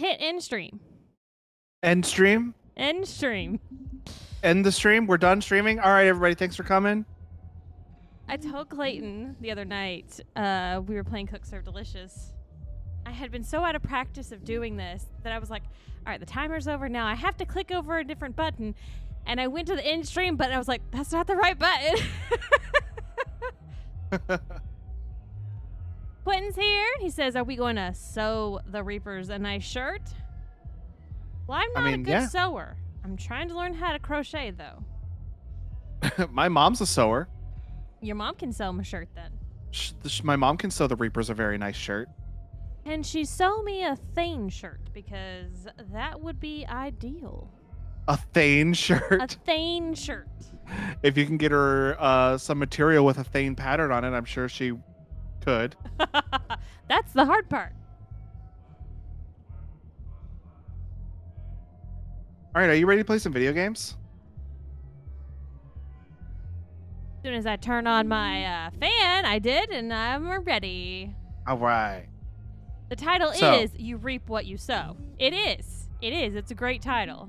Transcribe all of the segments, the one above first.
hit end stream. End stream? End stream. End the stream? We're done streaming? All right, everybody. Thanks for coming. I told Clayton the other night, we were playing Cook Serve Delicious. I had been so out of practice of doing this that I was like, all right, the timer's over now. I have to click over a different button. And I went to the end stream button. I was like, that's not the right button. Quentin's here. He says, are we going to sew the Reapers a nice shirt? Well, I'm not a good sewer. I'm trying to learn how to crochet, though. My mom's a sewer. Your mom can sew him a shirt, then. My mom can sew the Reapers a very nice shirt. Can she sew me a Thane shirt? Because that would be ideal. A Thane shirt? A Thane shirt. If you can get her some material with a Thane pattern on it, I'm sure she could. That's the hard part. All right, are you ready to play some video games? As soon as I turn on my fan, I did, and I'm ready. All right. The title is You Reap What You Sow. It is. It is. It's a great title.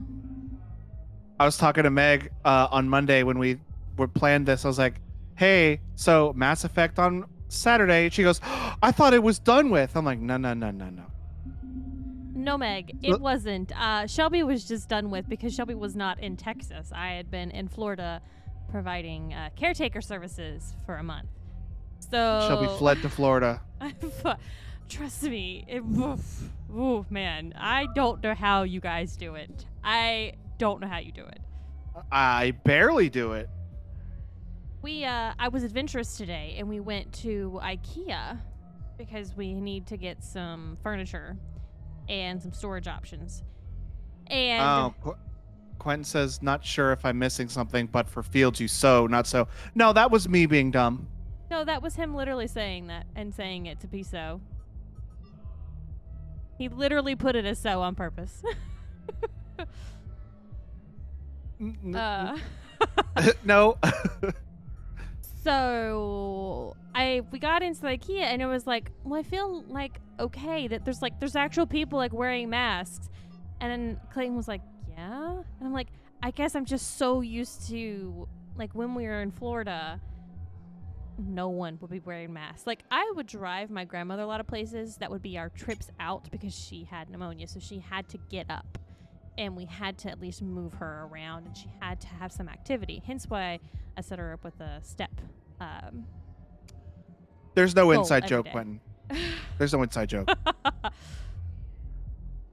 I was talking to Meg on Monday when we were planned this. I was like, hey, so Mass Effect on Saturday. She goes, I thought it was done with. I'm like, no. No, Meg, it wasn't. Shelby was just done with because Shelby was not in Texas. I had been in Florida providing caretaker services for a month. So Shelby fled to Florida. Trust me. Oof, man. I don't know how you guys do it. I don't know how you do it. I barely do it. I was adventurous today, and we went to IKEA because we need to get some furniture and some storage options. And Quentin says, not sure if I'm missing something, but for fields you sow, not so. No, that was me being dumb. No, that was him literally saying that and saying it to be so. He literally put it as so on purpose. No. So we got into the IKEA and it was like, well, I feel like okay that there's actual people like wearing masks, and then Clayton was like, yeah, and I'm like, I guess I'm just so used to like when we were in Florida, no one would be wearing masks. Like I would drive my grandmother a lot of places that would be our trips out because she had pneumonia, so she had to get up. And we had to at least move her around, and she had to have some activity. Hence why I set her up with a step. There's no inside joke, Quentin. There's no inside joke.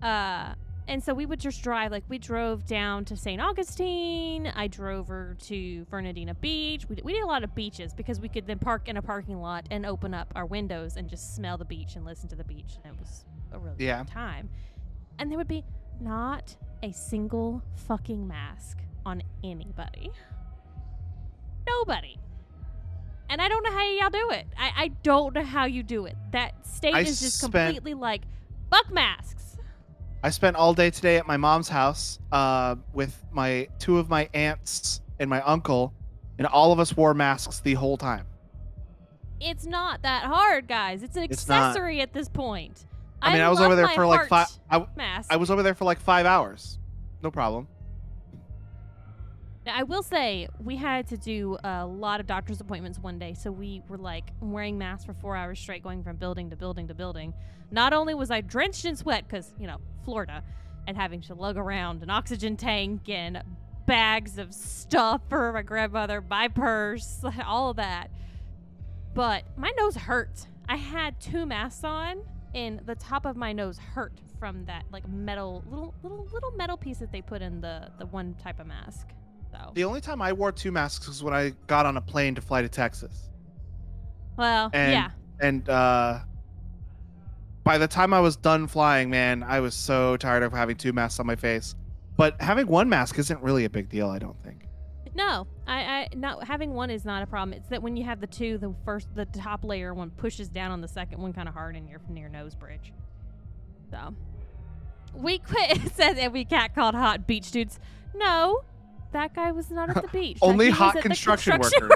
And so we would just drive. Like we drove down to St. Augustine. I drove her to Fernandina Beach. We did a lot of beaches because we could then park in a parking lot and open up our windows and just smell the beach and listen to the beach. And it was a really good time. And there would be not a single fucking mask on anybody. Nobody. And I don't know how y'all do it. I don't know how you do it. That state is just completely like, fuck masks. I spent all day today at my mom's house with two of my aunts and my uncle, and all of us wore masks the whole time. It's not that hard, guys. It's an accessory at this point. I mean, I was over there for like I was over there for like 5 hours. No problem. Now, I will say we had to do a lot of doctor's appointments one day, so we were like wearing masks for 4 hours straight, going from building to building to building. Not only was I drenched in sweat because, Florida, and having to lug around an oxygen tank and bags of stuff for my grandmother, my purse, all of that, but my nose hurt. I had 2 masks on, and the top of my nose hurt from that like metal little metal piece that they put in the one type of mask. So the only time I wore 2 masks was when I got on a plane to fly to Texas. Well, yeah. And by the time I was done flying, man, I was so tired of having 2 masks on my face. But having 1 mask isn't really a big deal, I don't think. No, I not having 1 is not a problem. It's that when you have the 2, the top layer one pushes down on the second one kind of hard in your nose bridge. So we quit. It says every cat called hot beach dudes. No, that guy was not at the beach. Only hot construction workers.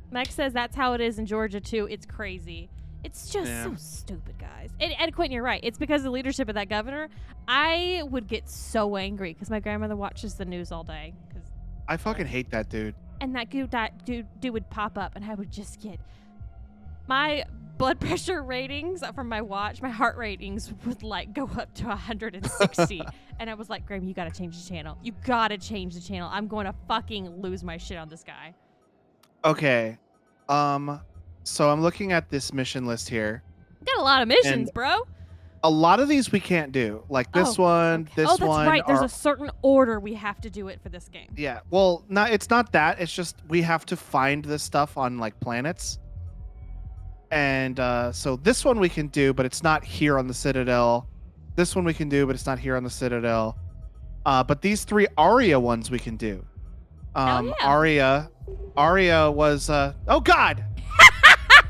Max says that's how it is in Georgia too. It's crazy. It's just Yeah. so stupid, guys. And Quentin, you're right. It's because of the leadership of that governor. I would get so angry because my grandmother watches the news all day. I fucking hate that dude. And that dude would pop up, and I would just get my blood pressure ratings from my watch. My heart ratings would like go up to 160, and I was like, "Graham, you gotta change the channel. You gotta change the channel. I'm going to fucking lose my shit on this guy." Okay. So I'm looking at this mission list here. Got a lot of missions, And bro. A lot of these we can't do. Like this one, Okay. this oh, that's one. right. There's are- a certain order we have to do it for this game. Yeah. Well, it's not that. It's just we have to find this stuff on like planets. And so this one we can do, but it's not here on the Citadel. This one we can do, but it's not here on the Citadel. But these 3 Aria ones we can do. Hell Aria was oh god.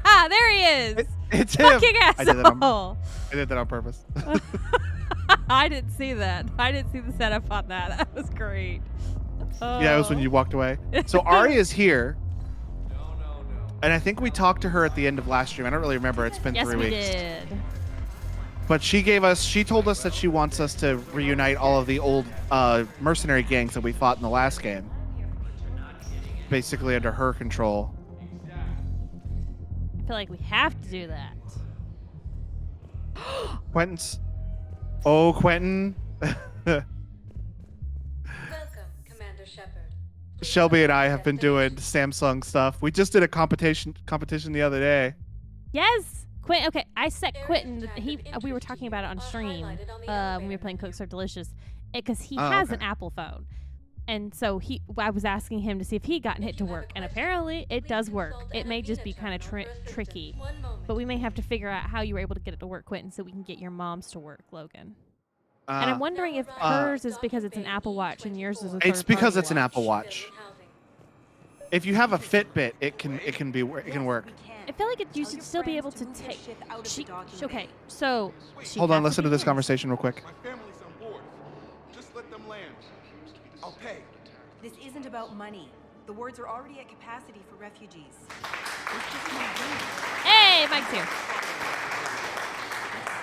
Ah, there he is. It's him. Fucking I did that on, asshole. I did that on purpose. I didn't see that. I didn't see the setup on that. That was great. Yeah, it was when you walked away. So Aria's here. And I think we talked to her at the end of last stream. I don't really remember. It's been Yes, 3 we weeks. did. But she told us that she wants us to reunite all of the old mercenary gangs that we fought in the last game. Basically under her control. I feel like we have to do that. Quentin's. Oh, Quentin. Welcome, Commander Shepard. Shelby and I have been doing Samsung stuff. We just did a competition the other day. Yes. Quentin. Okay, I set Quentin. We were talking about it on stream when we were playing Cook Serve Delicious, because he has an Apple phone, and so I was asking him to see if he'd gotten it to work, and apparently it does work. It may just be kind of tricky, but we may have to figure out how you were able to get it to work, Quentin, so we can get your mom's to work, Logan. And I'm wondering if hers is because it's an Apple Watch and yours is a It's third-party because it's an watch. Apple Watch. If you have a Fitbit, it can work. I feel like you should still be able to take. Okay, so she Hold on, has listen to be this in. conversation real quick. My family's on board. Just let them land. I'll pay. This isn't about money. The wards are already at capacity for refugees. There's just no room. Hey, Mike's here.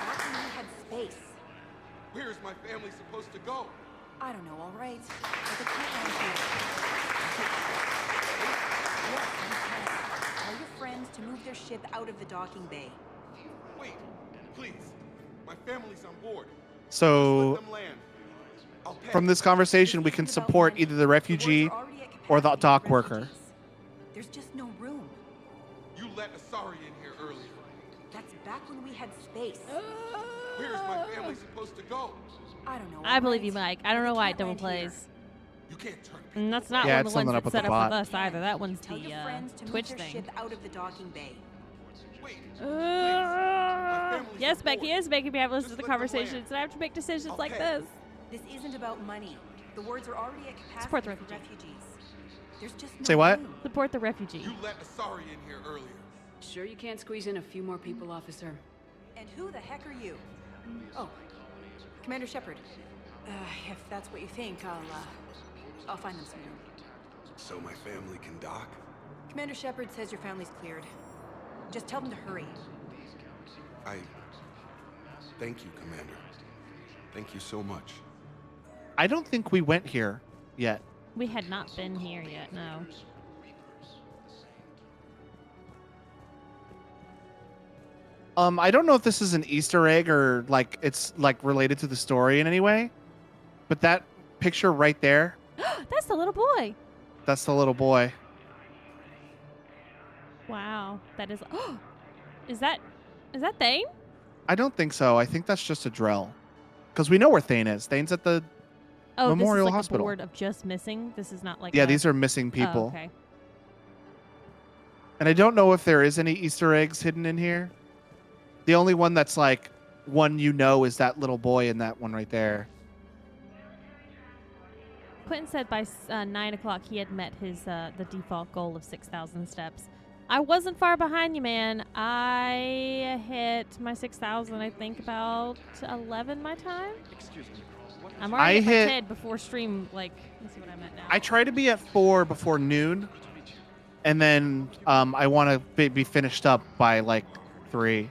Back when we had space. Where is my family supposed to go? I don't know, all right. But the can't land here. Yes, you can. Tell your friends to move their ship out of the docking bay. Wait, please. My family's on board. So Let them land. I'll pay. from this conversation, we can support either the refugee or the dock worker. There's just no room. You let Asari in here earlier. That's back when we had space. Where is my family supposed to go? I don't know. I all believe right. you, Mike. I don't But know they why it can't double land here. plays. You can't turn people. And that's not Yeah, one it's of the something ones up with that's the set up with bot. us either. That one's Tell the your friends to Twitch move their thing. ship out of the docking bay. Wait. Yes, Becky is making me have to listen to Just the let them conversations, land. and I have to make decisions like Okay. this. This isn't about money. The wards are already at capacity Support the for refugee. refugees. There's just no Say what? room. Support the refugee. You let Asari in here earlier. Sure you can't squeeze in a few more people, officer? And who the heck are you? Oh, Commander Shepard. If that's what you think, I'll find them some room. So my family can dock? Commander Shepard says your family's cleared. Just tell them to hurry. Thank you, Commander. Thank you so much. I don't think we went here yet. We had not been here yet, no. I don't know if this is an Easter egg or like it's like related to the story in any way, but that picture right there, That's the little boy. that's the little boy. Wow, that is. Is that Thane? I don't think so. I think that's just a Drell, because we know where Thane is. Thane's at the Oh, Memorial this is like Hospital. a board of just missing. This is not like. yeah. a- These are missing people, Oh, okay. and I don't know if there is any Easter eggs hidden in here. The only one that's like one is that little boy in that one right there. Quentin said by 9 o'clock he had met his the default goal of 6,000 steps. I wasn't far behind you, man. I hit my 6,000, I think, about 11 my time. Excuse me. I'm already I at my hit- 10 before stream. Like, let's see what I'm at now. I try to be at 4 before noon, and then I want to be finished up by like 3.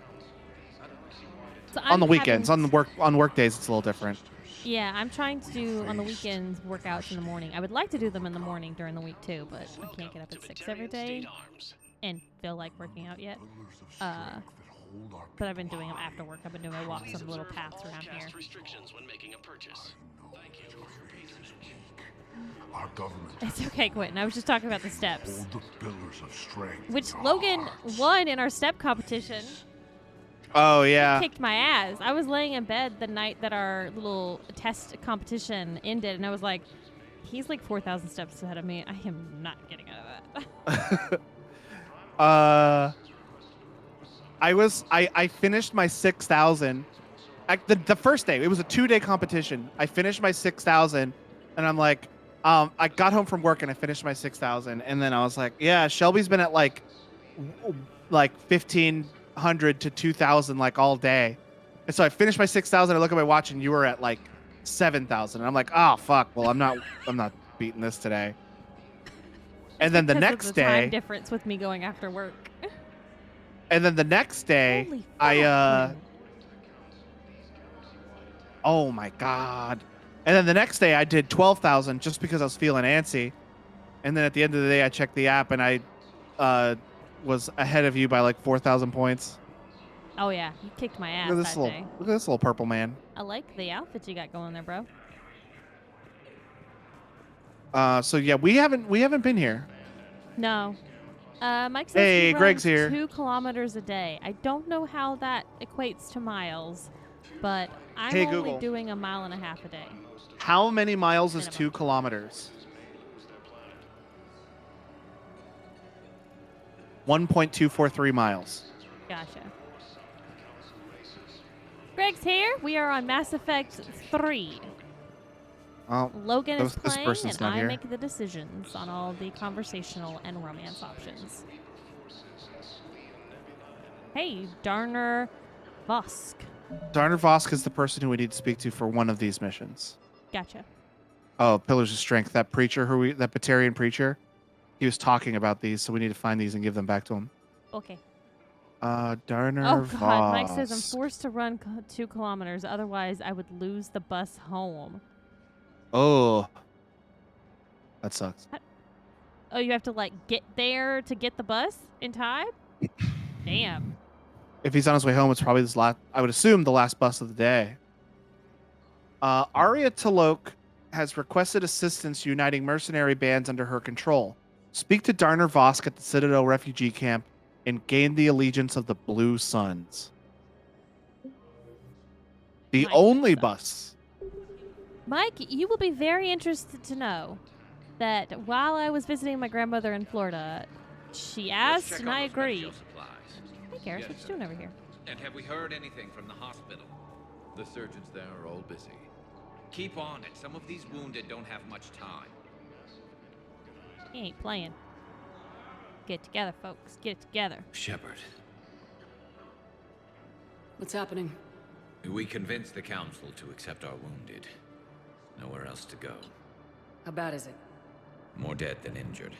So On the I'm weekends, having- on work days, it's a little different. Yeah, I'm trying to do on the weekends workouts in the morning. I would like to do them in the morning during the week too, but I can't get up at 6 every day and feel like working out yet. But I've been doing them after work. I've been doing my walks on the little paths around here. Our government It's okay, Quentin. I was just talking about the steps, hold the pillars of strength. which Logan won in our step competition. Oh yeah. Kicked my ass. I was laying in bed the night that our little test competition ended, and I was like, he's like 4,000 steps ahead of me. I am not getting out of that. I finished my 6,000. The first day, it was a 2-day competition. I finished my 6,000, and I'm like, I got home from work and I finished my 6,000, and then I was like, yeah, Shelby's been at like 1,500 to 2,000 like all day, and so I finished my 6,000. I look at my watch, and you were at like 7,000, and I'm like, oh fuck. Well, I'm not beating this today. And then the Because of next the day, time difference with me going after work. and then the next day, Holy fuck, I Quentin. oh my god. And then the next day I did 12,000 just because I was feeling antsy. And then at the end of the day I checked the app and I was ahead of you by like 4,000 points. Oh yeah, you kicked my ass Look at this that little day. look at this little purple man. I like the outfit you got going there, bro. So yeah, we haven't been here. No. Mike says Hey, he Greg's runs here. 2 kilometers a day. I don't know how that equates to miles, but I'm Hey, only Google. doing 1.5 miles a day. How many miles is Minimum. 2 kilometers? 1.243 miles. Gotcha. Greg's here. We are on Mass Effect 3. Oh, Logan is this playing, person's and not I here. make the decisions on all the conversational and romance options. Hey, Darner Vosk. Darner Vosk is the person who we need to speak to for one of these missions. Gotcha. Oh, Pillars of Strength. That preacher that Batarian preacher, he was talking about these, so we need to find these and give them back to him. Okay. Darner Oh God, Mike says I'm Vosk. forced to run 2 kilometers, otherwise I would lose the bus home. Oh, that sucks. Oh, you have to like get there to get the bus in time? Damn. If he's on his way home, it's probably his last. I would assume the last bus of the day. Arya Talok has requested assistance uniting mercenary bands under her control. Speak to Darner Vosk at the Citadel refugee camp and gain the allegiance of the Blue Suns. The Mike only sucks. bus. Mike, you will be very interested to know that while I was visiting my grandmother in Florida, she asked and I agreed. Hey, Garrus, what you doing over here? And have we heard anything from the hospital? The surgeons there are all busy. Keep on it. Some of these wounded don't have much time. He ain't playing. Get it together, folks. Get it together. Shepard, What's happening? we convinced the council to accept our wounded. Nowhere else to go. How bad is it? More dead than injured.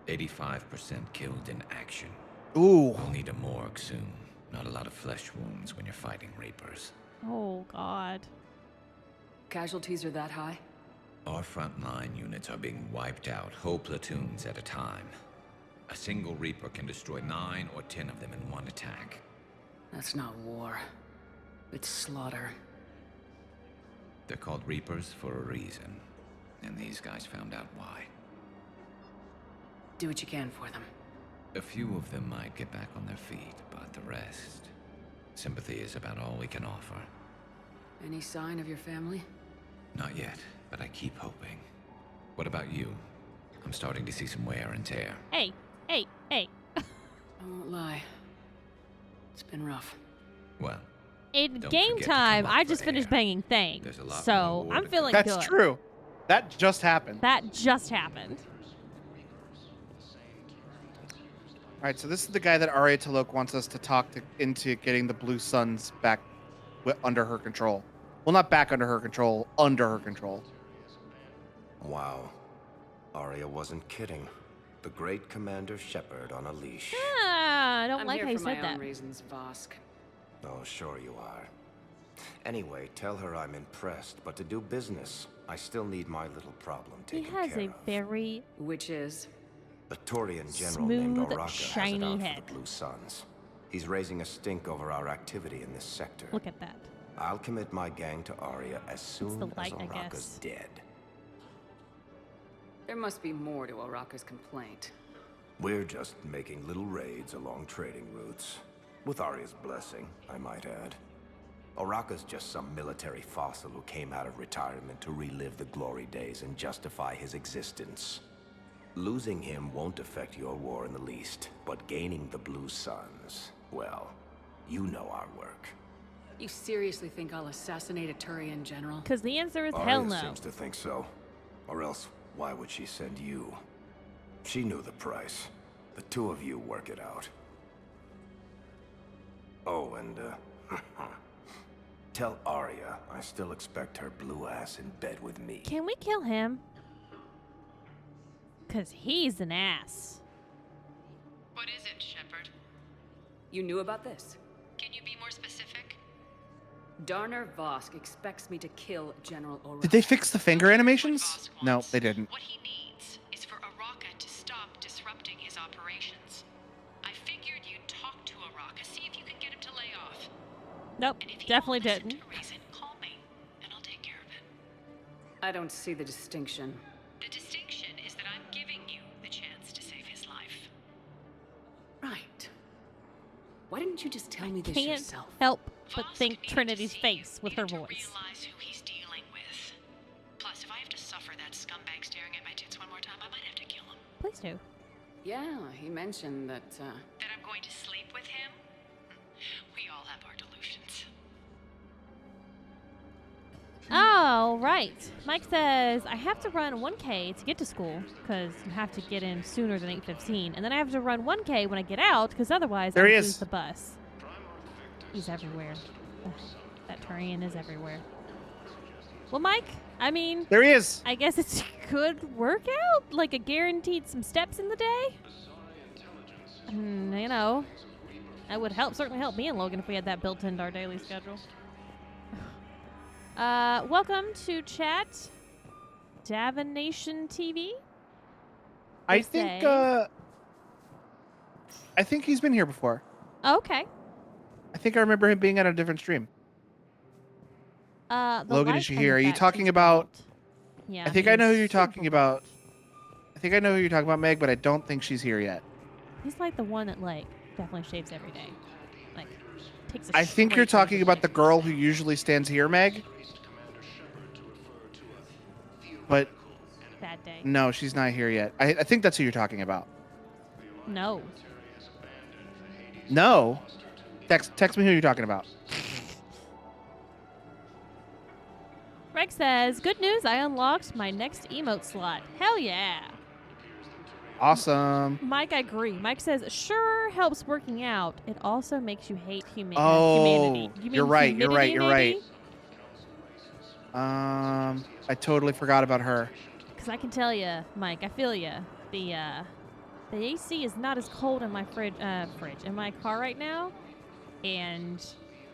85% killed in action. Ooh. We'll need a morgue soon. Not a lot of flesh wounds when you're fighting Reapers. Oh, God. Casualties are that high? Our frontline units are being wiped out, whole platoons at a time. A single Reaper can destroy 9 or 10 of them in one attack. That's not war. It's slaughter. They're called Reapers for a reason, and these guys found out why. Do what you can for them. A few of them might get back on their feet, but the rest... Sympathy is about all we can offer. Any sign of your family? Not yet, but I keep hoping. What about you? I'm starting to see some wear and tear. Hey, hey, hey. I won't lie. It's been rough. Well, In Don't game forget to time, come up I for just finished air. banging Thane. There's a lot So more I'm reward feeling That's good. true. That just happened. That just happened. All right, so this is the guy that Arya Talok wants us to talk into getting the Blue Suns back under her control. Well, not back under her control, under her control. Wow. Arya wasn't kidding. The great Commander Shepard on a leash. I don't I'm like here how you for my said that. own reasons, Vosk. Oh, sure you are. Anyway, tell her I'm impressed, but to do business, I still need my little problem He taken has care a of. very Which is? A Turian general named smooth, Oraka has shiny it out head. for the Blue Suns. He's raising a stink over our activity in this sector. Look at that. I'll commit my gang to Arya as soon the as light, I Oraka's guess. dead. There must be more to Oraka's complaint. We're just making little raids along trading routes. With Arya's blessing, I might add. Oraka's just some military fossil who came out of retirement to relive the glory days and justify his existence. Losing him won't affect your war in the least, but gaining the Blue Suns, well, you know our work. You seriously think I'll assassinate a Turian general? Because the answer is Arya hell no. seems to think so. Or else, why would she send you? She knew the price. The two of you work it out. Oh, and, tell Arya I still expect her blue ass in bed with me. Can we kill him? Because he's an ass. What is it, Shepard? You knew about this? Can you be more specific? Darner Vosk expects me to kill General Oraka. Did they fix the finger animations? Vosk No, wants. they didn't. What he needs is for Oraka to stop disrupting his operations. I figured you'd talk to Oraka, see if you can get him to lay off. Nope, And if he definitely won't listen didn't. to reason, call me, and I'll take care of it. I don't see the distinction. The distinction is that I'm giving you the chance to save his life. Right. Why didn't you just tell me this Can't yourself? help but Vosk think needed to Trinity's see face you, with her needed to voice. realize who he's dealing with. Plus, if I have to suffer that scumbag staring at my tits one more time, I might have to kill him. Please do. Yeah, he mentioned that, That I'm going to sleep with him? We all have our delusions. Oh, right. Mike says, I have to run 1K to get to school because you have to get in sooner than 8:15. And then I have to run 1K when I get out because otherwise There I he lose is. the bus. He's everywhere. Ugh, that Turian is everywhere. Well, Mike, I mean, There he is. I guess it's a good workout? Like a guaranteed some steps in the day? You know, that would certainly help me and Logan if we had that built into our daily schedule. Welcome to chat, Davin Nation TV. I say. think he's been here before. Okay. I think I remember him being on a different stream. The Logan, light is she on here? the Are you back talking is about? out. Yeah. I think he I know who is you're talking super about. I think I know who you're talking about, Meg, but I don't think she's here yet. He's like the one that like definitely shaves every day. Like takes a I think you're straight talking about the girl who usually stands here, Meg. But bad day. no, she's not here yet. I think that's who you're talking about. No. No. Text me who you're talking about. Greg says, good news, I unlocked my next emote slot. Hell yeah. Awesome. Mike, I agree. Mike says, sure helps working out. It also makes you hate humanity. Oh, You you're mean right, you're right, you're humidity, right. I totally forgot about her. Because I can tell you, Mike, I feel you. The AC is not as cold in my in my car right now, and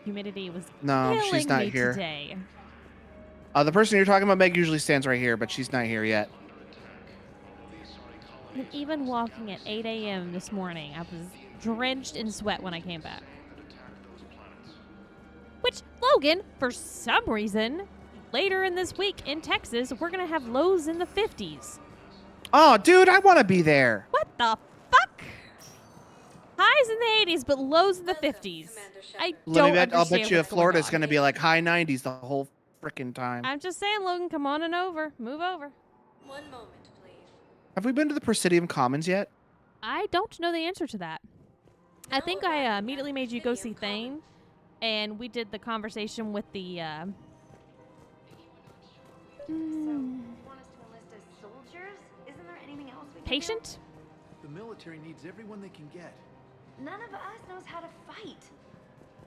humidity was No, killing she's not me here. today. The person you're talking about, Meg, usually stands right here, but she's not here yet. And even walking at 8 a.m. this morning, I was drenched in sweat when I came back. Which, Logan, for some reason, later in this week in Texas, we're going to have lows in the 50s. Oh, dude, I want to be there. What the fuck? Highs in the 80s, but lows in the 50s. I don't understand I'll bet you what's going Florida's on. going to be like high 90s the whole freaking time. I'm just saying, Logan, come on and over. Move over. 1 moment, please. Have we been to the Presidium Commons yet? I don't know the answer to that. I think I immediately made you go see Thane, and we did the conversation with the. Want us to enlist as soldiers? Isn't there anything else we can Patient? The military needs everyone they can get. do? None of us knows how to fight.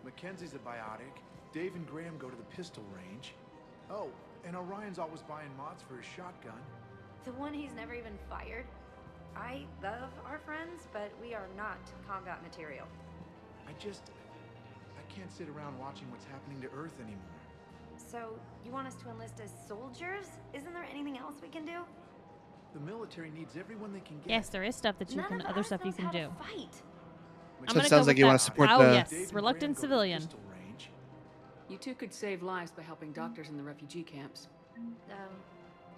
Mackenzie's a biotic. Dave and Graham go to the pistol range. Oh, and Orion's always buying mods for his shotgun. The one he's never even fired. I love our friends, but we are not combat material. I can't sit around watching what's happening to Earth anymore. So, you want us to enlist as soldiers? Isn't there anything else we can do? The military needs everyone they can get. Yes, there is stuff that you None can, of other us stuff you knows can how to do. fight. I'm So gonna it sounds go like with you want that. to support Oh the. yes, Dave and reluctant Graham go to the civilian. pistol range. You two could save lives by helping doctors in the refugee camps.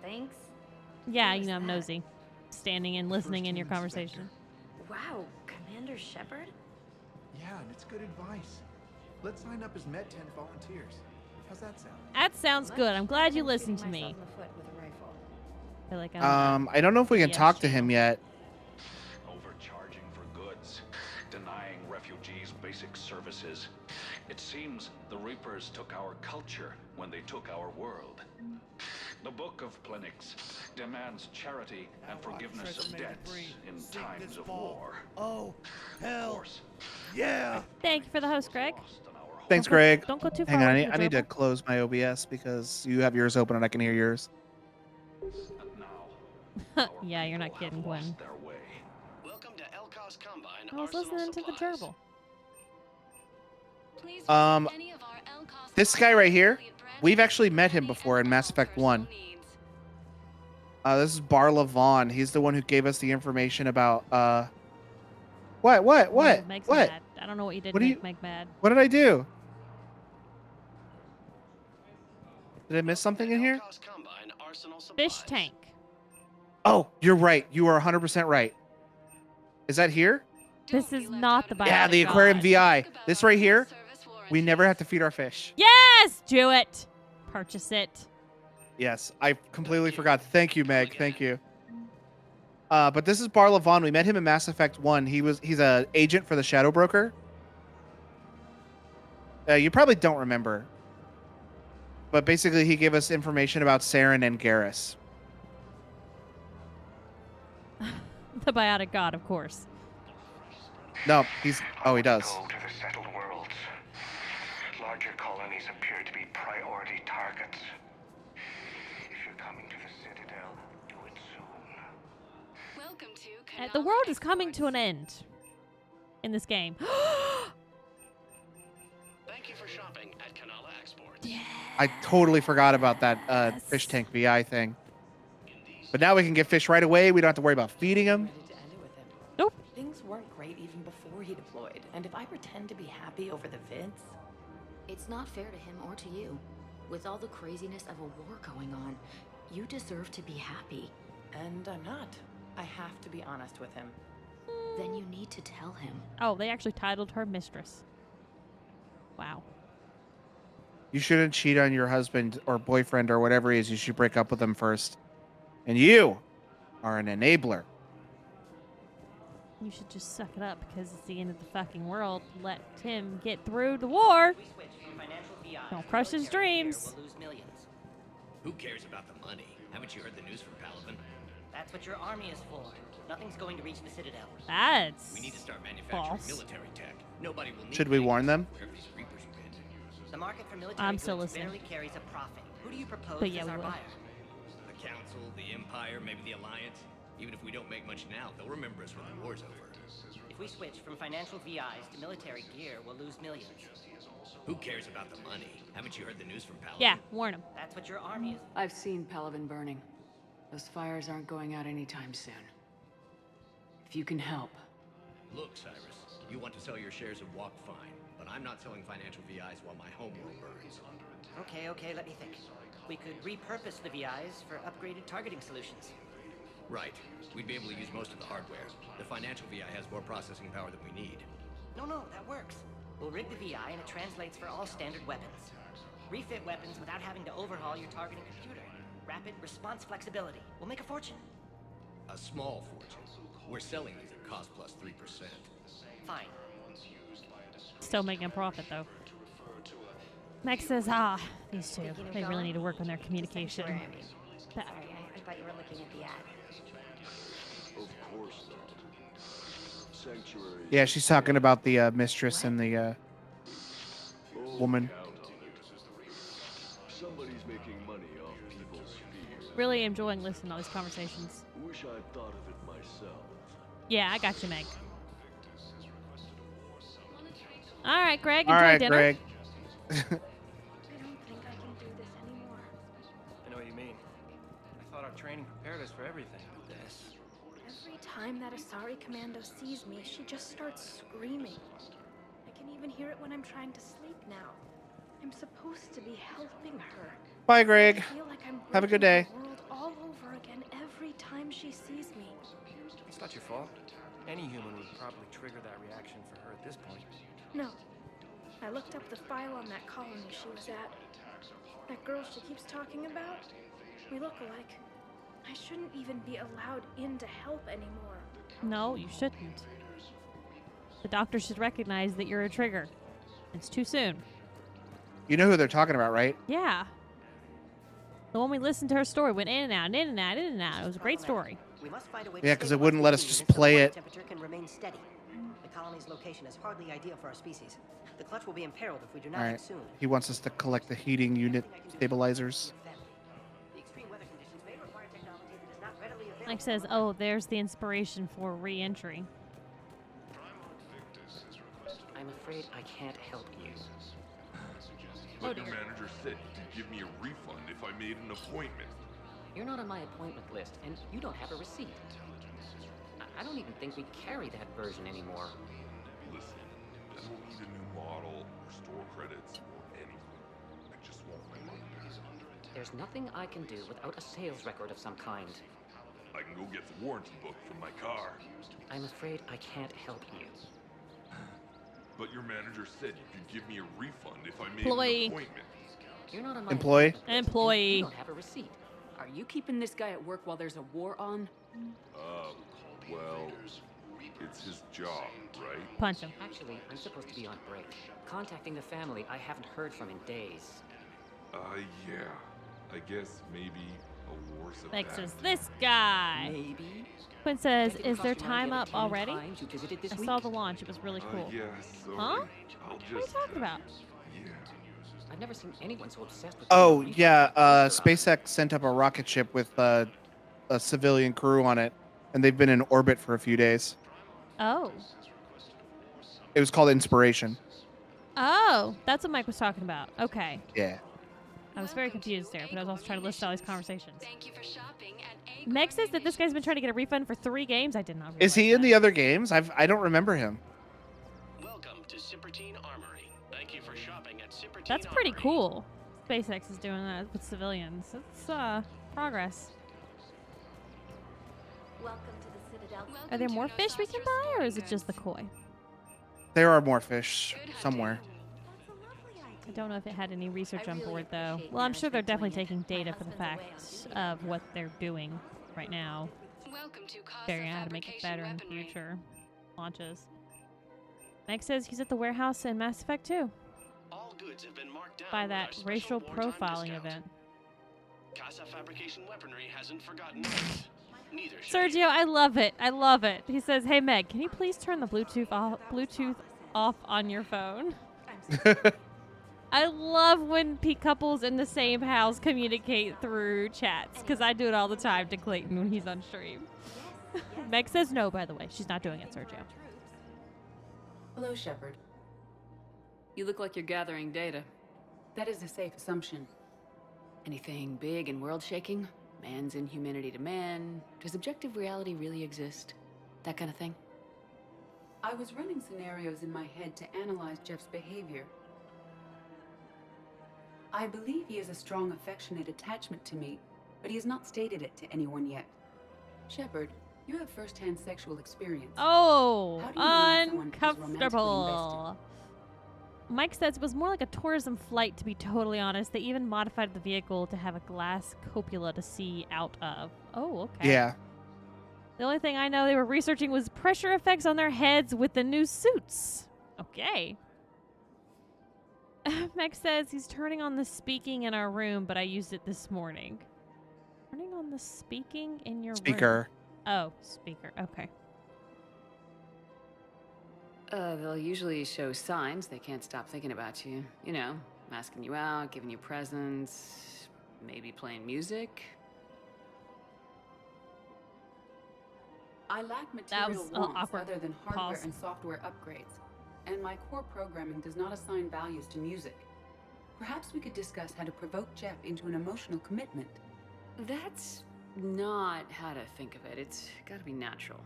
Thanks. Yeah, Who you is know I'm that? nosy, standing and listening in your First-team conversation. Wow, Commander Shepard? Yeah, and it's good advice. Let's sign up as Met 10 volunteers. How's that sound? That sounds Much good. I'm glad you better than listened to shooting me. myself in the foot with a rifle. I feel like I'm I don't know if we can Yes, talk to Gino. him yet. Overcharging for goods, denying refugees basic services. It seems the Reapers took our culture when they took our world. The Book of Plenix demands charity and forgiveness of debts in times of war. Oh, Of hell. course, Yeah. Thank you for the host, Greg. lost on our Thanks, Don't go- Greg. Don't go too far. Hang on, away from I the need to gerbil. close my OBS because you have yours open and I can hear yours. and now, our Yeah, you're not people kidding, have Gwen. lost their way. Welcome to Elcos Combine. I was listening to the gerbil. Please Um, visit any of our Elcos This guy right here, affiliate branches we've actually for met him money before and in Mass all Effect personal 1. needs. This is Barla Vaughn. He's the one who gave us the information about what? Oh, Meg's What? mad. I don't know what you did What to do make you- Meg mad. What did I do? Did I miss something in here? Elcos Combine Arsenal Fish Supplies. tank. Oh, you're right. You are 100% right. Is that here? This Don't be is left not out the of biotic Yeah, the god. aquarium Think VI. about This our right here, service we never have warranties. to feed our fish. Yes, do it. Purchase it. Yes, I completely forgot. Thank you, Meg. Thank you. But this is Barla Vaughn. We met him in Mass Effect 1. He's a agent for the Shadow Broker. You probably don't remember. But basically, he gave us information about Saren and Garrus. The biotic god, of course. No, he does. Go to the settled worlds. Larger colonies appear to be priority targets. If you're coming to the Citadel, do it soon. Welcome to The Canal world is coming Exports. to an end in this game. Thank you for shopping at Canala Exports. I totally forgot about that fish tank VI thing. But now we can get fish right away. We don't have to worry about feeding them. Ready to end it with him. Nope. Things weren't great even before he deployed, and if I pretend to be happy over the vids, It's not fair to him or to you. With all the craziness of a war going on, you deserve to be happy. and I'm not. I have to be honest with him. Then you need to tell him. Oh, they actually titled her mistress. Wow. You shouldn't cheat on your husband or boyfriend or whatever he is. You should break up with him first. And you are an enabler. You should just suck it up because it's the end of the fucking world. Let him get through the war. Don't crush his dreams. We'll lose millions. Who cares about the money? Haven't you heard the news from Palaven? That's what your army is for. Nothing's going to reach the Citadel. That's We need to start manufacturing false. military tech. Nobody will need Should we warn them? wherever these Reapers have been. The market for military I'm still goods listening. barely carries a profit. Who do you propose But yeah, as we our will. buyer? The Council, the Empire, maybe the Alliance. Even if we don't make much now, they'll remember us when the war's over. If we switch from financial VIs to military gear, we'll lose millions. Who cares about the money? Haven't you heard the news from Palaven? Yeah, warn him. That's what your army is. I've seen Palaven burning. Those fires aren't going out anytime soon. If you can help. Look, Cyrus, you want to sell your shares of Walk fine, but I'm not selling financial VIs while my homeworld burns. Okay, let me think. We could repurpose the VIs for upgraded targeting solutions. Right. We'd be able to use most of the hardware. The financial VI has more processing power than we need. No, that works. We'll rig the VI and it translates for all standard weapons. Refit weapons without having to overhaul your targeting computer. Rapid response flexibility. We'll make a fortune. A small fortune. We're selling these at cost plus 3%. Fine. Still making a profit though. Meg says, these two, they really need to work on their communication. Sorry, I thought you were looking at the ad. Of course not. Sanctuary. Yeah, she's talking about the mistress and the woman. Somebody's making money off people's fear. really enjoying listening to all these conversations. Wish I'd thought of it myself. Yeah, I got you, Meg. All right, Greg. All Enjoy right, dinner. Greg. I don't think I can do this anymore. I know what you mean. I thought our training prepared us for everything. This. Every time that Asari Commando sees me, she just starts screaming. I can even hear it when I'm trying to sleep now. I'm supposed to be helping her. Bye, Greg. I feel like I'm Have a good breaking day. the world all over again every time she sees me. It's not your fault. Any human would probably trigger that reaction for her at this point. No. I looked up the file on that colony she was at. That girl she keeps talking about, we look alike. I shouldn't even be allowed in to help anymore. No, you shouldn't. The doctor should recognize that you're a trigger. It's too soon. You know who they're talking about, right? Yeah. The one we listened to her story went in and out, in and out, in and out. It was a great story. We must find a way Yeah, to 'cause it stabilize wouldn't the let us heating just units so the play body it. temperature can remain steady. The colony's location is hardly ideal for our species. The clutch will be imperiled if we do not All act right. soon. He wants us to collect the heating unit stabilizers. The extreme weather conditions may require technology that is not readily available. Mike says, oh, there's the inspiration for re-entry. I'm afraid I can't help you. But your manager said he could give me a refund if I made an appointment. You're not on my appointment list, and you don't have a receipt. I don't even think we carry that version anymore. Listen, I don't need a new model or store credits or anything. I just want my money back. There's nothing I can do without a sales record of some kind. I can go get the warranty book from my car. I'm afraid I can't help you. But your manager said you could give me a refund if I made Employee. an appointment. You're not on my Employee? appointment list, and Employee. You don't have a receipt. Are you keeping this guy at work while there's a war on? Well, it's his job, right? Punch him. Actually, I'm supposed to be on break. Contacting the family I haven't heard from in days. Yeah. I guess maybe a war's a Mike bad says, thing. this guy. Maybe. Quinn says, Think it is cost their you mind time the up other 10 already? times you visited this I week? saw the launch. It was really cool. Yeah, sorry. Huh? I'll What are you just, talking about? Yeah. I've never seen anyone so obsessed with. Oh, getting a yeah. refund from Mr. SpaceX sent up a rocket ship with a civilian crew on it, and they've been in orbit for a few days. Oh. It was called Inspiration. Oh, that's what Mike was talking about. Okay. Yeah. I was very confused there, but I was also trying to listen to all these conversations. Thank you for shopping at Meg says that this guy's been trying to get a refund for 3 games. I did not realize Is he in that. the other games? I don't remember him. Welcome to Simpertine Armory. Thank you for shopping at Simpertine That's pretty Armory. cool. SpaceX is doing that with civilians. It's progress. Welcome to the Citadel. Are there more fish we can buy, or is it just the koi? There are more fish somewhere. I don't know if it had any research I on really board, though. appreciate Well, I'm sure they're management definitely doing taking it. My data for the husband's away fact on of what they're doing right now. Welcome to Casa Figuring out how to make it Fabrication better in Weaponry. future launches. Meg says he's at the warehouse in Mass Effect 2 All goods have been marked down by with our that special racial wartime profiling discount. event. Casa Fabrication Weaponry hasn't forgotten us. Neither should Sergio, I love it. I love it. He says, "Hey Meg, can you please turn the Bluetooth off on your phone?" I love when couples in the same house communicate through chats, because I do it all the time to Clayton when he's on stream. Meg says no, by the way. She's not doing it, Sergio. Hello, Shepard. You look like you're gathering data. That is a safe assumption. Anything big and world-shaking? Man's inhumanity to man? Does objective reality really exist? That kind of thing? I was running scenarios in my head to analyze Jeff's behavior. I believe he has a strong affectionate attachment to me, but he has not stated it to anyone yet. Shepard, you have first-hand sexual experience. Oh, How do you know when someone is romantically uncomfortable. Mike says it was more like a tourism flight, to be totally honest. They even modified the vehicle to have a glass cupola to see out of. Oh, okay. Yeah. The only thing I know they were researching was pressure effects on their heads with the new suits. Okay. Meg says he's turning on the speaking in our room, but I used it this morning. Turning on the speaking in your room? Speaker. Oh, speaker. Okay. They'll usually show signs they can't stop thinking about you. You know, asking you out, giving you presents, maybe playing music. I lack material was wants awkward. other than hardware Pause. and software upgrades, and my core programming does not assign values to music. Perhaps we could discuss how to provoke Jeff into an emotional commitment. That's not how to think of it. It's gotta be natural.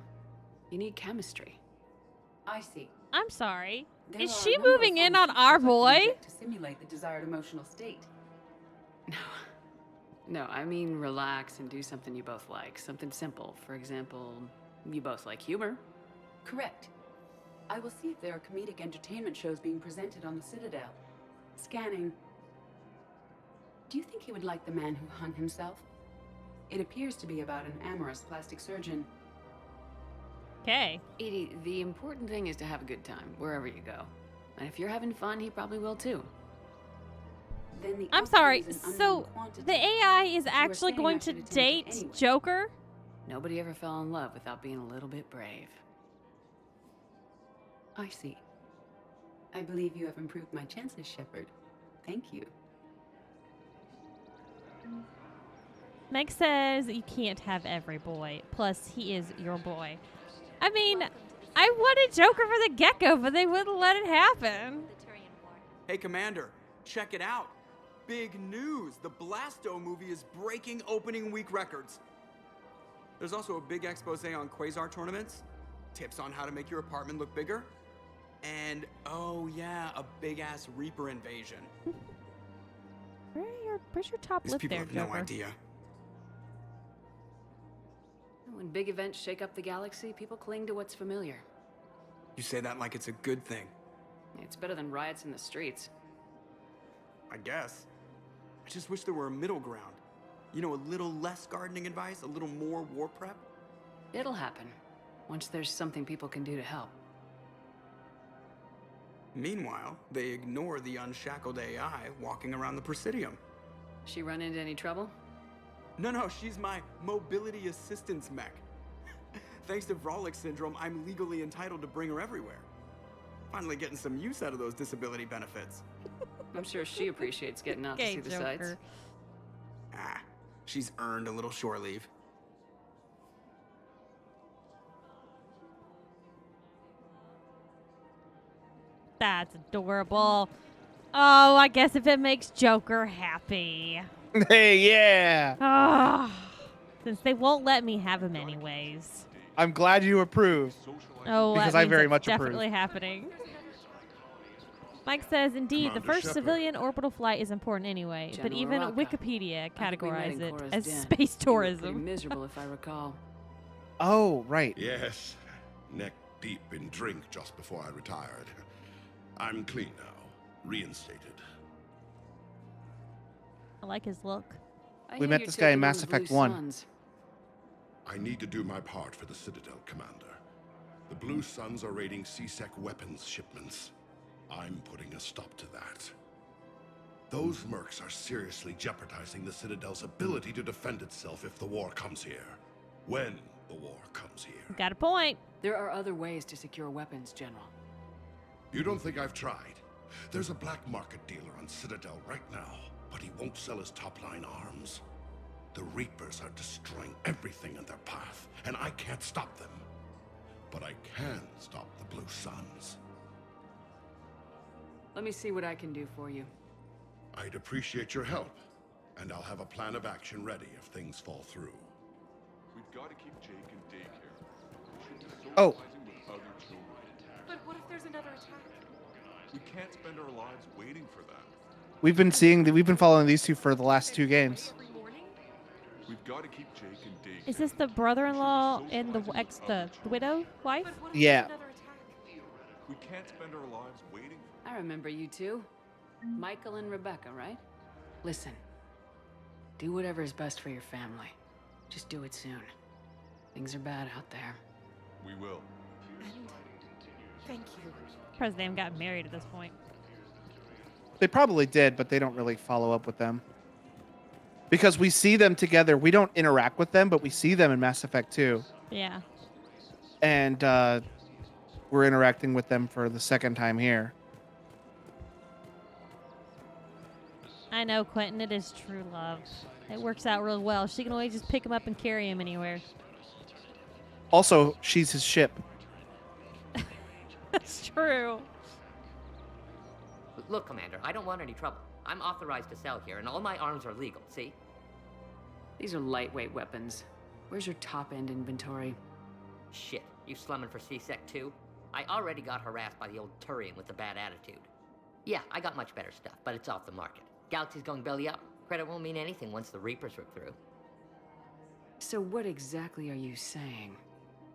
You need chemistry. I see. I'm sorry. There Is are she a number of moving in on our boy? to simulate the desired emotional state. No, I mean relax and do something you both like. Something simple. For example, you both like humor. Correct. I will see if there are comedic entertainment shows being presented on the Citadel. Scanning. Do you think he would like The Man Who Hung Himself? It appears to be about an amorous plastic surgeon. Okay. Edie, the important thing is to have a good time, wherever you go. And if you're having fun, he probably will too. Then the I'm sorry. So the AI is actually saying going I to should attend to date anyway. Joker? Nobody ever fell in love without being a little bit brave. I see. I believe you have improved my chances, Shepard. Thank you. Meg says you can't have every boy. Plus, he is your boy. I mean, I wanted Joker for the get-go, but they wouldn't let it happen. Hey, Commander, check it out. Big news! The Blasto movie is breaking opening week records. There's also a big expose on Quasar tournaments, tips on how to make your apartment look bigger, and, oh yeah, a big-ass Reaper invasion. Where's your top These lip people there, have Joker? no idea. When big events shake up the galaxy, people cling to what's familiar. You say that like it's a good thing. It's better than riots in the streets. I guess. I just wish there were a middle ground. You know, a little less gardening advice, a little more war prep. It'll happen, once there's something people can do to help. Meanwhile, they ignore the unshackled AI walking around the Presidium. She run into any trouble? No, she's my mobility assistance mech. Thanks to Vrolic syndrome, I'm legally entitled to bring her everywhere. Finally getting some use out of those disability benefits. I'm sure she appreciates getting out to see the sights. Ah, she's earned a little shore leave. That's adorable. Oh, I guess if it makes Joker happy. Hey, yeah. Ah, since they won't let me have him anyways. I'm glad you approve. Oh, because that I means very it's much definitely approve. happening. Mike says, indeed, the Commander first Shepard. civilian orbital flight is important anyway, but General even Araka. Wikipedia I think we met categorizes in it Cora's as den. space You were pretty tourism. miserable, if I recall. Oh, right. Yes, neck deep in drink just before I retired. I'm clean now, reinstated. I like his look. I We hear met you're this guy in taking on Mass the Blue Effect 1. Suns. I need to do my part for the Citadel, Commander. The Blue Suns are raiding CSEC weapons shipments. I'm putting a stop to that. Those mercs are seriously jeopardizing the Citadel's ability to defend itself if the war comes here. When the war comes here. Got a point. There are other ways to secure weapons, General. You don't think I've tried? There's a black market dealer on Citadel right now, but he won't sell his top-line arms. The Reapers are destroying everything in their path, and I can't stop them. But I can stop the Blue Suns. Let me see what I can do for you. I'd appreciate your help, and I'll have a plan of action ready if things fall through. We've got to keep Jake in daycare. Oh. With other children. But what if there's another attack? We can't spend our lives waiting for that. We've been following these two for the last 2 games. We've got to keep Jake in daycare. Is this the brother-in-law and the widow wife? Yeah. We can't spend our lives waiting. I remember you two. Michael and Rebecca, right? Listen. Do whatever is best for your family. Just do it soon. Things are bad out there. We will. Thank you. Because they haven't gotten married at this point. They probably did, but they don't really follow up with them. Because we see them together. We don't interact with them, but we see them in Mass Effect 2. Yeah. And we're interacting with them for the second time here. I know, Quentin. It is true love. It works out real well. She can always just pick him up and carry him anywhere. Also, she's his ship. That's true. Look, Commander, I don't want any trouble. I'm authorized to sell here, and all my arms are legal, see? These are lightweight weapons. Where's your top-end inventory? Shit, you slumming for C-Sec too? I already got harassed by the old Turian with a bad attitude. Yeah, I got much better stuff, but it's off the market. Galaxy's going belly up. Credit won't mean anything once the Reapers rip through. So what exactly are you saying?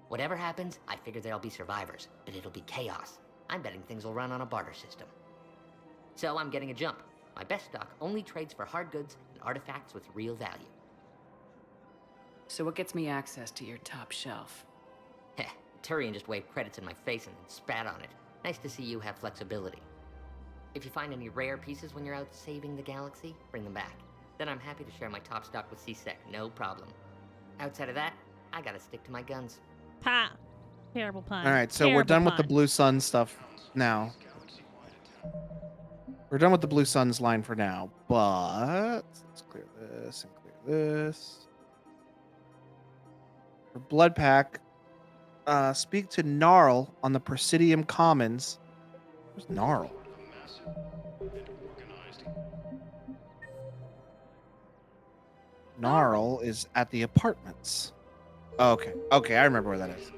Whatever happens, I figure there'll be survivors, but it'll be chaos. I'm betting things will run on a barter system. So I'm getting a jump. My best stock only trades for hard goods and artifacts with real value. So what gets me access to your top shelf? Heh, Turian just waved credits in my face and then spat on it. Nice to see you have flexibility. If you find any rare pieces when you're out saving the galaxy, bring them back. Then I'm happy to share my top stock with C-Sec, no problem. Outside of that, I gotta stick to my guns. Pa. Terrible pun. All right, so we're done with the Blue Sun stuff now. We're done with the Blue Suns line for now, but let's clear this and clear this. For Blood Pack, speak to Gnarl on the Presidium Commons. Where's Gnarl? Gnarl is at the apartments. Okay, okay, I remember where that is.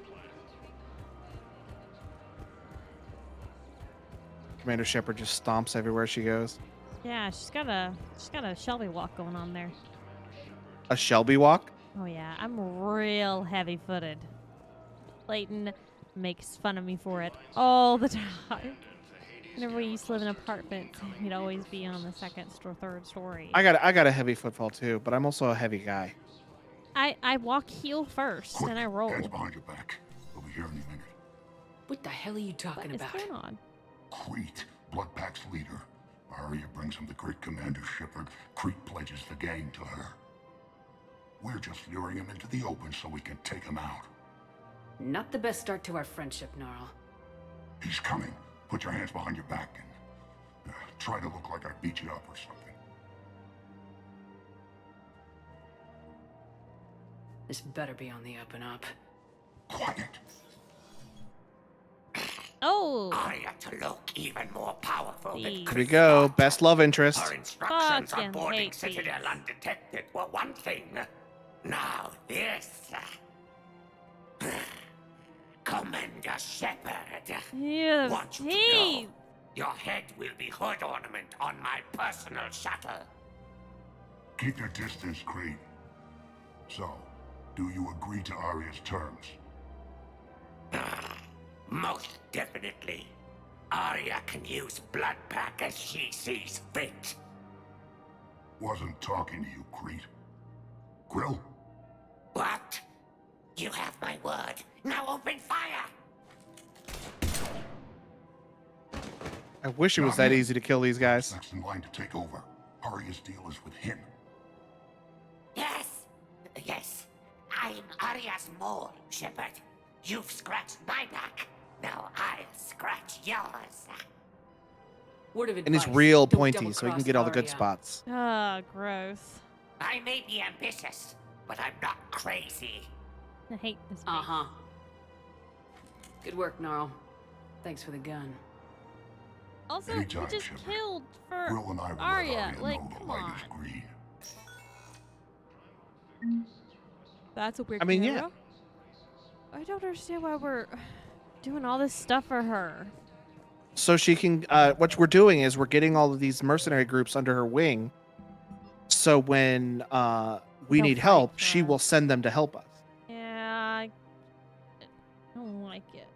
Commander Shepard just stomps everywhere she goes. Yeah, she's got a Shelby walk going on there. A Shelby walk? Oh yeah, I'm real heavy-footed. Clayton makes fun of me for it all the time. Whenever we used to live in apartments, he'd always be on the second or third story. I got a heavy footfall too, but I'm also a heavy guy. I walk heel first and I roll. Hands behind your back. We'll be here any minute. What the hell are you talking about? What's going on? Crete, Bloodpack's leader. Arya brings him the great Commander Shepard. Crete pledges the gang to her. We're just luring him into the open so we can take him out. Not the best start to our friendship, Gnarl. He's coming. Put your hands behind your back and try to look like I beat you up or something. This better be on the up and up. Quiet. Oh. Arya to look even more powerful than Here we go. Best love interest. Her instructions Fucking on boarding hate Citadel undetected were one thing. Now this. Commander Shepard. Yeah, Want you to geez. know, your head will be hood ornament on my personal shuttle. Keep your distance, Crete. So, do you agree to Arya's terms? Most definitely. Arya can use Bloodpack as she sees fit. Wasn't talking to you, Crete. Grill? What? You have my word. Now open fire! I wish it was that easy to kill these guys. Next in line to take over. Arya's deal is with him. Yes. Yes. I'm Arya's mole, Shepard. You've scratched my back. Now I'll scratch yours. Word of And it's advice, real don't pointy, so he can double-cross get all the good Arya. spots. Ah, gross. I may be ambitious, but I'm not crazy. I hate this. Uh-huh. Good work, Gnarl. Thanks for the gun. Also, Anytime, he just Shepard. killed for Grill and I will let Arya. Arya Like, know the come light on. is green. That's a weird I mean, camera. I don't understand why we're doing all this stuff for her. So she can. What we're doing is we're getting all of these mercenary groups under her wing. So when we They'll need fight help, for she us. will send them to help us. Yeah, I don't like it.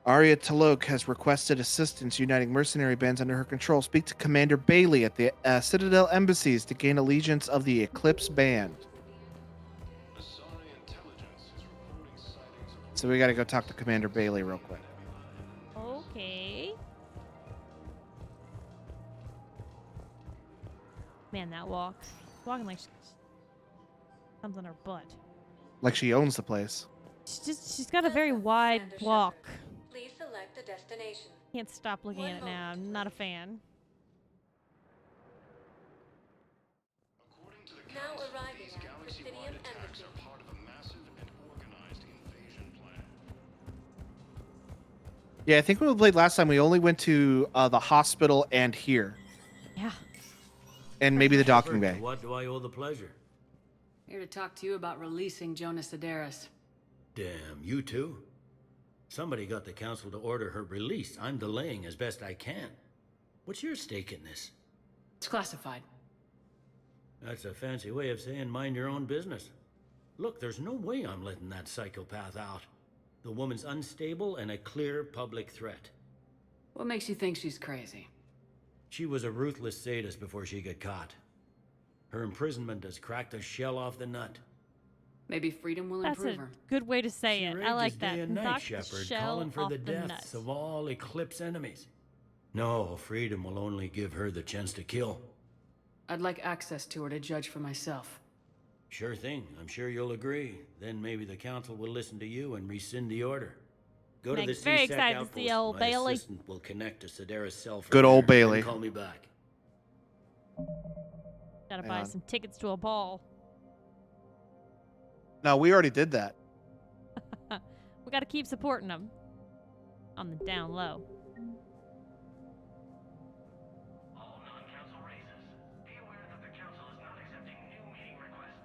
Arya Talok has requested assistance uniting mercenary bands under her control. Speak to Commander Bailey at the Citadel embassies to gain allegiance of the Eclipse Band. So we got to go talk to Commander Bailey real quick. Okay. Man, that walk. Walking like something on her butt. Like she owns the place. She's got a very wide walk. Please select a destination. Can't stop looking at it now. I'm not a fan. Now arriving at Presidium Embassy. Yeah, I think when we played last time, we only went to the hospital and here. Yeah. And maybe the docking bay. What do I owe the pleasure? Here to talk to you about releasing Jonas Sedaris. Damn, you too? Somebody got the council to order her release. I'm delaying as best I can. What's your stake in this? It's classified. That's a fancy way of saying mind your own business. Look, there's no way I'm letting that psychopath out. The woman's unstable and a clear public threat. What makes you think she's crazy? She was a ruthless sadist before she got caught. Her imprisonment has cracked the shell off the nut. Maybe freedom will That's improve a her. good way to say it. I like that. Day and night, Knock the Shepard, shell calling for off the the deaths nuts. of all Eclipse enemies. No, freedom will only give her the chance to kill. I'd like access to her to judge for myself. Sure thing. I'm sure you'll agree. Then maybe the council will listen to you and rescind the order. Go to the Thanks. Very CSEC excited to outpost. see old My Bailey. assistant will connect to Sedaris' cell from Good old there, then Bailey. Call me back. Gotta Hang buy on. some tickets to a ball. No, we already did that. We gotta keep supporting them. On the down low.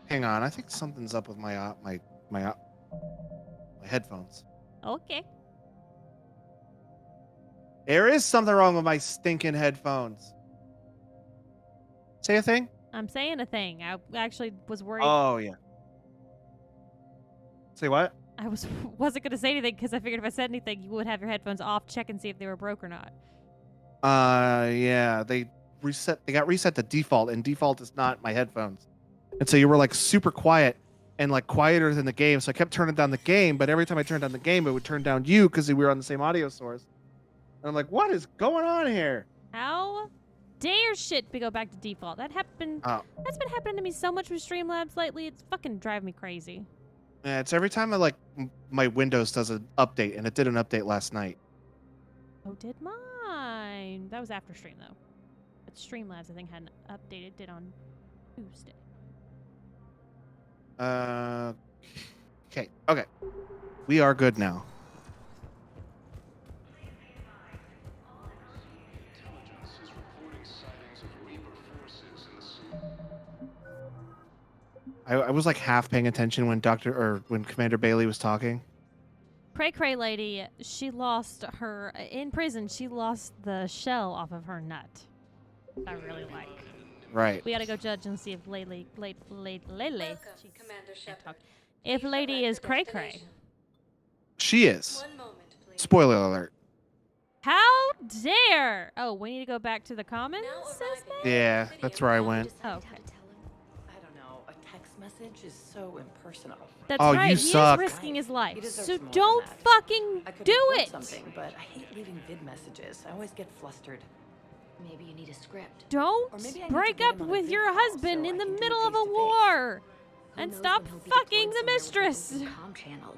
Hang on, I think something's up with my headphones. Okay. There is something wrong with my stinking headphones. Say a thing? I'm saying a thing. I actually was worried. Oh yeah. Say what? I wasn't gonna say anything because I figured if I said anything, you would have your headphones off, check and see if they were broke or not. Yeah, they got reset to default, and default is not my headphones. And so you were like super quiet and like quieter than the game. So I kept turning down the game, but every time I turned down the game, it would turn down you because we were on the same audio source. And I'm like, what is going on here? How dare shit go back to default? That happened. Oh. That's been happening to me so much with Streamlabs lately. It's fucking driving me crazy. Yeah, it's every time I like my Windows does an update, and it did an update last night. Oh, did mine? That was after stream though. But Streamlabs I think hadn't updated. Did on Tuesday. Okay. We are good now. I was like half paying attention when when Commander Bailey was talking. Cray Cray lady, she lost her in prison. She lost the shell off of her nut. I really like. Right. We gotta go judge and see if Lele. Welcome, Commander Shepard. If lady is Cray Cray. She is. 1 moment, please. Spoiler alert. How dare! Oh, we need to go back to the commons. Yeah, that's where I went. Oh, okay. I don't know. A text message is so impersonal. That's Oh, right. you He suck. is risking his life. He deserves So more than don't that. fucking I could do record it. something, but I hate leaving vid messages. I always get flustered. Maybe you need a script. Don't Or maybe I need to break get up him on a with vid your call husband so in I the can do it middle of a face-to-face. war. Who And knows stop when he'll be fucking deployed the somewhere with mistress. a comm channel.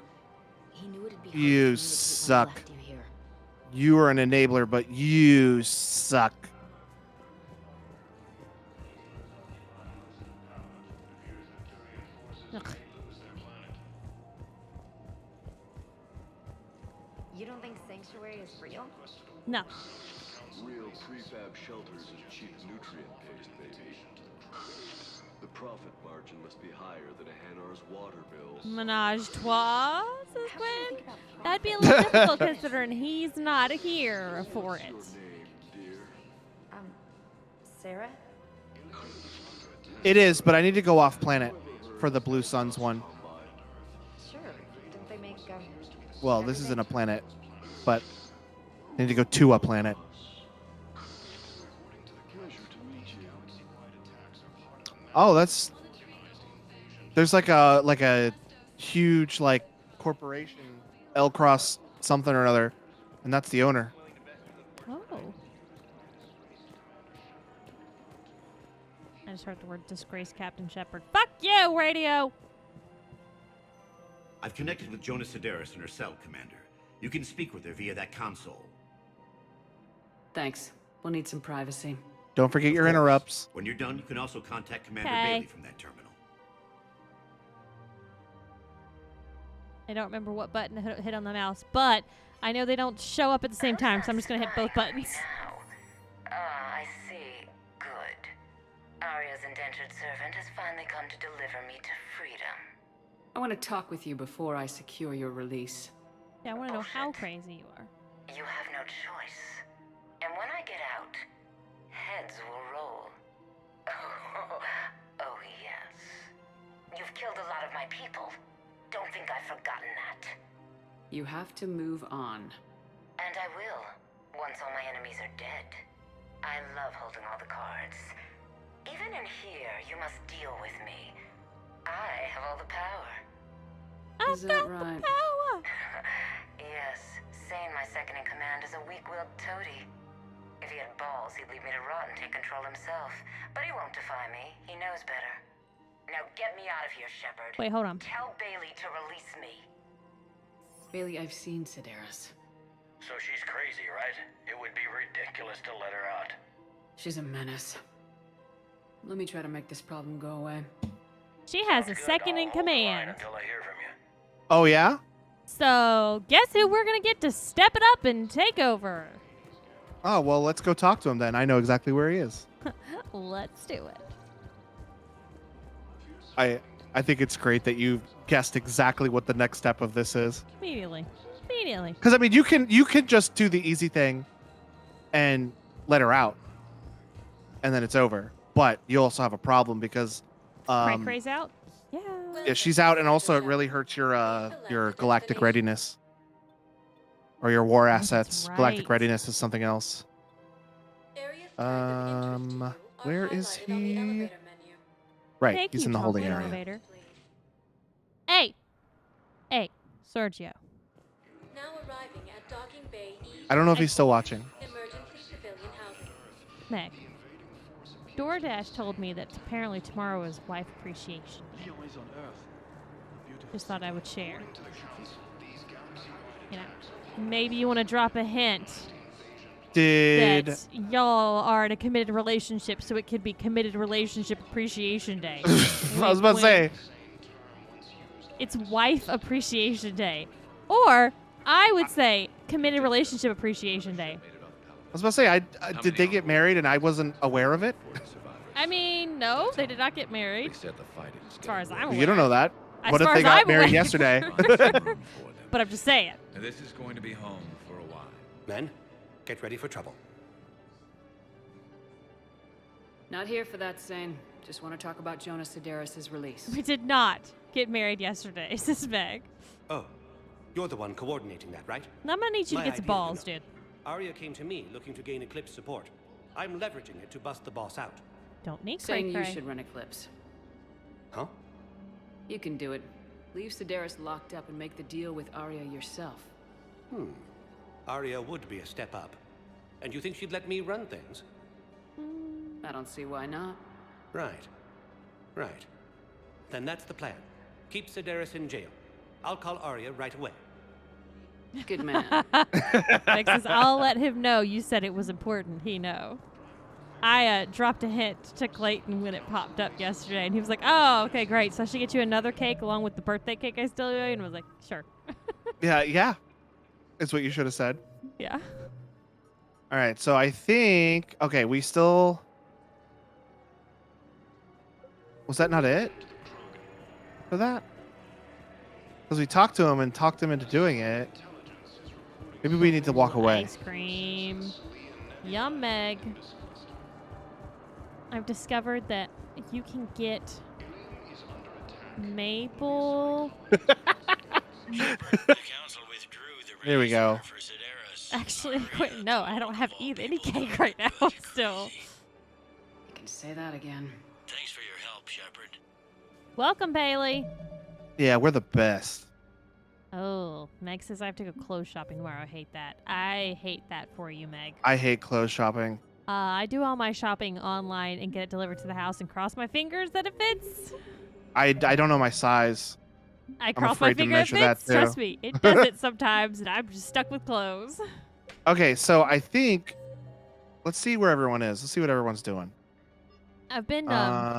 He knew it'd be hard to You communicate when he suck. left you here. You are an enabler, but you suck. Ugh. You don't think Sanctuary is real? No. Real prefab shelters is cheap nutrient paste, baby. The profit margin must be higher than a Hanar's water bill. Menage trois, says Gwen. That'd be a little difficult considering he's not here for it. Sarah? It is, but I need to go off planet for the Blue Suns one. Sure. Don't they make, Well, this isn't a planet, but I need to go to a planet. Oh, there's like a huge like corporation, L Cross something or other, and that's the owner. Oh. I just heard the word disgrace, Captain Shepard. Fuck you, radio. I've connected with Jonas Sedaris and her cell, Commander. You can speak with her via that console. Thanks. We'll need some privacy. Don't forget your interrupts. When you're done, you can also contact Commander Okay. Bailey from that terminal. I don't remember what button to hit on the mouse, but I know they don't show up at the same time, so I'm just gonna hit both buttons. I see. Good. Arya's indentured servant has finally come to deliver me to freedom. I want to talk with you before I secure your release. Yeah, I want to know how crazy you are. You have no choice. And when I get out, heads will roll. Oh, yes. You've killed a lot of my people. Don't think I've forgotten that. You have to move on. And I will, once all my enemies are dead. I love holding all the cards. Even in here, you must deal with me. I have all the power. Is that right? Yes, Sane, my second in command, is a weak-willed toady. If he had balls, he'd leave me to rot and take control himself. But he won't defy me. He knows better. Now get me out of here, Shepard. Wait, hold on. Tell Bailey to release me. Bailey, I've seen Sedaris. So she's crazy, right? It would be ridiculous to let her out. She's a menace. Let me try to make this problem go away. She has a second in command. Until I hear from you. Oh, yeah? So, guess who we're gonna get to step it up and take over? Oh, well, let's go talk to him then. I know exactly where he is. Let's do it. I think it's great that you guessed exactly what the next step of this is. Immediately. Because I mean, you can just do the easy thing and let her out, and then it's over. But you also have a problem because Cray-Cray's out? Yeah. yeah, she's out, and also it really hurts your galactic readiness or your war assets. right. Galactic readiness is something else. Where is he? Right, Thank he's you, in the holding Chocolate area. Elevator. Hey, Sergio. Now arriving at Docking Bay E. I don't know if he's still watching. Emergency civilian housing. Meg. DoorDash told me that apparently tomorrow is Wife Appreciation Day. Just thought I would share. You know, maybe you want to drop a hint Did that y'all are in a committed relationship, so it could be Committed Relationship Appreciation Day. I was about to say. It's Wife Appreciation Day. Or I would say Committed Relationship Appreciation Day. I was about to say, did they get married and I wasn't aware of it? I mean, no, they did not get married. As far as I'm aware. You don't know that. As What if far they as got I'm married aware. yesterday? But I'm just saying. This is going to be home for a while. Men, get ready for trouble. Not here for that, Sane. Just want to talk about Jonas Sedaris' release. We did not get married yesterday, says Meg. Oh, you're the one coordinating that, right? I'm gonna need you to My get some idea, balls, you know. dude. Arya came to me looking to gain Eclipse support. I'm leveraging it to bust the boss out. Don't need Saying you cray-cray. should run Eclipse. Huh? You can do it. Leave Sedaris locked up and make the deal with Arya yourself. Arya would be a step up. And you think she'd let me run things? I don't see why not. Right. Right. Then that's the plan. Keep Sedaris in jail. I'll call Arya right away. Good man. Meg says, I'll let him know you said it was important. He know. I dropped a hint to Clayton when it popped up yesterday, and he was like, oh, okay, great. So I should get you another cake along with the birthday cake I still owe you? And I was like, sure. Yeah. Is what you should have said. Yeah. All right, so I think we still. Was that not it for that? Because we talked to him and talked him into doing it. Maybe we need to walk away. Ice cream. Yum, Meg. I've discovered that you can get maple. Here we go. Actually, wait, no, I don't have any cake right now still. You can say that again. Thanks for your help, Shepard. Welcome, Bailey. Yeah, we're the best. Oh, Meg says I have to go clothes shopping tomorrow. I hate that. I hate that for you, Meg. I hate clothes shopping. I do all my shopping online and get it delivered to the house and cross my fingers that it fits. I don't know my size. I cross my afraid to finger it measure that, fits. too. Trust me, it does it sometimes, and I'm just stuck with clothes. Okay, so I think let's see where everyone is. Let's see what everyone's doing. I've been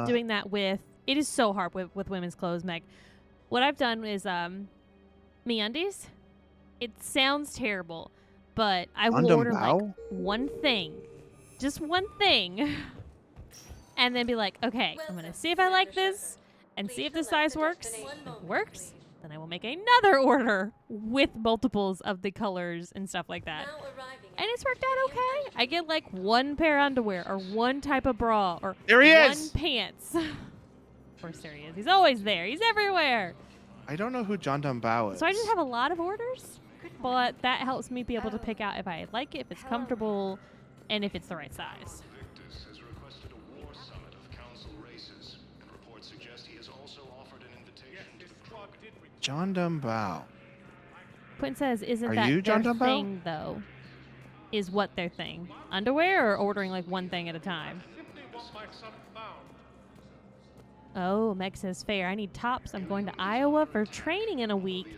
doing that with. It is so hard with women's clothes, Meg. What I've done is MeUndies. It sounds terrible, but I will Gundam order like Bao? one thing, just one thing, and then be like, okay, I'm gonna see if I like this, and see if the size works. If it works, then I will make another order with multiples of the colors and stuff like that. And it's worked out okay. I get like one pair of underwear or one type of bra or There he one is! pants. Of course, there he is. He's always there. He's everywhere. I don't know who Gundam Bao is. So I just have a lot of orders, but that helps me be able to pick out if I like it, if it's comfortable, and if it's the right size. Victus has requested a war summit of council races, and reports suggest he has also offered an invitation to the crew. Gundam Bao. Quinn says, isn't Are that you their John Dumbo? thing, though? Is what their thing? Underwear or ordering like one thing at a time? Oh, Meg says, fair. I need tops. I'm going to Iowa for training in a week.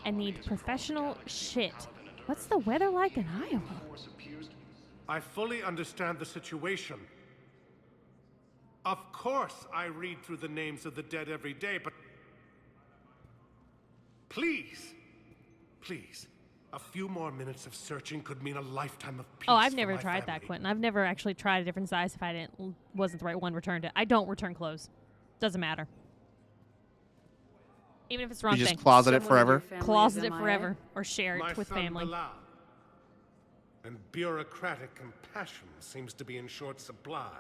I need professional shit. What's the weather like in Iowa? I fully understand the situation. Of course I read through the names of the dead every day, but please, a few more minutes of searching could mean a lifetime of peace. Oh, I've for never my tried family. that, Quentin. I've never actually tried a different size if I wasn't the right one, returned it. I don't return clothes. Doesn't matter. Even if it's the wrong You thing. just closet it forever? Closet it forever. Or share My it with son family. Bilal. And bureaucratic compassion seems to be in short supply.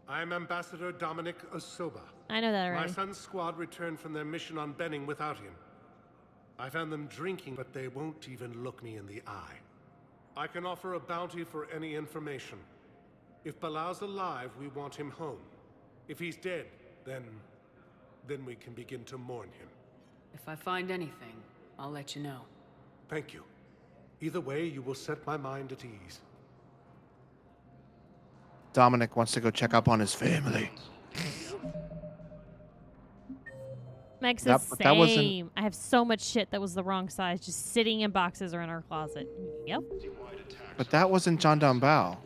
I'm Ambassador Dominic Osoba. I know that My already. son's squad returned from their mission on Benning without him. I found them drinking, but they won't even look me in the eye. I can offer a bounty for any information. If Bilal's alive, we want him home. If he's dead, then we can begin to mourn him. If I find anything, I'll let you know. Thank you. Either way, you will set my mind at ease. Dominic wants to go check up on his family. Meg says, That- that wasn't- same. I have so much shit that was the wrong size, just sitting in boxes or in our closet. Yep. But that wasn't Gundam Bao.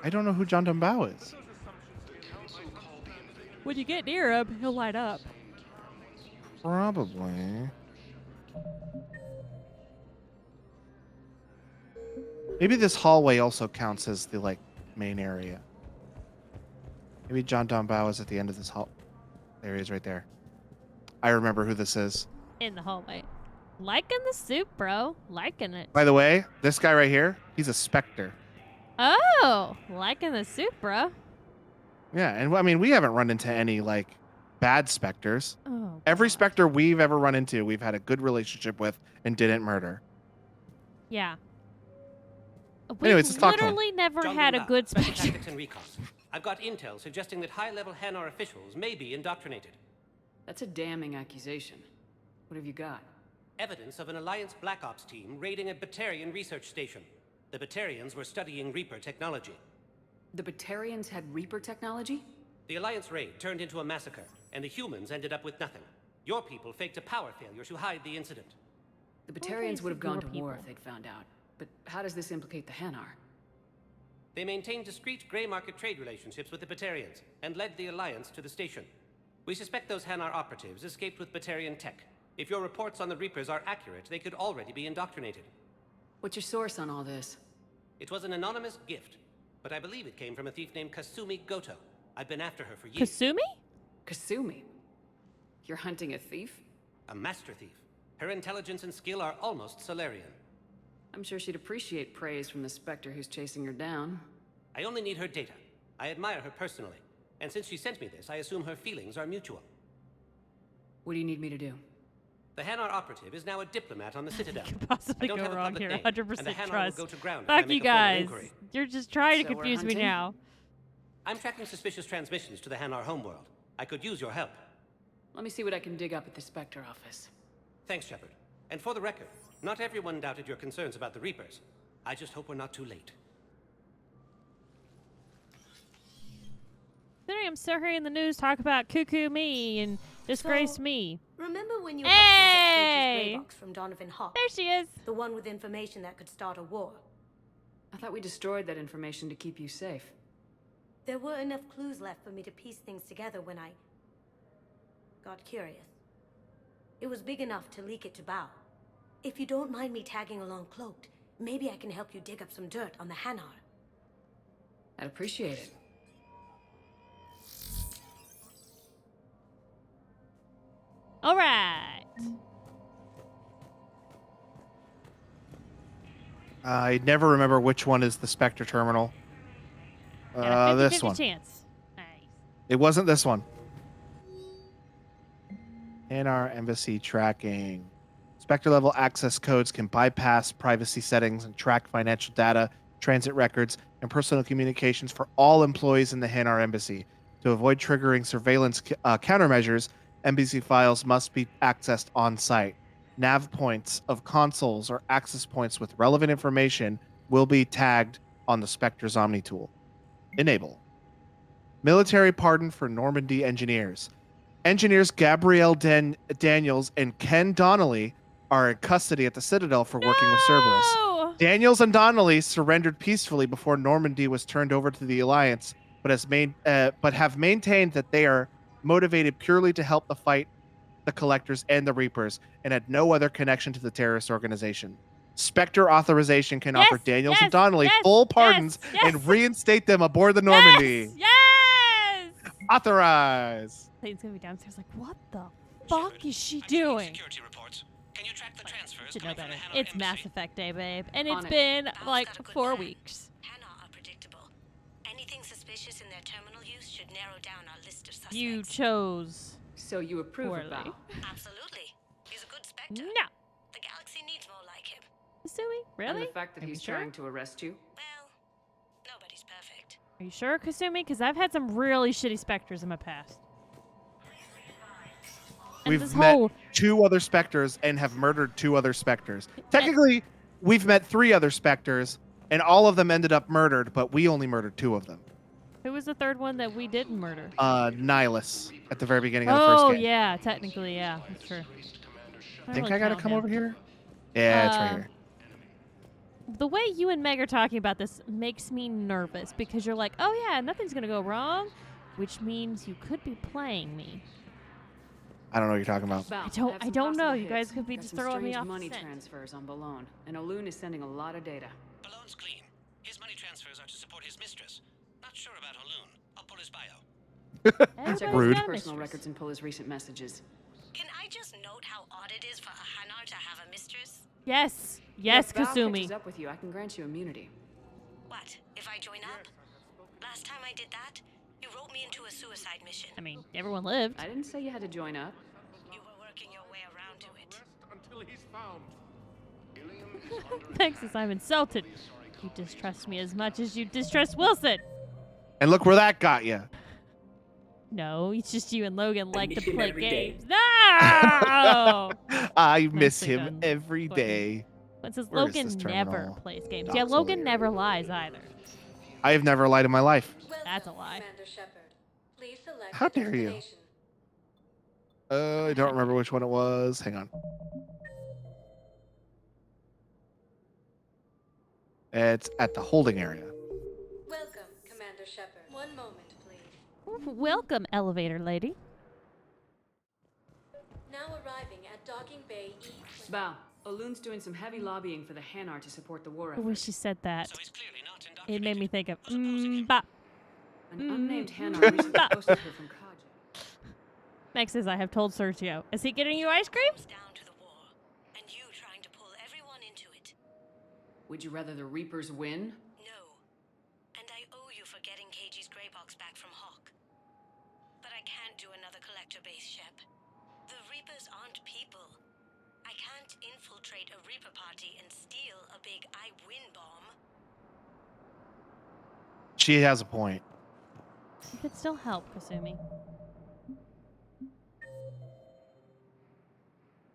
I don't know who Gundam Bao is. When you get near him, he'll light up. Probably. Maybe this hallway also counts as the like main area. Maybe Gundam Bao is at the end of this hall. There he is right there. I remember who this is. In the hallway. Liking the soup, bro. Liking it. By the way, this guy right here, he's a Spectre. Oh, liking the soup, bro. Yeah, and I mean, we haven't run into any like bad Spectres. Oh, Every Spectre we've ever run into, we've had a good relationship with and didn't murder. yeah. Anyways, We've let's talk to him. literally never John had a Dunlap, good Special Spectre. Tactics and Recon. I've got intel suggesting that high-level Hanar officials may be indoctrinated. That's a damning accusation. What have you got? Evidence of an Alliance Black Ops team raiding a Batarian research station. The Batarians were studying Reaper technology. The Batarians had Reaper technology? The Alliance raid turned into a massacre, and the humans ended up with nothing. Your people faked a power failure to hide the incident. The Batarians would have gone to your war people? if they'd found out. But how does this implicate the Hanar? They maintained discreet gray market trade relationships with the Batarians, and led the Alliance to the station. We suspect those Hanar operatives escaped with Batarian tech. If your reports on the Reapers are accurate, they could already be indoctrinated. What's your source on all this? It was an anonymous gift, but I believe it came from a thief named Kasumi Goto. I've been after her for years. Kasumi? Kasumi? You're hunting a thief? A master thief. Her intelligence and skill are almost Solarian. I'm sure she'd appreciate praise from the Spectre who's chasing her down. I only need her data. I admire her personally. And since she sent me this, I assume her feelings are mutual. What do you need me to do? The Hanar operative is now a diplomat on the Citadel. Possibly I don't go have a wrong public here. name, 100% and the Hanar trust. will go to ground if I Fuck make you a formal guys. inquiry. You're just trying to So we're confuse me hunting? now. I'm tracking suspicious transmissions to the Hanar homeworld. I could use your help. Let me see what I can dig up at the Spectre office. Thanks, Shepard. And for the record, not everyone doubted your concerns about the Reapers. I just hope we're not too late. Today I'm so hearing the news talk about cuckoo me and disgrace So, me. Remember when you Hey! got the box from Donovan Hawk? There she is. The one with information that could start a war. I thought we destroyed that information to keep you safe. There were enough clues left for me to piece things together when I got curious. It was big enough to leak it to Bao. If you don't mind me tagging along cloaked, maybe I can help you dig up some dirt on the Hanar. I'd appreciate it. All right. I never remember which one is the Spectre terminal. Got a 50/50 This one. chance. Nice. It wasn't this one. Hanar Embassy tracking. Spectre level access codes can bypass privacy settings and track financial data, transit records, and personal communications for all employees in the Hanar Embassy. To avoid triggering surveillance countermeasures, embassy files must be accessed on site. Nav points of consoles or access points with relevant information will be tagged on the Spectre's Omni tool. Enable. Military pardon for Normandy engineers. Engineers Gabrielle Daniels and Ken Donnelly are in custody at the Citadel for working with Cerberus. Daniels and Donnelly surrendered peacefully before Normandy was turned over to the Alliance, but have maintained that they are motivated purely to help the fight the Collectors and the Reapers, and had no other connection to the terrorist organization. Spectre authorization can offer Daniels and Donnelly full pardons and reinstate them aboard the Normandy. Yes! Authorize. Clayton's gonna be downstairs like, what the fuck is she doing? Should know better. It's Mass Effect Day, babe. And it's been like 4 weeks. Hanar are predictable. Anything suspicious in their terminal use should narrow down our list of suspects. You chose. So you approve of Bao? Absolutely. He's a good Spectre. No. The galaxy needs more like him. Kasumi? Really? And the fact that he's trying to arrest you? Nobody's perfect. Are you sure, Kasumi? Because I've had some really shitty Spectres in my past. And We've this met whole 2 other Spectres and have murdered 2 other Spectres. Technically, we've met 3 other Spectres, and all of them ended up murdered, but we only murdered 2 of them. Who was the third one that we didn't murder? Nihilus at the very beginning of the first Oh game. yeah, technically, yeah, that's true. I think I gotta come over here. Yeah, it's right here. The way you and Meg are talking about this makes me nervous because you're like, oh yeah, nothing's gonna go wrong, which means you could be playing me. I don't know what you're talking about. I don't know. You guys could be Got just some throwing me strange off. money the scent. transfers on Balone, and Olun is sending a lot of data. Balloon's clean. His money transfers are to support his mistress. Not sure about Olun. I'll pull his bio. Check Rude. his personal records and pull his recent messages. Can I just note how odd it is for a Hanar to have a mistress? Yes, yes, If Bao Kasumi. catches up with you, I can grant you immunity. What, if I join up? Last time I did that, you wrote me into a suicide mission. I mean, everyone lived. I didn't say you had to join up. You were working your way around to it. Until he's found. Texas, I'm insulted. You distrust me as much as you distrust Wilson. And look where that got you. No, it's just you and Logan like to play games. No! I miss Nicely him done, every Courtney. day. It says Where is Logan this never terminal? plays games. Docs Yeah, over Logan here. never lies either. I have never lied in my life. That's a lie. Commander Shepard, please select How dare you? I don't remember which one it was. Hang on. It's at the holding area. Welcome, Commander Shepard. One moment, please. Welcome, elevator lady. Now arriving at Docking Bay E. Bao, Olun's doing some heavy lobbying for the Hanar to support the war I effort. wish she said that. It made me think of bop. An unnamed Hanar recently posted her from Kaja. Max says I have told Sergio. Is he getting you ice cream? Down to the war, and you trying to pull everyone into it. Would you rather the Reapers win? No. And I owe you for getting KG's Grey Box back from Hawk. But I can't do another collector base, Shep. The Reapers aren't people. I can't infiltrate a Reaper party and steal a big I win bomb. She has a point. You could still help, Kasumi.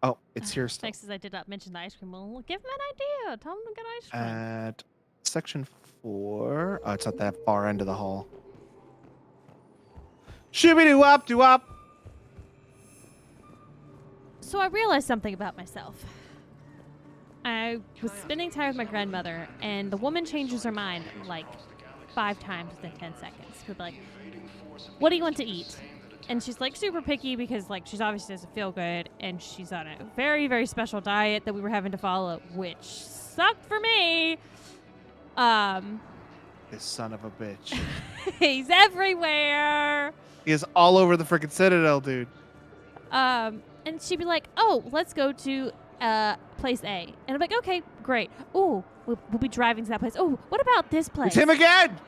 Oh, it's here still. Max says I did not mention the ice cream. Well, give him an idea. Tell him to get ice cream. At section 4. Oh, it's at that far end of the hall. Shooby-doo-wop, doo-wop. So I realized something about myself. I was spending time with my grandmother, and the woman changes her mind like 5 times within 10 seconds. He'll be like, what do you want to eat? And she's like super picky because like she's obviously doesn't feel good and she's on a very, very special diet that we were having to follow, which sucked for me. This son of a bitch. He's everywhere. He is all over the freaking Citadel, dude. And she'd be like, oh, let's go to place A. And I'm like, okay, great. Oh, we'll be driving to that place. Oh, what about this place? It's him again!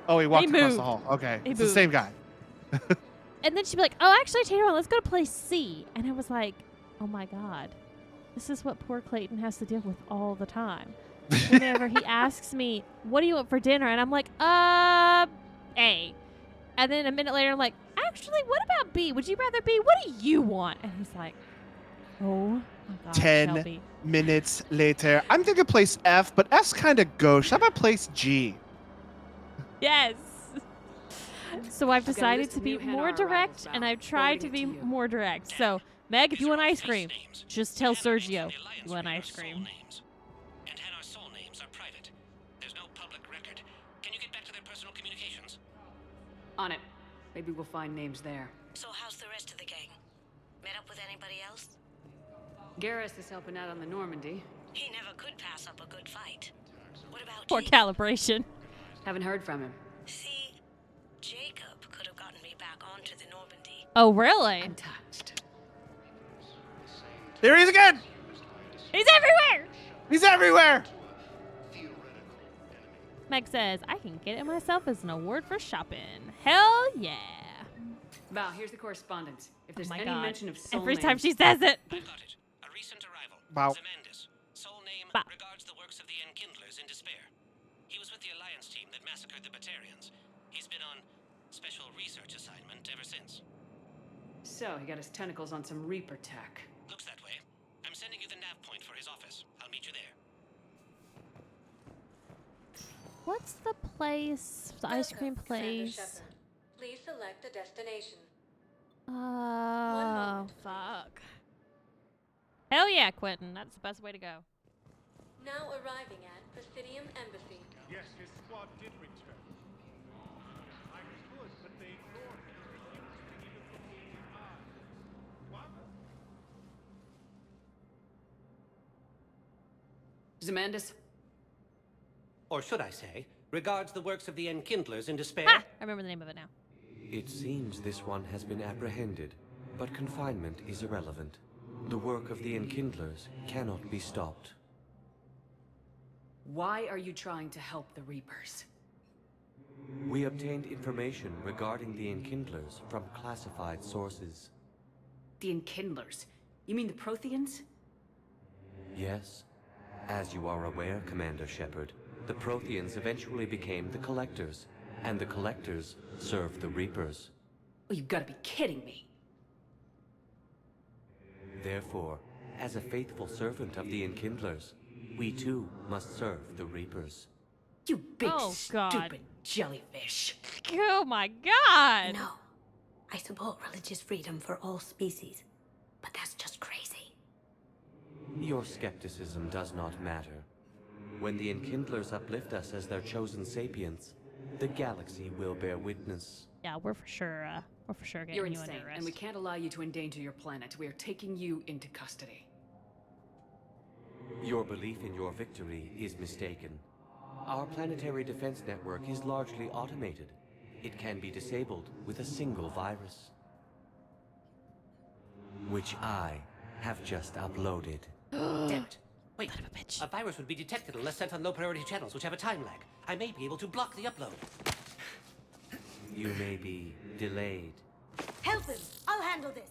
Oh, he walked across moved. the hall. Okay, He it's the moved. same guy. And then she'd be like, oh, actually, change around. Let's go to place C. And I was like, oh, my God. This is what poor Clayton has to deal with all the time. Whenever he asks me, what do you want for dinner? And I'm like, A. And then a minute later, I'm like, actually, what about B? Would you rather B? What do you want? And he's like, oh, my God, 10 Shelby. minutes later. I'm thinking place F, but F's kind of gauche. How about place G? Yes. So I've I've got a decided list to of be new more Hannah direct, arrivals and now. I've tried to Forwarding be it to you. more direct. So, Meg, if you want ice cream, just tell Sergio you want ice cream. And Hanar's soul names are private. There's no public record. Can you get back to their personal communications? On it. Maybe we'll find names there. So how's the rest of the gang? Met up with anybody else? Garrus is helping out on the Normandy. He never could pass up a good fight. What about Poor Jake? calibration. Haven't heard from him. See, Jacob could have gotten me back onto the Normandy. Oh, really? Untouched. There he is again! He's everywhere! He's everywhere! Meg says, I can get it myself as an award for shopping. Hell yeah. Val, here's the correspondence. If there's my any God. mention of soul Every names, time she says it. I've got it. A recent arrival. Wow. Zemandis. Soul name Wow. regards the works of the Enkindlers in despair. He was with the Alliance team that massacred the Batarians. He's been on special research assignment ever since. So, he got his tentacles on some Reaper tech. Looks that way. I'm sending you the nav point for his office. I'll meet you there. What's the place? The ice cream place? Please select a destination. Oh, fuck. Hell yeah, Quentin. That's the best way to go. Now arriving at Presidium Embassy. Yes, his squad did return. I could, but they ignored me. Refused to even look me in the eye. What? Zemandis? Or should I say, regards the works of the Enkindlers in despair. Ah, I remember the name of it now. It seems this one has been apprehended, but confinement is irrelevant. The work of the Enkindlers cannot be stopped. Why are you trying to help the Reapers? We obtained information regarding the Enkindlers from classified sources. The Enkindlers? You mean the Protheans? Yes. As you are aware, Commander Shepard, the Protheans eventually became the Collectors, and the Collectors served the Reapers. Oh, you gotta be kidding me. Therefore, as a faithful servant of the Enkindlers, we too must serve the Reapers. You big Oh, God. stupid jellyfish. Oh my God. No. I support religious freedom for all species. But that's just crazy. Your skepticism does not matter. When the Enkindlers uplift us as their chosen sapients, the galaxy will bear witness. Yeah, we're for sure getting You're you insane, under arrest. and we can't allow you to endanger your planet. We are taking you into custody. Your belief in your victory is mistaken. Our planetary defense network is largely automated. It can be disabled with a single virus, which I have just uploaded. Damn it. Wait, a virus would be detected unless sent on low-priority channels, which have a time lag. I may be able to block the upload. You may be delayed. Help him! I'll handle this!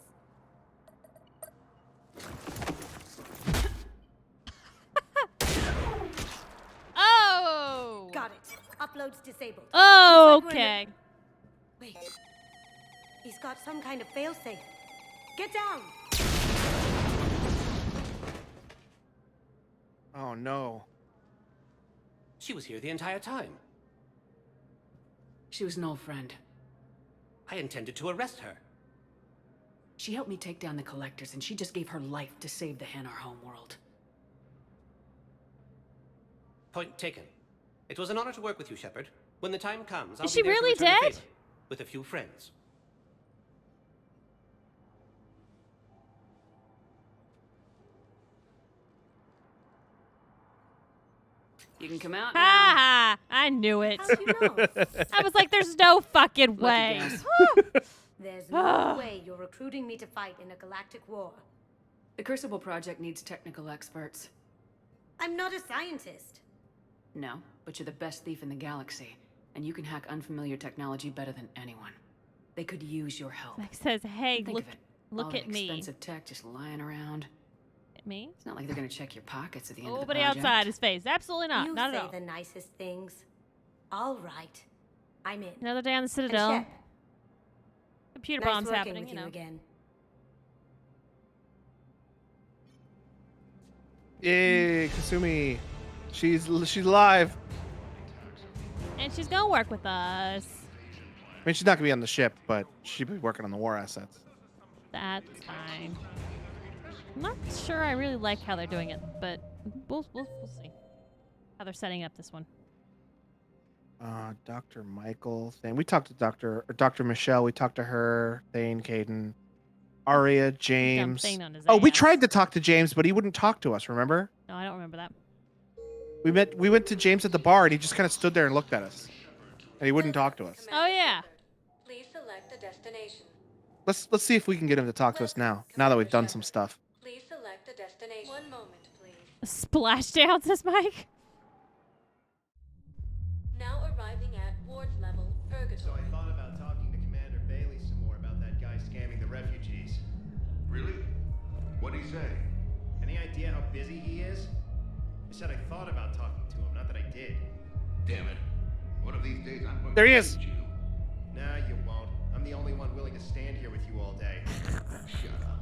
Oh! Got it. Upload's disabled. Oh, Looks like we're in okay. a- Wait. He's got some kind of failsafe. Get down! Oh no. She was here the entire time. She was an old friend. I intended to arrest her. She helped me take down the Collectors, and she just gave her life to save the Hanar homeworld. Point taken. It was an honor to work with you, Shepard. When the time comes, I'll Is be she there to really return the dead? favor, with a few friends. You can come out now. Ha! I knew it. How'd you know? I was like, there's no fucking Lucky way. guess. There's no way you're recruiting me to fight in a galactic war. The Crucible Project needs technical experts. I'm not a scientist. No, but you're the best thief in the galaxy, and you can hack unfamiliar technology better than anyone. They could use your help. Like says, hey, Think look, of it. look All at that me. expensive tech just lying around. At me? It's not like they're gonna check your pockets at the end of the Nobody project. outside his face. Absolutely not. You Not say at all. the nicest things. All right. I'm in. Another day on the And Citadel. Shep, Computer nice bombs working happening, with you know. again. Yay, Kasumi. She's alive. And she's gonna work with us. I mean, she's not gonna be on the ship, but she'll be working on the war assets. That's fine. I'm not sure I really like how they're doing it, but we'll see how they're setting up this one. Dr. Michael, Thane. We talked to Dr. Michelle. We talked to her, Thane, Caden, Aria, James. Thane on his Oh, we ass. tried to talk to James, but he wouldn't talk to us. Remember? No, I don't remember that. We went to James at the bar, and he just kind of stood there and looked at us, and he wouldn't talk to us. Oh yeah. Please select a destination. Let's see if we can get him to talk to us now. Now that we've done some stuff. Please select a destination. One moment, please. Splashdown, says Mike. Now arriving at ward level, So Purgatory. I thought about talking to Commander Bailey some more about that guy scamming the refugees. Really? What'd he say? Any idea how busy he is? I said I thought about talking to him, not that I did. Damn it. One of these days I'm going There he to is. beat you. Nah, you won't. I'm the only one willing to stand here with you all day. Shut up.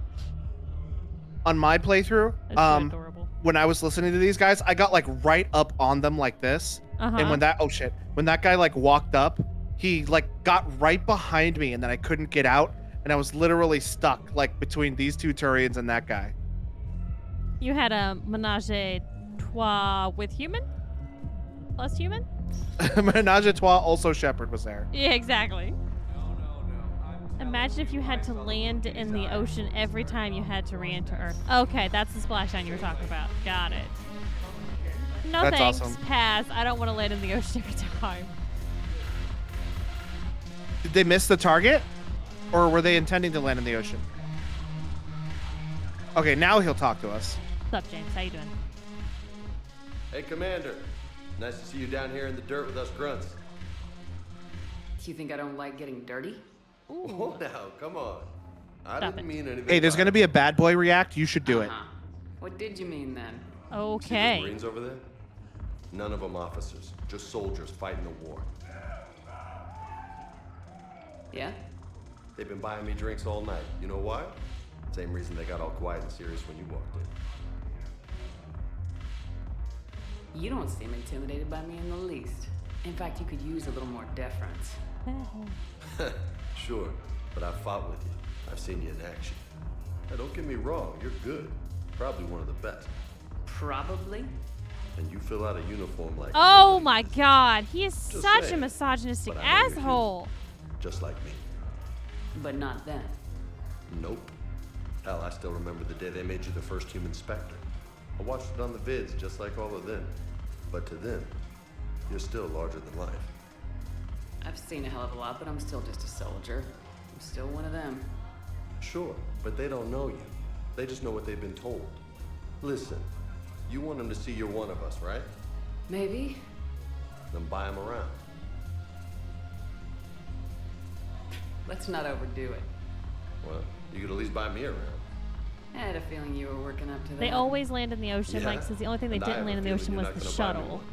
On my playthrough, That's so adorable. when I was listening to these guys, I got like right up on them like this. Uh-huh. And when that guy like walked up, he like got right behind me, and then I couldn't get out, and I was literally stuck like between these two Turians and that guy. You had a menage a trois with human? Plus human? Menage a trois. Also, Shepard was there. Yeah, exactly. Imagine if you had to land in the ocean every time you had to re-enter Earth. Okay, that's the splashdown you were talking about. Got it. No That's thanks. awesome. Pass. I don't want to land in the ocean every time. Did they miss the target, or were they intending to land in the ocean? Okay, now he'll talk to us. What's up, James? How you doing? Hey, Commander. Nice to see you down here in the dirt with us grunts. Do you think I don't like getting dirty? Oh, now, come on. I Stop didn't it. mean anything. Hey, there's by gonna be a bad boy react. You should do it. Uh-huh. What did you mean then? See those Okay. Marines over there? None of them officers, just soldiers fighting the war. Yeah? They've been buying me drinks all night. You know why? Same reason they got all quiet and serious when you walked in. You don't seem intimidated by me in the least. In fact, you could use a little more deference. Sure, but I've fought with you. I've seen you in action. Now, don't get me wrong, you're good. Probably one of the best. Probably. And you fill out a uniform like Oh my god. He is Just such a saying. misogynistic But I know you're asshole. just like me. But not then. Nope. Hell, I still remember the day they made you the first human Spectre. I watched it on the vids, just like all of them. But to them, you're still larger than life. I've seen a hell of a lot, but I'm still just a soldier. I'm still one of them. Sure, but they don't know you. They just know what they've been told. Listen, you want them to see you're one of us, right? Maybe. Then buy them around. Let's not overdo it. Well, you could at least buy me around. I had a feeling you were working up to that. They always land in the ocean. Yeah, Mike says the only thing they and I didn't have land a in the ocean feeling was you're the not gonna buy me shuttle. one.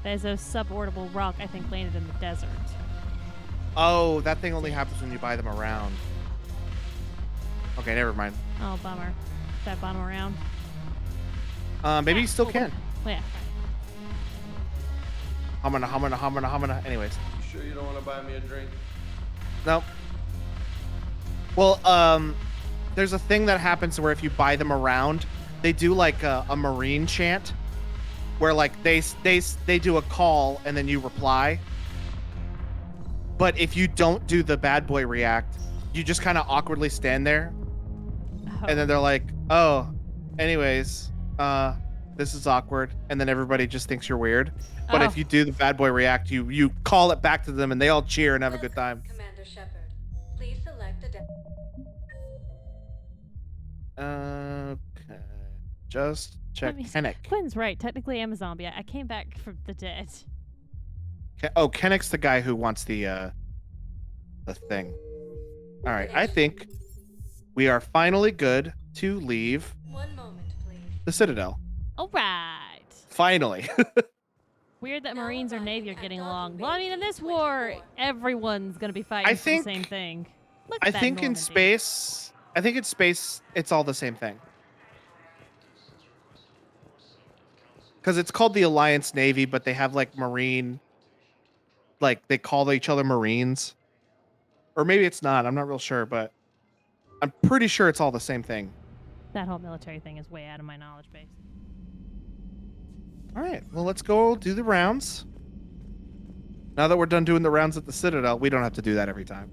There's a suborbital rock, I think, landed in the desert. Oh, that thing only happens when you buy them around. Okay, never mind. Oh, bummer. That bomb around. Maybe you still can. Yeah. Hamana. Anyways, You sure you don't want to buy me a drink? no. Well, there's a thing that happens where if you buy them around, they do like a Marine chant, where like they do a call and then you reply, But if you don't do the bad boy react, you just kind of awkwardly stand there. And then they're like, oh, anyways, this is awkward. And then everybody just thinks you're weird. But if you do the bad boy react, you call it back to them and they all cheer and have a good time. Commander Shepard, please select a Okay. Just check Kennick. Quinn's right. Technically, I'm a zombie. I came back from the dead. Oh, Kennick's the guy who wants the thing. All right, I think we are finally good to leave the Citadel. All right. Finally. Weird that Marines or Navy are getting along. Well, I mean, in this war, everyone's going to be fighting for the same thing. Look at I that think in Normandy. space, it's all the same thing. Because it's called the Alliance Navy, but they have like Marine, like they call each other Marines. Or maybe it's not. I'm not real sure, but I'm pretty sure it's all the same thing. That whole military thing is way out of my knowledge base. All right, well, let's go do the rounds. Now that we're done doing the rounds at the Citadel, we don't have to do that every time.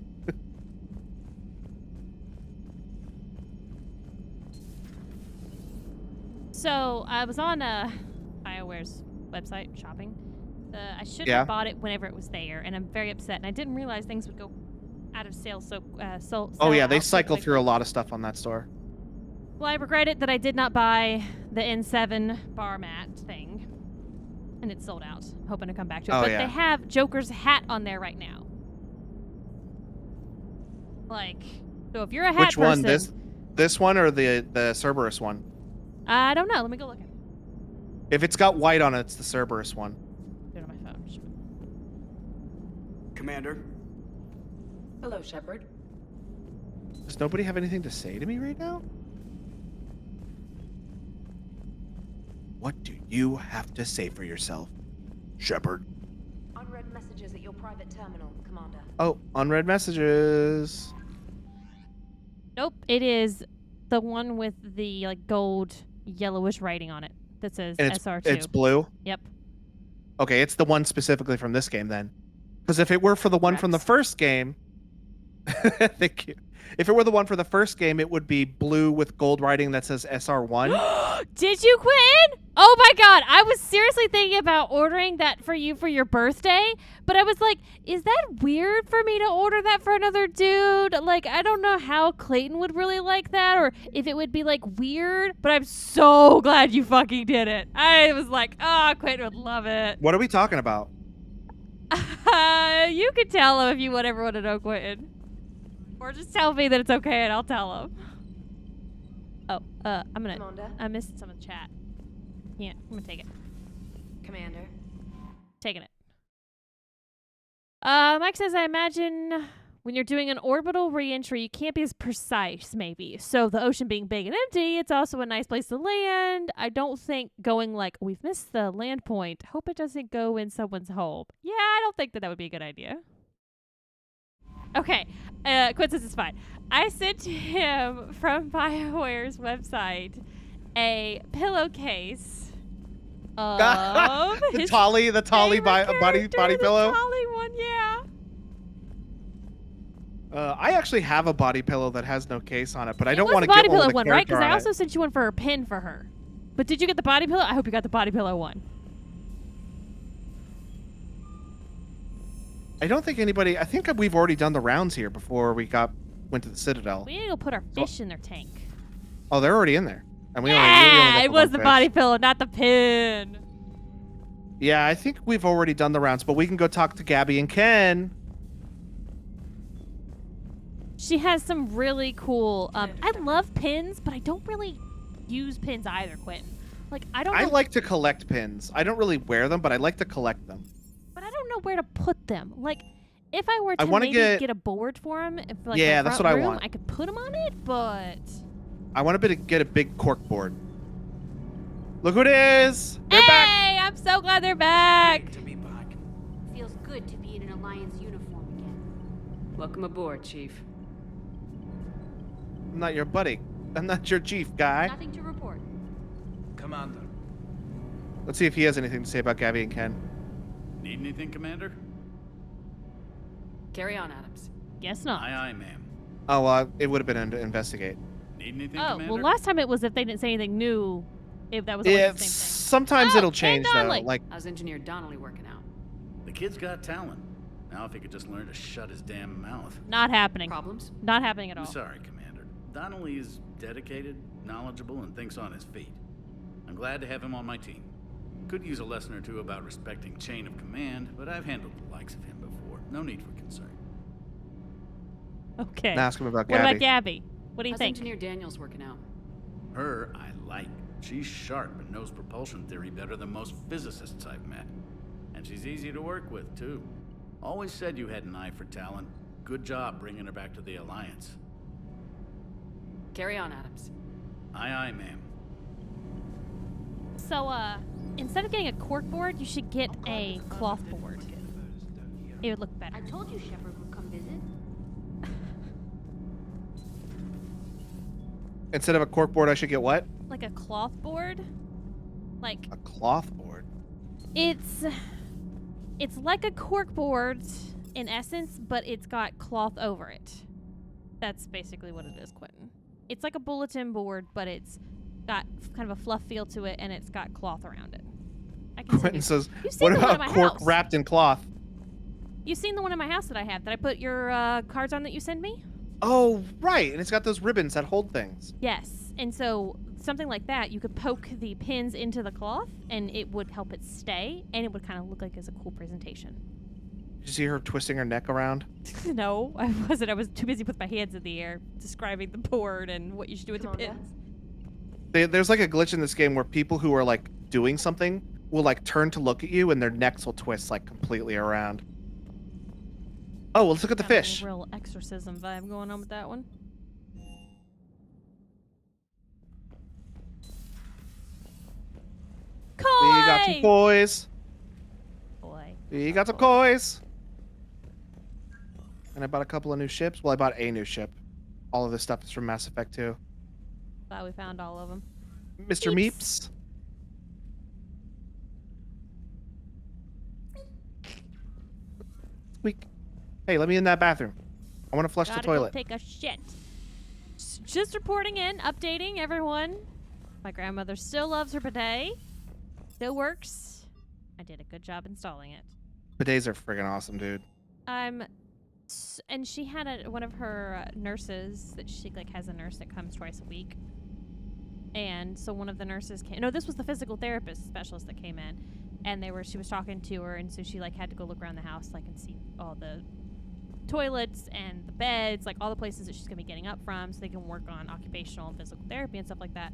So I was on BioWare's website shopping. I should have bought it whenever it was there, and I'm very upset. And I didn't realize things would go out of sale Oh yeah, they out so cycle quickly. through a lot of stuff on that store. Well, I regret it that I did not buy the N7 bar mat thing, and it's sold out. I'm hoping to come back to it, but they have Joker's hat on there right now. Like, so if you're a hat Which one? person, This one or the Cerberus one? I don't know. Let me go look at it. If it's got white on it, it's the Cerberus one. Do it on my phone. Commander. Hello, Shepard. Does nobody have anything to say to me right now? What do you have to say for yourself, Shepard? Unread messages at your private terminal, Commander. Oh, unread messages. Nope, it is the one with the like gold yellowish writing on it that says And SR2. it's blue? Yep. Okay, it's the one specifically from this game then. Because if it were for the one from the first game, thank you. If it were the one for the first game, it would be blue with gold writing that says SR1. Did you, Quinn? Oh my god, I was seriously thinking about ordering that for you for your birthday, but I was like, is that weird for me to order that for another dude? Like, I don't know how Clayton would really like that, or if it would be like weird, but I'm so glad you fucking did it. I was like, oh, Clayton would love it. What are we talking about? You could tell him if you would ever want to know, Quentin. Or just tell me that it's okay and I'll tell him. Oh, Commander? I missed some of the chat. Yeah, I'm gonna take it. Commander. Taking it. Mike says, I imagine when you're doing an orbital re-entry, you can't be as precise, maybe. So the ocean being big and empty, it's also a nice place to land. I don't think going like, we've missed the land point. Hope it doesn't go in someone's home. Yeah, I don't think that would be a good idea. Okay, Quinn says it's fine. I sent him from BioWare's website a pillowcase of the Tolly body pillow. The Tolly one, yeah. I actually have a body pillow that has no case on it, but I It don't was want to the body get one pillow with a one, right? character Because I on also it. sent you one for a pin for her. But did you get the body pillow? I hope you got the body pillow one. I don't think anybody. I think we've already done the rounds here before we went to the Citadel. We need to go put our fish in their tank. Oh, they're already in there. And we Yeah, only it was the body pillow, not the pin. Yeah, I think we've already done the rounds, but we can go talk to Gabby and Ken. She has some really cool. I love pins, but I don't really use pins either, Quentin. Like I don't. I know, like to collect pins. I don't really wear them, but I like to collect them. but I don't know where to put them. Like, if I were to wanna maybe get a board for them, if like Yeah, my that's front what I room, want. I could put them on it, but I want to get a big cork board. Look who it is! They're back! hey, I'm so glad they're back. Feels good to be in an Alliance uniform again. Welcome aboard, Chief. I'm not your buddy. I'm not your chief, guy. Nothing to report. Commander. Let's see if he has anything to say about Gabby and Ken. Need anything, Commander? Carry on, Adams. Guess not. Aye, aye, ma'am. Oh, it would have been to investigate. Need anything, Oh, Commander? well, last time it was if they didn't say anything new, if that was always the same thing. Sometimes Oh, it'll change Ken though. Donnelly. Like How's Engineer Donnelly working out? The kid's got talent. Now if he could just learn to shut his damn mouth. Not happening. Problems? Not happening at all. I'm sorry, Commander. Donnelly is dedicated, knowledgeable, and thinks on his feet. I'm glad to have him on my team. Could use a lesson or two about respecting chain of command, but I've handled the likes of him before. No need for concern. Okay. Ask him about What Gabby. about Gabby? What do you How's think? Engineer Daniels working out? Her, I like. She's sharp and knows propulsion theory better than most physicists I've met. And she's easy to work with, too. Always said you had an eye for talent. Good job bringing her back to the Alliance. Carry on, Adams. Aye, aye, ma'am. So, instead of getting a cork board, you should get a cloth board. It would look better. I told you Shepard would come visit. instead of a cork board, I should get what? Like a cloth board? Like A cloth board. it's like a cork board in essence, but it's got cloth over it. That's basically what it is, Quentin. It's like a bulletin board, but it's got kind of a fluff feel to it, and it's got cloth around it. I can Quentin says, You've seen "What the one about at my cork house. wrapped in cloth?" You've seen the one in my house that I have. Did I put your cards on that you send me? Oh, right, and it's got those ribbons that hold things. Yes. And so something like that, you could poke the pins into the cloth, and it would help it stay, and it would kind of look like it's a cool presentation. Did you see her twisting her neck around? No, I wasn't. I was too busy with my hands in the air describing the board and what you should do with the pins. There's like a glitch in this game where people who are like doing something will like turn to look at you and their necks will twist like completely around. Oh, well, let's look at the Got a fish. real exorcism vibe going on with that one. Koi! We got some kois. Boy. We got some kois. And I bought a couple of new ships. Well, I bought a new ship. All of this stuff is from Mass Effect 2. Glad we found all of them. Mr. Meeps. Squeak. Hey, let me in that bathroom. I want to flush Gotta the toilet. Go take a shit. Just reporting in, updating everyone. My grandmother still loves her bidet. Still works. I did a good job installing it. Bidets are friggin' awesome, dude. And she had one of her nurses that she like has a nurse that comes twice a week. And so one of the nurses came. No, this was the physical therapist specialist that came in, and she was talking to her, and so she like had to go look around the house like and see all the toilets and the beds, like all the places that she's gonna be getting up from, so they can work on occupational and physical therapy and stuff like that.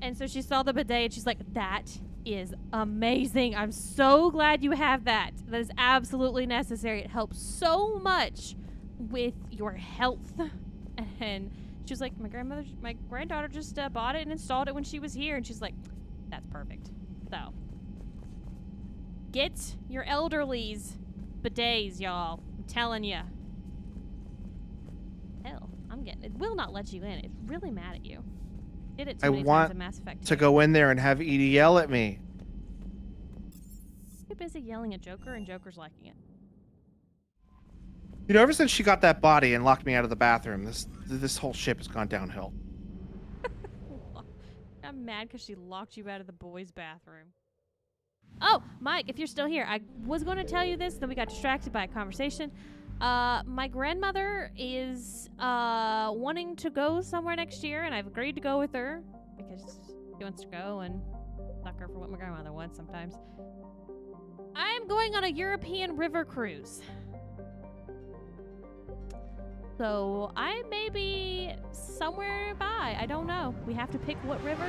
And so she saw the bidet, and she's like, "That is amazing! I'm so glad you have that. That is absolutely necessary. It helps so much with your health." And she was like, my granddaughter just bought it and installed it when she was here, and she's like, "That's perfect." So, get your elderlies bidets, y'all. I'm telling you. Hell, it will not let you in. It's really mad at you. Did it too I many times want in Mass Effect 2. to go in there and have Edie yell at me. Too busy yelling at Joker, and Joker's liking it. You know, ever since she got that body and locked me out of the bathroom, this whole ship has gone downhill. I'm mad because she locked you out of the boys' bathroom. Oh, Mike, if you're still here, I was going to tell you this, then we got distracted by a conversation. My grandmother is wanting to go somewhere next year, and I've agreed to go with her because she wants to go, and sucker for what my grandmother wants sometimes. I'm going on a European river cruise. So I may be somewhere by. I don't know. We have to pick what river.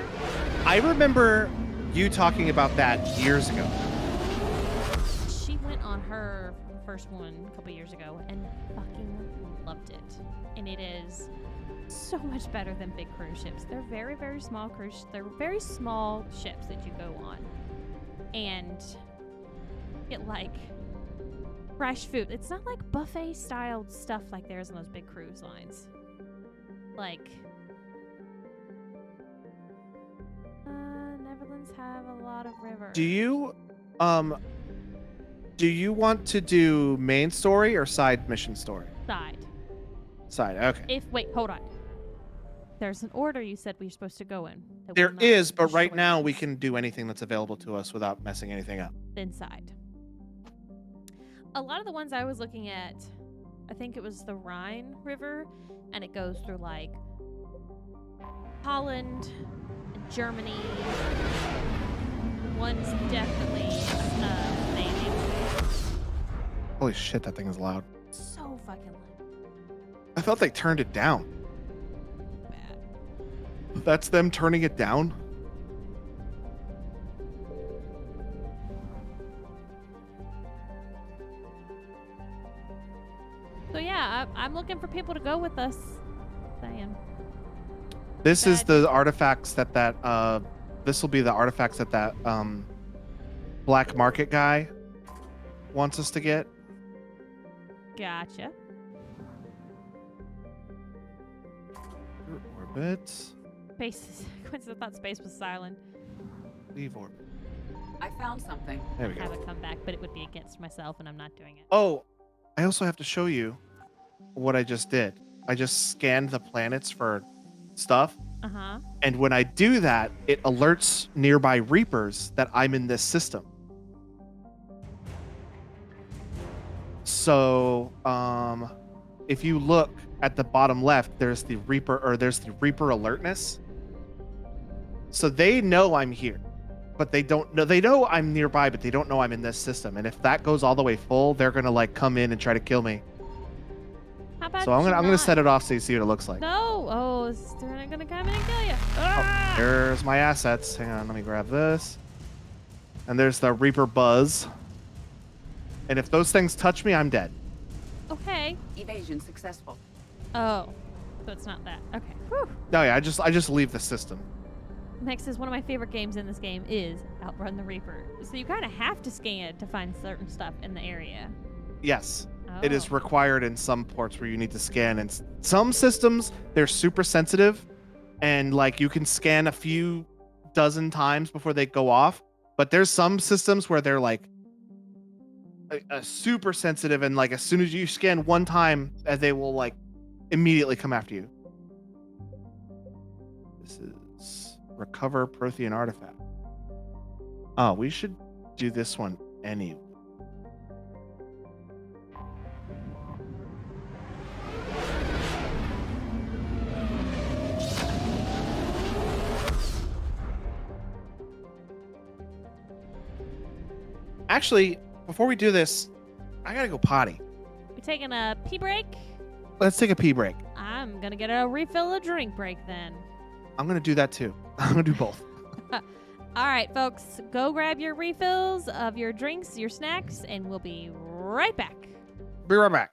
I remember you talking about that years ago. She went on her first one a couple years ago and fucking loved it. And it is so much better than big cruise ships. They're very, very small They're very small ships that you go on. And get like fresh food. It's not like buffet styled stuff like there is on those big cruise lines. Like Netherlands have a lot of rivers. Do you Do you want to do main story or side mission story? Side. Side. Okay. Wait, hold on. There's an order you said we were supposed to go in. There is, but right now we can do anything that's available to us without messing anything up. Inside. A lot of the ones I was looking at, I think it was the Rhine River, and it goes through like Holland, and Germany. One's definitely amazing. Holy shit, that thing is loud. So fucking loud. I thought they turned it down. Bad. That's them turning it down? So yeah, I'm looking for people to go with us. Saying. This is the artifacts that this will be the artifacts that black market guy wants us to get. Gotcha. Orbit. Space. I thought space was silent. Leave orbit. I found something. There we go. I would come back, but it would be against myself, and I'm not doing it. Oh, I also have to show you what I just did. I just scanned the planets for stuff. Uh-huh. And when I do that, it alerts nearby Reapers that I'm in this system. So, if you look at the bottom left, there's the Reaper alertness. So they know I'm here, but they don't know. They know I'm nearby, but they don't know I'm in this system. And if that goes all the way full, they're gonna like come in and try to kill me. How about So I'm gonna set it off so you see what it looks like. No! Oh, they're gonna come in and kill you. Oh, there's my assets. Hang on, let me grab this. And there's the Reaper Buzz. And if those things touch me, I'm dead. Okay. Evasion successful. Oh, so it's not that. Okay. Whew. No, yeah, I just leave the system. Next is one of my favorite games in this game is Outrun the Reaper. So you kind of have to scan to find certain stuff in the area. Yes. Oh. It is required in some ports where you need to scan. And some systems, they're super sensitive. And like you can scan a few dozen times before they go off. But there's some systems where they're like super sensitive. And like as soon as you scan one time, they will like immediately come after you. This is recover Prothean artifact. Oh, we should do this one anyway. Actually, before we do this, I gotta go potty. We taking a pee break? Let's take a pee break. I'm gonna get a refill a drink break then. I'm gonna do that too. I'm gonna do both. All right, folks, go grab your refills of your drinks, your snacks, and we'll be right back. Be right back.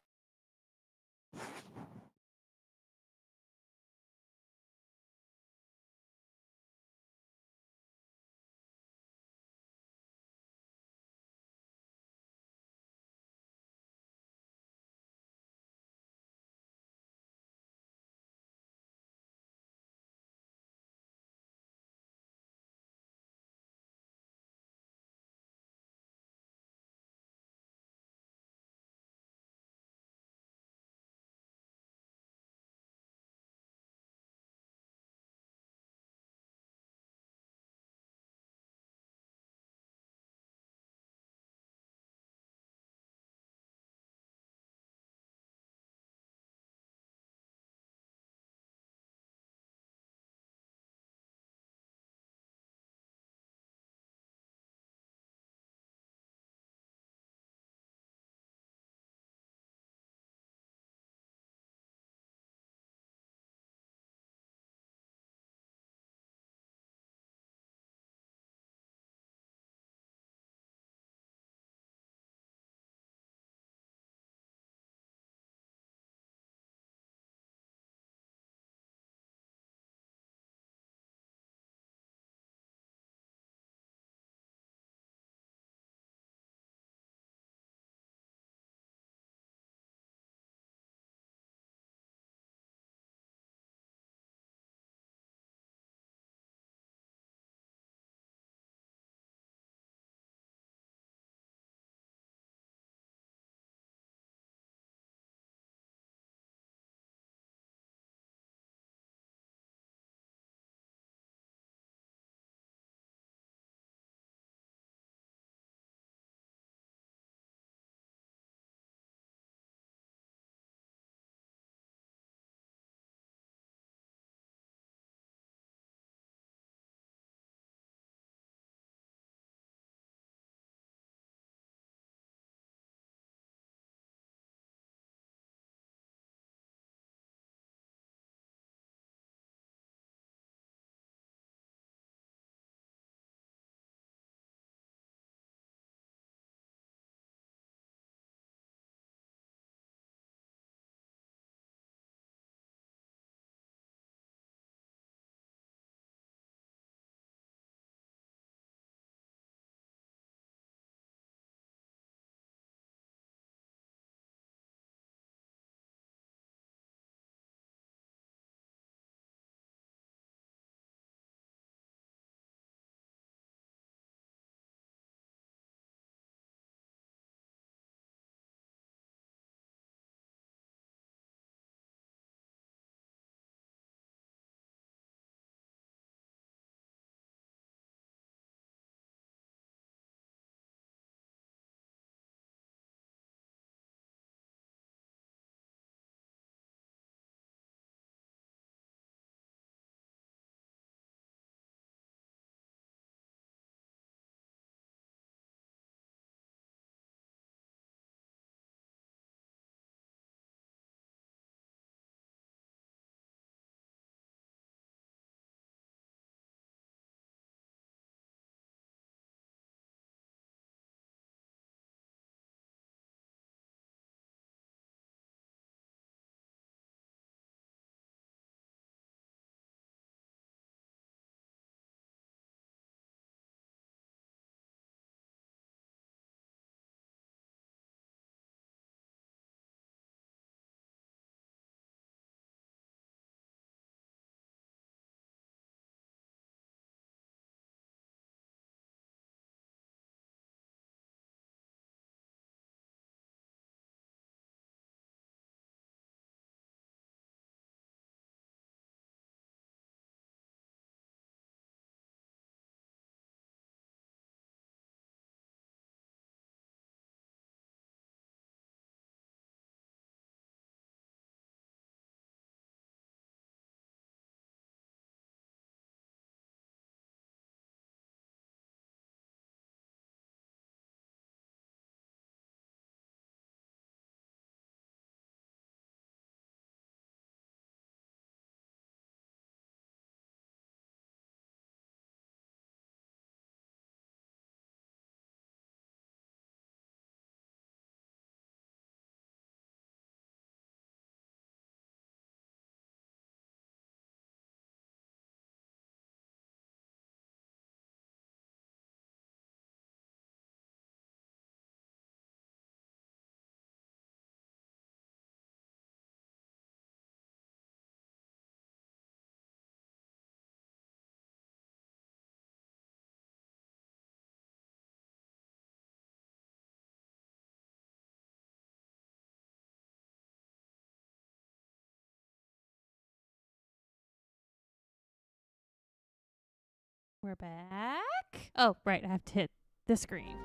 We're back. Oh, right. I have to hit the screen.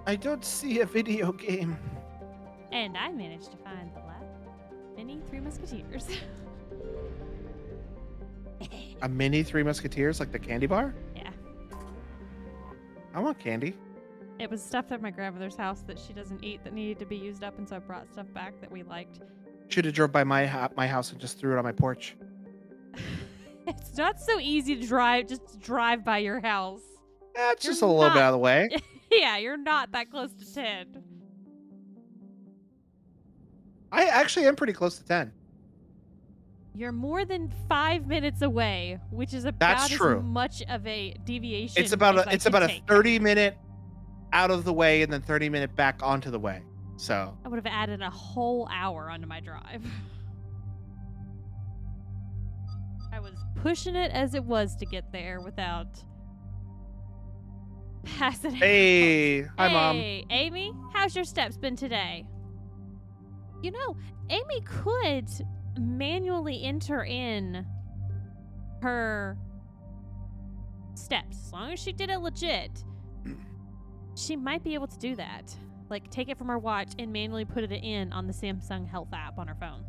I don't see a video game. And I managed to find the last mini Three Musketeers. A mini Three Musketeers, like the candy bar? Yeah. I want candy. It was stuff at my grandmother's house that she doesn't eat that needed to be used up, and so I brought stuff back that we liked. Should have drove by my house and just threw it on my porch. It's not so easy to drive. Just drive by your house. It's just a little bit out of the way. Yeah, you're not that close to 10. I actually am pretty close to 10. You're more than 5 minutes away, which is about That's true. as much of a deviation. It's about as I it's could about take. a 30-minute out of the way and then 30-minute back onto the way. So I would have added a whole hour onto my drive. I was pushing it as it was to get there without passing it. Hey, hi Mom. Hey, Amy, how's your steps been today? You know, Amy could manually enter in her steps. As long as she did it legit, she might be able to do that. Like, take it from her watch and manually put it in on the Samsung Health app on her phone.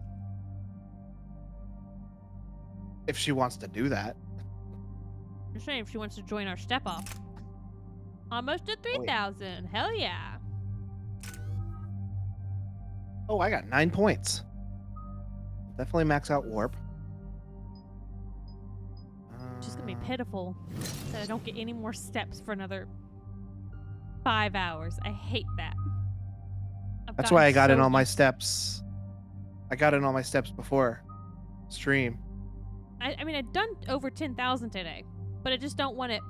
If she wants to do that. I'm saying if she wants to join our step off. Almost at 3,000. Hell yeah. Oh, I got 9 points. Definitely max out warp. It's just gonna be pitiful that I don't get any more steps for another 5 hours. I hate that. That's why I got in all my steps. I got in all my steps before stream. I mean, I've done over 10,000 today, but I just don't want it.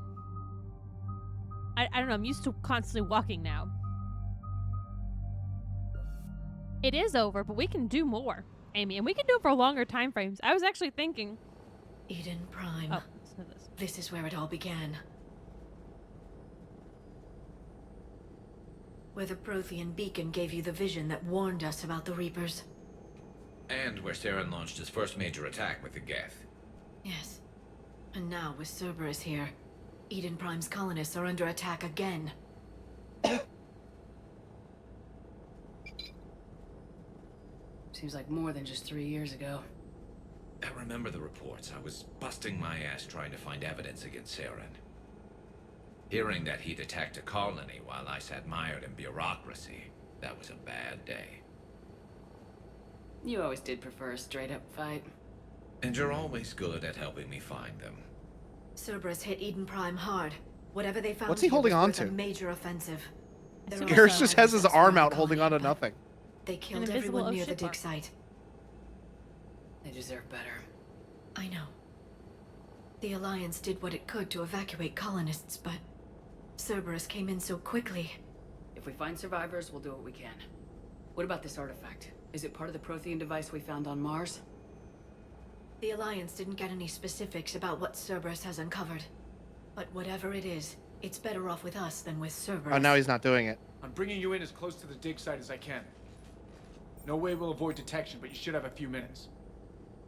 I don't know. I'm used to constantly walking now. It is over, but we can do more, Amy, and we can do it for longer time frames. I was actually thinking. Eden Prime. Oh, so this is where it all began. Where the Prothean beacon gave you the vision that warned us about the Reapers. And where Saren launched his first major attack with the Geth. Yes. And now, with Cerberus here, Eden Prime's colonists are under attack again. Seems like more than just 3 years ago. I remember the reports. I was busting my ass trying to find evidence against Saren. Hearing that he'd attacked a colony while I sat mired in bureaucracy, that was a bad day. You always did prefer a straight-up fight. And you're always good at helping me find them. Cerberus hit Eden Prime hard. Whatever they found What's he here holding was on worth a to? major offensive. There are Garrus also just has his evidence arm about out the holding colony, on to but nothing. They killed invisible everyone near the ocean dig mark. site. They deserve better. I know. The Alliance did what it could to evacuate colonists, but Cerberus came in so quickly. If we find survivors, we'll do what we can. What about this artifact? Is it part of the Prothean device we found on Mars? The Alliance didn't get any specifics about what Cerberus has uncovered. But whatever it is, it's better off with us than with Cerberus. Oh, now he's not doing it. I'm bringing you in as close to the dig site as I can. No way we'll avoid detection, but you should have a few minutes.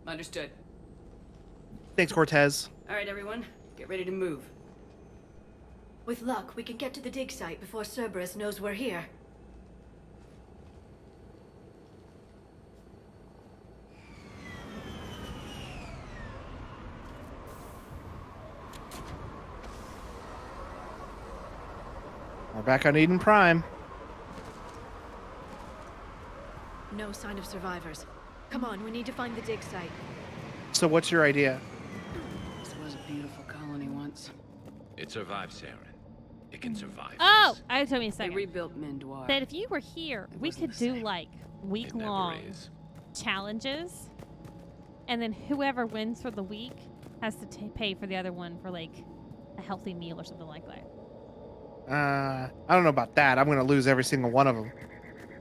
Understood. Thanks, Cortez. All right, everyone. Get ready to move. With luck, we can get to the dig site before Cerberus knows we're here. We're back on Eden Prime. No sign of survivors. Come on, we need to find the dig site. So what's your idea? This was a beautiful colony once. It survived Saren. It can survive. Oh, I told me a second. They rebuilt Mendoir. That if you were here, we could do like week-long challenges, and then whoever wins for the week has to pay for the other one for like a healthy meal or something like that. I don't know about that. I'm gonna lose every single one of them.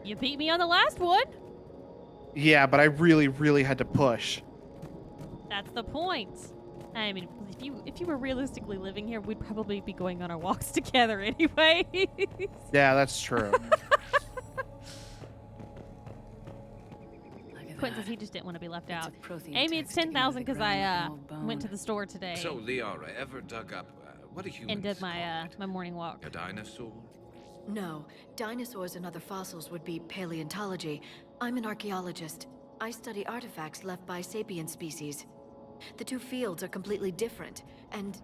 You beat me on the last one. Yeah, but I really, really had to push. That's the point. I mean, if you were realistically living here, we'd probably be going on our walks together anyway. Yeah, that's true. Quentin says he just didn't want to be left out. Prothean Amy, it's tech sticking out of 10,000 the because I ground with no went to bone. the store today So, Liara, ever dug up what a human and did my my morning walk. a dinosaur? No, dinosaurs and other fossils would be paleontology. I'm an archaeologist. I study artifacts left by sapient species. The two fields are completely different, and...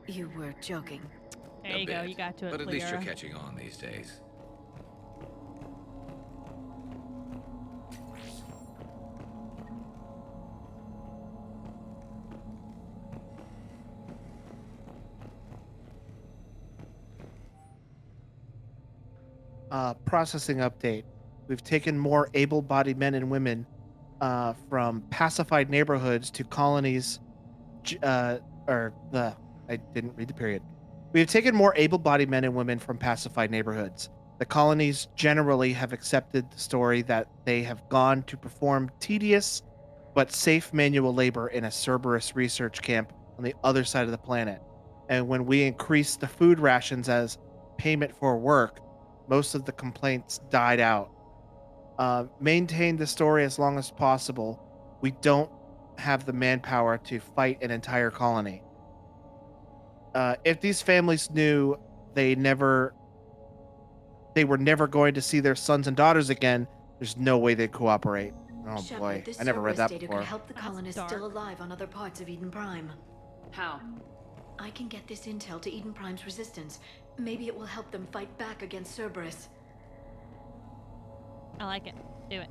you were joking. There you go, you got to it, But at least you're Liara. catching on these days. Processing update. We've taken more able-bodied men and women from pacified neighborhoods to colonies. I didn't read the period. We have taken more able-bodied men and women from pacified neighborhoods. The colonies generally have accepted the story that they have gone to perform tedious but safe manual labor in a Cerberus research camp on the other side of the planet. And when we increased the food rations as payment for work, most of the complaints died out. Maintain the story as long as possible. We don't have the manpower to fight an entire colony. If these families knew they were never going to see their sons and daughters again, there's no way they'd cooperate. Oh Shepard, boy, this I never read that Cerberus data before. could help the colonists still alive on other parts of Eden Prime. How? I can get this intel to Eden Prime's resistance. Maybe it will help them fight back against Cerberus. I like it. Do it.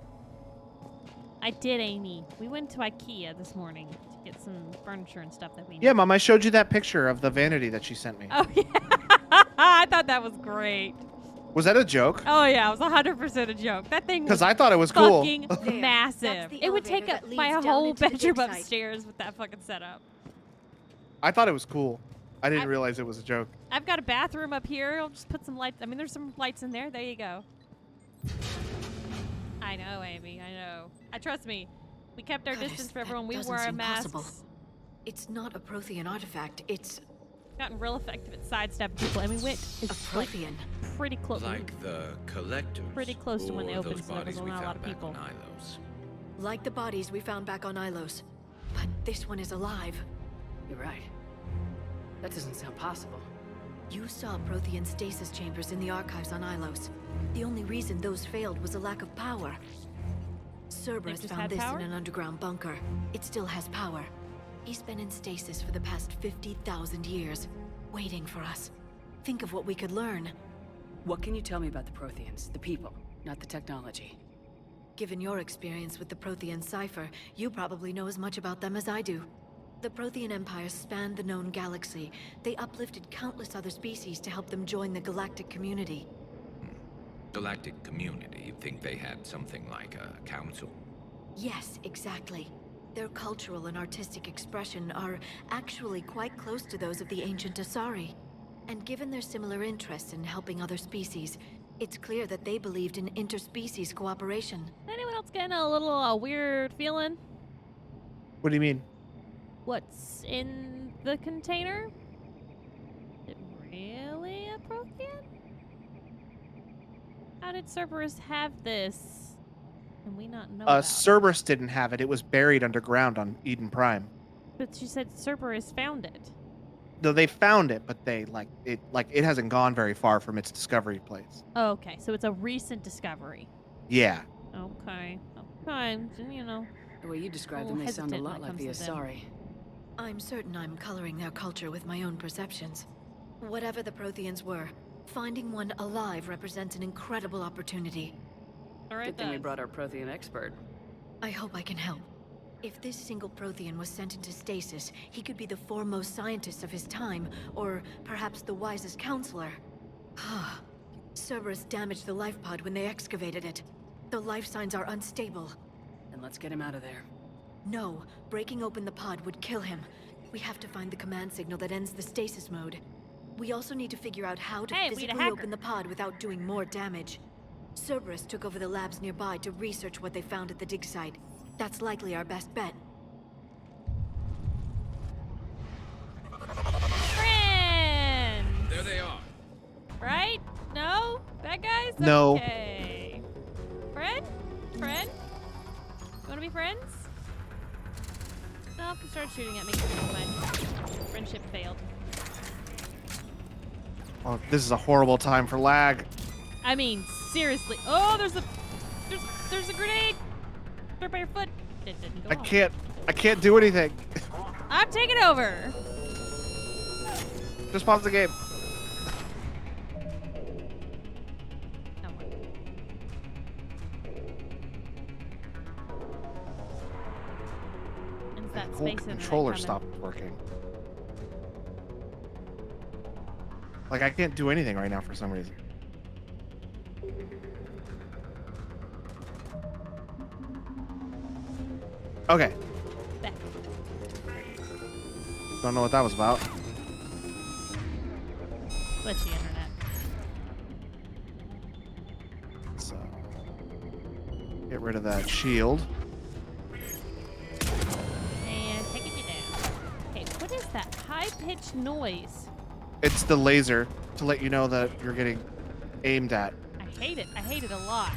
I did, Amy. We went to IKEA this morning to get some furniture and stuff that we need. Yeah, Mom, I showed you that picture of the vanity that she sent me. Oh, yeah. I thought that was great. Was that a joke? Oh, yeah. It was 100% a joke. That thing was 'Cause I thought it was cool. fucking massive. the It would take elevator up that my leads down whole into the bedroom dig site. upstairs with that fucking setup. I thought it was cool. I didn't realize it was a joke. I've got a bathroom up here. I'll just put some lights. I mean, there's some lights in there. There you go. I know, Amy. I know. Trust me. We kept our Goodness, distance for that everyone. We doesn't wore our seem masks. possible. It's not a Prothean artifact. It's Gotten real effective at sidestepping people. I mean, went a Prothean. pretty close. Like the collectors. Pretty close to when they or opened, those so there was bodies we not a lot found of back people. on Ilos. Like the bodies we found back on Ilos. But this one is alive. You're right. That doesn't sound possible. You saw Prothean stasis chambers in the archives on Ilos. The only reason those failed was a lack of power. Cerberus just found had this power? in an underground bunker. It still has power. He's been in stasis for the past 50,000 years, waiting for us. Think of what we could learn. What can you tell me about the Protheans? The people, not the technology. Given your experience with the Prothean cipher, you probably know as much about them as I do. The Prothean Empire spanned the known galaxy. They uplifted countless other species to help them join the galactic community. Galactic community, you think they had something like a council? Yes, exactly. Their cultural and artistic expression are actually quite close to those of the ancient Asari. And given their similar interests in helping other species, it's clear that they believed in interspecies cooperation. Anyone else getting a little weird feeling? What do you mean? What's in the container? Is it really a Prothean? How did Cerberus have this? And we not know about it? Cerberus didn't have it. It was buried underground on Eden Prime. But you said Cerberus found it. Though they found it, but it hasn't gone very far from its discovery place. Oh, okay, so it's a recent discovery. Yeah. Okay. Okay, you know. The way you describe a them, little they sound a hesitant lot when like it the comes to them. Asari. I'm certain I'm coloring their culture with my own perceptions. Whatever the Protheans were, finding one alive represents an incredible opportunity. All right, Good thing we brought our Prothean expert. I hope I can help. If this single Prothean was sent into stasis, he could be the foremost scientist of his time, or perhaps the wisest counselor. Cerberus damaged the life pod when they excavated it. The life signs are unstable. Then let's get him out of there. No, breaking open the pod would kill him. We have to find the command signal that ends the stasis mode. We also need to figure out how to Hey, we the physically hacker. open the pod without doing more damage. Cerberus took over the labs nearby to research what they found at the dig site. That's likely our best bet. Friend! There they are. Right? No? Bad guys? No. Okay. Friend? Friend? Start shooting at me. My friendship failed. Oh, this is a horrible time for lag. I mean, seriously. Oh, there's a grenade. Right by your foot. It didn't go off. I can't do anything. I'm taking over. Just pause the game. That whole space controller internet stopped working. Like, I can't do anything right now for some reason. Okay. Back. Don't know what that was about. Glitchy internet. So, get rid of that shield. And taking you down. Okay, what is that high-pitched noise? It's the laser to let you know that you're getting aimed at. I hate it. I hate it a lot.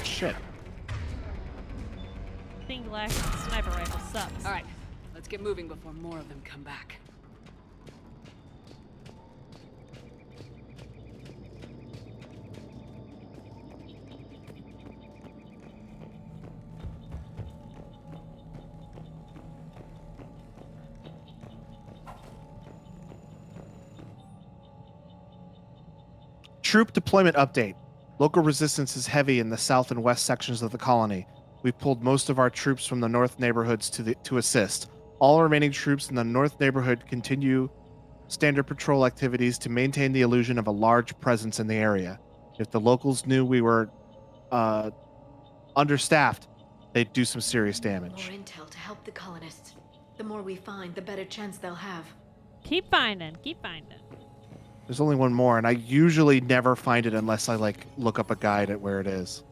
Shit. Thing lack sniper rifle sucks. All right, let's get moving before more of them come back. Troop deployment update. Local resistance is heavy in the south and west sections of the colony. We've pulled most of our troops from the north neighborhoods to assist. All remaining troops in the north neighborhood continue standard patrol activities to maintain the illusion of a large presence in the area. If the locals knew we were understaffed, they'd do some serious damage. More intel to help the colonists. The more we find, the better chance they'll have. Keep finding. Keep finding. There's only one more, and I usually never find it unless I look up a guide at where it is.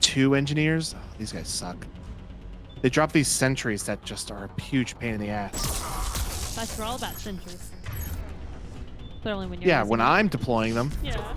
Two engineers? Oh, these guys suck. They drop these sentries that just are a huge pain in the ass. That's we're all about sentries. Clearly when you're Yeah, using when it. I'm deploying them. Yeah.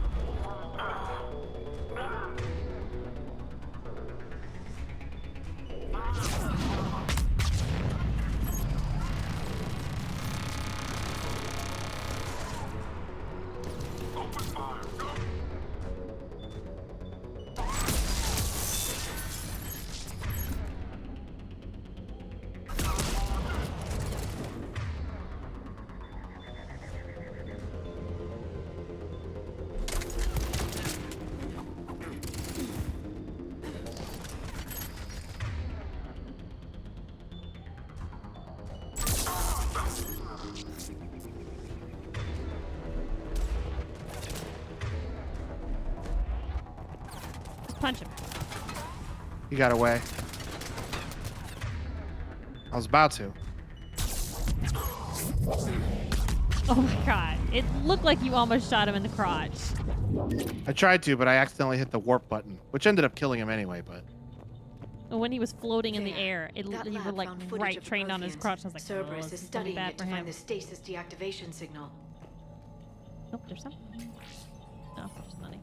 Punch him. He got away. I was about to. Oh my god. It looked like you almost shot him in the crotch. I tried to, but I accidentally hit the warp button, which ended up killing him anyway, but... When he was floating in the air, That you were lab like found footage right of trained on his Protheans. crotch. I was like, oh, Cerberus this is is gonna be studying bad it for to him. find the stasis deactivation signal. Oh, there's some. No, there's money.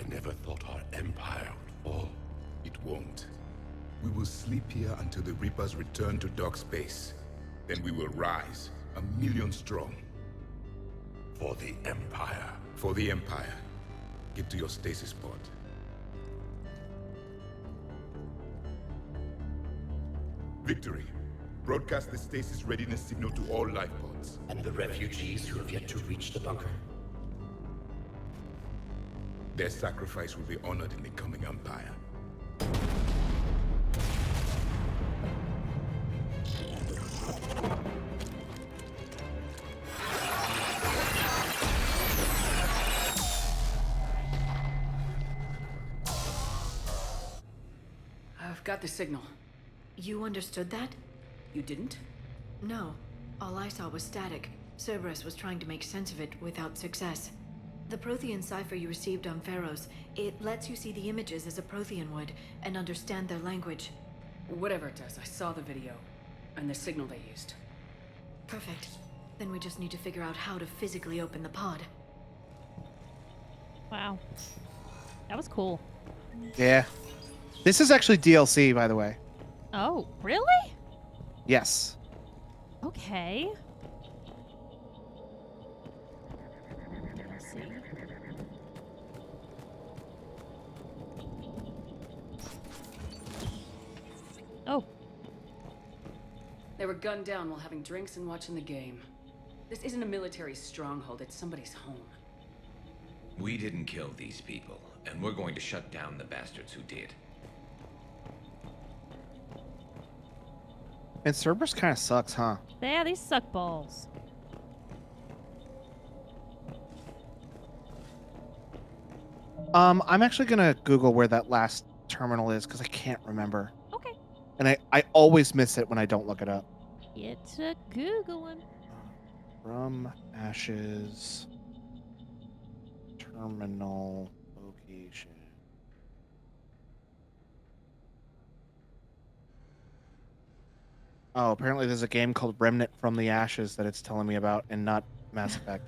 never thought our empire would fall. It won't. We will sleep here until the Reapers return to dark space. Then we will rise, 1,000,000 strong. For the Empire. For the Empire. Get to your stasis pod. Victory. Broadcast the stasis readiness signal to all life pods. And the refugees who have yet to reach the bunker. Their sacrifice will be honored in the coming Empire. I've got the signal. You understood that? You didn't? No. All I saw was static. Cerberus was trying to make sense of it without success. The Prothean cipher you received on Pharaohs, it lets you see the images as a Prothean would, and understand their language. Whatever it does, I saw the video. And the signal they used. Perfect. Then we just need to figure out how to physically open the pod. Wow. That was cool. Yeah. This is actually DLC, by the way. Oh, really? Yes. Okay. Let's see. Oh. They were gunned down while having drinks and watching the game. This isn't a military stronghold, it's somebody's home. We didn't kill these people, and we're going to shut down the bastards who did. And Cerberus kind of sucks, huh? Yeah, these suck balls. I'm actually gonna Google where that last terminal is because I can't remember. Okay. And I always miss it when I don't look it up. Get to Googling. From Ashes terminal location. Oh, apparently there's a game called Remnant from the Ashes that it's telling me about and not Mass Effect.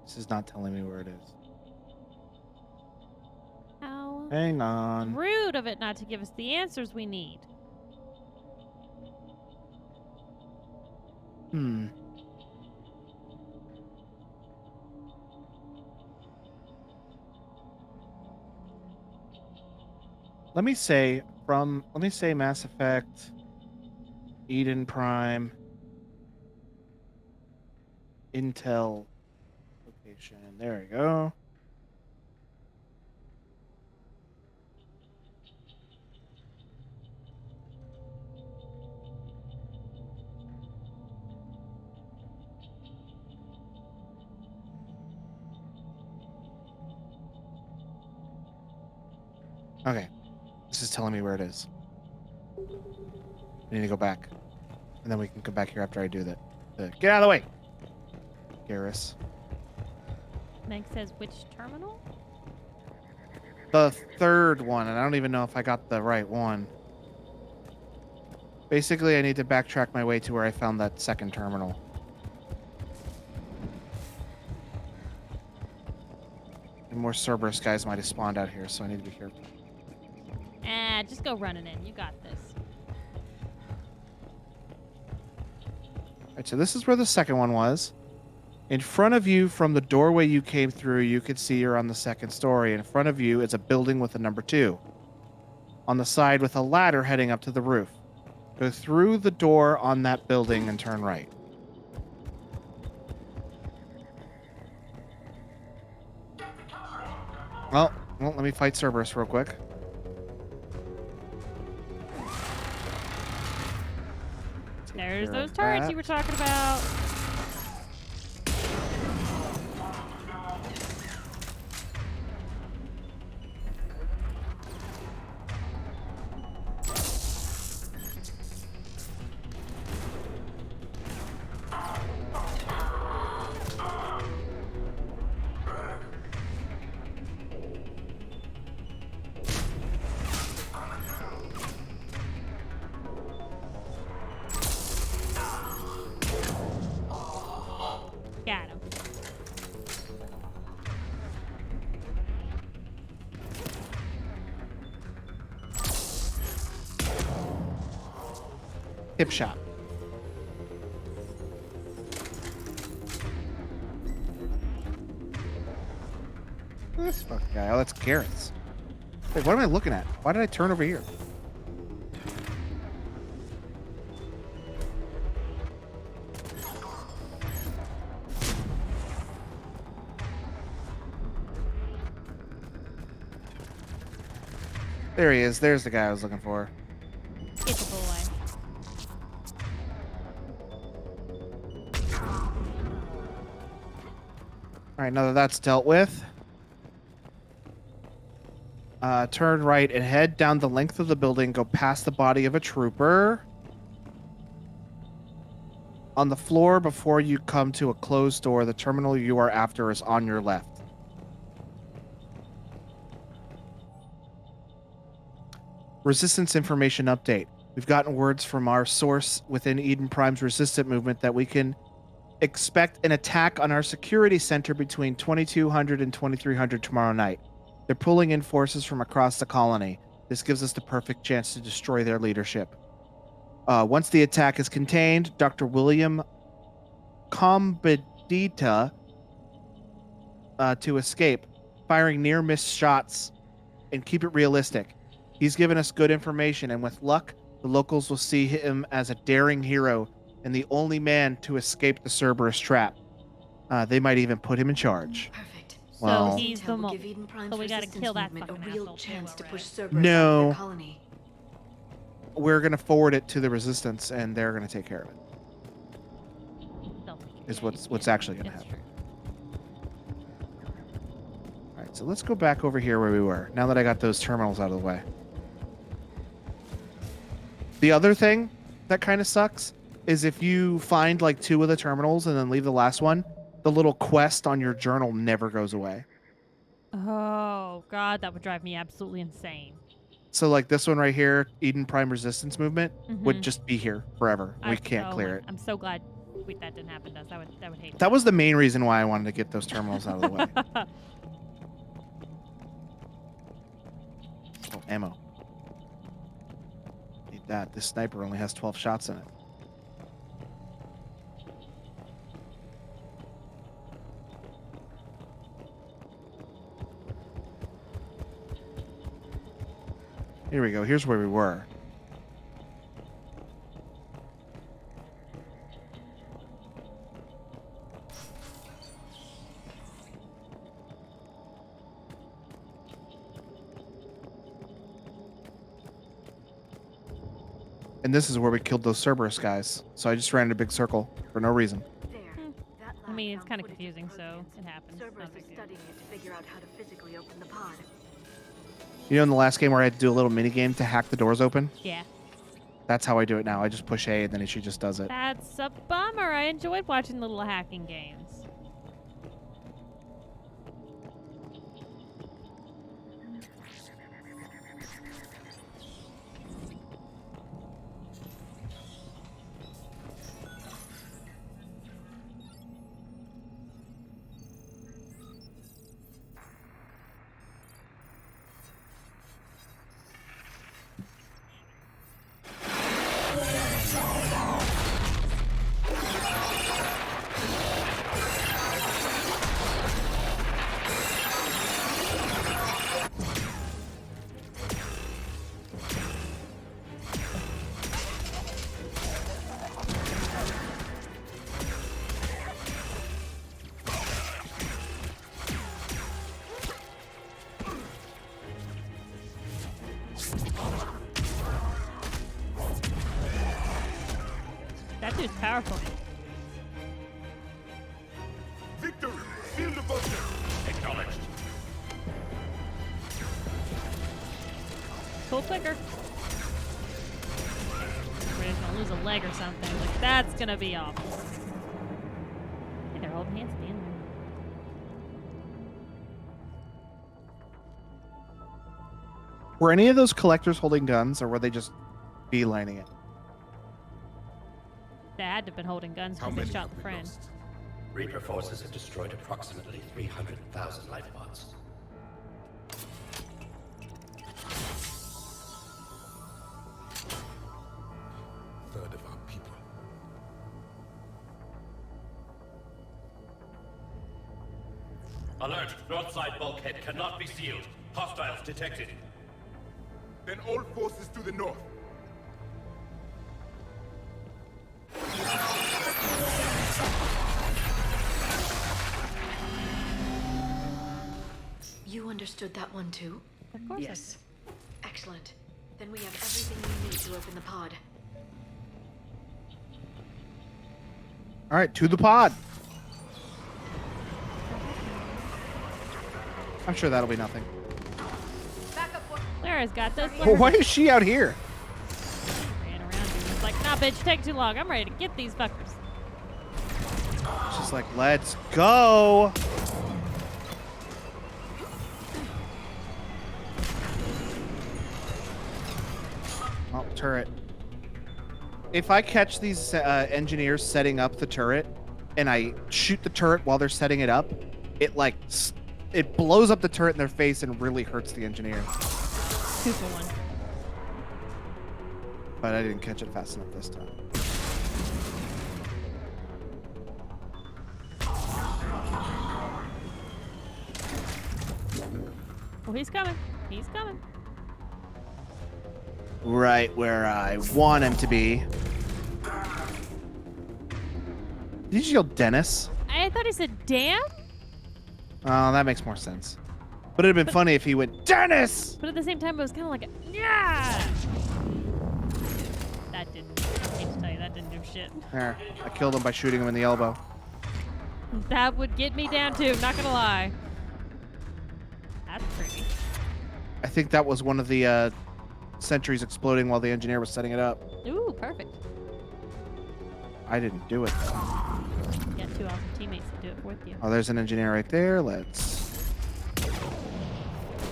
This is not telling me where it is. How Hang on. rude of it not to give us the answers we need. Let me say Mass Effect, Eden Prime, Intel location. There we go. Okay. This is telling me where it is. I need to go back. And then we can come back here after I do that. Get out of the way! Garrus. Meg says which terminal? The third one, and I don't even know if I got the right one. Basically, I need to backtrack my way to where I found that second terminal. And more Cerberus guys might have spawned out here, so I need to be careful. Just go running in. You got this. Alright, so this is where the second one was. In front of you, from the doorway you came through, you could see you're on the second story. In front of you is a building with a number 2. on the side with a ladder heading up to the roof. Go through the door on that building and turn right. Well, let me fight Cerberus real quick. There's those turrets you were talking about. Got him. Hip shot. This fucking guy. Oh, that's carrots. Wait, what am I looking at? Why did I turn over here? There he is. There's the guy I was looking for. It's a boy. All right, now that that's dealt with, turn right and head down the length of the building. Go past the body of a trooper. On the floor before you come to a closed door, the terminal you are after is on your left. Resistance information update. We've gotten words from our source within Eden Prime's resistant movement that we can expect an attack on our security center between 2200 and 2300 tomorrow night. They're pulling in forces from across the colony. This gives us the perfect chance to destroy their leadership. Once the attack is contained, Dr. William Combedita to escape, firing near-miss shots, and keep it realistic. He's given us good information, and with luck, the locals will see him as a daring hero and the only man to escape the Cerberus trap. They might even put him in charge. Perfect. Well, So he's the Will give Eden Prime's So we gotta resistance kill that movement fucking a real asshole chance too, to push right? Cerberus out of No. their colony. We're going to forward it to the Resistance, and they're going to take care of it. Is what's actually going to happen. All right, so let's go back over here where we were, now that I got those terminals out of the way. The other thing that kind of sucks is if you find like 2 of the terminals and then leave the last one, the little quest on your journal never goes away. Oh, God, that would drive me absolutely insane. So like this one right here, Eden Prime Resistance Movement, would Mhm. just be here forever. We can't Oh clear my- it. I'm so glad that didn't happen to us. I would hate That was the main reason why I wanted to get those terminals out of the way. Oh, ammo. Need that. This sniper only has 12 shots in it. Here we go. Here's where we were. And this is where we killed those Cerberus guys. So I just ran in a big circle for no reason. I mean, it's kind of confusing, so it happens. Cerberus is studying it to figure out how to physically open the pod. You know in the last game where I had to do a little mini game to hack the doors open? Yeah. That's how I do it now. I just push A and then she just does it. That's a bummer. I enjoyed watching little hacking games. Dude's powerful. Victory! Feel the bunker! Acknowledged. Pull quicker. We're just gonna lose a leg or something. Like, that's gonna be awful. Hey, they're holding hands at the end there. Were any of those collectors holding guns, or were they just beelining it? They had to have been holding guns because they shot the friend. Reaper forces have destroyed approximately 300,000 life pods. Third of our people. Alert! North side bulkhead cannot be sealed. Hostiles detected. Then all forces to the north. You understood that one too? Of course. Yes. Excellent. Then we have everything we need to open the pod. All right, to the pod. I'm sure that'll be nothing. Clara's got this. Well, why is she out here? Ran around and was like, nah, bitch, take too long. I'm ready to get these fuckers. She's like, let's go. Oh, turret. If I catch these engineers setting up the turret and I shoot the turret while they're setting it up, it like it blows up the turret in their face and really hurts the engineer. 2 for 1. But I didn't catch it fast enough this time. Oh, he's coming. He's coming. Right where I want him to be. Did you yell Dennis? I thought he said damn. Oh, that makes more sense. But it'd have been funny if he went, Dennis! But at the same time, it was kind of like a, yeah. That didn't, I hate to tell you, that didn't do shit. There, I killed him by shooting him in the elbow. That would get me down too, not gonna lie. That's pretty. I think that was one of the sentries exploding while the engineer was setting it up. Ooh, perfect. I didn't do it, though. You got 2 awesome teammates to do it with you. Oh, there's an engineer right there. Let's...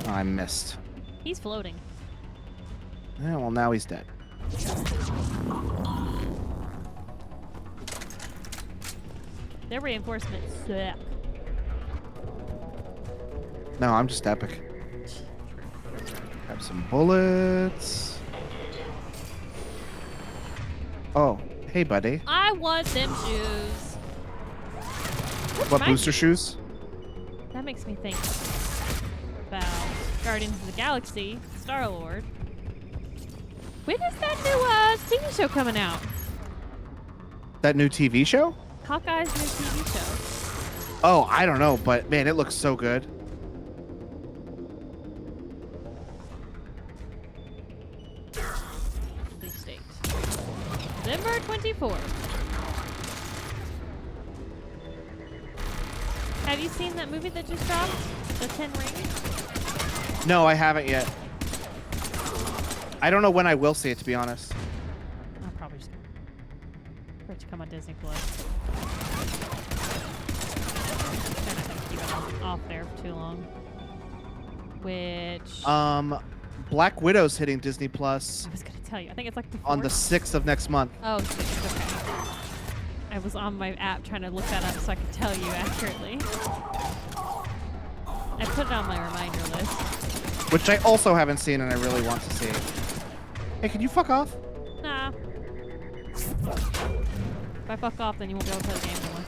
Oh, I missed. He's floating. Yeah, well, now he's dead. Their reinforcements suck. No, I'm just epic. Grab some bullets. Oh, hey, buddy. I want them shoes. What, booster shoes? That makes me think about Guardians of the Galaxy, Star-Lord. When is that new TV show coming out? That new TV show? Hawkeye's new TV show. Oh, I don't know, but man, it looks so good. Release date. November 24th. Have you seen that movie that just dropped? The 10 Rings? No, I haven't yet. I don't know when I will see it, to be honest. I'll probably just for it to come on Disney Plus. They're not gonna keep it off there for too long. Which Black Widow's hitting Disney Plus I was gonna tell you. I think it's like the 4th. on the 6th of next month. Oh, 6th, okay. I was on my app trying to look that up so I could tell you accurately. I put it on my reminder list. Which I also haven't seen and I really want to see. Hey, can you fuck off? Nah. If I fuck off, then you won't be able to play the game anymore.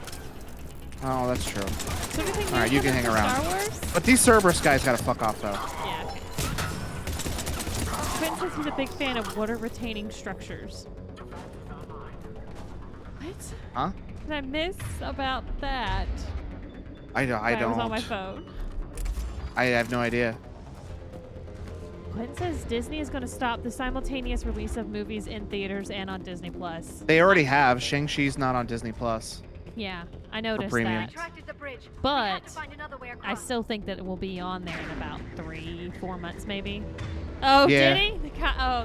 Oh, that's true. So anything All right, you can hang around. Star Wars? But these Cerberus guys gotta fuck off, though. Yeah, okay. Quentin says he's a big fan of water-retaining structures. What? Huh? Did I miss about that? I I was don't. on my phone. I have no idea. Quinn says Disney is going to stop the simultaneous release of movies in theaters and on Disney Plus. They already have. Shang-Chi's not on Disney Plus. Yeah, I noticed premium. that. But I still think that it will be on there in about 3-4 months, maybe. Oh, Yeah. did he? The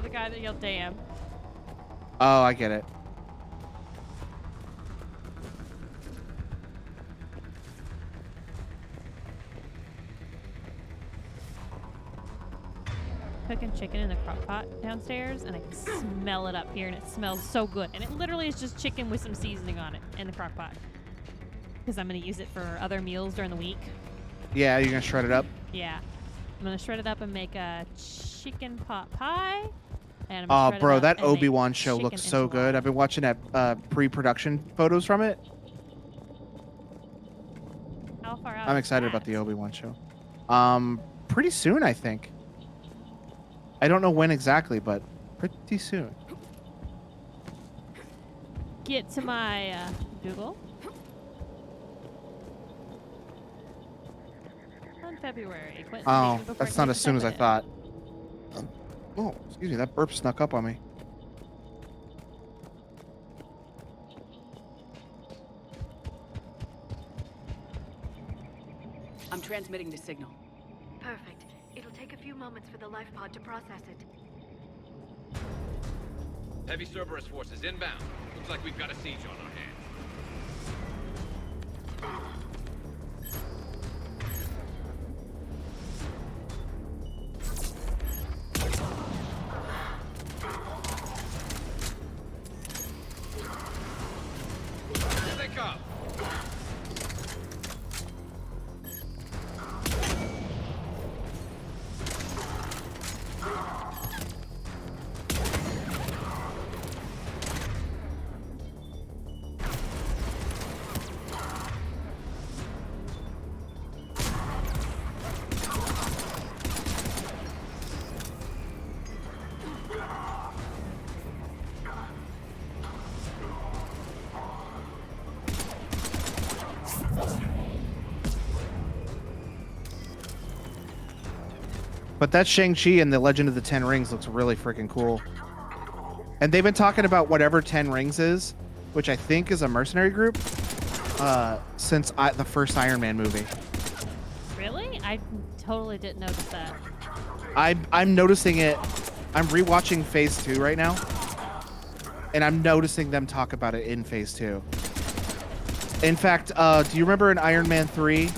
guy that yelled "damn." Oh, I get it. Cooking chicken in the crock pot downstairs, and I can smell it up here, and it smells so good. And it literally is just chicken with some seasoning on it in the crock pot. Because I'm going to use it for other meals during the week. Yeah, you're gonna shred it up. Yeah. I'm going to shred it up and make a chicken pot pie. And I'm gonna Oh, shred it bro, up that and make Obi-Wan show chicken looks so good. enchilada. I've been watching that pre-production photos from it. How far out I'm is excited that? about the Obi-Wan show. Pretty soon, I think. I don't know when exactly, but pretty soon. Get to my Google. On February. Quentin Oh, Beacon before that's not as soon as I President. thought. Oh, excuse me, that burp snuck up on me. I'm transmitting the signal. Perfect. It'll take a few moments for the life pod to process it. Heavy Cerberus forces inbound. Looks like we've got a siege on our hands. Here they come. But that Shang-Chi and the Legend of the Ten Rings looks really freaking cool. And they've been talking about whatever Ten Rings is, which I think is a mercenary group, since the first Iron Man movie. Really? I totally didn't notice that. I'm noticing it. I'm rewatching Phase 2 right now, and I'm noticing them talk about it in Phase 2. In fact, do you remember in Iron Man 3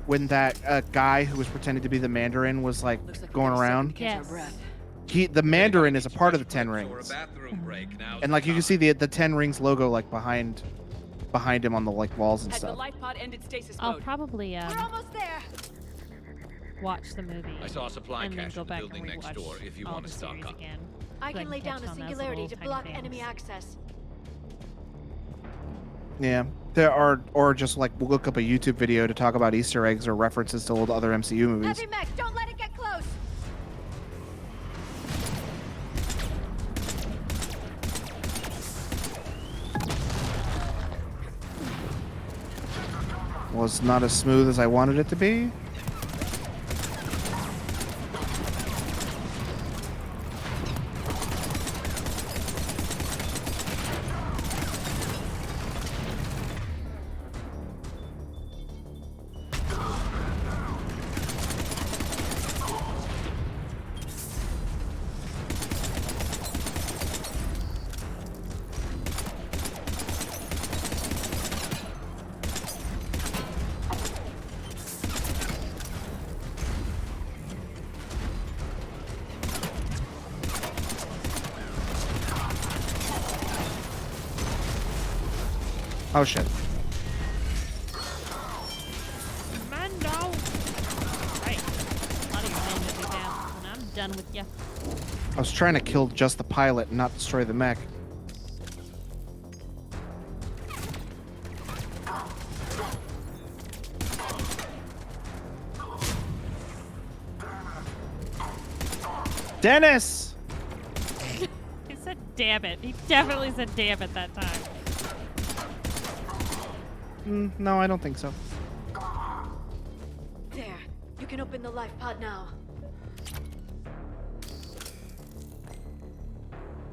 when that guy who was pretending to be the Mandarin was like going around? Yes. The Mandarin is a part of the Ten Rings, and like you can see the Ten Rings logo like behind him on the like walls and Has the stuff. life pod ended stasis I'll mode? probably We're almost there. watch the movie. I saw a supply and then cache go in the back building and next rewatch door if you all want the to stock series up. again. I So can lay catch down a on those singularity little to tiny block things. enemy access. Yeah, there are, or just like we'll look up a YouTube video to talk about Easter eggs or references to old other MCU movies. Heavy mech, don't let it get close. Was not as smooth as I wanted it to be. Oh shit. Mando! Right. A lot of your men will be down, and I'm done with you. I was trying to kill just the pilot and not destroy the mech. Dennis! He said damn it. He definitely said damn it that time. No, I don't think so. There. You can open the life pod now.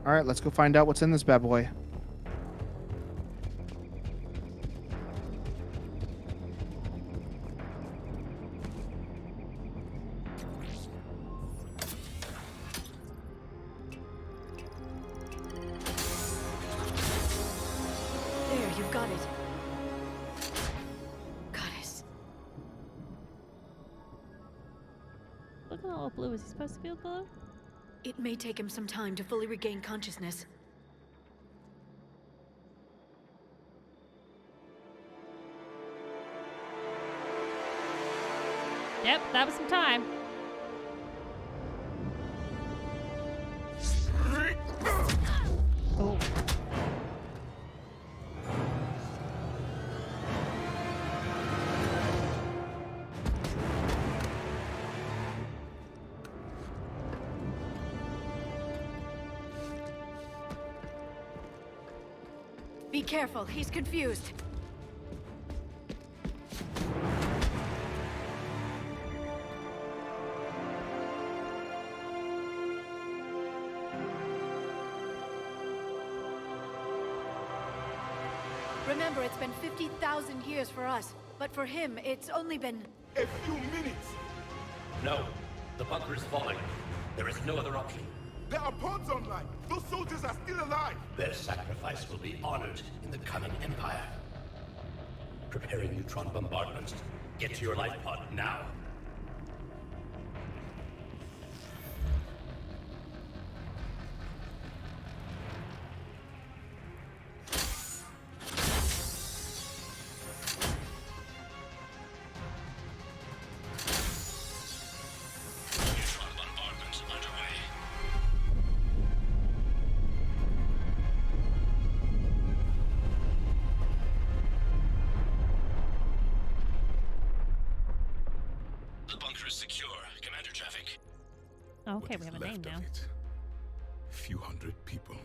All right, let's go find out what's in this bad boy. There, you've got it. Goddess. Look at all blue. Is he supposed to feel blue? It may take him some time to fully regain consciousness. Yep, that was some time. Oh. Be careful, he's confused. Remember, it's been 50,000 years for us, but for him, it's only been... A few minutes! No. The bunker is falling. There is no other option. There are pods online! Those soldiers are still alive! Their sacrifice will be honored in the coming Empire. Preparing neutron bombardments. Get to your life pod now. Neutron bombardment underway. The bunker is secure. Commander Traffic. Oh, okay, we have a name now. Few hundred people.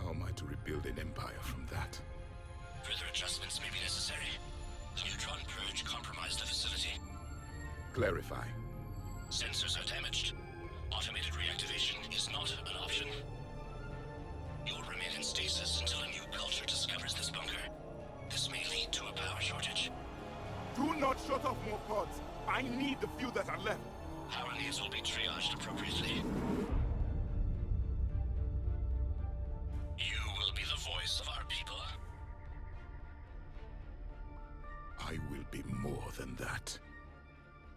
How am I to rebuild an empire from that? Further adjustments may be necessary. The neutron purge compromised the facility. Clarify. Sensors are damaged. Automated reactivation is not an option. You will remain in stasis until a new culture discovers this bunker. This may lead to a power shortage. Do not shut off more pods. I need the few that are left. Power needs will be triaged appropriately. You will be the voice of our people. I will be more than that.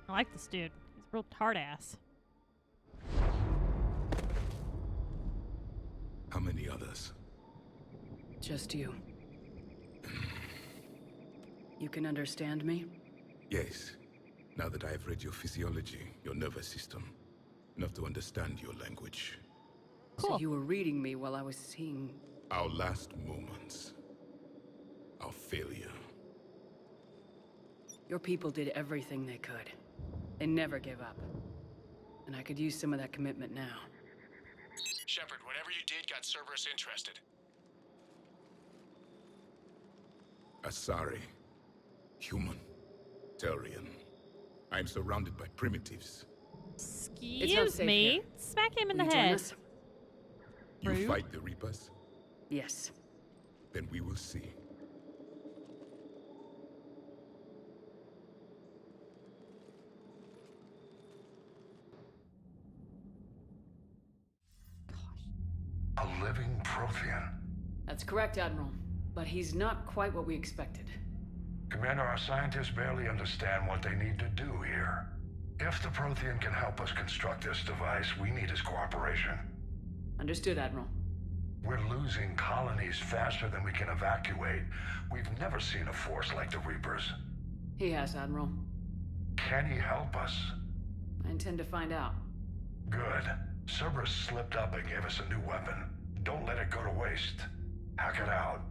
I like this dude. He's a real hard ass. How many others? Just you. You can understand me? Yes. Now that I have read your physiology, your nervous system, enough to understand your language. So you were reading me while I was seeing... Our last moments. Our failure. Your people did everything they could. They never gave up. And I could use some of that commitment now. Shepard, whatever you did got Cerberus interested. Asari. Human. Turian. I am surrounded by primitives. Excuse me. here. Smack him in Will the you join head. us? You Rude. fight the Reapers? Yes. Then we will see. A living Prothean. That's correct, Admiral. But he's not quite what we expected. Commander, our scientists barely understand what they need to do here. If the Prothean can help us construct this device, we need his cooperation. Understood, Admiral. We're losing colonies faster than we can evacuate. We've never seen a force like the Reapers. He has, Admiral. Can he help us? I intend to find out. Good. Cerberus slipped up and gave us a new weapon. Don't let it go to waste. Hack it out.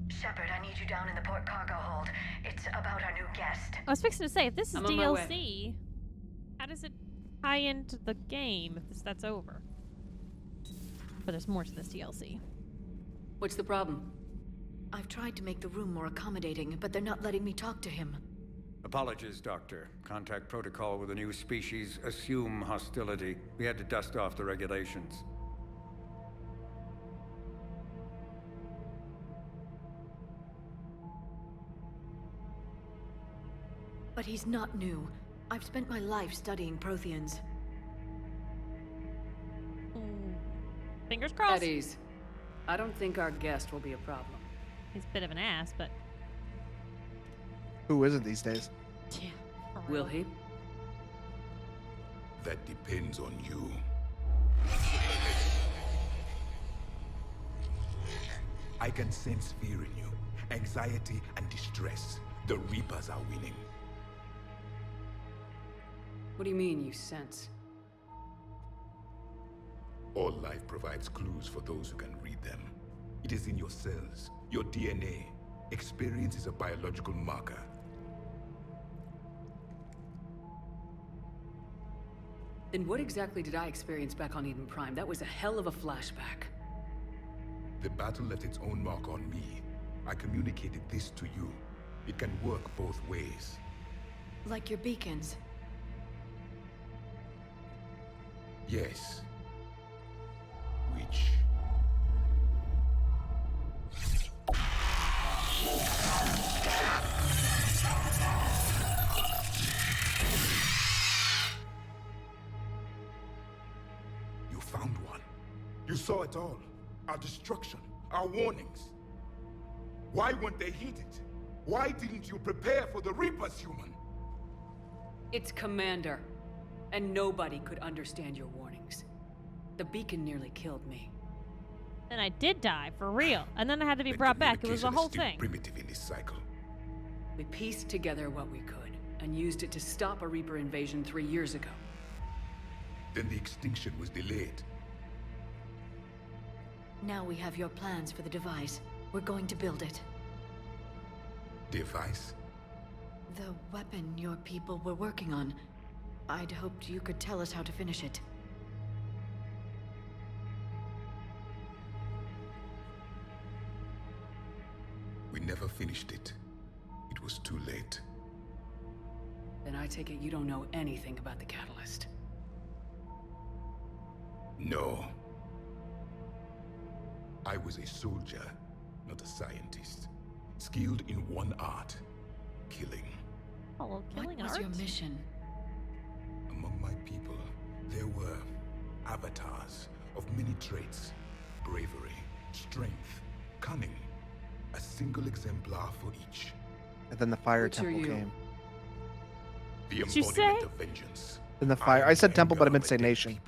Shepard, I need you down in the port cargo hold. It's about our new guest. I was fixing to say, if this is I'm on my way. DLC, how does it tie into the game if that's over? But there's more to this DLC. What's the problem? I've tried to make the room more accommodating, but they're not letting me talk to him. Apologies, Doctor. Contact protocol with a new species. Assume hostility. We had to dust off the regulations. But he's not new. I've spent my life studying Protheans. Fingers crossed. At ease. I don't think our guest will be a problem. He's a bit of an ass, but Who isn't these days? yeah. Will he? That depends on you. I can sense fear in you, anxiety and distress. The Reapers are winning. What do you mean, you sense? All life provides clues for those who can read them. It is in your cells, your DNA. Experience is a biological marker. Then what exactly did I experience back on Eden Prime? That was a hell of a flashback. The battle left its own mark on me. I communicated this to you. It can work both ways. Like your beacons. Yes. Which? You found one. You saw it all. Our destruction, our warnings. Why weren't they heeded? Why didn't you prepare for the Reapers, human? It's Commander. And nobody could understand your warnings. The beacon nearly killed me. Then I did die, for real. And then I had to be brought back. It was a whole thing. Primitive in this cycle. We pieced together what we could, and used it to stop a Reaper invasion 3 years ago. Then the extinction was delayed. Now we have your plans for the device. We're going to build it. Device? The weapon your people were working on. I'd hoped you could tell us how to finish it. We never finished it. It was too late. Then I take it you don't know anything about the catalyst. No. I was a soldier, not a scientist. Skilled in one art, killing. Oh, killing what was your mission? Among my people, there were avatars of many traits. Bravery, strength, cunning. A single exemplar for each. And then the fire Which are temple you? came. The Did you embodiment say? of vengeance. Then the fire. I said temple, but I meant to say nation.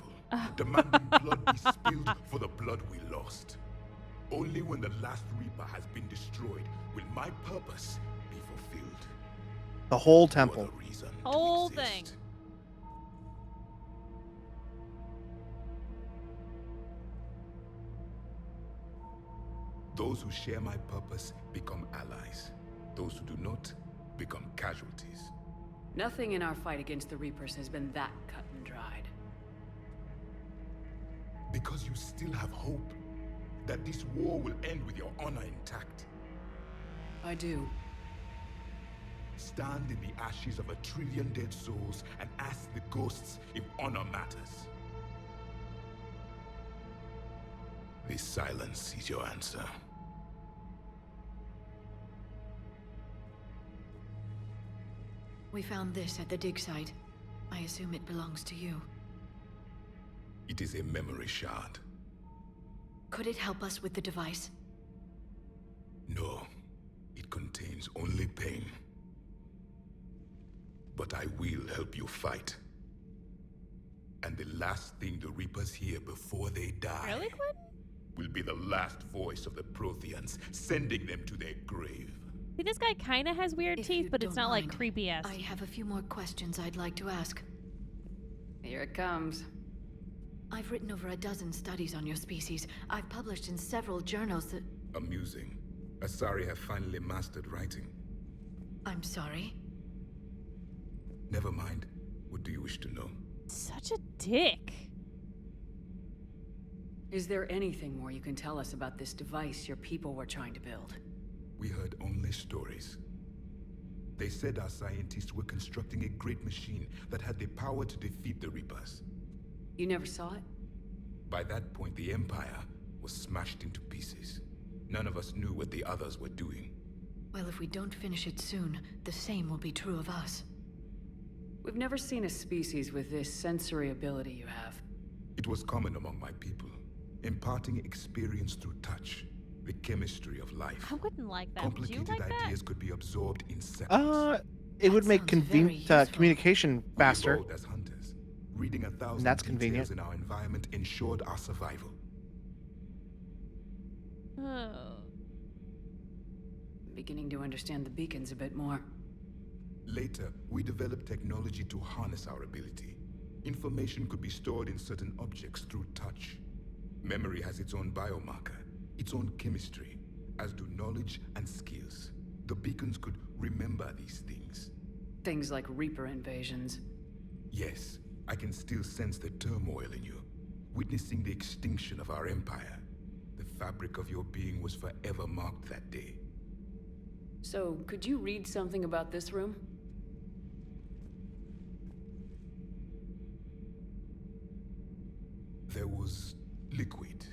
Demanding blood be spilled for the blood we lost. Only when the last Reaper has been destroyed will my purpose be fulfilled. The whole No temple. other reason to Whole exist. thing. Those who share my purpose become allies. Those who do not become casualties. Nothing in our fight against the Reapers has been that cut and dried. Because you still have hope that this war will end with your honor intact. I do. Stand in the ashes of 1 trillion dead souls and ask the ghosts if honor matters. This silence is your answer. We found this at the dig site. I assume it belongs to you. It is a memory shard. Could it help us with the device? No, it contains only pain. But I will help you fight. And the last thing the Reapers hear before they die Really, Quinn? will be the last voice of the Protheans, sending them to their grave. See, this guy kind of has weird If teeth, you but it's don't not like mind, creepy ass. I have a few more questions I'd like to ask. Here it comes. I've written over a dozen studies on your species. I've published in several journals that... Amusing. Asari have finally mastered writing. I'm sorry. Never mind. What do you wish to know? Such a dick. Is there anything more you can tell us about this device your people were trying to build? We heard only stories. They said our scientists were constructing a great machine that had the power to defeat the Reapers. You never saw it? By that point, the Empire was smashed into pieces. None of us knew what the others were doing. Well, if we don't finish it soon, the same will be true of us. We've never seen a species with this sensory ability you have. It was common among my people, imparting experience through touch, the chemistry of life. I wouldn't like that. Would you Complicated like that? ideas could be absorbed in seconds. It would make communication faster. We evolved as hunters. Reading 1,000 That's details convenient. in our environment ensured our survival. Oh. I'm beginning to understand the beacons a bit more. Later, we developed technology to harness our ability. Information could be stored in certain objects through touch. Memory has its own biomarker, its own chemistry, as do knowledge and skills. The beacons could remember these things. Things like Reaper invasions. Yes, I can still sense the turmoil in you, witnessing the extinction of our empire. The fabric of your being was forever marked that day. So, could you read something about this room? There was liquid,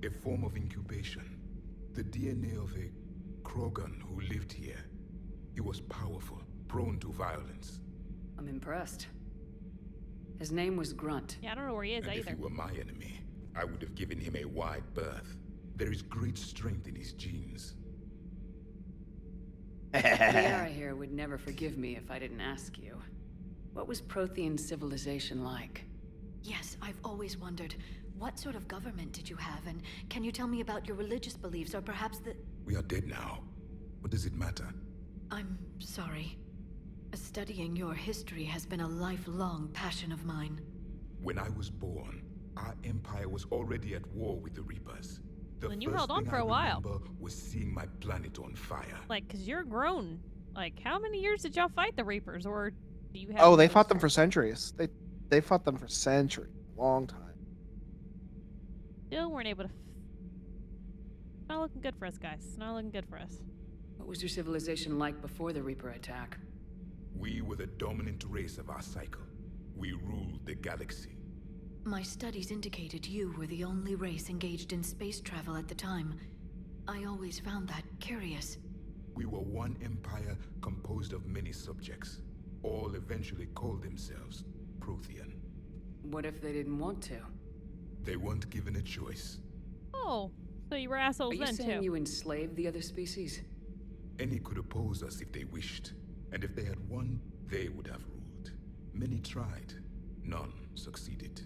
a form of incubation. The DNA of a Krogan who lived here. He was powerful, prone to violence. I'm impressed. His name was Grunt. Yeah, I don't know where he is And either. if he were my enemy, I would have given him a wide berth. There is great strength in his genes. Liara here would never forgive me if I didn't ask you. What was Prothean civilization like? Yes, I've always wondered, what sort of government did you have, and can you tell me about your religious beliefs, or perhaps the... We are dead now. What does it matter? I'm sorry. Studying your history has been a lifelong passion of mine. When I was born, our empire was already at war with the Reapers. The And you first held on thing for I a while. remember was seeing my planet on fire. Like, cause you're grown. Like, how many years did y'all fight the Reapers, or do you have? Oh, they most- fought them for centuries. They fought them for centuries, long time. Still weren't able to. Not looking good for us, guys. Not looking good for us. What was your civilization like before the Reaper attack? We were the dominant race of our cycle. We ruled the galaxy. My studies indicated you were the only race engaged in space travel at the time. I always found that curious. We were one empire composed of many subjects. All eventually called themselves Prothean. What if they didn't want to? They weren't given a choice. Oh, so you were assholes Are you then saying too? you enslaved the other species? Any could oppose us if they wished. And if they had won, they would have ruled. Many tried. None succeeded.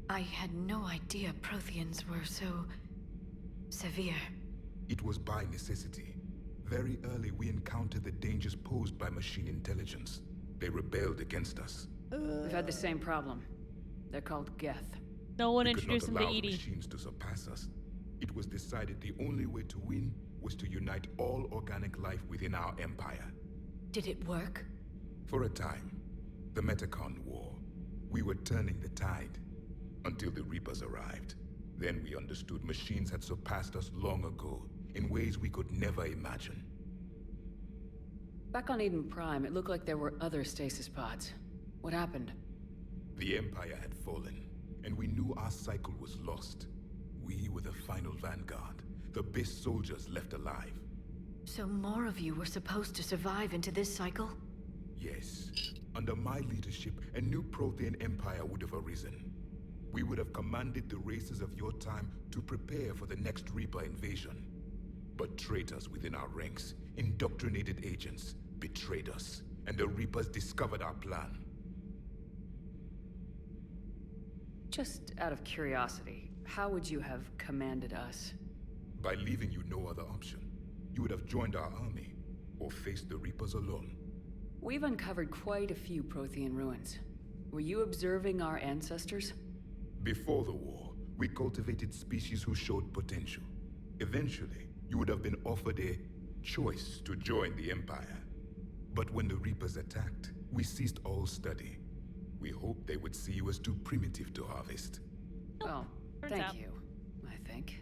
I had no idea Protheans were so... severe. It was by necessity. Very early, we encountered the dangers posed by machine intelligence. They rebelled against us. We've had the same problem. They're called Geth. No one We could not introduced him to allow the Edie. machines to surpass us. It was decided the only way to win was to unite all organic life within our empire. Did it work? For a time, the Metacon War, we were turning the tide until the Reapers arrived. Then we understood machines had surpassed us long ago in ways we could never imagine. Back on Eden Prime, it looked like there were other stasis pods. What happened? The Empire had fallen, and we knew our cycle was lost. We were the final vanguard, the best soldiers left alive. So more of you were supposed to survive into this cycle? Yes. Under my leadership, a new Prothean empire would have arisen. We would have commanded the races of your time to prepare for the next Reaper invasion. But traitors within our ranks, indoctrinated agents, betrayed us, and the Reapers discovered our plan. Just out of curiosity, how would you have commanded us? By leaving you no other option. You would have joined our army, or faced the Reapers alone. We've uncovered quite a few Prothean ruins. Were you observing our ancestors? Before the war, we cultivated species who showed potential. Eventually, you would have been offered a choice to join the Empire. But when the Reapers attacked, we ceased all study. We hoped they would see you as too primitive to harvest. Well, turns thank out. you, I think.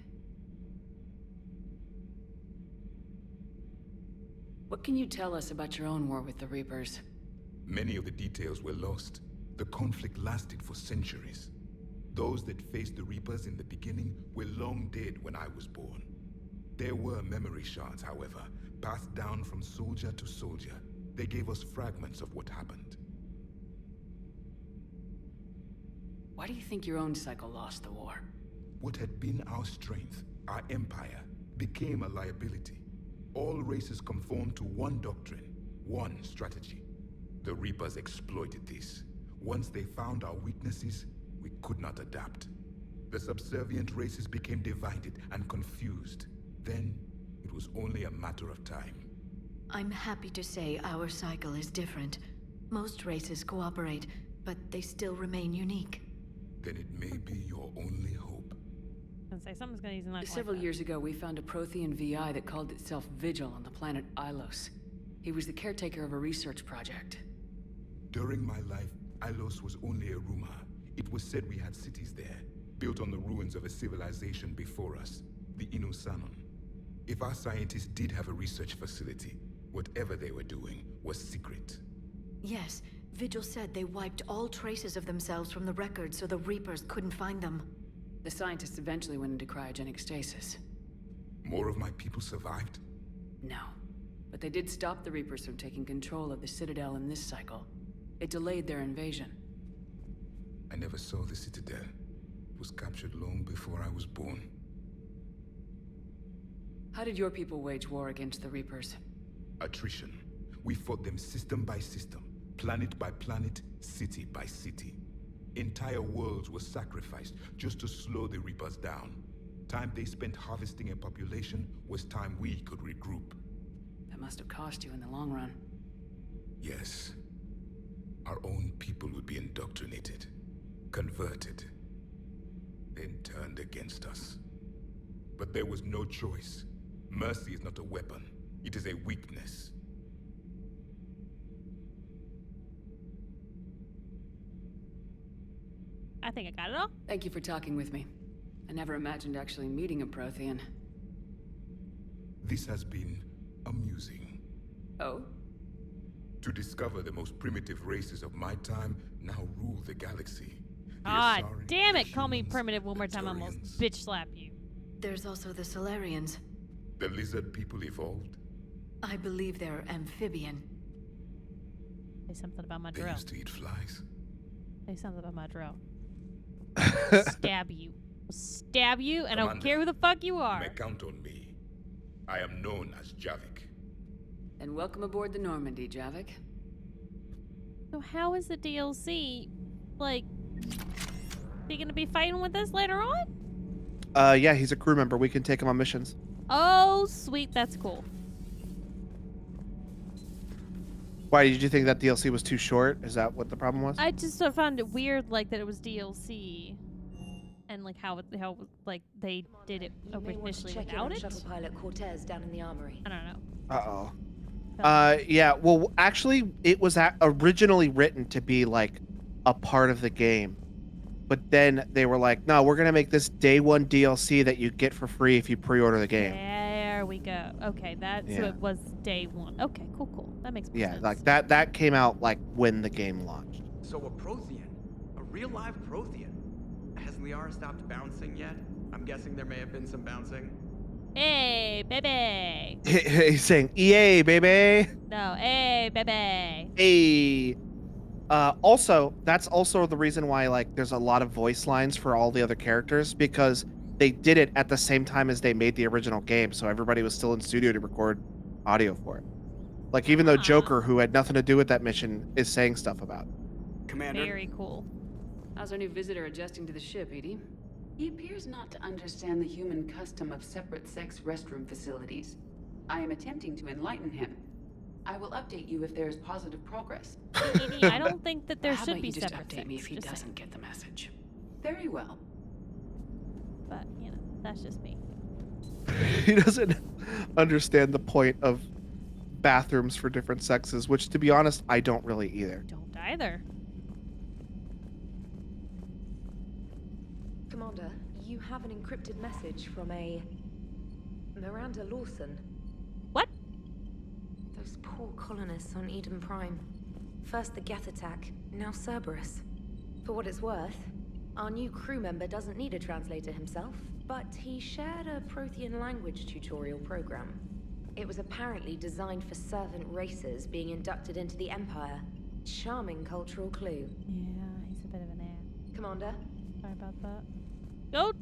What can you tell us about your own war with the Reapers? Many of the details were lost. The conflict lasted for centuries. Those that faced the Reapers in the beginning were long dead when I was born. There were memory shards, however, passed down from soldier to soldier. They gave us fragments of what happened. Why do you think your own cycle lost the war? What had been our strength, our empire, became a liability. All races conformed to one doctrine, one strategy. The Reapers exploited this. Once they found our weaknesses, we could not adapt. The subservient races became divided and confused. Then, it was only a matter of time. I'm happy to say our cycle is different. Most races cooperate, but they still remain unique. Then it may be your only hope. I was gonna say something's gonna use an Several years ago, we found a Prothean VI that called itself Vigil on the planet Ilos. He was the caretaker of a research project. During my life, Ilos was only a rumor. It was said we had cities there, built on the ruins of a civilization before us, the Inusanon. If our scientists did have a research facility, whatever they were doing was secret. Yes, Vigil said they wiped all traces of themselves from the records so the Reapers couldn't find them. The scientists eventually went into cryogenic stasis. More of my people survived? No. But they did stop the Reapers from taking control of the Citadel in this cycle. It delayed their invasion. I never saw the Citadel. It was captured long before I was born. How did your people wage war against the Reapers? Attrition. We fought them system by system, planet by planet, city by city. Entire worlds were sacrificed just to slow the Reapers down. Time they spent harvesting a population was time we could regroup. That must have cost you in the long run. Yes. Our own people would be indoctrinated, converted, then turned against us. But there was no choice. Mercy is not a weapon. It is a weakness. I think I got it all. Thank you for talking with me. I never imagined actually meeting a Prothean. This has been amusing. Oh? To discover the most primitive races of my time now rule the galaxy. Ah, damn it! Call me primitive one more time, I almost bitch slap you. There's also the Solarians. The lizard people evolved? I believe they're amphibian. Say something about my They drill. used to eat flies. Say something about my drill. Stab you. Stab you, and I don't Commander, care who the fuck you You are. may count on me. I am known as Javik. And welcome aboard the Normandy, Javik. So how is the DLC, like, he gonna be fighting with us later on? Yeah, he's a crew member. We can take him on missions. Oh, sweet, that's cool. Why, did you think that DLC was too short? Is that what the problem was? I just sort of found it weird, like, that it was DLC. And, like, how like, they did it initially without it. Shuttle pilot Cortez down in the armory. I don't know. Uh-oh. Yeah, well, actually, it was originally written to be, like, a part of the game. But then they were like, no, we're going to make this day one DLC that you get for free if you pre-order the game. There we go. Okay, so Yeah. it was day one. Okay, cool. That makes more Yeah, sense. like that came out, like, when the game launched. So a Prothean? A real live Prothean? Has Liara stopped bouncing yet? I'm guessing there may have been some bouncing. Hey, baby. He's saying, EA, baby. No, hey, baby. Hey. Also, that's also the reason why, like, there's a lot of voice lines for all the other characters, because they did it at the same time as they made the original game, so everybody was still in studio to record audio for it. Like, even though Joker, who had nothing to do with that mission, is saying stuff about it. Commander. Very cool. How's our new visitor adjusting to the ship, Edie? He appears not to understand the human custom of separate sex restroom facilities. I am attempting to enlighten him. I will update you if there is positive progress. Edie, I don't think that there How should about be you just separate update sex, me if he just doesn't saying. get the message. Very well. But, you know, that's just me. He doesn't understand the point of bathrooms for different sexes, which, to be honest, I don't really either. Don't either. Commander, you have an encrypted message from a Miranda Lawson. What? colonists on Eden Prime. First the Geth attack, now Cerberus. For what it's worth, our new crew member doesn't need a translator himself, but he shared a Prothean language tutorial program. It was apparently designed for servant races being inducted into the Empire. Charming cultural clue. Yeah, he's a bit of an ass. Commander? Sorry about that. Go,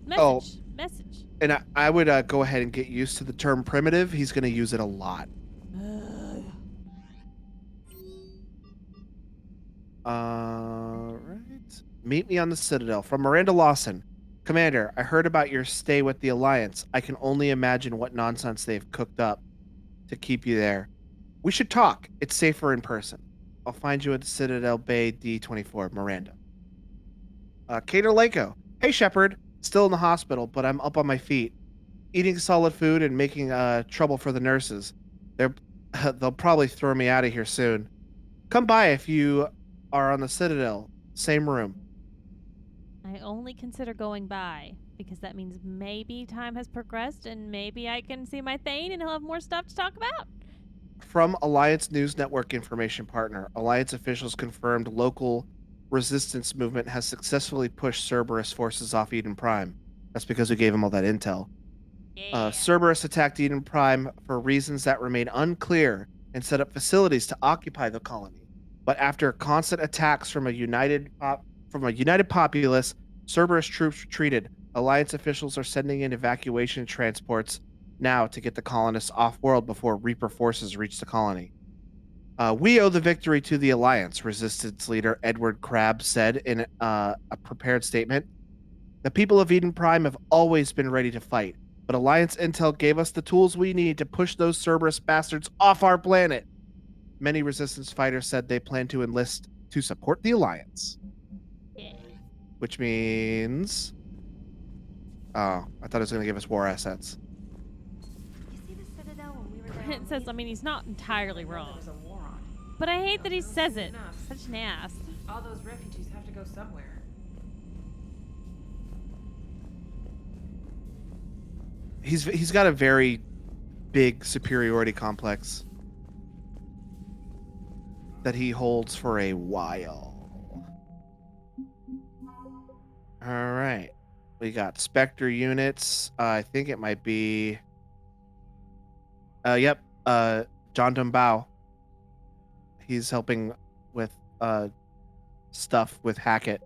message. And I would go ahead and get used to the term primitive. He's going to use it a lot. Right. Meet me on the Citadel. From Miranda Lawson. Commander, I heard about your stay with the Alliance. I can only imagine what nonsense they've cooked up to keep you there. We should talk. It's safer in person. I'll find you at the Citadel Bay D24, Miranda. Cater Lako. Hey, Shepard. Still in the hospital, but I'm up on my feet. Eating solid food and making trouble for the nurses. They'll probably throw me out of here soon. Come by if you are on the Citadel. Same room. I only consider going by because that means maybe time has progressed and maybe I can see my Thane and he'll have more stuff to talk about. From Alliance News Network information partner, Alliance officials confirmed local resistance movement has successfully pushed Cerberus forces off Eden Prime. That's because we gave him all that intel. Yeah. Cerberus attacked Eden Prime for reasons that remain unclear and set up facilities to occupy the colony. But after constant attacks from a united populace, Cerberus troops retreated. Alliance officials are sending in evacuation transports now to get the colonists off-world before Reaper forces reach the colony. We owe the victory to the Alliance, Resistance leader Edward Crabb said in a prepared statement. The people of Eden Prime have always been ready to fight, but Alliance intel gave us the tools we need to push those Cerberus bastards off our planet. Many Resistance fighters said they plan to enlist to support the Alliance. Yeah. Which means... Oh, I thought it was going to give us war assets. You see the Citadel when we were there? It says, I mean, he's not entirely wrong. There was a war on. But I hate that he says it. Enough. Such an ass. All those refugees have to go somewhere. He's got a very big superiority complex that he holds for a while. All right. We got Spectre units. I think it might be... Yep. John Dumbao. He's helping with stuff with Hackett.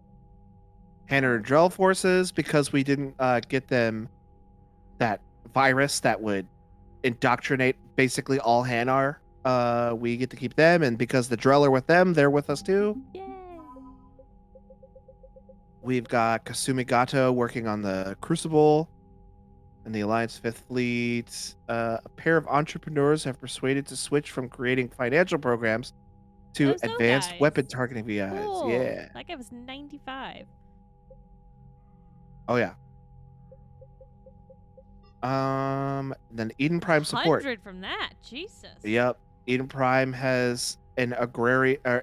Hanner and Drell forces, because we didn't get them that virus that would indoctrinate basically all Hanar. We get to keep them, and because the Drell are with them, they're with us too. Yay. We've got Kasumi Gato working on the Crucible and the Alliance 5th Fleet. A pair of entrepreneurs have persuaded to switch from creating financial programs to Those advanced guys. weapon targeting VIs. Cool. Yeah. That guy was 95. Oh yeah. Then Eden Prime support. 100 from that. Jesus. Yep. Eden Prime has an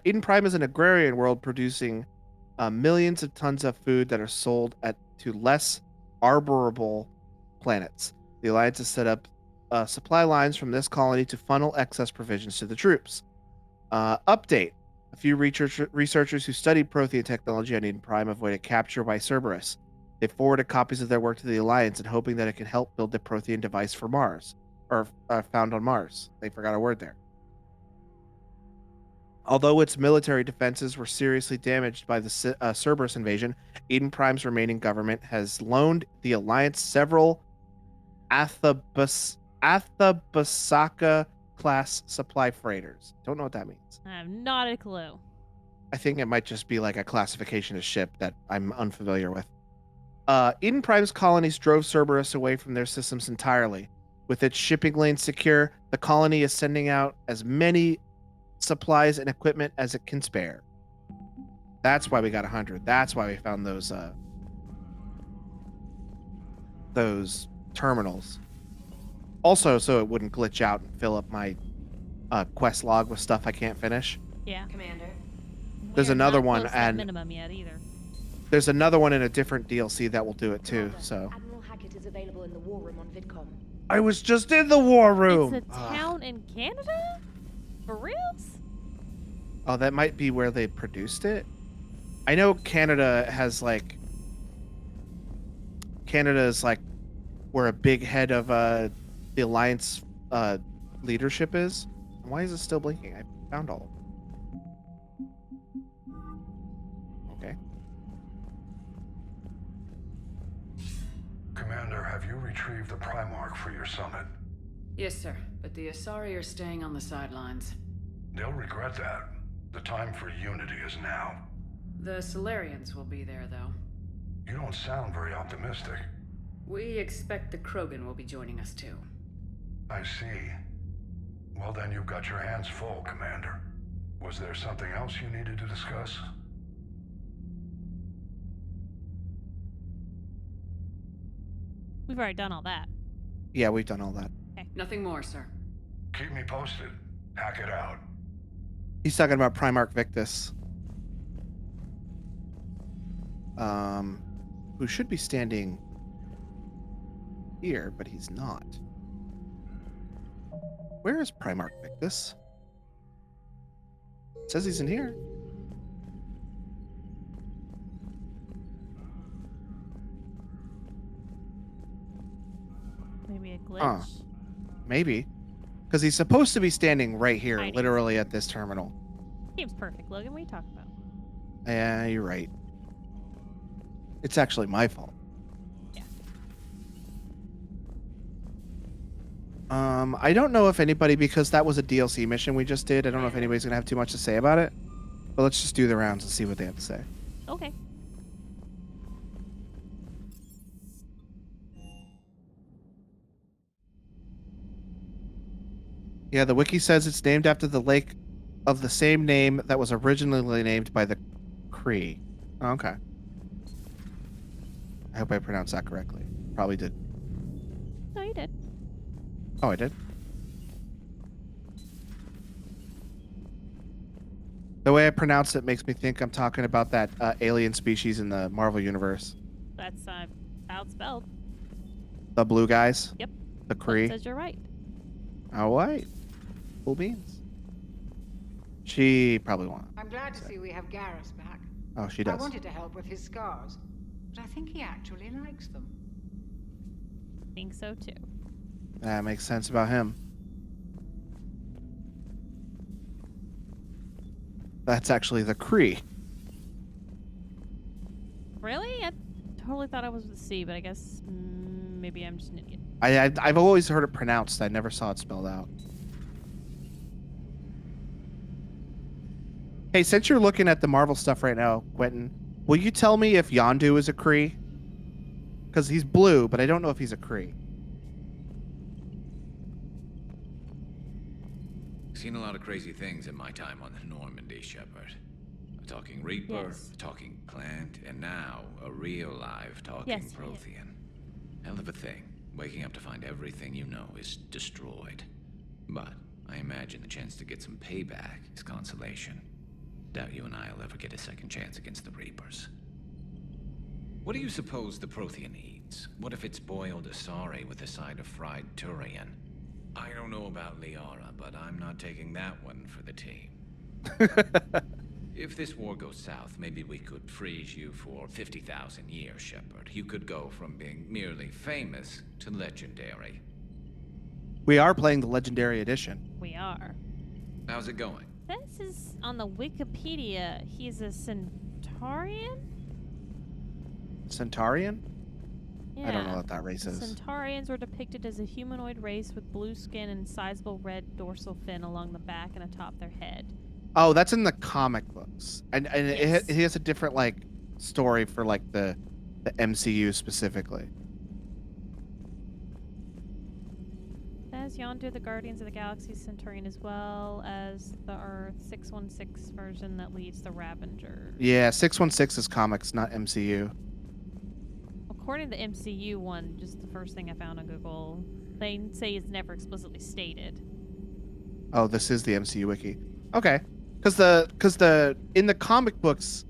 Eden Prime is an agrarian world producing millions of tons of food that are sold to less arborable planets. The Alliance has set up supply lines from this colony to funnel excess provisions to the troops. Update. A few researchers who studied Prothean technology on Eden Prime avoided capture by Cerberus. They forwarded copies of their work to the Alliance and hoping that it can help build the Prothean device for Mars. Or found on Mars. They forgot a word there. Although its military defenses were seriously damaged by the Cerberus invasion, Eden Prime's remaining government has loaned the Alliance several Athabasaka-class supply freighters. Don't know what that means. I have not a clue. I think it might just be like a classification of ship that I'm unfamiliar with. Eden Prime's colonies drove Cerberus away from their systems entirely. With its shipping lanes secure, the colony is sending out as many supplies and equipment as it can spare. That's why we got 100. That's why we found those terminals. Also, so it wouldn't glitch out and fill up my quest log with stuff I can't finish. Yeah. Commander. There's We're another not one, close to that and minimum yet either. there's another one in a different DLC that will do it too. So Admiral Hackett is available in the war room on VidCom. I was just in the war room. It's a town in Canada? For reals? Oh, that might be where they produced it. I know Canada has like. Canada is like where a big head of the Alliance leadership is. Why is it still blinking? I found all of them. Okay. Commander, have you retrieved the Primarch for your summit? Yes, sir. But the Asari are staying on the sidelines. They'll regret that. The time for unity is now. The Solarians will be there, though. You don't sound very optimistic. We expect the Krogan will be joining us, too. I see. Well, then you've got your hands full, Commander. Was there something else you needed to discuss? We've already done all that. Yeah, we've done all that. Okay. Nothing more, sir. Keep me posted. Hack it out. He's talking about Primarch Victus. Who should be standing here, but he's not. Where is Primarch Victus? It says he's in here. Maybe a glitch. Maybe. Because he's supposed to be standing right here, literally at this terminal. Game's perfect, Logan. What are you talking about? Yeah, you're right. It's actually my fault. Yeah. I don't know if anybody, because that was a DLC mission we just did, I don't know if anybody's going to have too much to say about it. But let's just do the rounds and see what they have to say. Okay. Yeah, the wiki says it's named after the lake of the same name that was originally named by the Kree. Oh, okay. I hope I pronounced that correctly. Probably did. No, you did. Oh, I did? The way I pronounce it makes me think I'm talking about that alien species in the Marvel Universe. That's how it's spelled. The blue guys? Yep. The Kree? It says you're right. All right. Cool beans. She probably won't. I'm glad to see we have Garrus back. Oh, she does. I wanted to help with his scars, but I think he actually likes them. I think so too. That makes sense about him. That's actually the Kree. Really? I totally thought I was with C, but I guess maybe I'm just an idiot. I've always heard it pronounced. I never saw it spelled out. Hey, since you're looking at the Marvel stuff right now, Quentin, will you tell me if Yondu is a Kree? Because he's blue, but I don't know if he's a Kree. Seen a lot of crazy things in my time on the Normandy, Shepard. A talking Reaper, a talking plant, and now a real live talking Prothean. Hell of a thing. Waking up to find everything you know is destroyed. But I imagine the chance to get some payback is consolation. Doubt you and I'll ever get a second chance against the Reapers. What do you suppose the Prothean eats? What if it's boiled Asari with a side of fried Turian? I don't know about Liara, but I'm not taking that one for the team. If this war goes south, maybe we could freeze you for 50,000 years, Shepard. You could go from being merely famous to legendary. We are playing the Legendary Edition. We are. How's it going? This is on the Wikipedia. He's a Centaurian? Centaurian? Yeah. I don't know what that race is. Centaurians were depicted as a humanoid race with blue skin and sizable red dorsal fin along the back and atop their head. Oh, that's in the comic books. And it has a different, like, story for, like, the MCU specifically. As Yondu, the Guardians of the Galaxy Centaurian, as well as the Earth 616 version that leads the Ravengers. Yeah, 616 is comics, not MCU. According to the MCU one, just the first thing I found on Google, they say it's never explicitly stated. Oh, this is the MCU wiki. Okay. Because the in the comic books,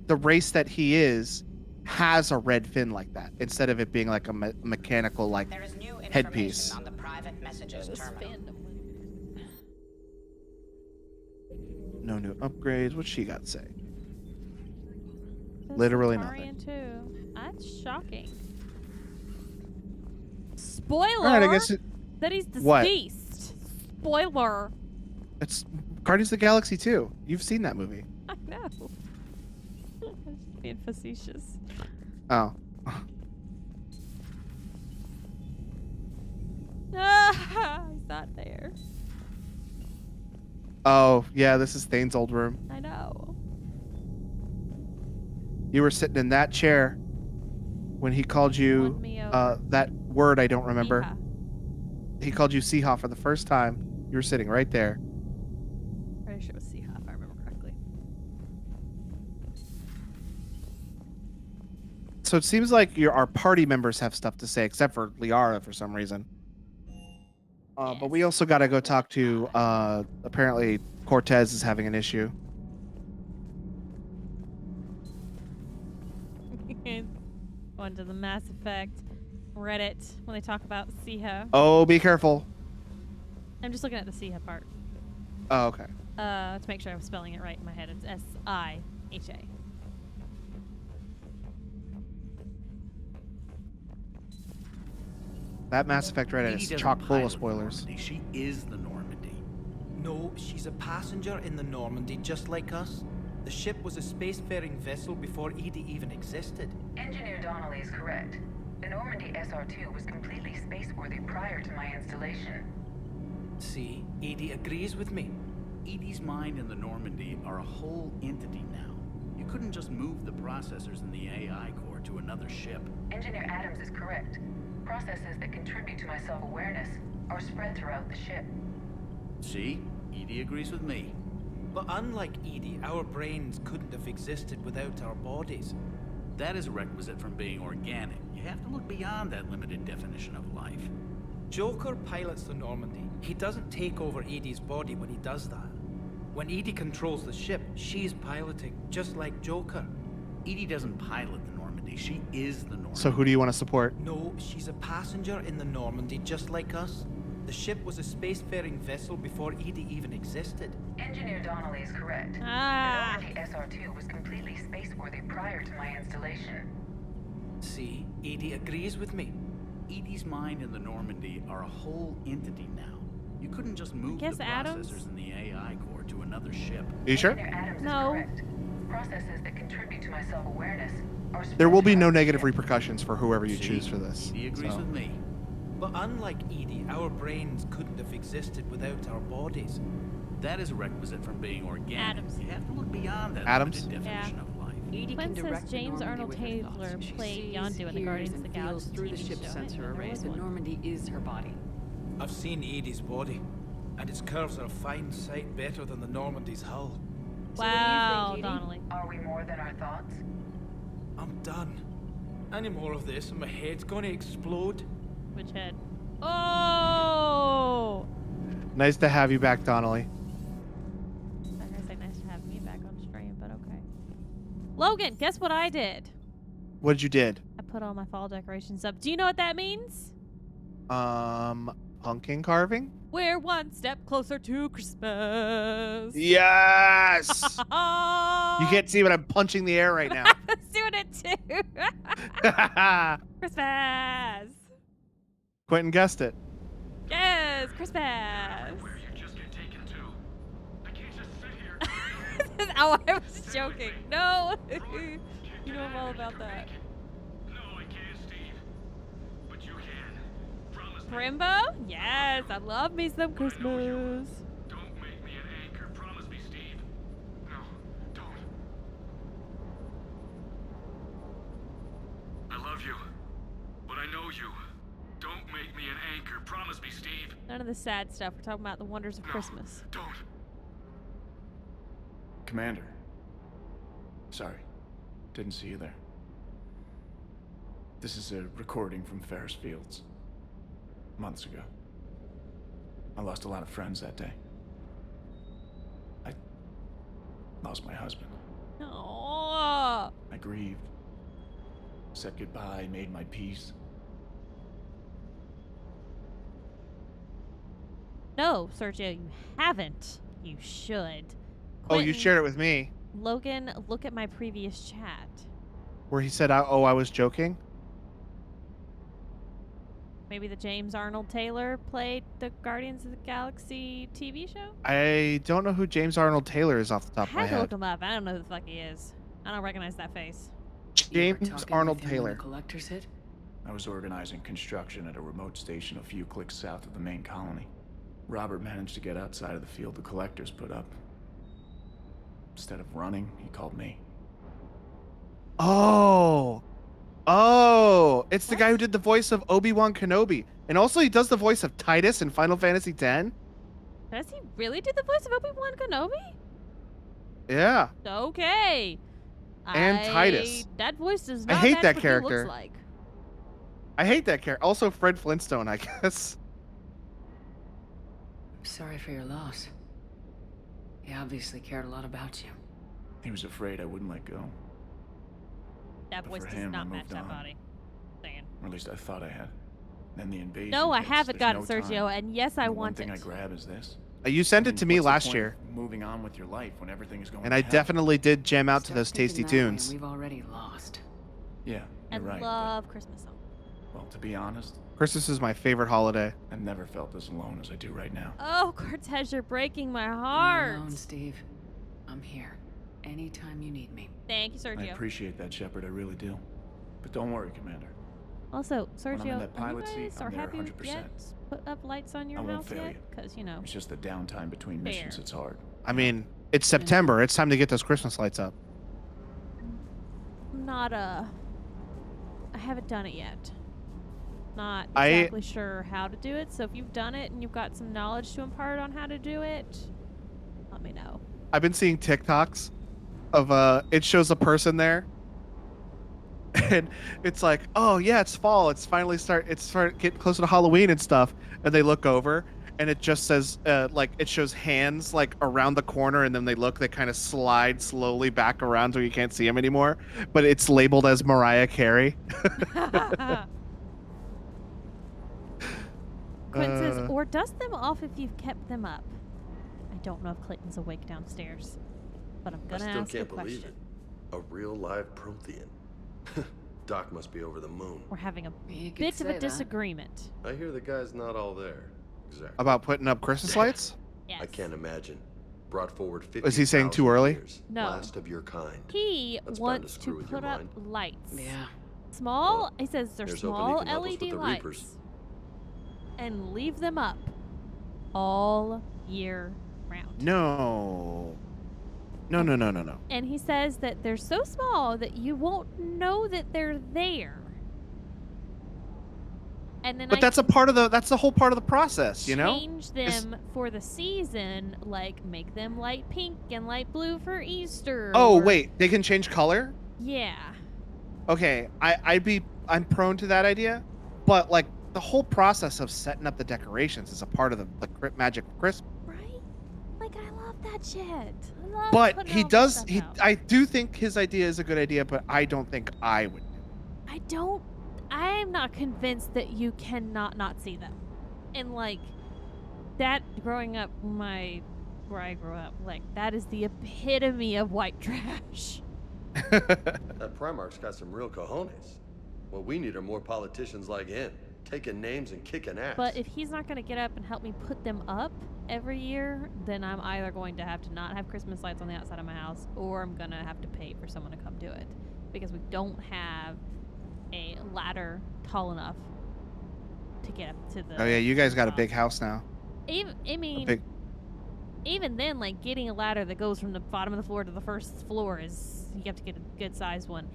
the race that he is has a red fin like that instead of it being like a mechanical like There is new headpiece. on the private messages terminal. No new upgrades. What's she got to say? There's Literally Centaurian nothing. too. That's shocking. Spoiler. All right, I guess that he's What? deceased. Spoiler. it's Guardians of the Galaxy 2. You've seen that movie. I know. I'm just being facetious. Oh. He's not there. Oh, yeah, this is Thane's old room. I know. You were sitting in that chair when he called you Won me over. that word I don't remember. Seehaw. He called you Seehaw for the first time. You were sitting right there. Pretty sure it was Seehaw, if I remember correctly. So it seems like our party members have stuff to say, except for Liara for some reason. But we also got to go talk to, apparently Cortez is having an issue. Going to the Mass Effect Reddit when they talk about Seehaw. Oh, be careful. I'm just looking at the Seehaw part. Oh, okay. To make sure I'm spelling it right in my head. It's S-I-H-A. That Mass Effect Reddit Edie is doesn't chock full of pilot the spoilers. Normandy. She is the Normandy. No, she's a passenger in the Normandy, just like us. The ship was a spacefaring vessel before Edie even existed. Engineer Donnelly is correct. The Normandy SR-2 was completely spaceworthy prior to my installation. See, Edie agrees with me. Edie's mind and the Normandy are a whole entity now. You couldn't just move the processors in the AI core to another ship. Engineer Adams is correct. Processes that contribute to my self-awareness are spread throughout the ship. See? Edie agrees with me. But unlike Edie, our brains couldn't have existed without our bodies. That is a requisite from being organic. You have to look beyond that limited definition of life. Joker pilots the Normandy. He doesn't take over Edie's body when he does that. When Edie controls the ship, she's piloting, just like Joker. Edie doesn't pilot the Normandy. She is the Normandy. So who do you want to support? No, she's a passenger in the Normandy, just like us. The ship was a spacefaring vessel before Edie even existed. Engineer Donnelly is correct. The Normandy SR-2 was completely spaceworthy prior to my installation. See, Edie agrees with me. Edie's mind and the Normandy are a whole entity now. You couldn't just move the guess Adams? processors in the AI core to another ship. Are you sure? Engineer Adams No. is correct. Processes that contribute to my self-awareness are spread There will be no throughout the negative ship. repercussions for whoever you See? choose for this. Edie agrees So. with me. But unlike Edie, our brains couldn't have existed without our bodies. That is a requisite from being organic. Adams. You have to look beyond that Adams? limited definition of life. Edie Quinn can says direct the James Normandy Arnold with her Taylor thoughts. She played sees, Yondu in the hears, Guardians of the and feels Galaxy through the TV ship's show. I sensor didn't know there arrays. was The one. Normandy is her body. I've seen Edie's body, and its curves are a fine sight better than the Normandy's hull. Wow, Donnelly. Are we more than our thoughts? I'm done. Any more of this and my head's gonna explode. Which head? Oh! Nice to have you back, Donnelly. I was gonna say nice to have me back on stream, but okay. Logan, guess what I did? What did you did? I put all my fall decorations up. Do you know what that means? Pumpkin carving? We're one step closer to Christmas. Yes! You can't see, but I'm punching the air right now. I was doing it too. Christmas. Quentin guessed it. Yes, Christmas. Oh, I was joking. No. You know I'm all about that. Brembo? Yes, I love me some Christmas. I love you, but I know you. Don't make me an anchor. Promise me, Steve. None of the sad stuff. We're talking about the wonders of Christmas. Don't. Commander. Sorry. Didn't see you there. This is a recording from Ferris Fields. Months ago. I lost a lot of friends that day. I lost my husband. Oh. I grieved. Said goodbye, made my peace. No, Sergio, you haven't. You should. Oh, you Quentin, shared it with me. Logan, look at my previous chat. Where he said, "Oh, I was joking." Maybe the James Arnold Taylor played the Guardians of the Galaxy TV show? I don't know who James Arnold Taylor is off the top of I my had to look head. him up. I don't know who the fuck he is. I don't recognize that face. James Arnold Taylor. Collectors hit? I was organizing construction at a remote station a few clicks south of the main colony. Robert managed to get outside of the field the collectors put up. Instead of running, he called me. Oh. Oh, it's the guy who did the voice of Obi-Wan Kenobi. And also he does the voice of Titus in Final Fantasy X. Does he really do the voice of Obi-Wan Kenobi? Yeah. Okay. And Titus. That voice does I not hate match that what character. he looks like. I hate that character. Also Fred Flintstone, I guess. Sorry for your loss. He obviously cared a lot about you. He was afraid I wouldn't let go. That But voice for does him, I not match moved that on. body. Saying. Or at least I thought I had. Then the invasion. No, I hits, haven't there's got no it, Sergio, time. and yes, I And the want one thing it. I grab is this. You sent I it mean, to me what's the last point year. of moving on with your life when everything is going And to I hell? definitely did jam out to Start those tasty thinking that way, tunes. and we've already lost. Yeah, I you're right. love Christmas songs. Well, to be honest, Christmas is my favorite holiday. I've never felt as alone as I do right now. Oh, Cortez, you're breaking my You're not heart. alone, Steve. I'm here. Anytime you need me. Thank you, I Sergio. appreciate that, Shepard. I really do. But don't worry, Commander. Also, When I'm in Sergio, that are you pilot seat, guys, I'm or there have you 100%. yet put up lights on your I won't house fail yet? you. Because, you know, It's just the downtime between missions. Fair. It's hard. I mean, it's September. It's time to get those Christmas lights up. I'm not, I haven't done it yet. Not I- exactly sure how to do it, so if you've done it and you've got some knowledge to impart on how to do it, let me know. I've been seeing TikToks of it shows a person there. And it's like, oh yeah, it's fall. It's getting closer to Halloween and stuff. And they look over and it just says like it shows hands like around the corner, and then they kind of slide slowly back around so you can't see them anymore. But it's labeled as Mariah Carey. Quentin says, or dust them off if you've kept them up. I don't know if Clayton's awake downstairs, but I'm I gonna still ask a can't believe question. it. A real live Prothean. Doc must be over the moon. We're having a You could bit of say a that. disagreement. I hear the guy's not all there. Exactly. About putting up Christmas lights? Yes. I can't imagine. Brought forward 50. Was he saying too early? No. Last of your kind. He That's bound to wants to screw with your put up mind. lights. Yeah. Small, he says they're here's hoping he small can help us with LED the lights. Reapers. And leave them up all year round. No. No. And he says that they're so small that you won't know that they're there. And then But that's the whole part of the process, you know? change them for the season, like make them light pink and light blue for Easter. Oh, or- wait, they can change color? Yeah. Okay, I'm prone to that idea, but like the whole process of setting up the decorations is a part of the magic of Christmas. Right? Like I love that shit. I love But putting he all that does stuff he out. I do think his idea is a good idea, but I don't think I would. I'm not convinced that you cannot not see them. And like that growing up where I grew up, like that is the epitome of white trash. That Primarch's got some real cojones. What we need are more politicians like him, taking names and kicking ass. But if he's not going to get up and help me put them up every year, then I'm either going to have to not have Christmas lights on the outside of my house, or I'm going to have to pay for someone to come do it. Because we don't have a ladder tall enough to get up to the... Oh yeah, you guys got a big house now. Even then, like getting a ladder that goes from the bottom of the floor to the first floor is, you have to get a good sized one.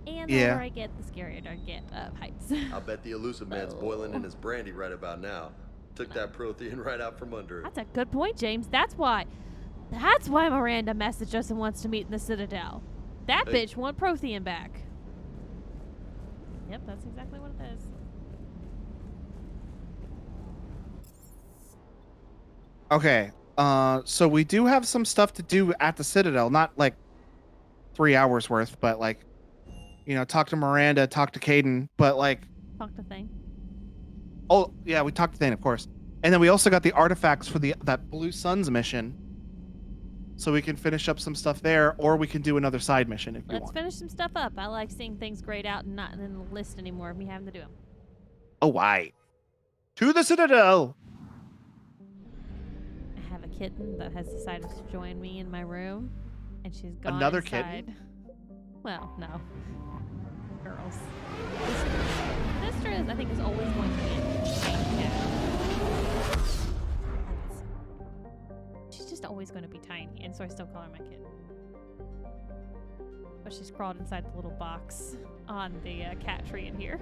And the older I get, the scarier I get of heights. I'll bet the elusive man's boiling in his brandy right about now. Took that Prothean right out from under it. That's a good point, James. That's why Miranda messaged us and wants to meet in the Citadel. That Hey. bitch want Prothean back. Yep, that's exactly what it is. Okay. So we do have some stuff to do at the Citadel, not like 3 hours worth, but like, you know, talk to Miranda, talk to Caden, but like, Talk to Thing. oh yeah, we talked to Thane, of course. And then we also got the artifacts for that Blue Suns mission. so we can finish up some stuff there, or we can do another side mission if you Let's want. finish some stuff up. I like seeing things grayed out and not in the list anymore of me having to do them. Oh, why? To the Citadel! I have a kitten that has decided to join me in my room, and she's gone Another inside. kitten? Well, no. Girls. Sister is, I think, is always going to be a cat. She's just always going to be tiny, and so I still call her my kitten. But she's crawled inside the little box on the cat tree in here.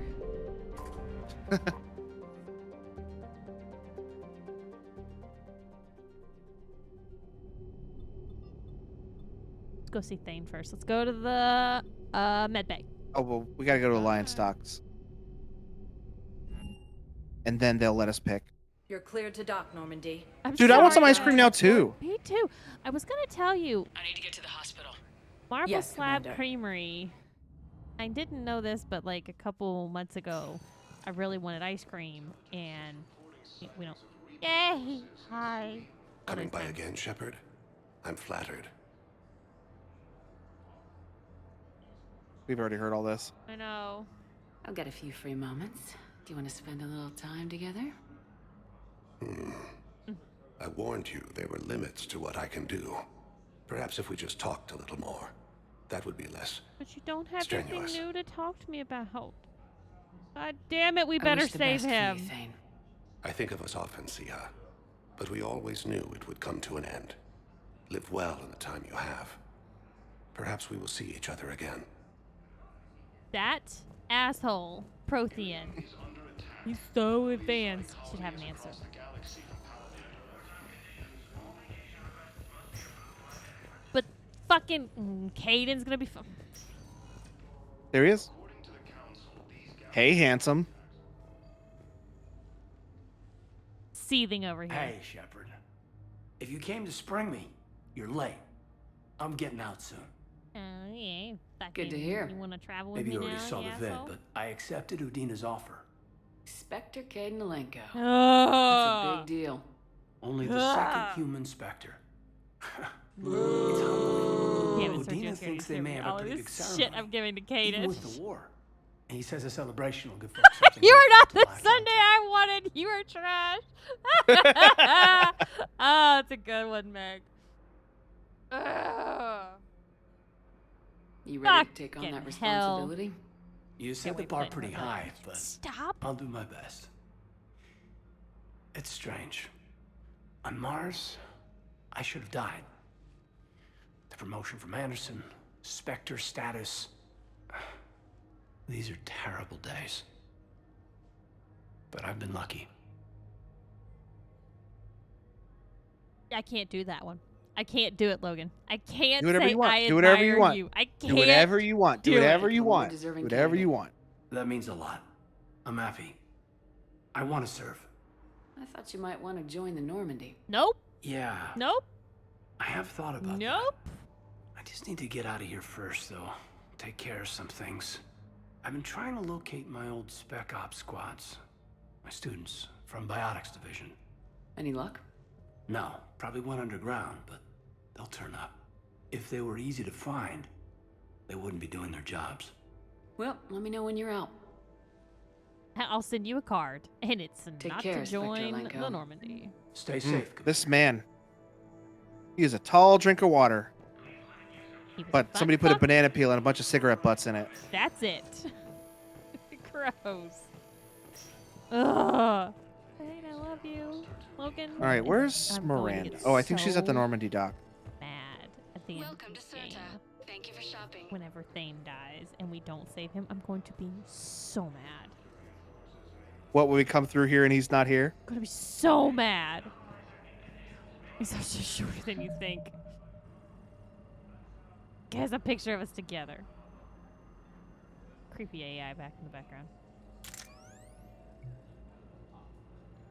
Let's go see Thane first. Let's go to the med bay. Oh, well, we gotta go to Alliance Docks. And then they'll let us pick. You're cleared to dock, Normandy. Dude, I want some ice cream now, too. Me too. I was gonna tell you. I need to get to the hospital. Marble Yes, Slab Commander. Creamery. I didn't know this, but like a couple months ago, I really wanted ice cream, and we don't. Yay! Hi. Coming by again, Shepard? I'm flattered. We've already heard all this. I know. I'll get a few free moments. Do you want to spend a little time together? I warned you there were limits to what I can do. Perhaps if we just talked a little more, that would be less. But you don't have strenuous. anything new to talk to me about. God damn it, we I better wish the save best for you, him. Thane. I think of us often, Siha, but we always knew it would come to an end. Live well in the time you have. Perhaps we will see each other again. That asshole, Prothean. He's so advanced. Should have an answer. But fucking Caden's gonna be fun. There he is. Hey, handsome. Seething over here. Hey, Shepard. If you came to spring me, you're late. I'm getting out soon. Oh, yeah. Good to hear. You want to travel with Maybe me you now, already saw you the vid, asshole? but I accepted Udina's offer. Spectre Caden Alenko. Oh. That's a big deal. Only the second human Spectre. It's Damn humbling. it, Sergio Udina Scared thinks to they may me. have a All pretty this big ceremony. shit I'm giving to Caden. Even with the war. And he says a celebration will give folks something. You are not the hopeful to latch Sunday I wanted. You are trash. Oh, it's a good one, Meg. Ugh. You ready to take on Fucking that hell. responsibility? You set the wait, bar wait, pretty wait. high, but Stop. I'll do my best. It's strange. On Mars, I should have died. The promotion from Anderson, Spectre status. These are terrible days. But I've been lucky. I can't do that one. I can't do it, Logan. I can't Do whatever say you want. I Do whatever admire you want. I can't Do whatever you want. Do do whatever it. you want. Do deserving whatever you candidate. want. That means a lot. I'm happy. I want to serve. I thought you might want to join the Normandy. Nope. Yeah. Nope. I have thought about that. Nope. I just need to get out of here first, though. Take care of some things. I've been trying to locate my old Spec Ops squads. My students from Biotics Division. Any luck? No, probably went underground, but they'll turn up. If they were easy to find, they wouldn't be doing their jobs. Well, let me know when you're out. I'll send you a card, and it's Take not care, to Spectre join Alenko. the Normandy. Stay safe. This man. He is a tall drink of water. He was But butt somebody put a fucked. banana peel and a bunch of cigarette butts in it. That's it. Gross. Ugh. Hey, I love you, Logan. All right, where's I'm going to Miranda? get Oh, I think she's at the so Normandy dock. Mad at the end of the game. Thank you for shopping. Whenever Thane dies and we don't save him, I'm going to be so mad. What, will we come through here and he's not here? I'm gonna be so mad. He's such a shorter than you think. Has a picture of us together. Creepy AI back in the background.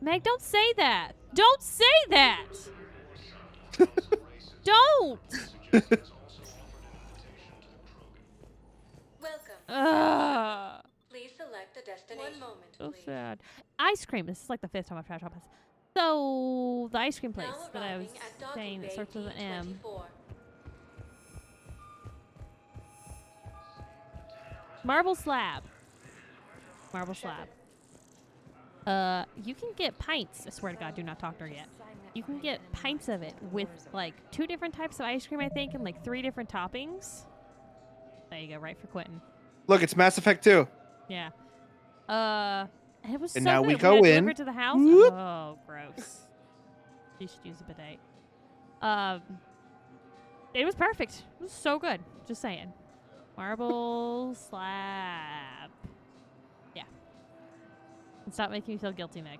Meg, don't say that. Don't say that. Don't. Welcome. Please select a destination. One moment, So please. sad. Ice cream. This is like the fifth time I've tried to. So, the ice cream place that I was saying that starts with an M. Marble slab. Marble slab. You can get pints. I swear to God, do not talk to her yet. You can get pints of it with like 2 different types of ice cream, I think, and like 3 different toppings. There you go, right for Quentin. Look, it's Mass Effect 2. Yeah. It was And so now good. we go had in. delivered to the house. Whoop. Oh, gross. You should use a bidet. It was perfect. It was so good. Just saying. Marble slab. Yeah. And stop making me feel guilty, Meg.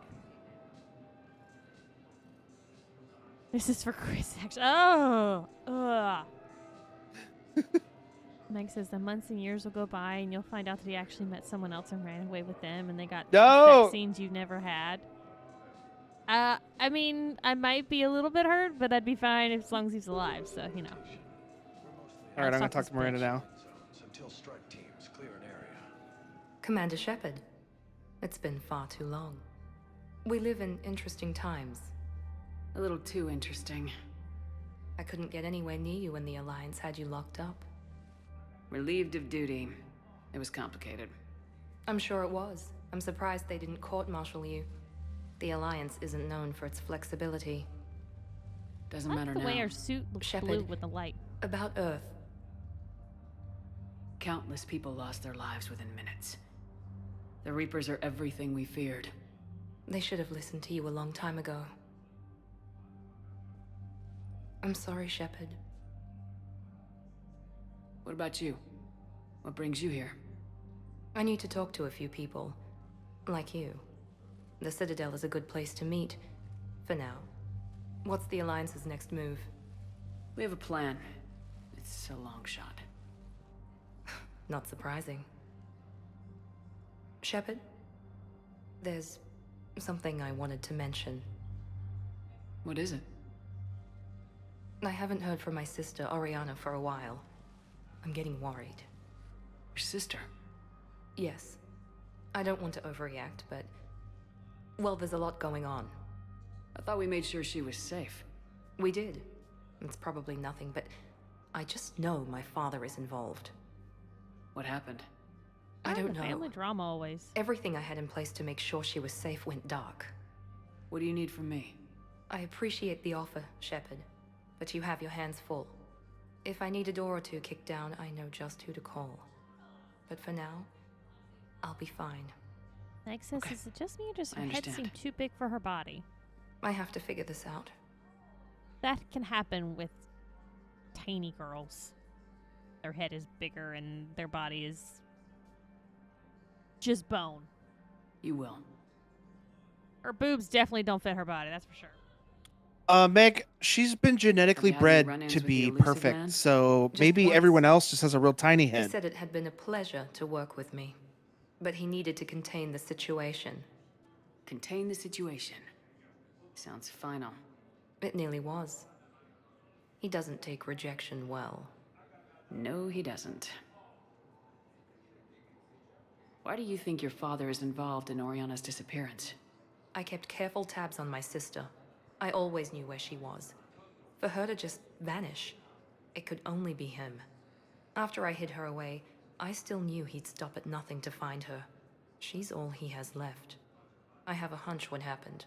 This is for Chris, actually. Oh! Ugh. Meg says the months and years will go by and you'll find out that he actually met someone else and ran away with them and they got No! sex scenes you've never had. I mean, I might be a little bit hurt, but I'd be fine as long as he's alive, so, you know. All right, I'm going to talk to Miranda now. Until strike teams clear an area. Commander Shepard, it's been far too long. We live in interesting times. A little too interesting. I couldn't get anywhere near you when the Alliance had you locked up. Relieved of duty. It was complicated. I'm sure it was. I'm surprised they didn't court-martial you. The Alliance isn't known for its flexibility. Doesn't I matter like the now. way her suit looks Shepard, blue with the light. About Earth. Countless people lost their lives within minutes. The Reapers are everything we feared. They should have listened to you a long time ago. I'm sorry, Shepard. What about you? What brings you here? I need to talk to a few people. Like you. The Citadel is a good place to meet. For now. What's the Alliance's next move? We have a plan. It's a long shot. Not surprising. Shepard? There's something I wanted to mention. What is it? I haven't heard from my sister, Oriana, for a while. I'm getting worried. Your sister? Yes. I don't want to overreact, but... well, there's a lot going on. I thought we made sure she was safe. We did. It's probably nothing, but... I just know my father is involved. What happened? I don't know. Family drama always. Everything I had in place to make sure she was safe went dark. What do you need from me? I appreciate the offer, Shepard, but you have your hands full. If I need a door or two kicked down, I know just who to call. But for now, I'll be fine. Meg says, is it just me or does her I head seem understand. too big for her body? I have to figure this out. That can happen with tiny girls. Their head is bigger and their body is just bone. You will. Her boobs definitely don't fit her body, that's for sure. Meg, she's been genetically Have you had bred run-ins to with the be elusive perfect, man? so Just maybe once. everyone else just has a real tiny He head. said it had been a pleasure to work with me, but he needed to contain the situation. Contain the situation. Sounds final. It nearly was. He doesn't take rejection well. No, he doesn't. Why do you think your father is involved in Oriana's disappearance? I kept careful tabs on my sister. I always knew where she was. For her to just vanish, it could only be him. After I hid her away, I still knew he'd stop at nothing to find her. She's all he has left. I have a hunch what happened,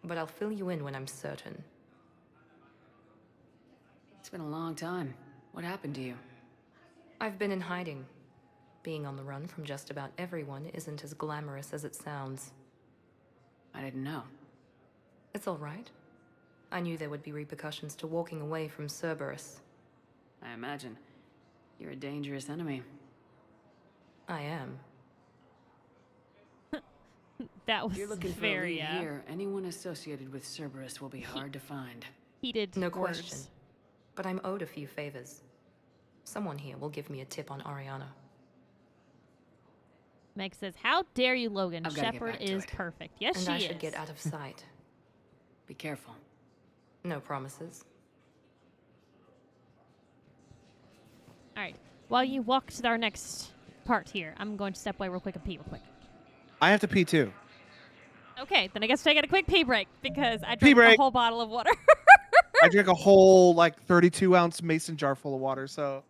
but I'll fill you in when I'm certain. It's been a long time. What happened to you? I've been in hiding. Being on the run from just about everyone isn't as glamorous as it sounds. I didn't know. It's all right. I knew there would be repercussions to walking away from Cerberus. I imagine. You're a dangerous enemy. I am. That was If you're looking for very a lead here, anyone associated with Cerberus will be hard to find. heated No words. question. But I'm owed a few favors. Someone here will give me a tip on Oriana. Meg says, how dare you, Logan? I've gotta get Shepard back to is it. perfect. Yes, And she I is. should get out of sight. Be careful. No promises. All right. While you walk to our next part here, I'm going to step away real quick and pee real quick. I have to pee too. Okay, then I guess taking a quick pee break because I Pee drank a break. whole bottle of water. I drank a whole like 32-ounce mason jar full of water. So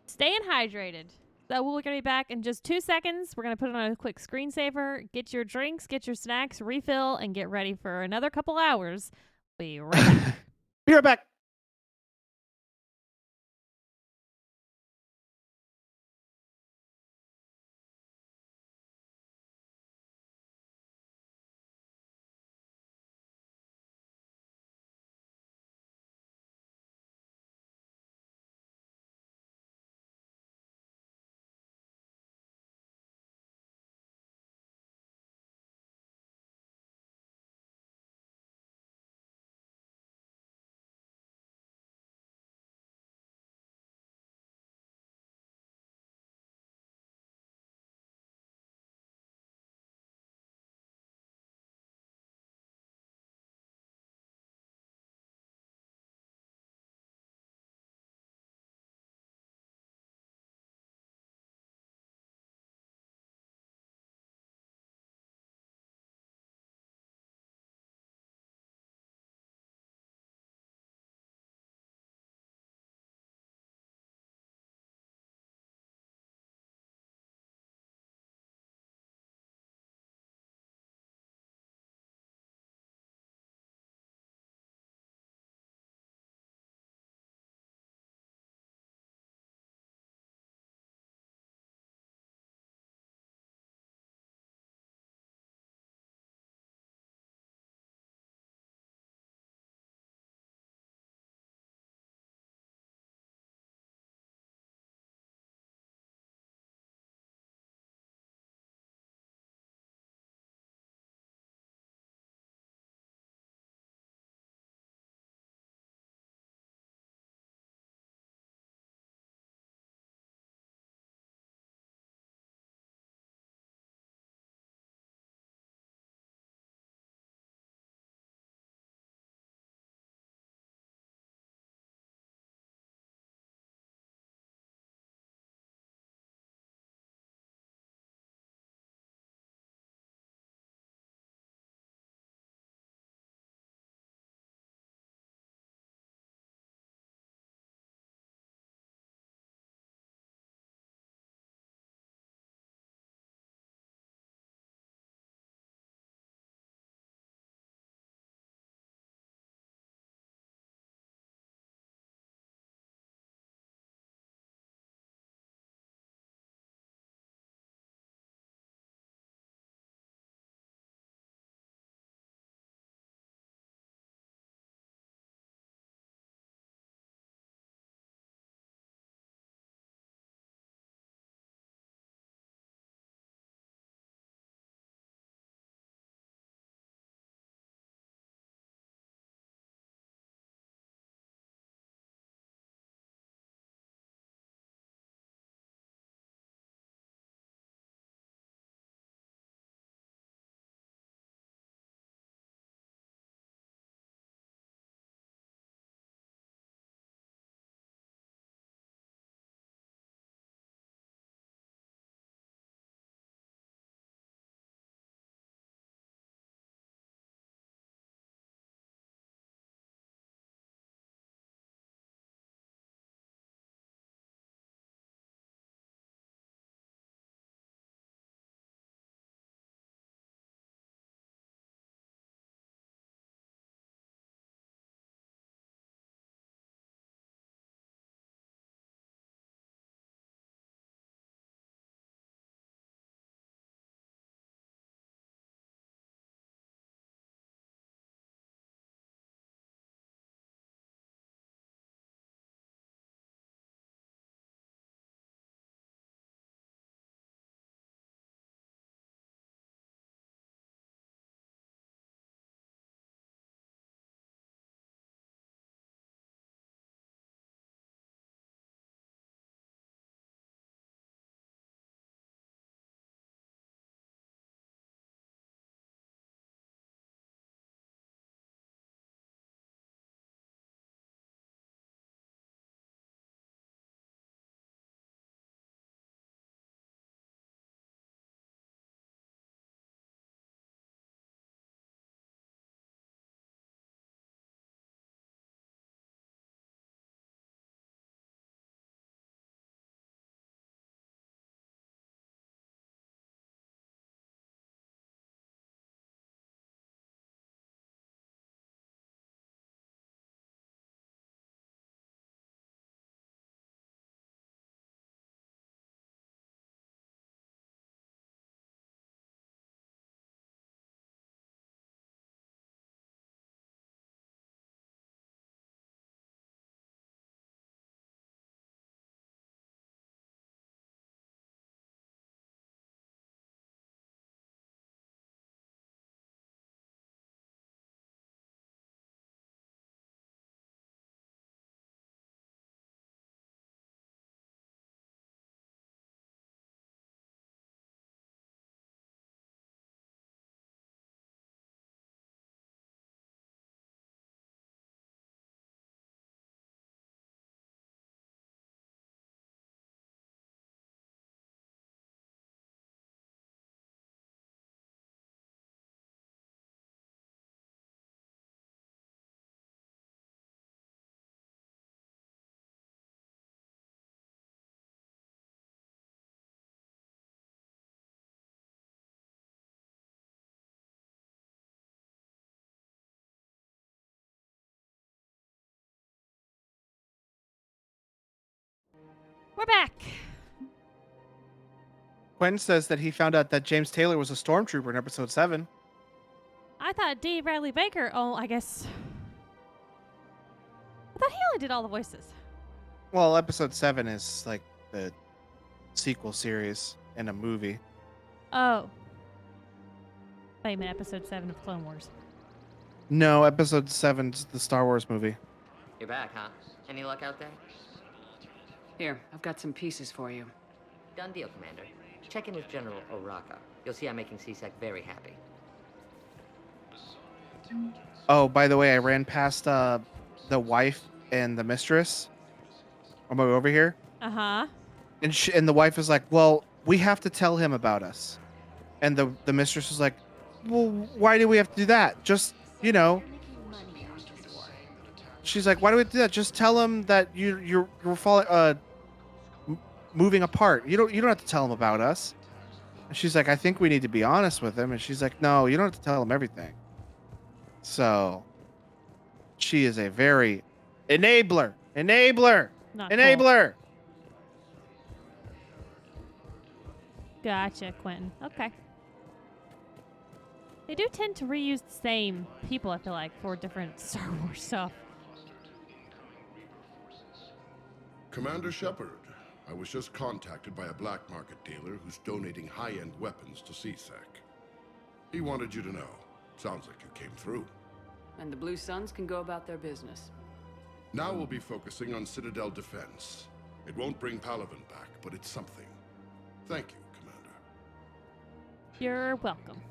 Staying hydrated. So we're going to be back in just 2 seconds. We're going to put on a quick screensaver, get your drinks, get your snacks, refill, and get ready for another couple hours. Be right back. be right back. We're back. Quentin says that he found out that James Taylor was a stormtrooper in episode 7. I thought D. Bradley Baker. Oh, I guess. I thought he only did all the voices. Well, episode 7 is like the sequel series in a movie. Oh. I meant episode 7 of Clone Wars. No, episode 7's the Star Wars movie. You're back, huh? Any luck out there? Here, I've got some pieces for you. Done deal, Commander. Check in with General Oraka. You'll see I'm making CSEC very happy. Oh, by the way, I ran past the wife and the mistress on my way over here. Uh-huh. And the wife is like, well, we have to tell him about us. And the mistress is like, well, why do we have to do that? Just, you know. She's like, why do we do that? Just tell him that you're falling, moving apart. You don't have to tell him about us. And she's like, I think we need to be honest with him. And she's like, no, you don't have to tell him everything. So she is a very enabler. Not Cool. Gotcha, Quentin. Okay. They do tend to reuse the same people, I feel like, for different Star Wars stuff. Commander Shepard, I was just contacted by a black market dealer who's donating high-end weapons to CSEC. He wanted you to know. Sounds like you came through. And the Blue Suns can go about their business. Now we'll be focusing on Citadel defense. It won't bring Palaven back, but it's something. Thank you, Commander. You're welcome.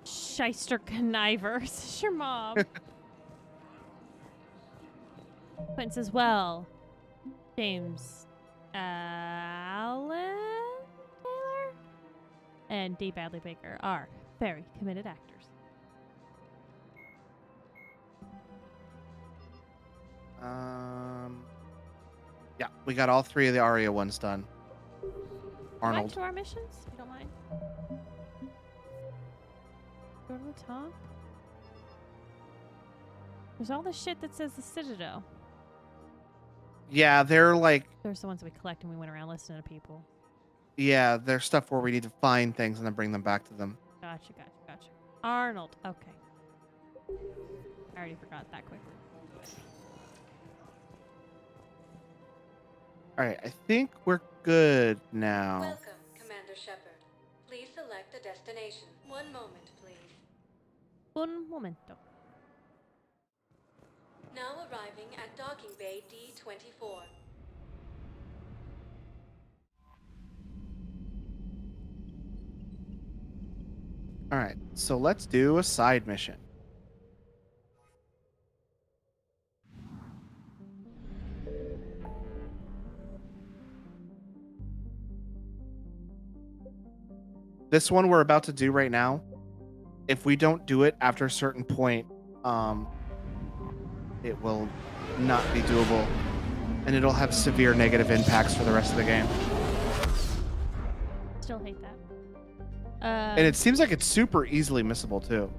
Shyster conniver. This is your mom. Quentin says, well, James Allen Taylor and D. Bradley Baker are very committed actors. Yeah, we got all 3 of the Aria ones done. Arnold. Back to our missions, if you don't mind. Go to the top. There's all the shit that says the Citadel. Yeah, they're like, There's the ones that we collect and we went around listening to people. yeah, they're stuff where we need to find things and then bring them back to them. Gotcha. Arnold. Okay. I already forgot that quickly. All right, I think we're good now. Welcome, Commander Shepard. Please select a destination. One moment, please. Un momento. Now arriving at Docking Bay D-24. All right, so let's do a side mission. This one we're about to do right now, if we don't do it after a certain point, it will not be doable, and it'll have severe negative impacts for the rest of the game. Still hate that. And it seems like it's super easily missable too.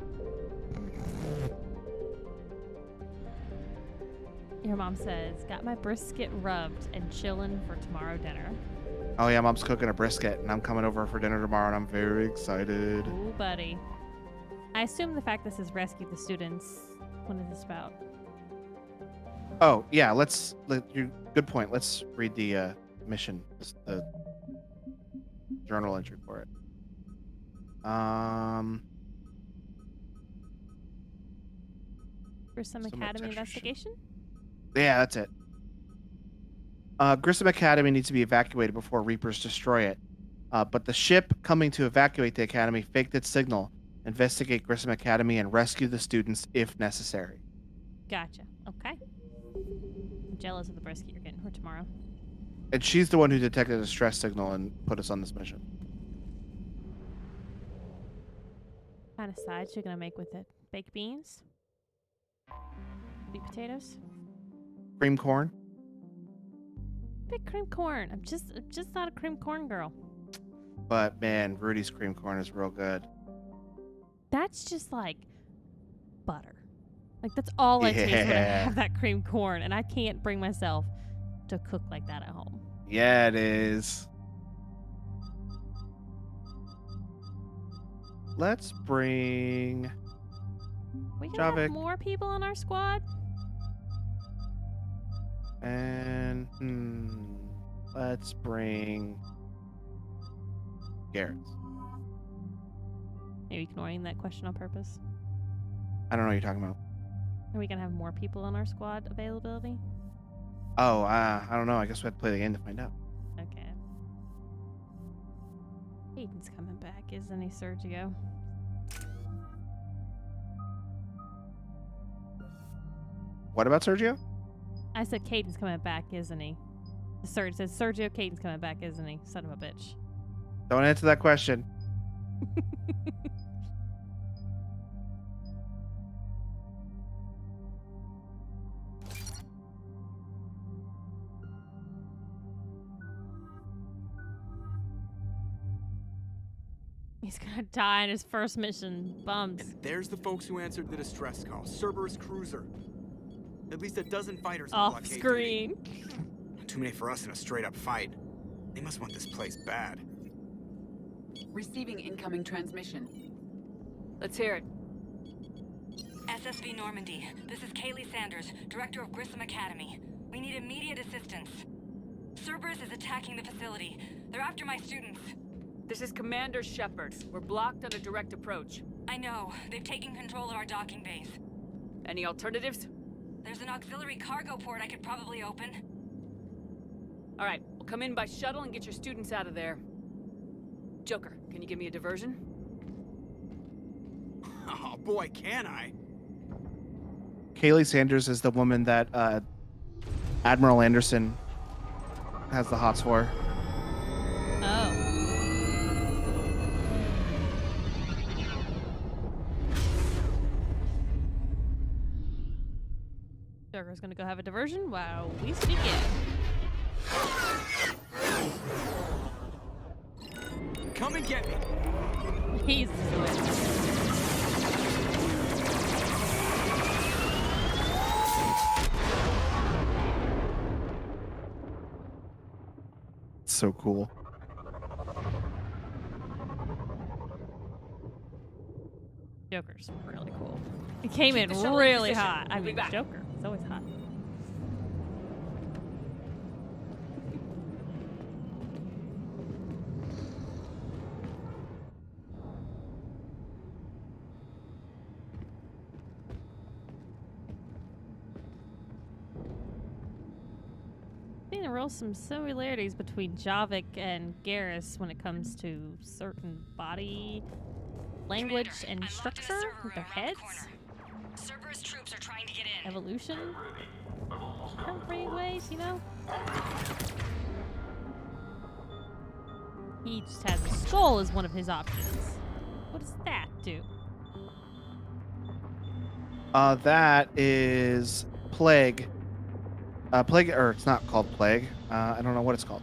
Your mom says, got my brisket rubbed and chilling for tomorrow dinner. Oh yeah, mom's cooking a brisket, and I'm coming over for dinner tomorrow, and I'm very excited. Ooh, buddy. I assume the fact this is rescue the students. What is this about? Oh yeah, good point. Let's read the mission, the journal entry for it. Grissom Some Academy extra investigation? Yeah, that's it. Grissom Academy needs to be evacuated before Reapers destroy it. But the ship coming to evacuate the academy faked its signal. Investigate Grissom Academy and rescue the students if necessary. Gotcha. Okay. I'm jealous of the brisket you're getting for tomorrow. And she's the one who detected a distress signal and put us on this mission. What kind of sides you're gonna make with it? Baked beans? Sweet potatoes? Cream corn. Big cream corn. I'm just not a cream corn girl. But man, Rudy's cream corn is real good. That's just like butter. Like, that's all I taste when I Yeah. have that cream corn, and I can't bring myself to cook like that at home. Yeah, it is. Let's bring We can have Javik more people on our squad. and let's bring Garrett. Maybe ignoring that question on purpose. I don't know what you're talking about. Are we gonna have more people on our squad availability? Oh, I don't know. I guess we have to play the game to find out. Okay. Aiden's coming back, isn't he, Sergio? What about Sergio? I said Caden's coming back, isn't he? It says Sergio Caden's coming back, isn't he? Son of a bitch. Don't answer that question. He's gonna die in his first mission. Bums. There's the folks who answered the distress call. Cerberus cruiser. At least a dozen fighters on Off blockade screen. duty. Too many for us in a straight-up fight. They must want this place bad. Receiving incoming transmission. Let's hear it. SSV Normandy. This is Kaylee Sanders, Director of Grissom Academy. We need immediate assistance. Cerberus is attacking the facility. They're after my students. This is Commander Shepard. We're blocked on a direct approach. I know. They've taken control of our docking base. Any alternatives? There's an auxiliary cargo port I could probably open. All right, we'll come in by shuttle and get your students out of there. Joker, can you give me a diversion? Oh boy, can I? Kaylee Sanders is the woman that Admiral Anderson has the hots for. Oh. Joker's gonna go have a diversion while we speak it. Come and get me. He's So cool. Joker's really cool. He came in Keep the shuttle in really position. hot. I We'll be mean, back. Joker. It's always hot. There are some similarities between Javik and Garrus when it comes to certain body language and structure with their heads. Cerberus troops are trying to get in. Evolution. Different ways, you know? He just has a skull as one of his options. What does that do? That is Plague. Plague, or it's not called Plague. I don't know what it's called.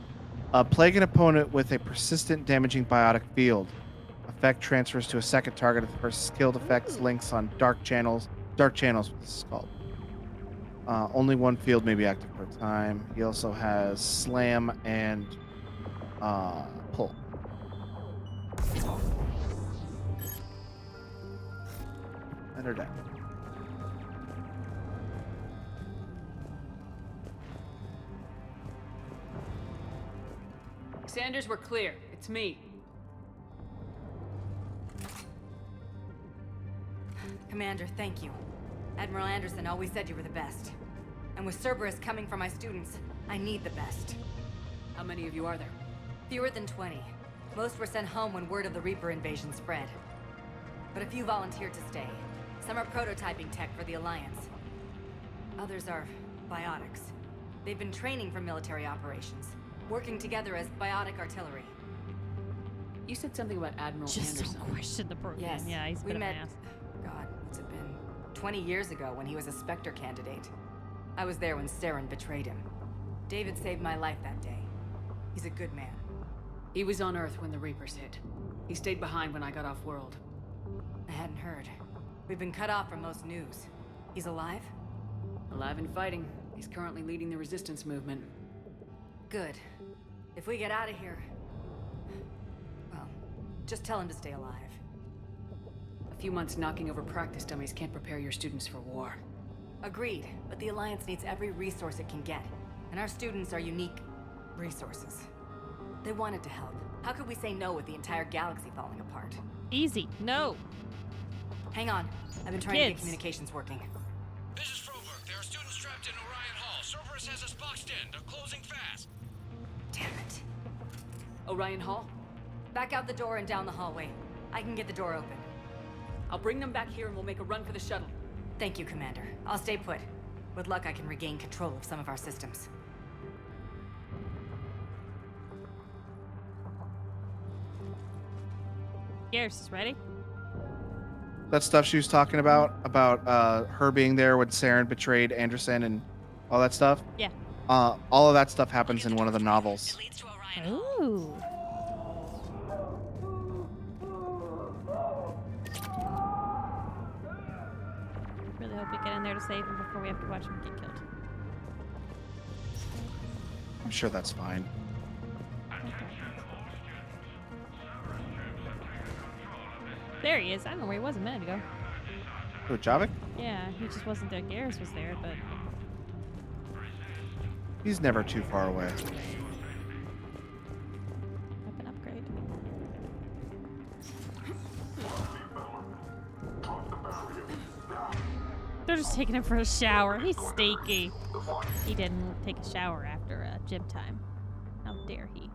Plague an opponent with a persistent damaging biotic field. Effect transfers to a second target if the person's killed. Effects links on dark channels. Dark channels, what this is called. Only one field may be active per time. He also has Slam and Pull. Enter deck. Sanders, we're clear. It's me. Commander, thank you. Admiral Anderson always said you were the best. And with Cerberus coming for my students, I need the best. How many of you are there? Fewer than 20. Most were sent home when word of the Reaper invasion spread. But a few volunteered to stay. Some are prototyping tech for the Alliance. Others are biotics. They've been training for military operations, working together as biotic artillery. You said something about Admiral Just Anderson. don't question the program. Yes, Yeah, he's a we bit of an met. ass. God, what's it been? 20 years ago when he was a Spectre candidate. I was there when Saren betrayed him. David saved my life that day. He's a good man. He was on Earth when the Reapers hit. He stayed behind when I got off-world. I hadn't heard. We've been cut off from most news. He's alive? Alive and fighting. He's currently leading the resistance movement. Good. If we get out of here... Well, just tell him to stay alive. A few months knocking over practice dummies can't prepare your students for war. Agreed, but the Alliance needs every resource it can get. And our students are unique resources. They wanted to help. How could we say no with the entire galaxy falling apart? Easy. No. Hang on. I've been trying to get communications working. This is Froberg. There are students trapped in Orion Hall. Cerberus has us boxed in. They're closing fast. Damn it. Orion Hall? Back out the door and down the hallway. I can get the door open. I'll bring them back here and we'll make a run for the shuttle. Thank you, Commander. I'll stay put. With luck, I can regain control of some of our systems. Garrus is ready. That stuff she was talking about her being there when Saren betrayed Anderson and all that stuff. Yeah. All of that stuff happens in one of the novels. Ooh. Really hope we get in there to save him before we have to watch him get killed. I'm sure that's fine. There he is. I don't know where he was a minute ago. Who, Javik? Yeah, he just wasn't there. Garrus was there, but... He's never too far away. Weapon upgrade. They're just taking him for a shower. He's stinky. He didn't take a shower after gym time. How dare he?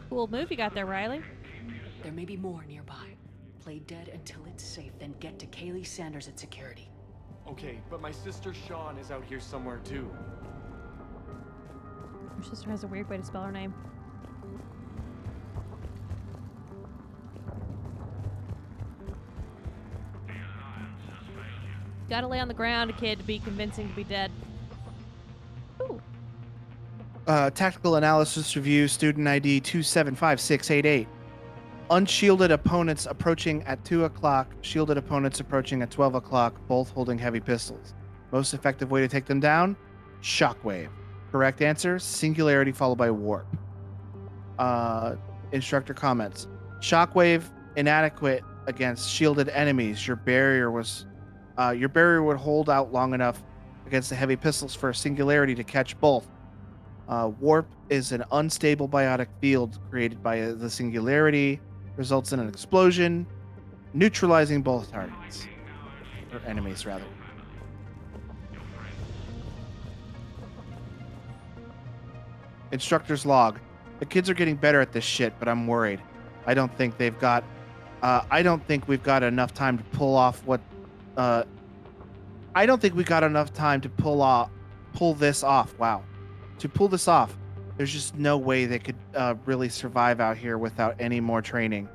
Cool move you got there, Riley. There may be more nearby. Play dead until it's safe, then get to Kaylee Sanders at security. Okay, but my sister Sean is out here somewhere too. Your sister has a weird way to spell her name. Gotta lay on the ground, a kid, to be convincing to be dead. Ooh. Tactical analysis review, student ID 275688. Unshielded opponents approaching at 2 o'clock, shielded opponents approaching at 12 o'clock, both holding heavy pistols. Most effective way to take them down? Shockwave. Correct answer, singularity followed by warp. Instructor comments. Shockwave inadequate against shielded enemies. Your barrier would hold out long enough against the heavy pistols for a singularity to catch both. Warp is an unstable biotic field created by the singularity, results in an explosion, neutralizing both targets. Or enemies, rather. Instructor's log. The kids are getting better at this shit, but I'm worried. I don't think we've got enough time to pull off what... I don't think we got enough time to pull this off. Wow. To pull this off, there's just no way they could really survive out here without any more training.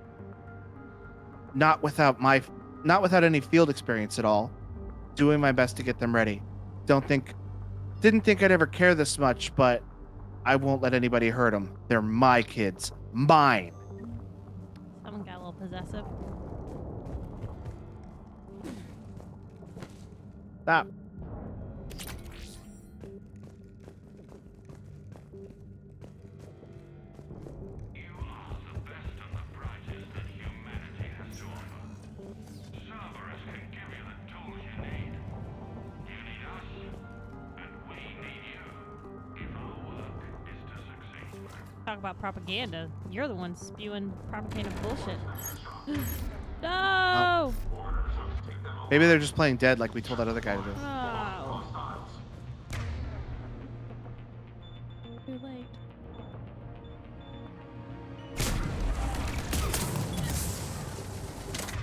Not without any field experience at all. Doing my best to get them ready. Didn't think I'd ever care this much, but I won't let anybody hurt them. They're my kids. Mine. Someone got a little possessive. Stop. Talk about propaganda. You're the one spewing propaganda bullshit. No! Maybe they're just playing dead like we told that other guy to do. Oh. Too late.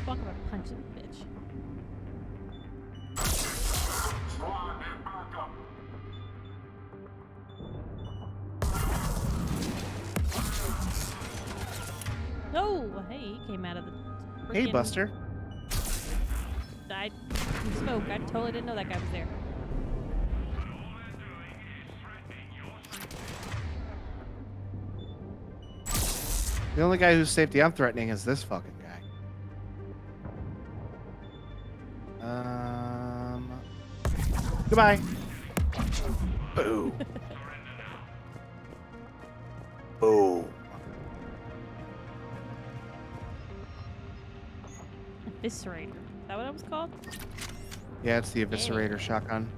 Fuck about punching the bitch. No! Hey, he came out of the... Hey, Buster. died from smoke. I totally didn't know that guy was there. The only guy whose safety I'm threatening is this fucking guy. Goodbye. Boo. Boo. Eviscerator. Is that what it was called? Yeah, it's the Eviscerator shotgun.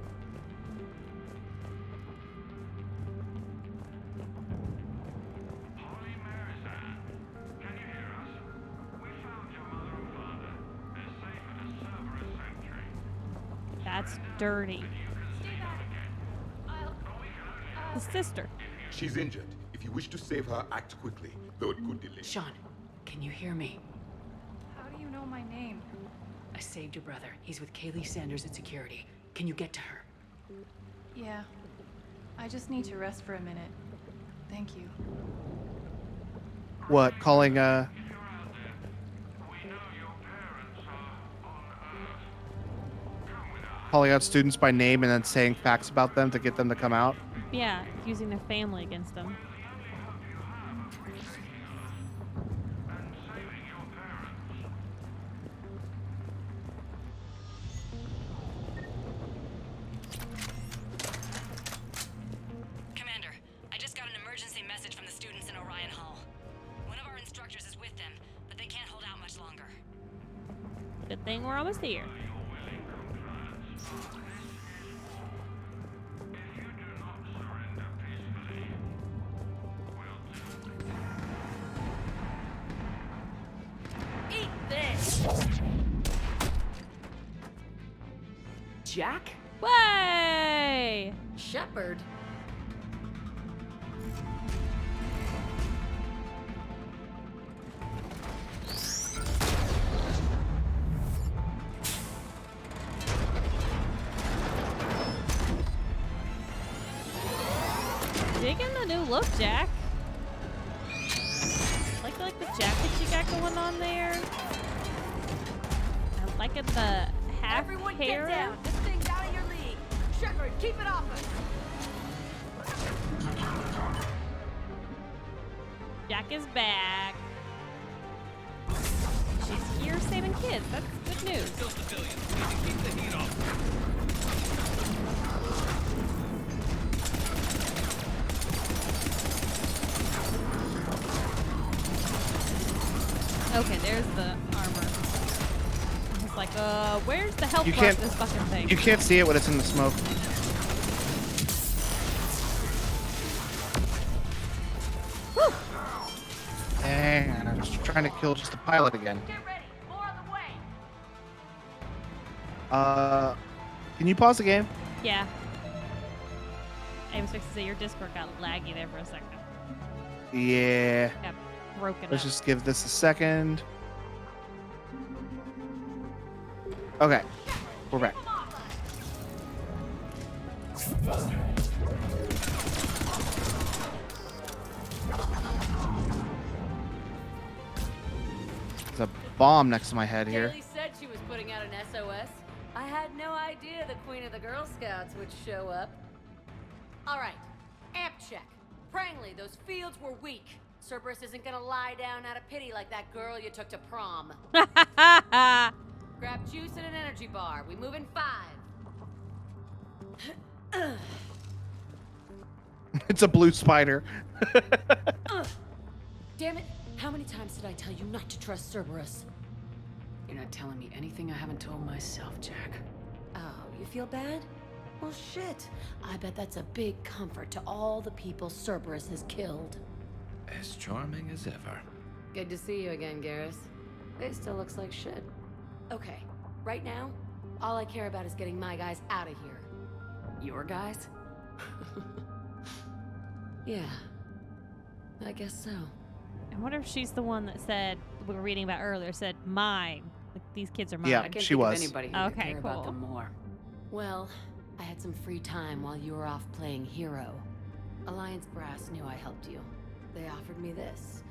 That's dirty. His sister. She's injured. If you wish to save her, act quickly, though it could delay. Sean, can you hear me? How do you know my name? I saved your brother. He's with Kaylee Sanders at security. Can you get to her? Yeah. I just need to rest for a minute. Thank you. What, calling out students by name and then saying facts about them to get them to come out? Yeah, using their family against them. Commander, I just got an emergency message from the students in Orion Hall. One of our instructors is with them, but they can't hold out much longer. Good thing we're almost here. Eat this! Jack? Way! Shepard? Digging the new look, Jack. Like the jacket you got going on there. I like it, the half Everyone hair. get down. This thing's out of your league. Shepard, keep it off us. Jack is back. She's here saving kids. That's good news. Still civilians. We need to keep the heat off. Okay, there's the armor. I was like, where's the health You bar can't. of this fucking thing? You can't see it when it's in the smoke. Dang, I was trying to kill just the pilot again. Can you pause the game? Yeah. I was fixing to say your Discord got laggy there for a second. Yeah. Got broken Let's up. just give this a second. Okay, we're back. There's a bomb next to my head here. Kaylee said she was putting out an SOS. I had no idea the Queen of the Girl Scouts would show up. All right, amp check. Prangley, those fields were weak. Cerberus isn't gonna lie down out of pity like that girl you took to prom. Grab juice and an energy bar. We move in 5. It's a blue spider. Damn it! How many times did I tell you not to trust Cerberus? You're not telling me anything I haven't told myself, Jack. Oh, you feel bad? Well, shit. I bet that's a big comfort to all the people Cerberus has killed. As charming as ever. Good to see you again, Garrus. It still looks like shit. Okay, right now, all I care about is getting my guys out of here. Your guys? Yeah, I guess so. I wonder if she's the one that said, we were reading about earlier, said mine. Like, these kids are mine. Yeah, I can't she think was. of anybody who Okay, could care about cool. them more. Well, I had some free time while you were off playing hero. Alliance Brass knew I helped you. They offered me this.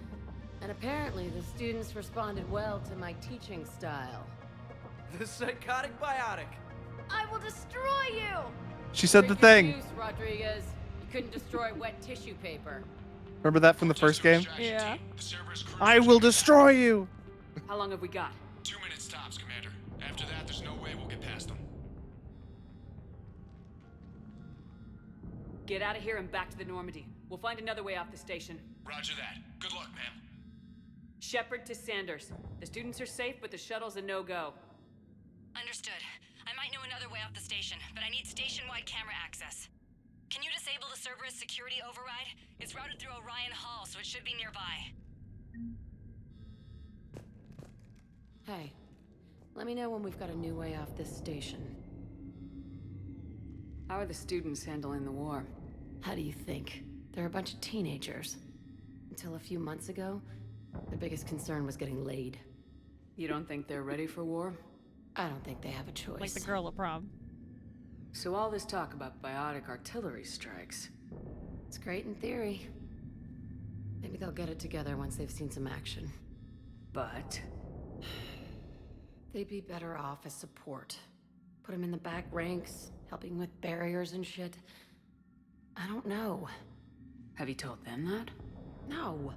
And apparently the students responded well to my teaching style. The psychotic biotic. I will destroy you! She said the thing. Juice, Rodriguez. You couldn't destroy wet tissue paper. Remember that from the first game? Yeah. I will destroy you. How long have we got? 2 minutes tops, Commander. After that, there's no way we'll get past them. Get out of here and back to the Normandy. We'll find another way off the station. Roger that. Good luck, ma'am. Shepard to Sanders. The students are safe, but the shuttle's a no-go. Understood. I might know another way off the station, but I need station-wide camera access. Can you disable the Cerberus security override? It's routed through Orion Hall, so it should be nearby. Hey, let me know when we've got a new way off this station. How are the students handling the war? How do you think? They're a bunch of teenagers. Until a few months ago, their biggest concern was getting laid. You don't think they're ready for war? I don't think they have a choice. Like the girl at prom. So all this talk about biotic artillery strikes. It's great in theory. Maybe they'll get it together once they've seen some action. But they'd be better off as support. Put them in the back ranks, helping with barriers and shit. I don't know. Have you told them that? No.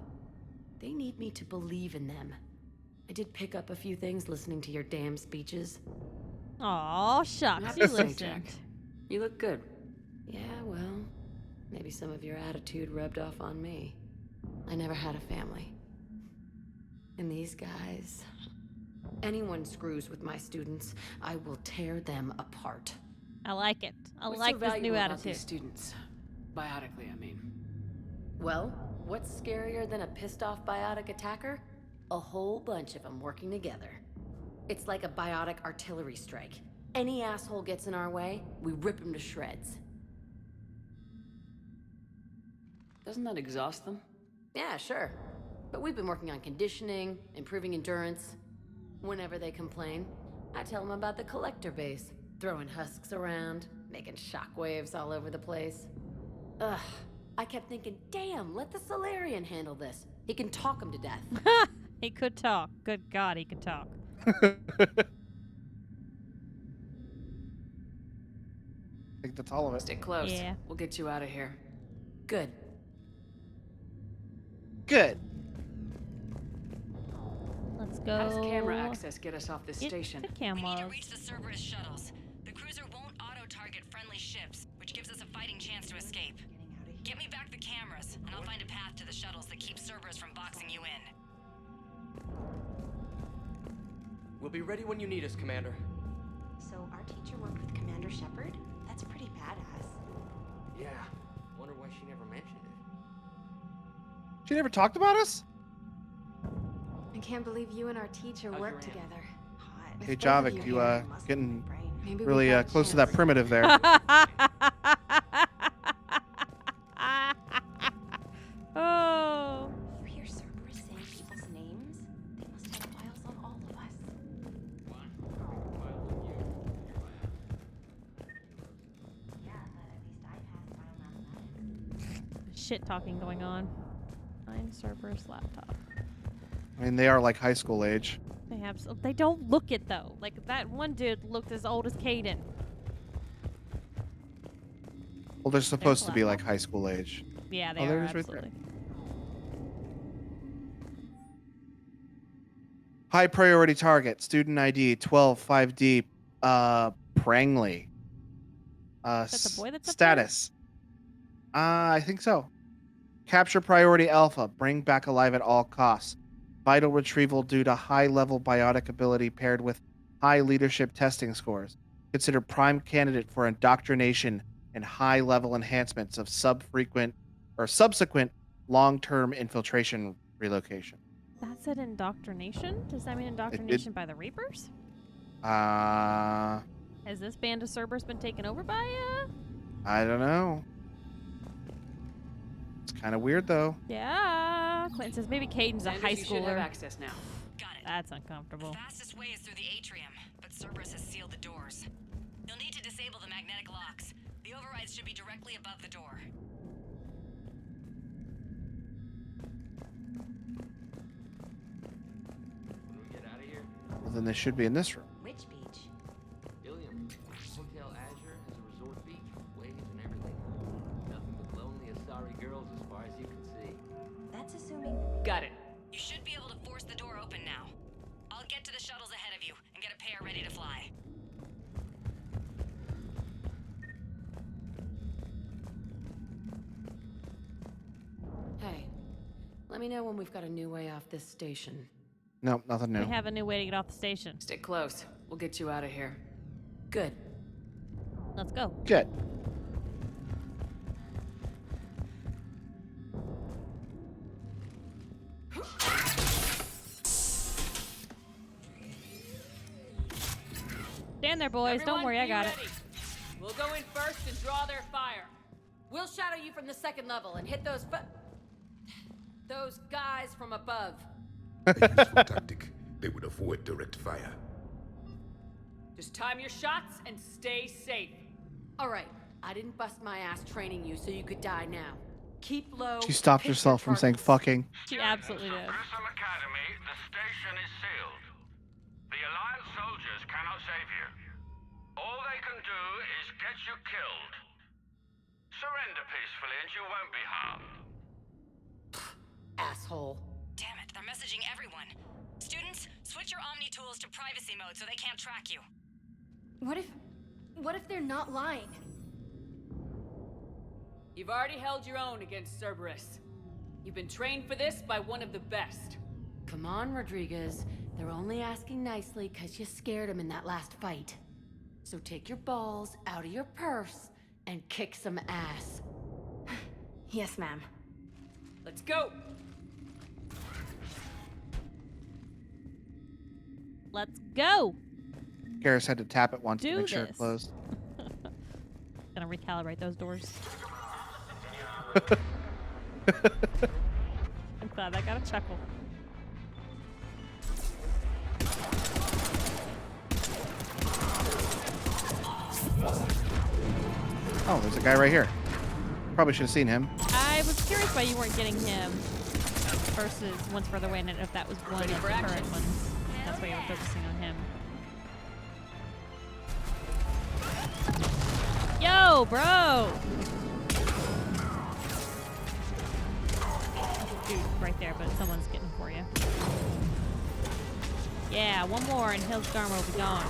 They need me to believe in them. I did pick up a few things listening to your damn speeches. Aw, shucks. Have You to say, listened. Jack. You look good. Yeah, well, maybe some of your attitude rubbed off on me. I never had a family. And these guys... Anyone screws with my students, I will tear them apart. I like it. I What's like so this new valuable about attitude. these students? Biotically, I mean. Well, what's scarier than a pissed-off biotic attacker? A whole bunch of them working together. It's like a biotic artillery strike. Any asshole gets in our way, we rip him to shreds. Doesn't that exhaust them? Yeah, sure. But we've been working on conditioning, improving endurance. Whenever they complain, I tell them about the collector base, throwing husks around, making shockwaves all over the place. Ugh, I kept thinking, damn, let the Solarian handle this. He can talk them to death. He could talk. Good God, he could talk. I think that's all of it. Stay close. Yeah. We'll get you out of here. Good. Good. Let's go. How does camera access get us off this station? The cameras. We need to reach the Cerberus shuttles. The cruiser won't auto-target friendly ships, which gives us a fighting chance to escape. Get me back the cameras, and I'll find a path to the shuttles that keep Cerberus from boxing you in. We'll be ready when you need us, Commander. So our teacher worked with Commander Shepard? That's pretty badass. Yeah. Wonder why she never mentioned it. She never talked about us? I can't believe you and our teacher worked together. Hot. Hey, If both of Javik, you you here, it must getting be brain. Maybe we really got a close to that chance. primitive there. Oh. You hear Cerberus saying people's names? They must have files on all of us. Shit talking going on. Find Cerberus laptop. I mean, they are like high school age. They have. They don't look it though. Like that one dude looked as old as Caden. Well, they're supposed There's to be a like high school age. Yeah, they Oh, there are it is right there. absolutely. High priority target, student ID 125D, Prangley. That's a boy that's up status. I think so. Capture priority Alpha, bring back alive at all costs. Vital retrieval due to high level biotic ability paired with high leadership testing scores. Considered prime candidate for indoctrination and high level enhancements of subsequent long-term infiltration relocation. That said indoctrination? Does that mean indoctrination by the Reapers? Has this band of Cerberus been taken over by, I don't know. It's kind of weird, though. Yeah. Quentin says maybe Caden's a Sanders, high you should have schooler. access now. Got it. That's uncomfortable. The fastest way is through the atrium, but Cerberus has sealed the doors. You'll need to disable the magnetic locks. The overrides should be directly above the door. Well, then they should be in this room. Which beach? you and get a pair ready to fly. Hey, let me know when we've got a new way off this station. Nope, nothing new. We have a new way to get off the station. Stay close. We'll get you out of here. Good. Let's go. Good. Stand there, boys. Don't worry, I got it. We'll go in first and draw their fire. We'll shadow you from the second level and hit those guys from above. Tactic. They would avoid direct fire. Just time your shots and stay safe. All right. I didn't bust my ass training you so you could die now. Keep low. She stopped pick herself your from saying targets. fucking. She absolutely did. Grissom Academy, the station is sealed. The Alliance soldiers cannot save you. All they can do is get you killed. Surrender peacefully and you won't be harmed. Asshole. Damn it, they're messaging everyone. Students, switch your Omni tools to privacy mode so they can't track you. What if they're not lying? You've already held your own against Cerberus. You've been trained for this by one of the best. Come on, Rodriguez. They're only asking nicely because you scared them in that last fight. So take your balls out of your purse and kick some ass. Yes, ma'am. Let's go! Let's go. Garrus had to tap it once to Do make sure it this. closed. Gonna recalibrate those doors. I'm glad I got a chuckle. Oh, there's a guy right here. Probably should have seen him. I was curious why you weren't getting him versus ones further away, and if that was one of the current ones. That's why you were focusing on him. Yo, bro! Dude, right there, but someone's getting for you. Yeah, one more and Hill's Dharma will be gone.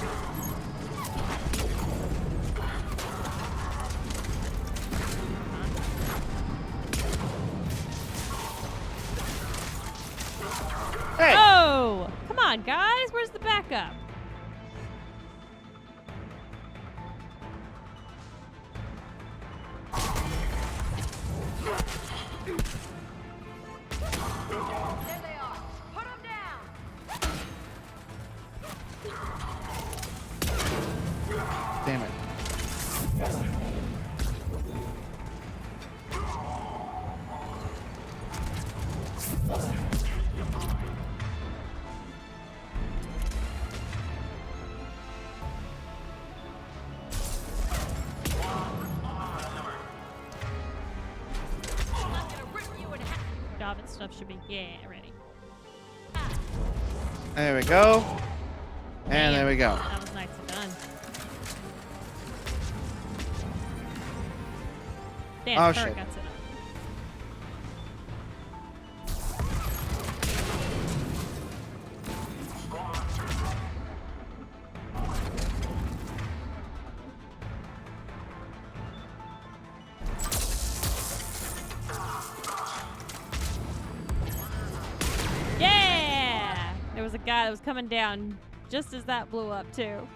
Hey! Oh! Come on, guys! Where's the backup? There they are. Put them down. Damn it. Davin stuff should be, ready. There we go. And there we go. That was nicely done. Damn, Oh, Kurt shit. got it. Yeah! There was a guy that was coming down just as that blew up, too.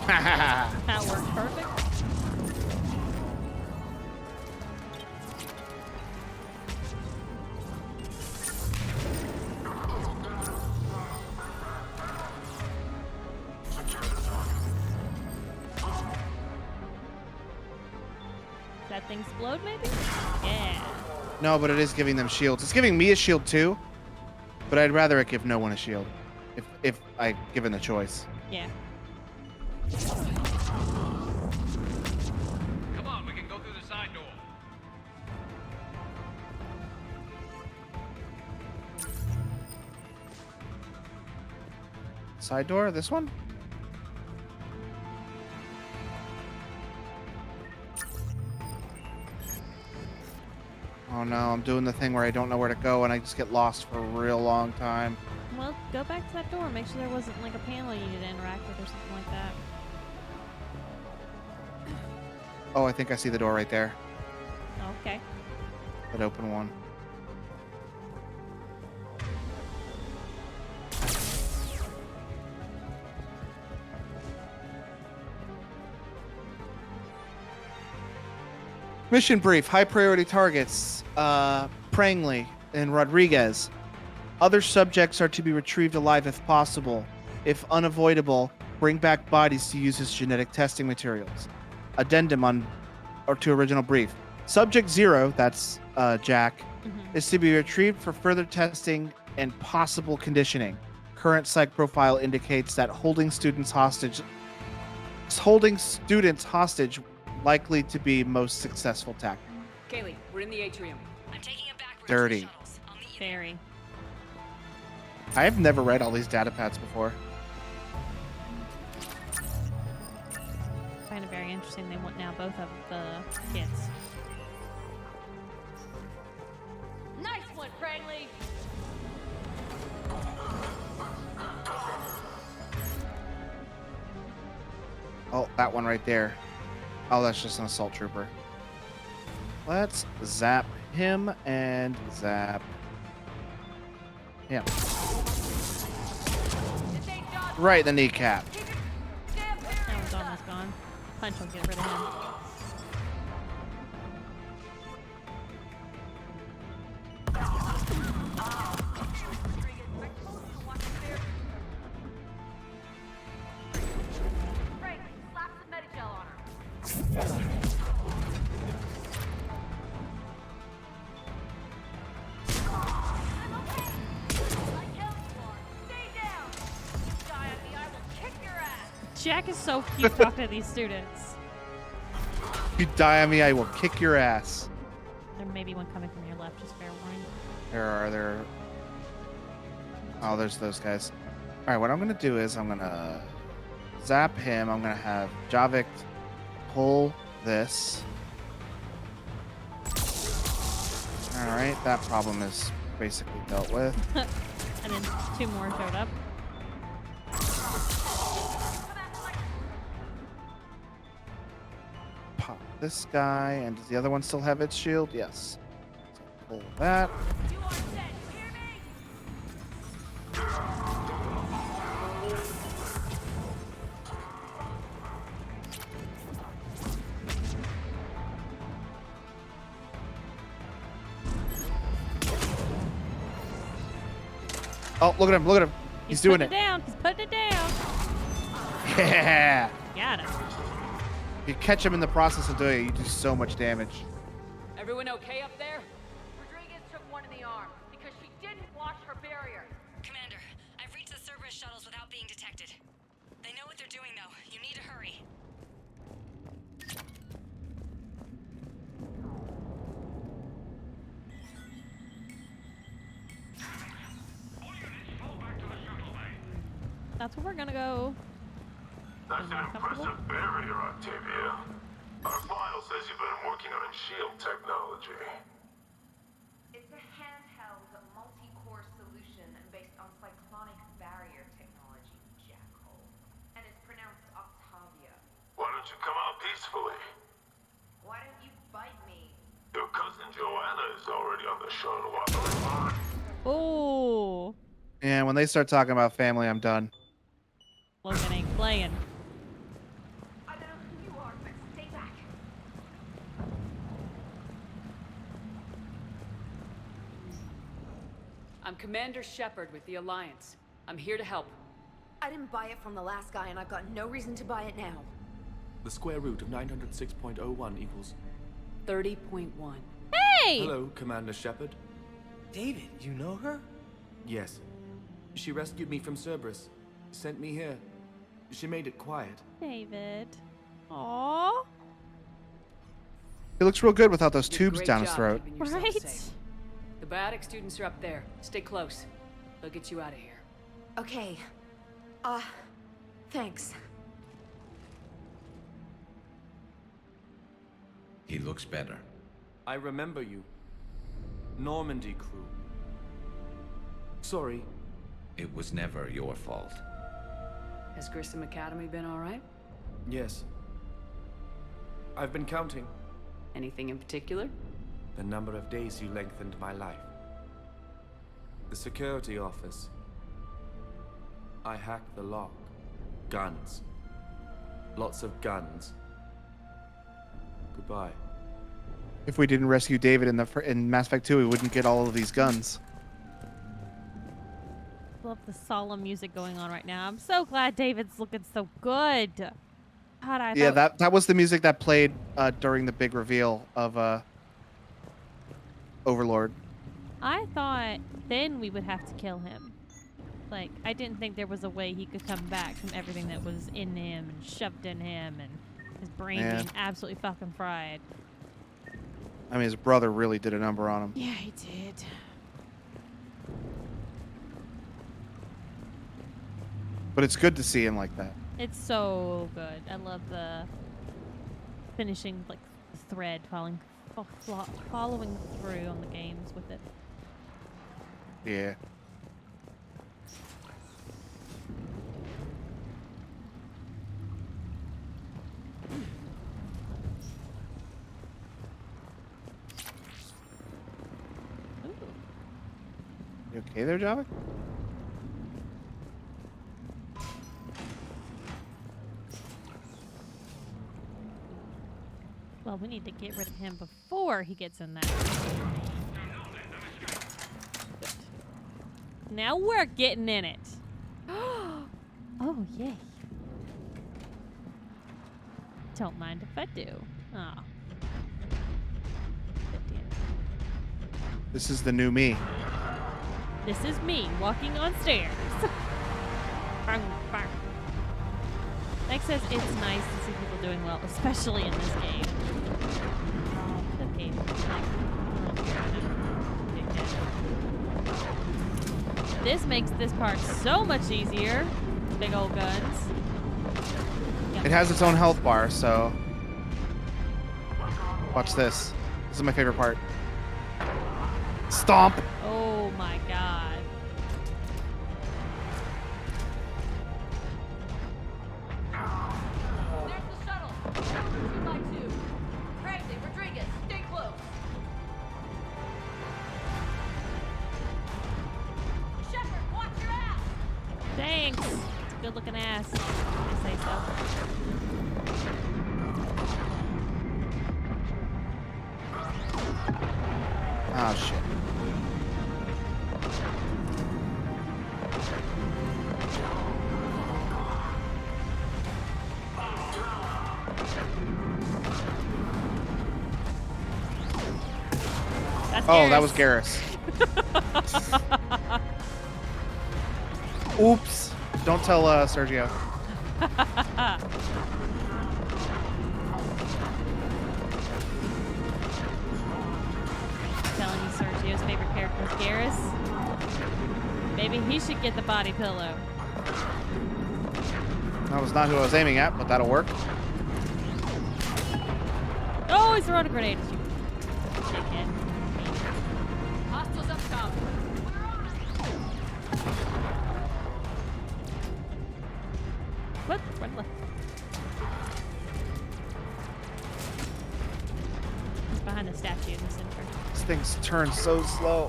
That worked perfect. That thing explode, maybe? Yeah. No, but it is giving them shields. It's giving me a shield too, but I'd rather it give no one a shield, if I given the choice. Yeah. Come on, we can go through the side door. Side door, this one? Oh no, I'm doing the thing where I don't know where to go and I just get lost for a real long time. Well, go back to that door. Make sure there wasn't like a panel you needed to interact with or something like that. Oh, I think I see the door right there. Okay. That open one. Mission brief. High priority targets. Prangley and Rodriguez. Other subjects are to be retrieved alive if possible. If unavoidable, bring back bodies to use as genetic testing materials. Addendum on or to original brief. Subject 0, that's Jack, is to be retrieved for further testing and possible conditioning. Current psych profile indicates that holding students hostage likely to be most successful tactic. Kaylee, we're in the atrium. I'm taking it back. Dirty. Very. I have never read all these data pads before. I find it very interesting they want now both of the kids. Nice one, Prangley. Oh, that one right there. Oh, that's just an assault trooper. Let's zap him and zap him. Right in the kneecap. That one's almost gone. Punch will get rid of him. Frank, slap some Medigel on her. Jack is so cute talking to these students. If you die on me, I will kick your ass. There may be one coming from your left, just fair warning. There. Oh, there's those guys. All right, what I'm gonna do is I'm gonna zap him. I'm gonna have Javik pull this. All right, that problem is basically dealt with. And then 2 more showed up. Pop this guy, and does the other one still have its shield? Yes. So pull that. Oh, look at him! Look at him! He's doing it. Down. He's putting it down. Yeah. Got him. You catch him in the process of doing it, you do so much damage. Everyone okay up there? Rodriguez took one in the arm because she didn't watch her barrier. Commander, I've reached the Cerberus shuttles without being detected. They know what they're doing, though. You need to hurry. That's where we're gonna go. That's an impressive barrier, Octavia. Our file says you've been working on shield technology. It's a handheld, multi-core solution based on cyclonic barrier technology, Jackhole. And it's pronounced Octavia. Why don't you come out peacefully? Why don't you bite me? Your cousin Joanna is already on the shuttle. Oh. And when they start talking about family, I'm done. Logan ain't playing. I don't know who you are, but stay back. I'm Commander Shepard with the Alliance. I'm here to help. I didn't buy it from the last guy, and I've got no reason to buy it now. The square root of 906.01 equals 30.1. Hey! Hello, Commander Shepard. David, you know her? Yes. She rescued me from Cerberus. Sent me here. She made it quiet. David. Aww. He looks real good without those You did a tubes great down his job throat. keeping yourself Right? safe. The biotic students are up there. Stay close. They'll get you out of here. Okay. Thanks. He looks better. I remember you. Normandy crew. Sorry. It was never your fault. Has Grissom Academy been all right? Yes. I've been counting. Anything in particular? The number of days you lengthened my life. The security office. I hacked the lock. Guns. Lots of guns. Goodbye. If we didn't rescue David in Mass Effect 2, we wouldn't get all of these guns. Love the solemn music going on right now. I'm so glad David's looking so good. God, Yeah, that was the music that played during the big reveal of Overlord. I thought then we would have to kill him. Like, I didn't think there was a way he could come back from everything that was in him and shoved in him and his brain being absolutely fucking fried. I mean, his brother really did a number on him. Yeah, he did. But it's good to see him like that. It's so good. I love the finishing, like, thread following through on the games with it. Yeah. You okay there, Java? Well, we need to get rid of him before he gets in that. Good. Now we're getting in it. Oh, yay. Don't mind if I do. Oh. This is the new me. This is me walking on stairs. Bang, bang. Nick says it's nice to see people doing well, especially in this game. Okay, this makes this part so much easier. Big old guns. Yep. It has its own health bar, so watch this. This is my favorite part. Stomp. Oh my god. There's the shuttle. 2x2. Crazy, Rodriguez, stay close. Shepard, watch your ass. Thanks. It's a good looking ass. If I say so. Oh shit. That's Oh, that was Garrus. Oops. Don't tell Sergio. Telling you Sergio's favorite character is Garrus. Maybe he should get the body pillow. That was not who I was aiming at, but that'll work. Oh, he's throwing a grenade at you. Dickhead. Hostiles up top. What? Run left. He's behind the statue in the center. This thing's turned so slow.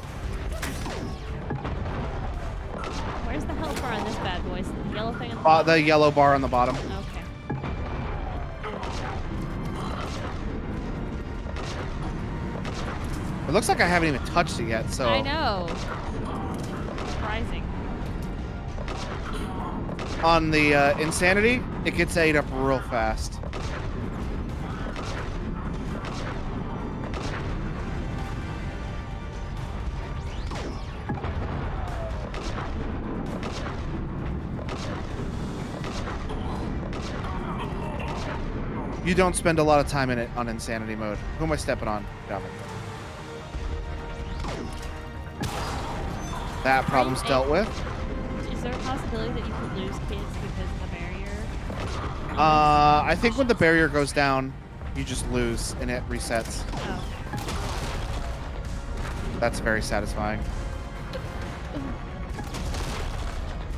Where's the health bar on this bad boy? Is it the yellow thing on the bottom? The yellow bar on the bottom. Okay. It looks like I haven't even touched it yet, so. I know. Surprising. On the Insanity, it gets ate up real fast. You don't spend a lot of time in it on Insanity mode. Who am I stepping on? Dominic. That problem's dealt with. Is there a possibility that you could lose kids because of the barrier? I think when the barrier goes down, you just lose and it resets. Oh. That's very satisfying.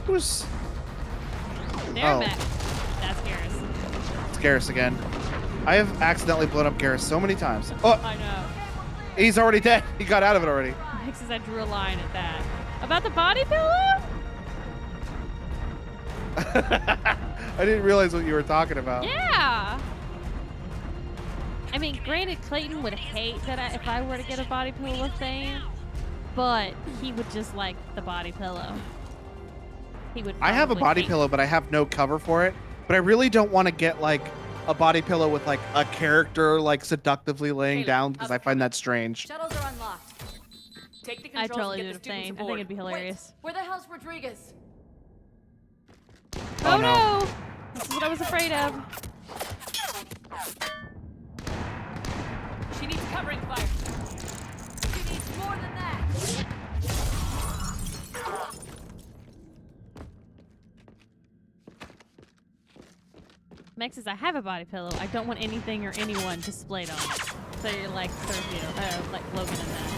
Who's... They're Oh. back. That's Garrus. It's Garrus again. I have accidentally blown up Garrus so many times. Oh, I know. he's already dead. He got out of it already. Nick says I drew a line at that. About the body pillow? I didn't realize what you were talking about. Yeah. I mean, granted, Clayton would hate that if I were to get a body pillow with Thane, but he would just like the body pillow. He would. I have a probably body hate- pillow, but I have no cover for it. But I really don't want to get like a body pillow with like a character like seductively laying down because I find that strange. Shuttles are unlocked. Take the I controls totally and do get it the with students Thane. I aboard. think it'd be hilarious. Where the hell's Rodriguez? Oh no! This is what I was afraid of. She needs covering fire. She needs more than that. Meg says I have a body pillow. I don't want anything or anyone to splayed on it. So you're like Sergio, like Logan in that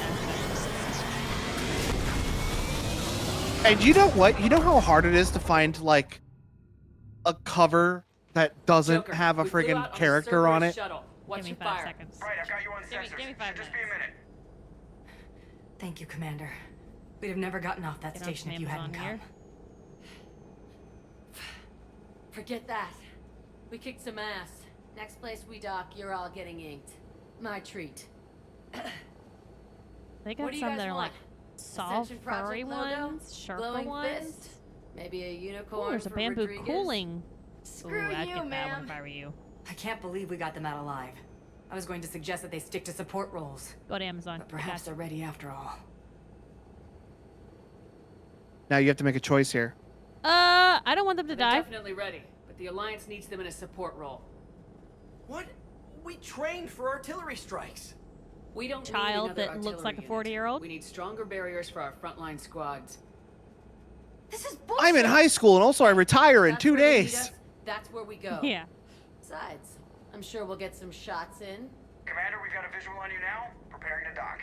aspect. And you know what? You know how hard it is to find like a cover that doesn't have a friggin' character on it. What's Give me your 5 fire? seconds. Right, I got you on sensors. Give me 5 Should just minutes. be a minute. Thank you, Commander. We'd have never gotten off that Get on station some if you hadn't Amazon come. here. Forget that. We kicked some ass. Next place we dock, you're all getting inked. My treat. They What got do you some guys that are like want? soft, Ascension Project furry logo? ones, sharper Glowing ones. fist? Maybe a Ooh, unicorn there's a for bamboo Rodriguez? cooling. Screw Ooh, I'd you, get that one ma'am. if I were you. I can't believe we got them out alive. I was going to suggest that they stick to support roles. Go to Amazon. But perhaps they're ready after all. Now you have to make a choice here. I don't want them to They're die. definitely ready, but the Alliance needs them in a support role. What? We trained for artillery strikes. We don't Child need another that looks like a artillery unit. 40-year-old. We need stronger barriers for our frontline squads. This is bullshit. I'm in high school and also I retire in That's 2 where they need days. us, That's where we go. Yeah. Besides, I'm sure we'll get some shots in. Commander, we've got a visual on you now. Preparing to dock.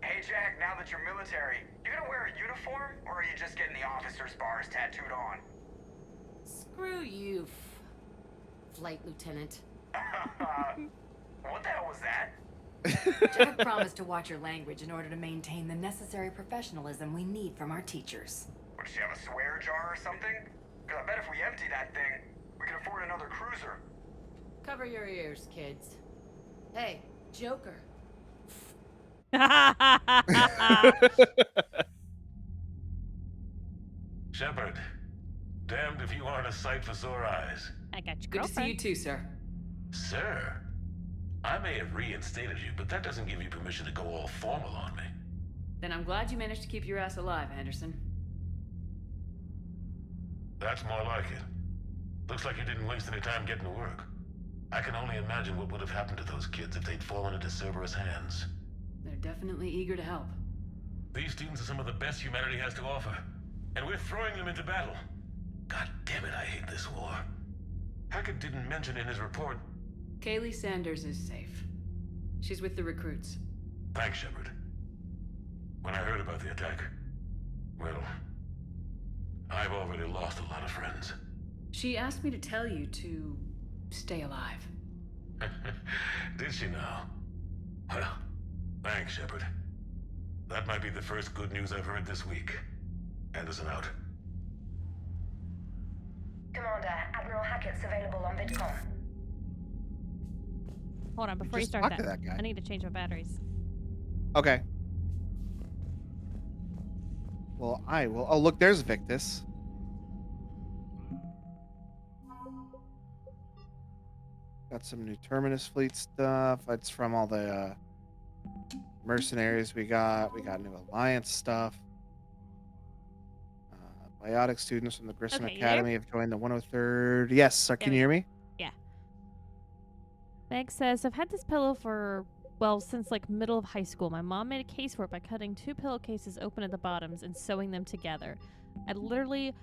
Hey, Jack, now that you're military, you gonna wear a uniform, or are you just getting the officer's bars tattooed on? Screw you, Flight Lieutenant. What the hell was that? Jack promised to watch your language in order to maintain the necessary professionalism we need from our teachers. Would she have a swear jar or something? Because I bet if we empty that thing, we can afford another cruiser. Cover your ears, kids. Hey, Joker. Shepard, damned if you aren't a sight for sore eyes. I got your Good to see you girlfriend. too, sir. Sir, I may have reinstated you, but that doesn't give you permission to go all formal on me. Then I'm glad you managed to keep your ass alive, Anderson. That's more like it. Looks like you didn't waste any time getting to work. I can only imagine what would have happened to those kids if they'd fallen into Cerberus' hands. They're definitely eager to help. These students are some of the best humanity has to offer, and we're throwing them into battle. God damn it, I hate this war. Hackett didn't mention in his report. Kaylee Sanders is safe. She's with the recruits. Thanks, Shepard. When I heard about the attack, well, I've already lost a lot of friends. She asked me to tell you to stay alive. Did she now? Well, thanks, Shepard. That might be the first good news I've heard this week. Anderson out. Commander, Admiral Hackett's available on VidCom. Hold on, before you just start talked to that guy. I need to change my batteries. Okay. Well, I will. Oh, look, there's Victus. Got some new Terminus fleet stuff. It's from all the mercenaries we got. We got new Alliance stuff. Biotic students from the Grissom Okay, you Academy have joined the 103rd. Yes, sir. Can you hear me? Yeah. Meg says, I've had this pillow for, well, since like middle of high school. My mom made a case for it by cutting 2 pillowcases open at the bottoms and sewing them together. I literally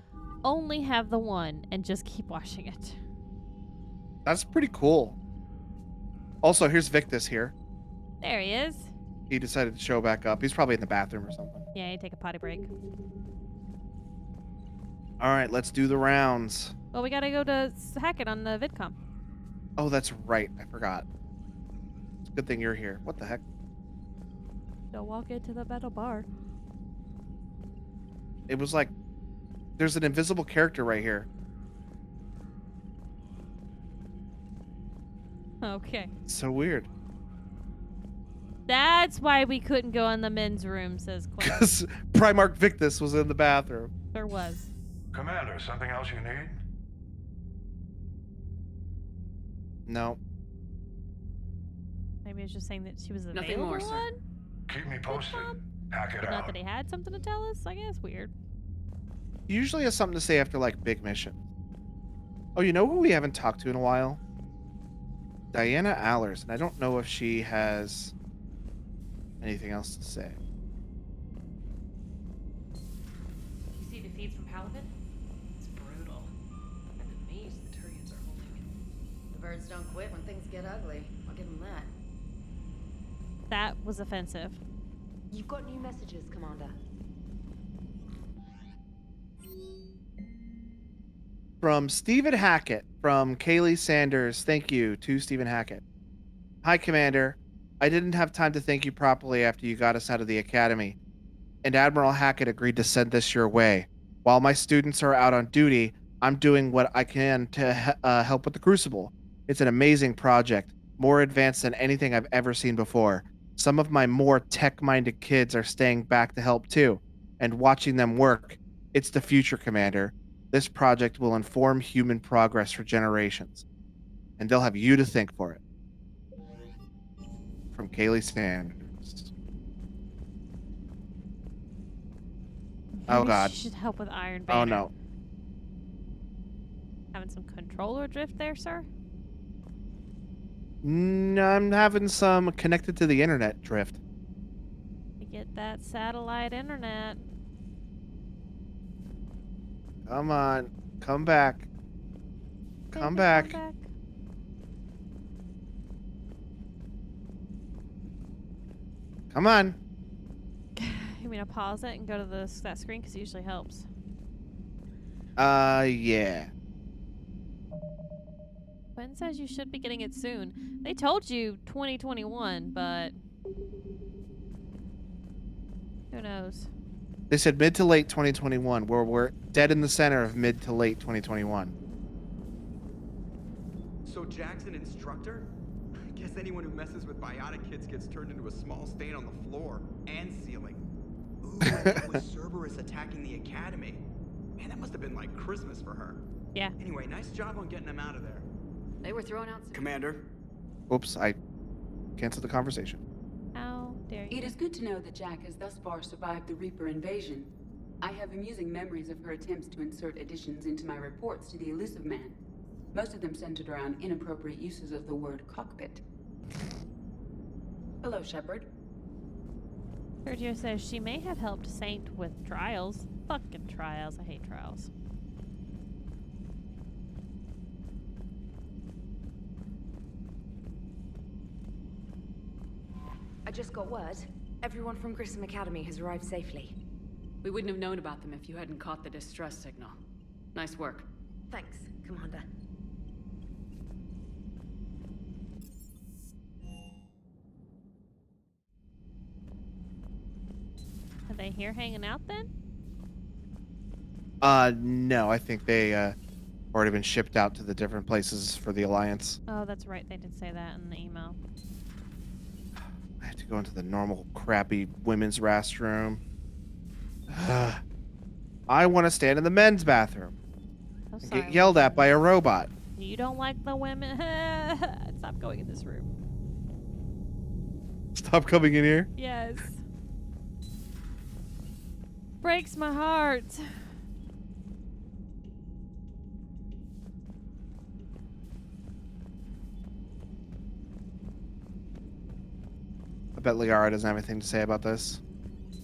only have the one and just keep washing it. That's pretty cool. Also, here's Victus here. There he is. He decided to show back up. He's probably in the bathroom or something. Yeah, you take a potty break. All right, let's do the rounds. Well, we gotta go to Hackett on the VidCom. Oh, that's right. I forgot. It's a good thing you're here. What the heck? Don't walk into the metal bar. It was like there's an invisible character right here. Okay. So weird. That's why we couldn't go in the men's room, says Quinn. Because Primarch Victus was in the bathroom. There was. Commander, something else you need? No. Maybe it's just saying that she was available. Nothing more, sir. Keep me posted. Hack it But not out. that he had something to tell us. I guess weird. He usually has something to say after like big mission. Oh, you know who we haven't talked to in a while? Diana Allers, and I don't know if she has anything else to say. You see the feeds from Paladin? It's brutal. And the maze the Turians are holding. The birds don't quit when things get ugly. I'll give them that. That was offensive. You've got new messages, Commander. From Stephen Hackett, from Kaylee Sanders. Thank you to Stephen Hackett. Hi, Commander. I didn't have time to thank you properly after you got us out of the academy, and Admiral Hackett agreed to send this your way. While my students are out on duty, I'm doing what I can to help with the Crucible. It's an amazing project, more advanced than anything I've ever seen before. Some of my more tech-minded kids are staying back to help too, and watching them work. It's the future, Commander. This project will inform human progress for generations, and they'll have you to thank for it. From Kaylee Sanders. Oh, Maybe God. She should help with Iron Banner. Oh, no. Having some controller drift there, sir? No, I'm having some connected to the internet drift. To get that satellite internet. Come on. Come back. Come back. Come on. You mean to pause it and go to that screen? Because it usually helps. Yeah. Quinn says you should be getting it soon. They told you 2021, but who knows? They said mid to late 2021, where we're dead in the center of mid to late 2021. So Jack's an instructor? I guess anyone who messes with biotic kids gets turned into a small stain on the floor and ceiling. Ooh, and that was Cerberus attacking the academy. Man, that must have been like Christmas for her. Yeah. Anyway, nice job on getting them out of there. They were throwing out some... Commander. Oops, I canceled the conversation. How dare you? It is good to know that Jack has thus far survived the Reaper invasion. I have amusing memories of her attempts to insert additions into my reports to the Elusive Man. Most of them centered around inappropriate uses of the word cockpit. Hello, Shepard. Sergio says she may have helped Saint with trials. Fucking trials. I hate trials. I just got word. Everyone from Grissom Academy has arrived safely. We wouldn't have known about them if you hadn't caught the distress signal. Nice work. Thanks, Commander. Are they here hanging out then? No, I think they already been shipped out to the different places for the Alliance. Oh, that's right. They did say that in the email. I have to go into the normal crappy women's restroom. I want to stand in the men's bathroom and sorry, get yelled at by a robot. You don't like the women? Stop going in this room. Stop coming in here. Yes. Breaks my heart. I bet Liara doesn't have anything to say about this.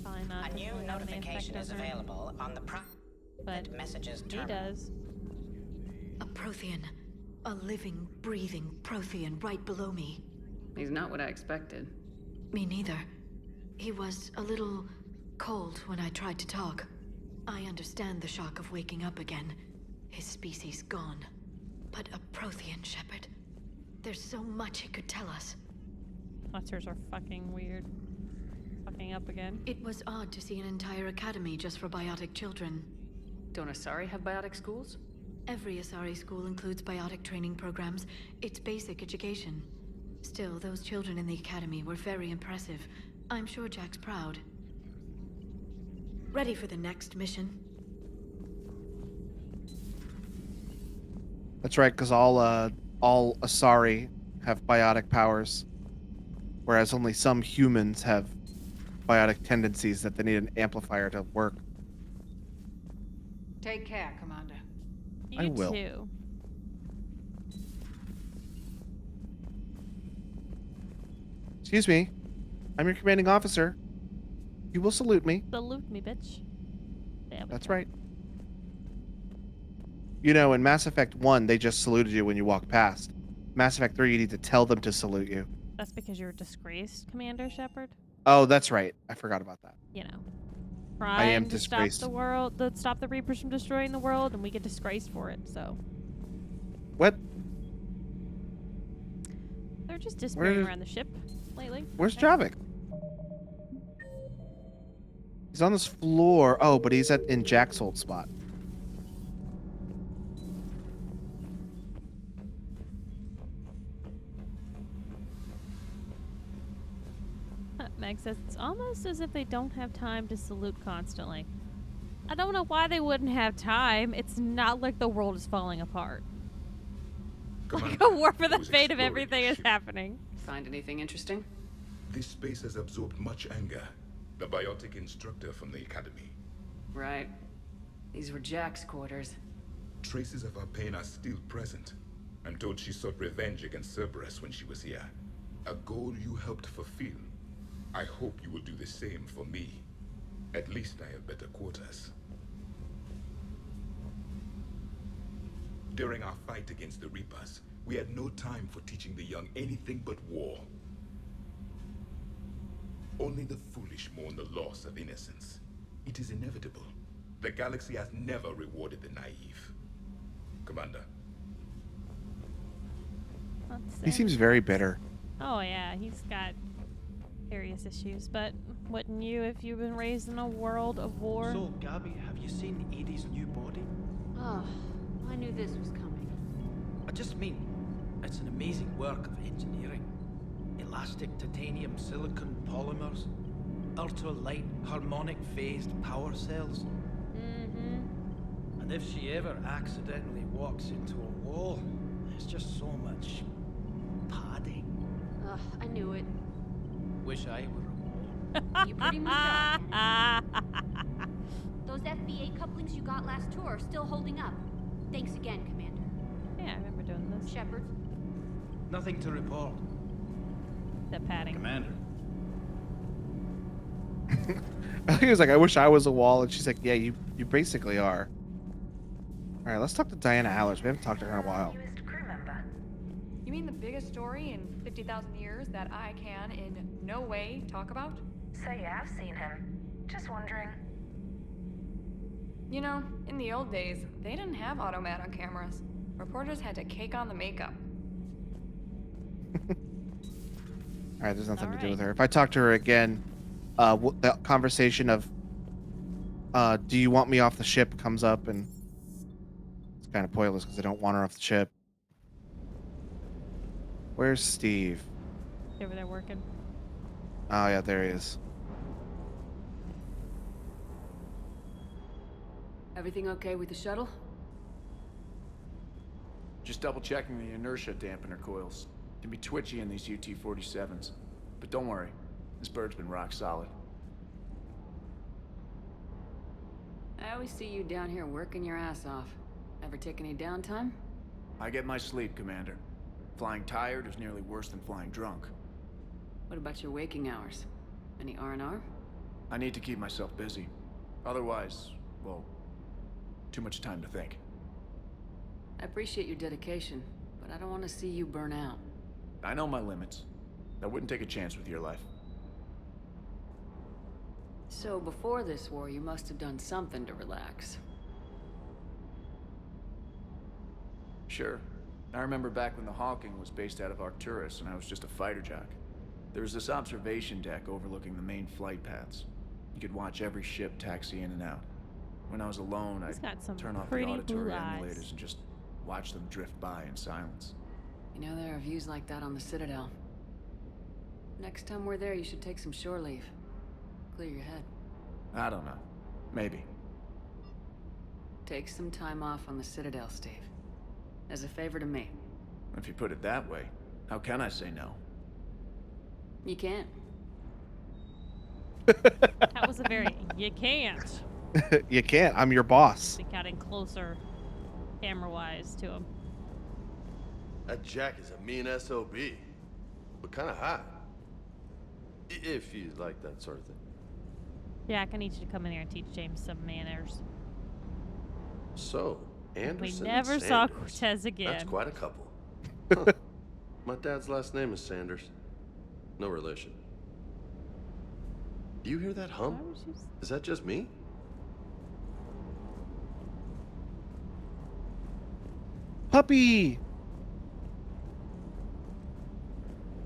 Fine, not A new notification is available on the but messages he terminal. does. A Prothean. A living, breathing Prothean right below me. He's not what I expected. Me neither. He was a little cold when I tried to talk. I understand the shock of waking up again. His species gone. But a Prothean, Shepard. There's so much he could tell us. Monsters are fucking weird. Fucking up again. It was odd to see an entire academy just for biotic children. Don't Asari have biotic schools? Every Asari school includes biotic training programs. It's basic education. Still, those children in the academy were very impressive. I'm sure Jack's proud. Ready for the next mission? That's right, because all Asari have biotic powers, whereas only some humans have biotic tendencies that they need an amplifier to work. Take care, Commander. I will. Too. Excuse me. I'm your commanding officer. You will salute me. Salute me, bitch. That's right. You know, in Mass Effect 1, they just saluted you when you walked past. Mass Effect 3, you need to tell them to salute you. That's because you're disgraced, Commander Shepard. Oh, that's right. I forgot about that. You know, I am trying to disgraced. stop the world, stop the Reapers from destroying the world, and we get disgraced for it. So What? they're just disappearing around the ship lately. Where's Javik? He's on this floor. Oh, but he's in Jack's old spot. Meg says it's almost as if they don't have time to salute constantly. I don't know why they wouldn't have time. It's not like the world is falling apart. Like a war for the fate of everything is happening. Find anything interesting? This space has absorbed much anger. The biotic instructor from the academy. Right. These were Jack's quarters. Traces of her pain are still present. I'm told she sought revenge against Cerberus when she was here. A goal you helped fulfill. I hope you will do the same for me. At least I have better quarters. During our fight against the Reapers, we had no time for teaching the young anything but war. Only the foolish mourn the loss of innocence. It is inevitable. The galaxy has never rewarded the naive. Commander. He seems very bitter. Oh yeah, he's got various issues, but wouldn't you if you've been raised in a world of war? So, Gabby, have you seen Edie's new body? Oh, I knew this was coming. I just mean, it's an amazing work of engineering. Elastic titanium silicon polymers, ultra-light harmonic phased power cells. Mm-hmm. And if she ever accidentally walks into a wall, there's just so much padding. Ugh, I knew it. Wish I were a wall. You pretty much are. Those FBA couplings you got last tour are still holding up. Thanks again, Commander. Yeah, I remember doing this. Shepard. Nothing to report. The padding. Commander. I think he was like, I wish I was a wall. And she's like, yeah, you basically are. All right, let's talk to Diana Allers. We haven't talked to her in a while. You mean the biggest story in 50,000 years that I can in no way talk about? So you have seen him. Just wondering. You know, in the old days, they didn't have automat on cameras. Reporters had to cake on the makeup. All right, there's nothing to do with her. If I talk to her again, the conversation of, do you want me off the ship comes up, and it's kind of pointless because I don't want her off the ship. Where's Steve? Over there working. Oh, yeah, there he is. Everything okay with the shuttle? Just double checking the inertia dampener coils. Can be twitchy in these UT-47s. But don't worry, this bird's been rock solid. I always see you down here working your ass off. Ever take any downtime? I get my sleep, Commander. Flying tired is nearly worse than flying drunk. What about your waking hours? Any R&R? I need to keep myself busy. Otherwise, well, too much time to think. I appreciate your dedication, but I don't want to see you burn out. I know my limits. I wouldn't take a chance with your life. So before this war, you must have done something to relax. Sure. I remember back when the Hawking was based out of Arcturus and I was just a fighter jock. There was this observation deck overlooking the main flight paths. You could watch every ship taxi in and out. When I was alone, He's got some I'd turn off the pretty auditory blue eyes. emulators and just watch them drift by in silence. You know, there are views like that on the Citadel. Next time we're there, you should take some shore leave. Clear your head. I don't know. Maybe. Take some time off on the Citadel, Steve. As a favor to me. If you put it that way, how can I say no? You can't. That was a very, you can't. You can't. I'm your boss. They got in closer, camera-wise, to him. That Jack is a mean SOB, but kind of hot. If you like that sort of thing. Jack, I need you to come in here and teach James some manners. So, Anderson We and never saw Sanders. Cortez again. That's quite a couple. Huh. My dad's last name is Sanders. No relation. Do you hear that hum? Is that just me? Puppy!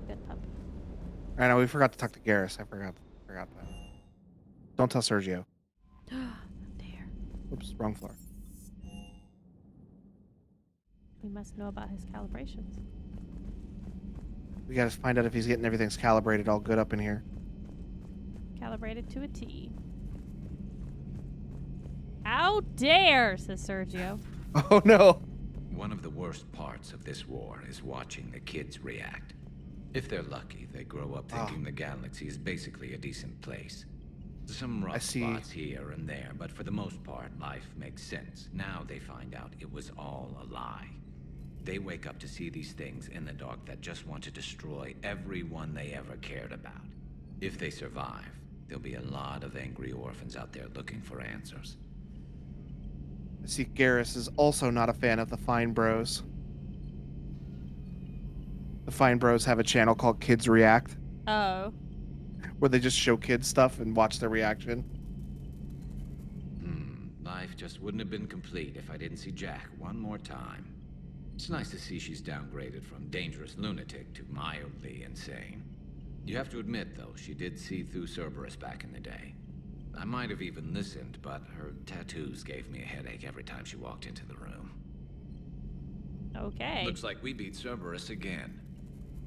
Good puppy. I know, we forgot to talk to Garrus. I forgot that. Don't tell Sergio. Dare. Oops, wrong floor. We must know about his calibrations. We gotta find out if he's getting everything's calibrated all good up in here. Calibrated to a T. How dare, says Sergio. Oh no! One of the worst parts of this war is watching the kids react. If they're lucky, they grow up thinking the galaxy is basically a decent place. Some rough spots here and there, but for the most part, life makes sense. Now they find out it was all a lie. They wake up to see these things in the dark that just want to destroy everyone they ever cared about. If they survive, there'll be a lot of angry orphans out there looking for answers. I see Garrus is also not a fan of the Fine Bros. The Fine Bros have a channel called Kids React, Oh. where they just show kids stuff and watch their reaction. Life just wouldn't have been complete if I didn't see Jack one more time. It's nice to see she's downgraded from dangerous lunatic to mildly insane. You have to admit, though, she did see through Cerberus back in the day. I might have even listened, but her tattoos gave me a headache every time she walked into the room. Okay. Looks like we beat Cerberus again.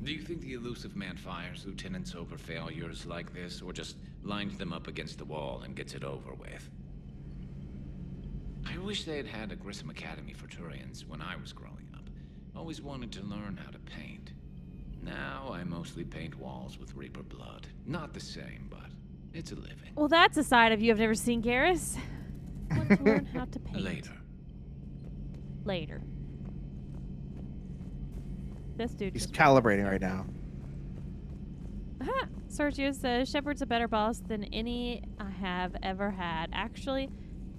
Do you think the Elusive Man fires lieutenants over failures like this, or just lines them up against the wall and gets it over with? I wish they had had a Grissom Academy for Turians when I was growing up. Always wanted to learn how to paint. Now I mostly paint walls with Reaper blood. Not the same, but it's a living. Well, that's a side of you I've never seen, Garrus. Want to learn how to paint. Later. This dude. He's calibrating right now. Aha! Sergio says Shepard's a better boss than any I have ever had. Actually,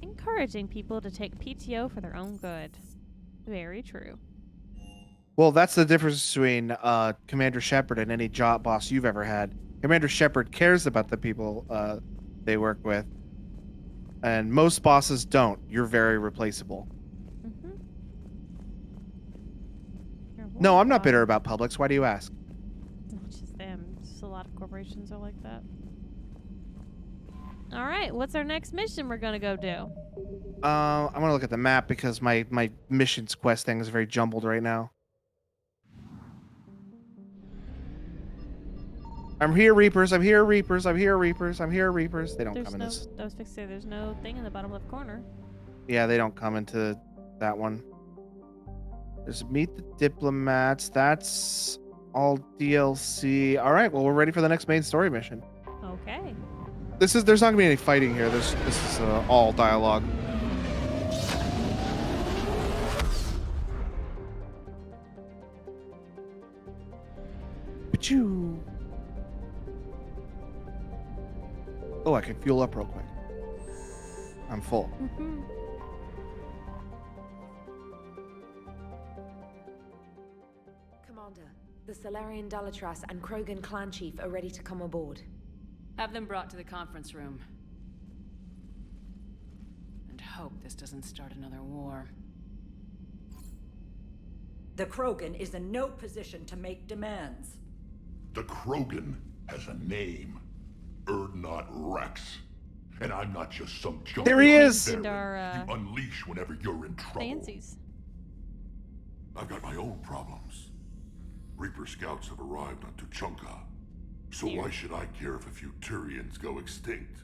encouraging people to take PTO for their own good. Very true. Well, that's the difference between Commander Shepard and any job boss you've ever had. Commander Shepard cares about the people they work with, and most bosses don't. You're very replaceable. No, I'm not bitter about Publix. Why do you ask? Not just them. Just a lot of corporations are like that. All right, what's our next mission we're gonna go do? I'm gonna look at the map because my missions quest thing is very jumbled right now. I'm here, Reapers. I'm here, Reapers. I'm here, Reapers. I'm here, Reapers. They don't come in this. Those fixer. There's no thing in the bottom left corner. Yeah, they don't come into that one. There's meet the diplomats. That's all DLC. All right. Well, we're ready for the next main story mission. Okay. There's not gonna be any fighting here. This is all dialogue. Achoo. Oh, I can fuel up real quick. I'm full. Commander, the Salarian Dalatras and Krogan clan chief are ready to come aboard. Have them brought to the conference room. hope this doesn't start another war. The Krogan is in no position to make demands. The Krogan has a name. Urdnot Rex. And I'm not just some junk. There he is! You unleash whenever you're in trouble. Fancies. I've got my own problems. Reaper scouts have arrived on Tuchanka. So why should I care if a few Turians go extinct?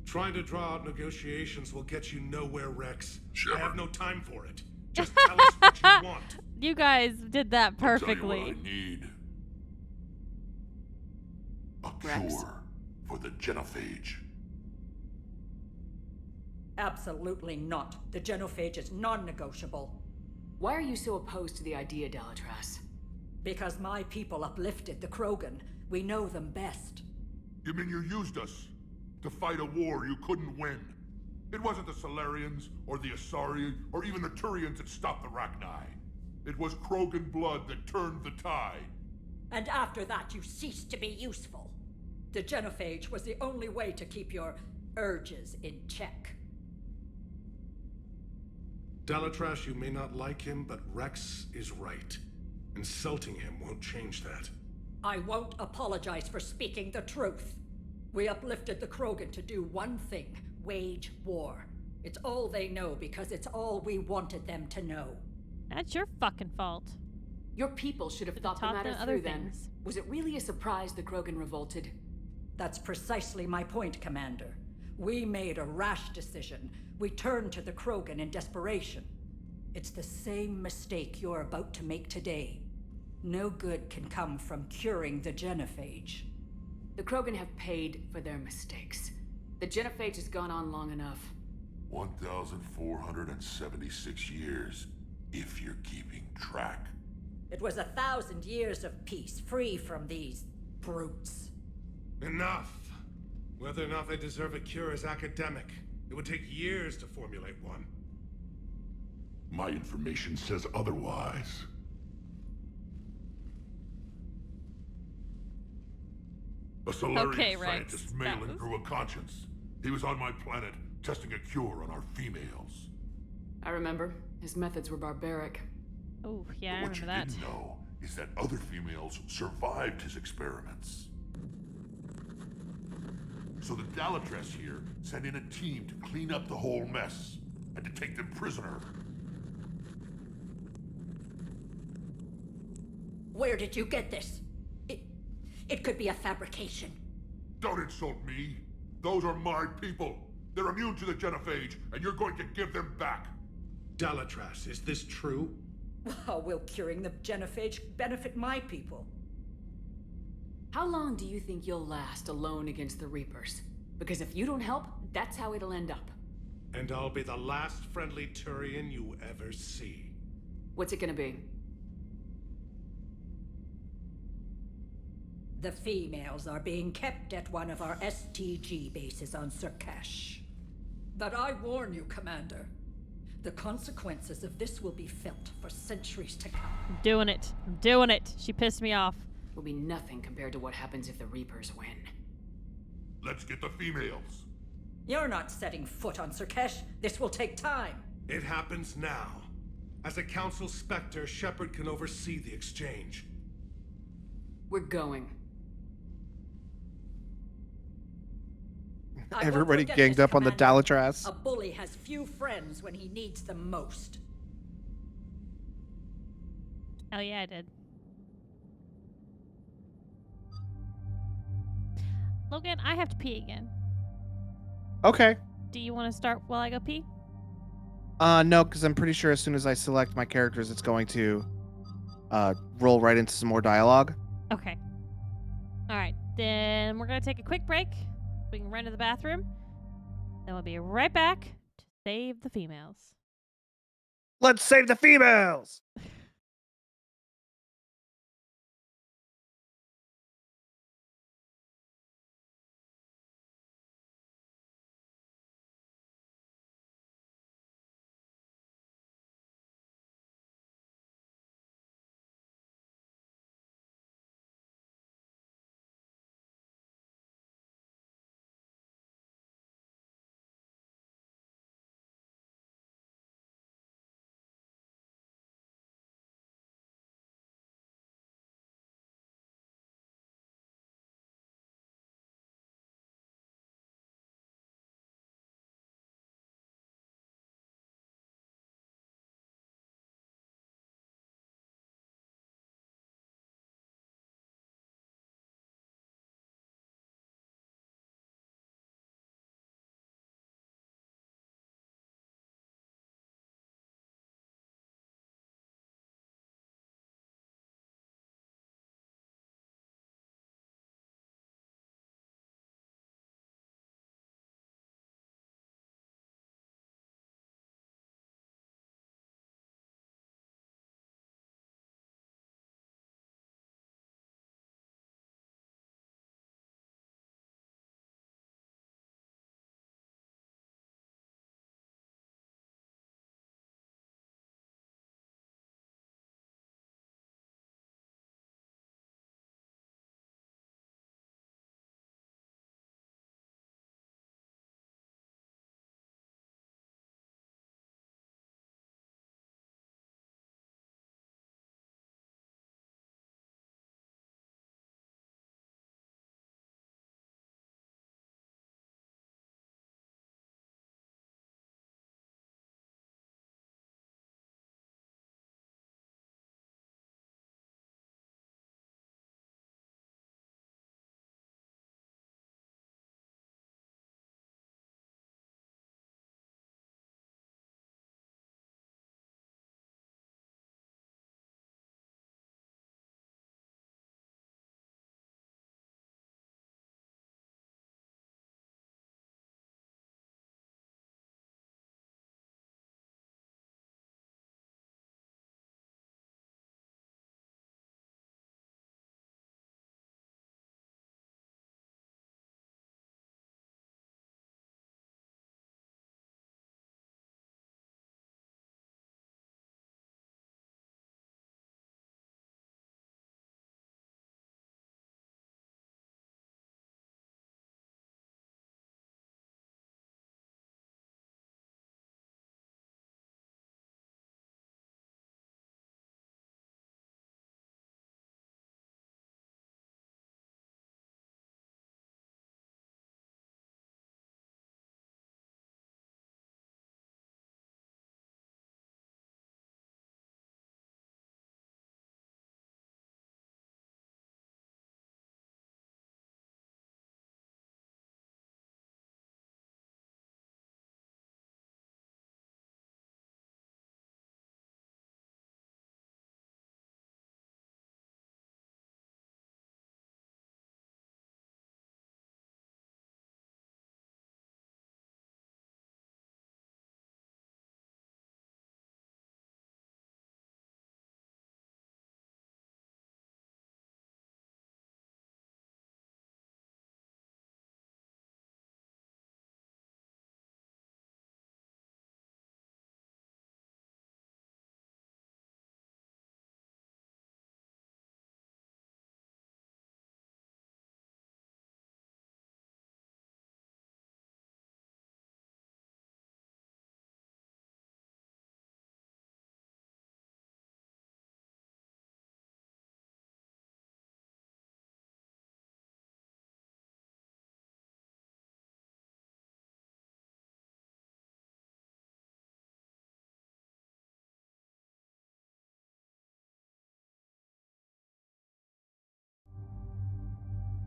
Trying to draw out negotiations will get you nowhere, Rex. I have no time for it. Just tell us what you want. You guys did that perfectly. I'll tell you what I need. A Rex. cure for the Genophage. Absolutely not. The Genophage is non-negotiable. Why are you so opposed to the idea, Delatras? Because my people uplifted the Krogan. We know them best. You mean you used us to fight a war you couldn't win? It wasn't the Solarians, or the Asari, or even the Turians that stopped the Rachni. It was Krogan blood that turned the tide. And after that, you ceased to be useful. The Genophage was the only way to keep your urges in check. Delatras, you may not like him, but Rex is right. Insulting him won't change that. I won't apologize for speaking the truth. We uplifted the Krogan to do one thing: wage war. It's all they know because it's all we wanted them to know. That's your fucking fault. Your people should have thought the taught matter them other through then. things. Was it really a surprise the Krogan revolted? That's precisely my point, Commander. We made a rash decision. We turned to the Krogan in desperation. It's the same mistake you're about to make today. No good can come from curing the Genophage. The Krogan have paid for their mistakes. The Genophage has gone on long enough. 1,476 years, if you're keeping track. It was 1,000 years of peace, free from these brutes. Enough! Whether or not they deserve a cure is academic. It would take years to formulate one. My information says otherwise. A Solarian Okay, Rex, scientist, Malin, grew a conscience. He was on my planet, testing a cure on our females. I remember. His methods were barbaric. Oh, yeah, I But what remember you that. didn't know is that other females survived his experiments. So the Dalatress here sent in a team to clean up the whole mess and to take them prisoner. Where did you get this? It could be a fabrication. Don't insult me. Those are my people. They're immune to the Genophage, and you're going to give them back. Delatras, is this true? How will curing the Genophage benefit my people? How long do you think you'll last alone against the Reapers? Because if you don't help, that's how it'll end up. And I'll be the last friendly Turian you ever see. What's it gonna be? The females are being kept at one of our STG bases on Surkash. But I warn you, Commander, the consequences of this will be felt for centuries to come. I'm doing it. I'm doing it. She pissed me off. Will be nothing compared to what happens if the Reapers win. Let's get the females. You're not setting foot on Surkash. This will take time. It happens now. As a Council Spectre, Shepard can oversee the exchange. We're going. I won't Everybody forget ganged this, up on the Commander. Dalatrass. A bully has few friends when he needs them most. Oh, yeah, I did. Logan, I have to pee again. Okay. Do you want to start while I go pee? No, because I'm pretty sure as soon as I select my characters, it's going to roll right into some more dialogue. Okay. All right. Then we're going to take a quick break. We can run to the bathroom. Then we'll be right back to save the females. Let's save the females!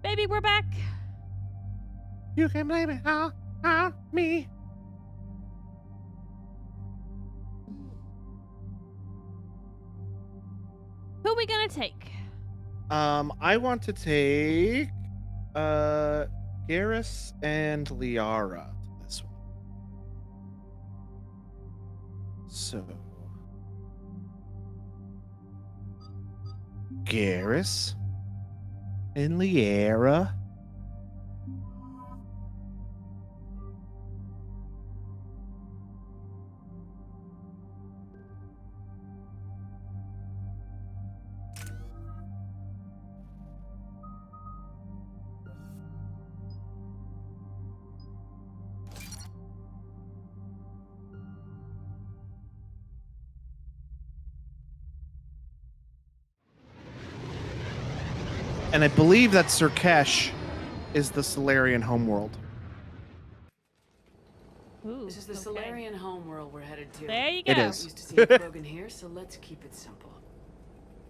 Baby, we're back. You can blame it all on me. Who we gonna take? I want to take Garrus and Liara to this one. So Garrus and Liara. And I believe that Surkesh is the Solarian homeworld. Ooh, This is the Solarian homeworld we're headed to. There you go. It is. Used to see Krogan here, so let's keep it simple.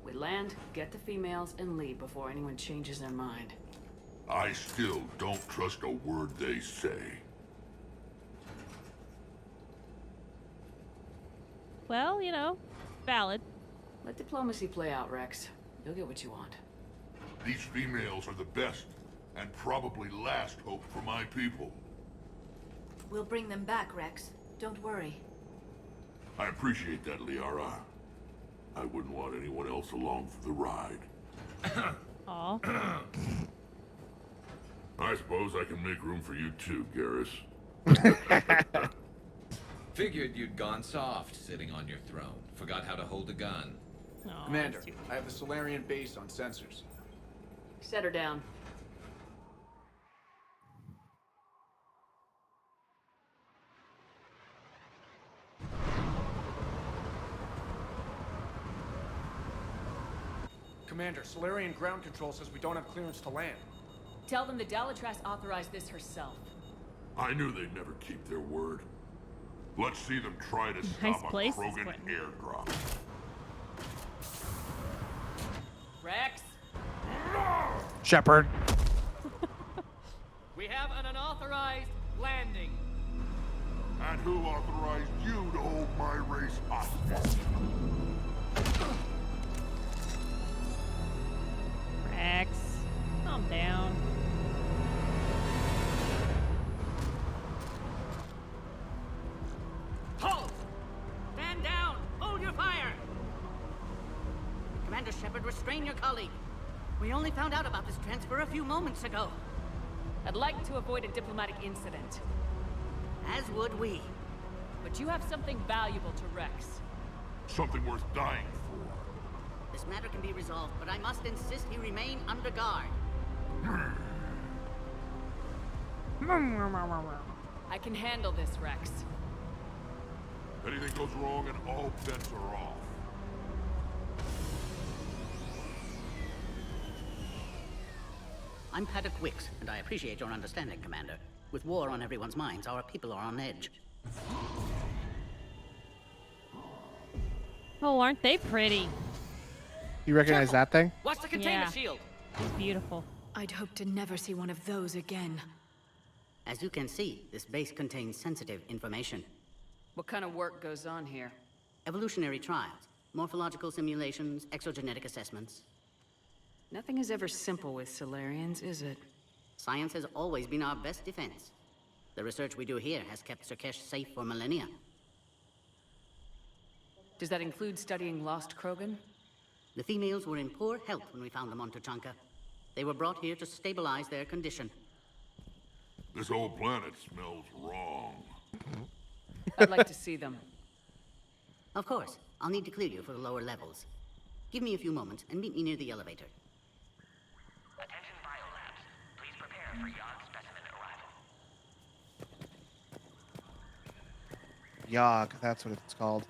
We land, get the females, and leave before anyone changes their mind. I still don't trust a word they say. Well, you know, valid. Let diplomacy play out, Rex. You'll get what you want. These females are the best and probably last hope for my people. We'll bring them back, Rex. Don't worry. I appreciate that, Liara. I wouldn't want anyone else along for the ride. Aw. I suppose I can make room for you too, Garrus. Figured you'd gone soft sitting on your throne. Forgot how to hold a gun. Aw, Commander, that's too- I have the Solarian base on sensors. Set her down. Commander, Solarian ground control says we don't have clearance to land. Tell them the Dalatrass authorized this herself. I knew they'd never keep their word. Let's see them try to Nice stop a place, Krogan Quentin. airdrop. Rex, Shepard. We have an unauthorized landing. And who authorized you to hold my race hostage? Rex, calm down. Halt! Stand down! Hold your fire! Commander Shepard, restrain your colleague. We only found out about this transfer a few moments ago. I'd like to avoid a diplomatic incident. As would we. But you have something valuable to Rex. Something worth dying for. This matter can be resolved, but I must insist he remain under guard. I can handle this, Rex. Anything goes wrong and all bets are off. I'm Paddock Wicks, and I appreciate your understanding, Commander. With war on everyone's minds, our people are on edge. Oh, aren't they pretty? You recognize that thing? Watch the containment shield. It's beautiful. I'd hope to never see one of those again. As you can see, this base contains sensitive information. What kind of work goes on here? Evolutionary trials, morphological simulations, exogenetic assessments. Nothing is ever simple with Solarians, is it? Science has always been our best defense. The research we do here has kept Surkesh safe for millennia. Does that include studying lost Krogan? The females were in poor health when we found them on Tuchanka. They were brought here to stabilize their condition. This whole planet smells wrong. I'd like to see them. Of course. I'll need to clear you for the lower levels. Give me a few moments and meet me near the elevator. Attention biolabs. Please prepare for Yogg specimen arrival. Yogg, that's what it's called.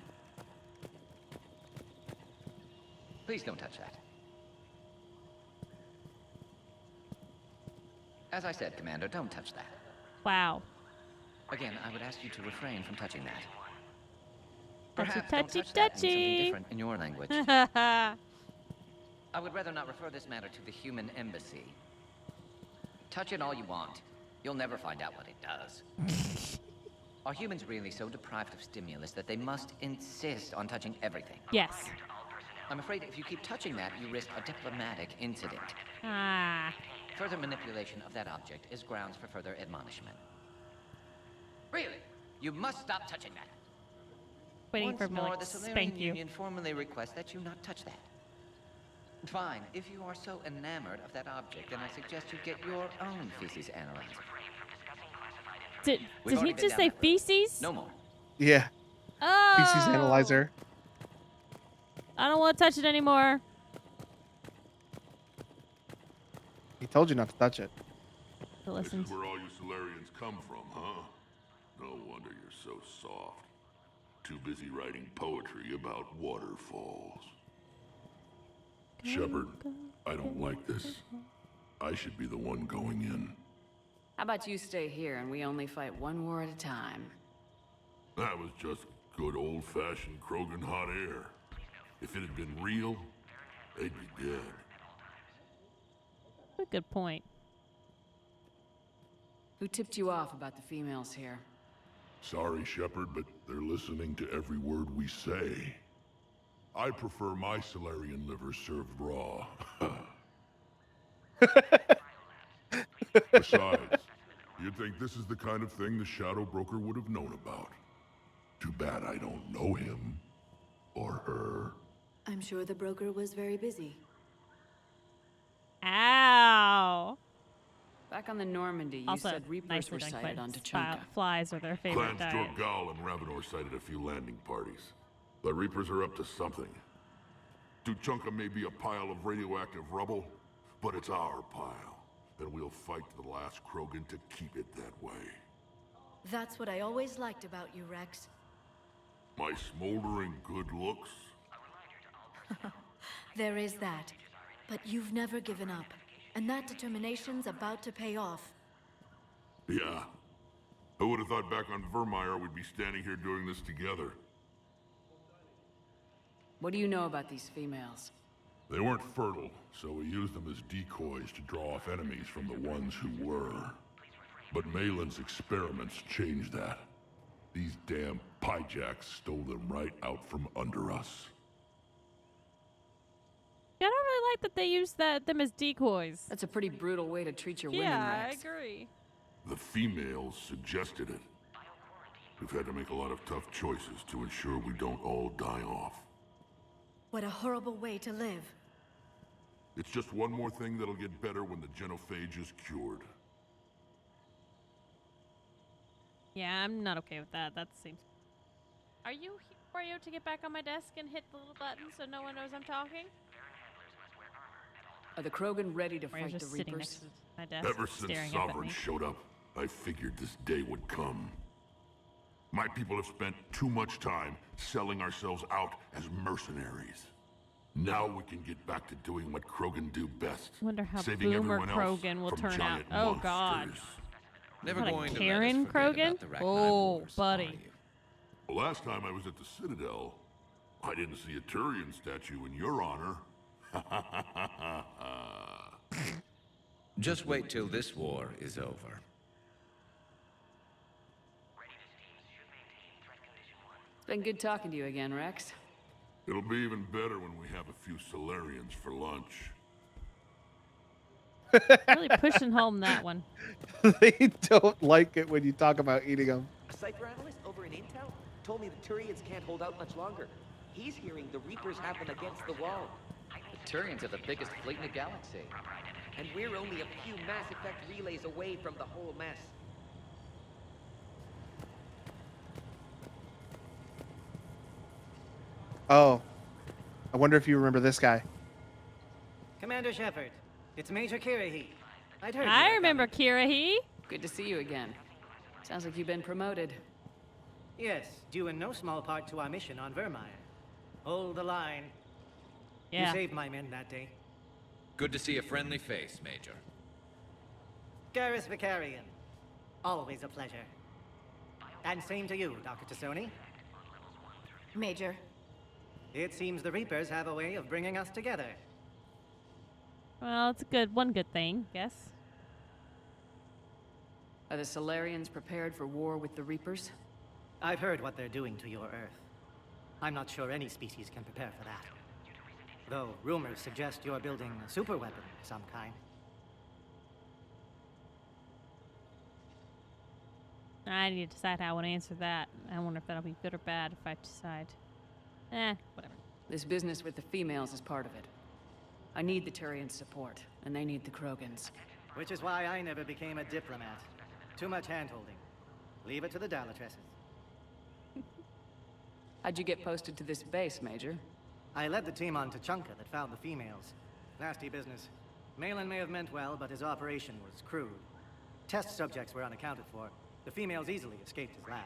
Please don't touch that. As I said, Commander, don't touch that. Wow. Again, I would ask you to refrain from touching that. That's a Perhaps don't touchy touch that means something touchy. different in your language. I would rather not refer this matter to the human embassy. Touch it all you want. You'll never find out what it does. Are humans really so deprived of stimulus that they must insist on touching everything? Yes. I'm afraid if you keep touching that, you risk a diplomatic incident. Ah. Further manipulation of that object is grounds for further admonishment. Really? You must stop touching that. Waiting Once for me to more, like, the spank Solarian you. Union formally requests that you not touch that. Fine. If you are so enamored of that object, then I suggest you get your own feces analyzed. Did We've he already been just down say that road. feces? No more. Yeah. Oh. Feces analyzer. I don't want to touch it anymore. He told you not to touch it. This is where all you Solarians come from, huh? No wonder you're so soft. Too busy writing poetry about waterfalls. Shepard, I don't like this. I should be the one going in. How about you stay here and we only fight one war at a time? That was just good old-fashioned Krogan hot air. If it had been real, they'd be dead. A good point. Who tipped you off about the females here? Sorry, Shepard, but they're listening to every word we say. I prefer my Solarian liver served raw. Besides, you'd think this is the kind of thing the Shadow Broker would have known about. Too bad I don't know him. Or her. I'm sure the broker was very busy. Ow. Back on the Normandy, you Also, said Reapers nicely were done, sighted on Quentin. Tachanka. Flies are their favorite Clans diet. Jorgal and Ravenor sighted a few landing parties. The Reapers are up to something. Tuchanka may be a pile of radioactive rubble, but it's our pile. And we'll fight to the last Krogan to keep it that way. That's what I always liked about you, Rex. My smoldering good looks? There is that. But you've never given up. And that determination's about to pay off. Yeah. I would have thought back on Vermeer we'd be standing here doing this together. What do you know about these females? They weren't fertile, so we used them as decoys to draw off enemies from the ones who were. But Malin's experiments changed that. These damn Pyjaks stole them right out from under us. Yeah, I don't really like that they use them as decoys. That's a pretty brutal way to treat your women, Yeah, Rex. I agree. The females suggested it. We've had to make a lot of tough choices to ensure we don't all die off. What a horrible way to live. It's just one more thing that'll get better when the genophage is cured. Yeah, I'm not okay with that. That seems... Are you here, Wario, to get back on my desk and hit the little button so no one knows I'm talking? Are the Krogan ready to Wario's fight the just sitting next Reapers? to my desk, Ever since staring up at Sovereign me. showed up, I figured this day would come. My people have spent too much time selling ourselves out as mercenaries. Now we can get back to doing what Krogan do best. Wonder how saving Boomer everyone else Krogan will from turn out. giant Oh, God. monsters. Never What, a going to let us Karen forget Krogan? about the Ragnar Oh, Wars, buddy. The last time I was at the Citadel, I didn't see a Turian statue in your honor. Just wait till this war is over. It's been good talking to you again, Rex. It'll be even better when we have a few Solarians for lunch. Really pushing home that one. They don't like it when you talk about eating them. A cipher analyst over in Intel told me the Turians can't hold out much longer. He's hearing the Reapers have them against the wall. The Turians are the biggest fleet in the galaxy. And we're only a few Mass Effect relays away from the whole mess. Oh. I wonder if you remember this guy. Commander Shepard, it's Major Kirahi. I'd heard you I were remember coming. Kirahi. Good to see you again. Sounds like you've been promoted. Yes, due in no small part to our mission on Vermeer. Hold the line. Yeah. You saved my men that day. Good to see a friendly face, Major. Garrus Vicarian. Always a pleasure. And same to you, Dr. Tassoni. Major. It seems the Reapers have a way of bringing us together. Well, it's a one good thing, yes. Are the Solarians prepared for war with the Reapers? I've heard what they're doing to your Earth. I'm not sure any species can prepare for that. Though rumors suggest you're building a super weapon of some kind. I need to decide how I want to answer that. I wonder if that'll be good or bad if I decide. Whatever. This business with the females is part of it. I need the Turians' support, and they need the Krogans. Which is why I never became a diplomat. Too much hand-holding. Leave it to the Dalatresses. How'd you get posted to this base, Major? I led the team on Tuchanka that found the females. Nasty business. Malin may have meant well, but his operation was crude. Test subjects were unaccounted for. The females easily escaped his lab.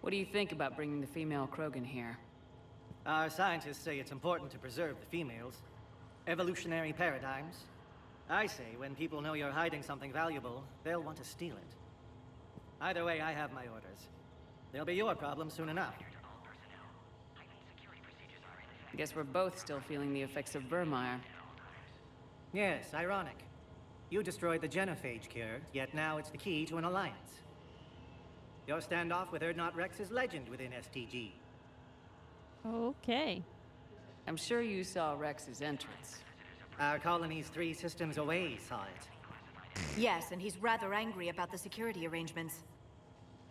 What do you think about bringing the female Krogan here? Our scientists say it's important to preserve the females. Evolutionary paradigms. I say when people know you're hiding something valuable, they'll want to steal it. Either way, I have my orders. They'll be your problem soon enough. I guess we're both still feeling the effects of Vermeer. Yes, ironic. You destroyed the genophage cure, yet now it's the key to an alliance. Your standoff with Urdnot Rex is legend within STG. Okay. I'm sure you saw Rex's entrance. Our colony's 3 systems away saw it. Yes, and he's rather angry about the security arrangements.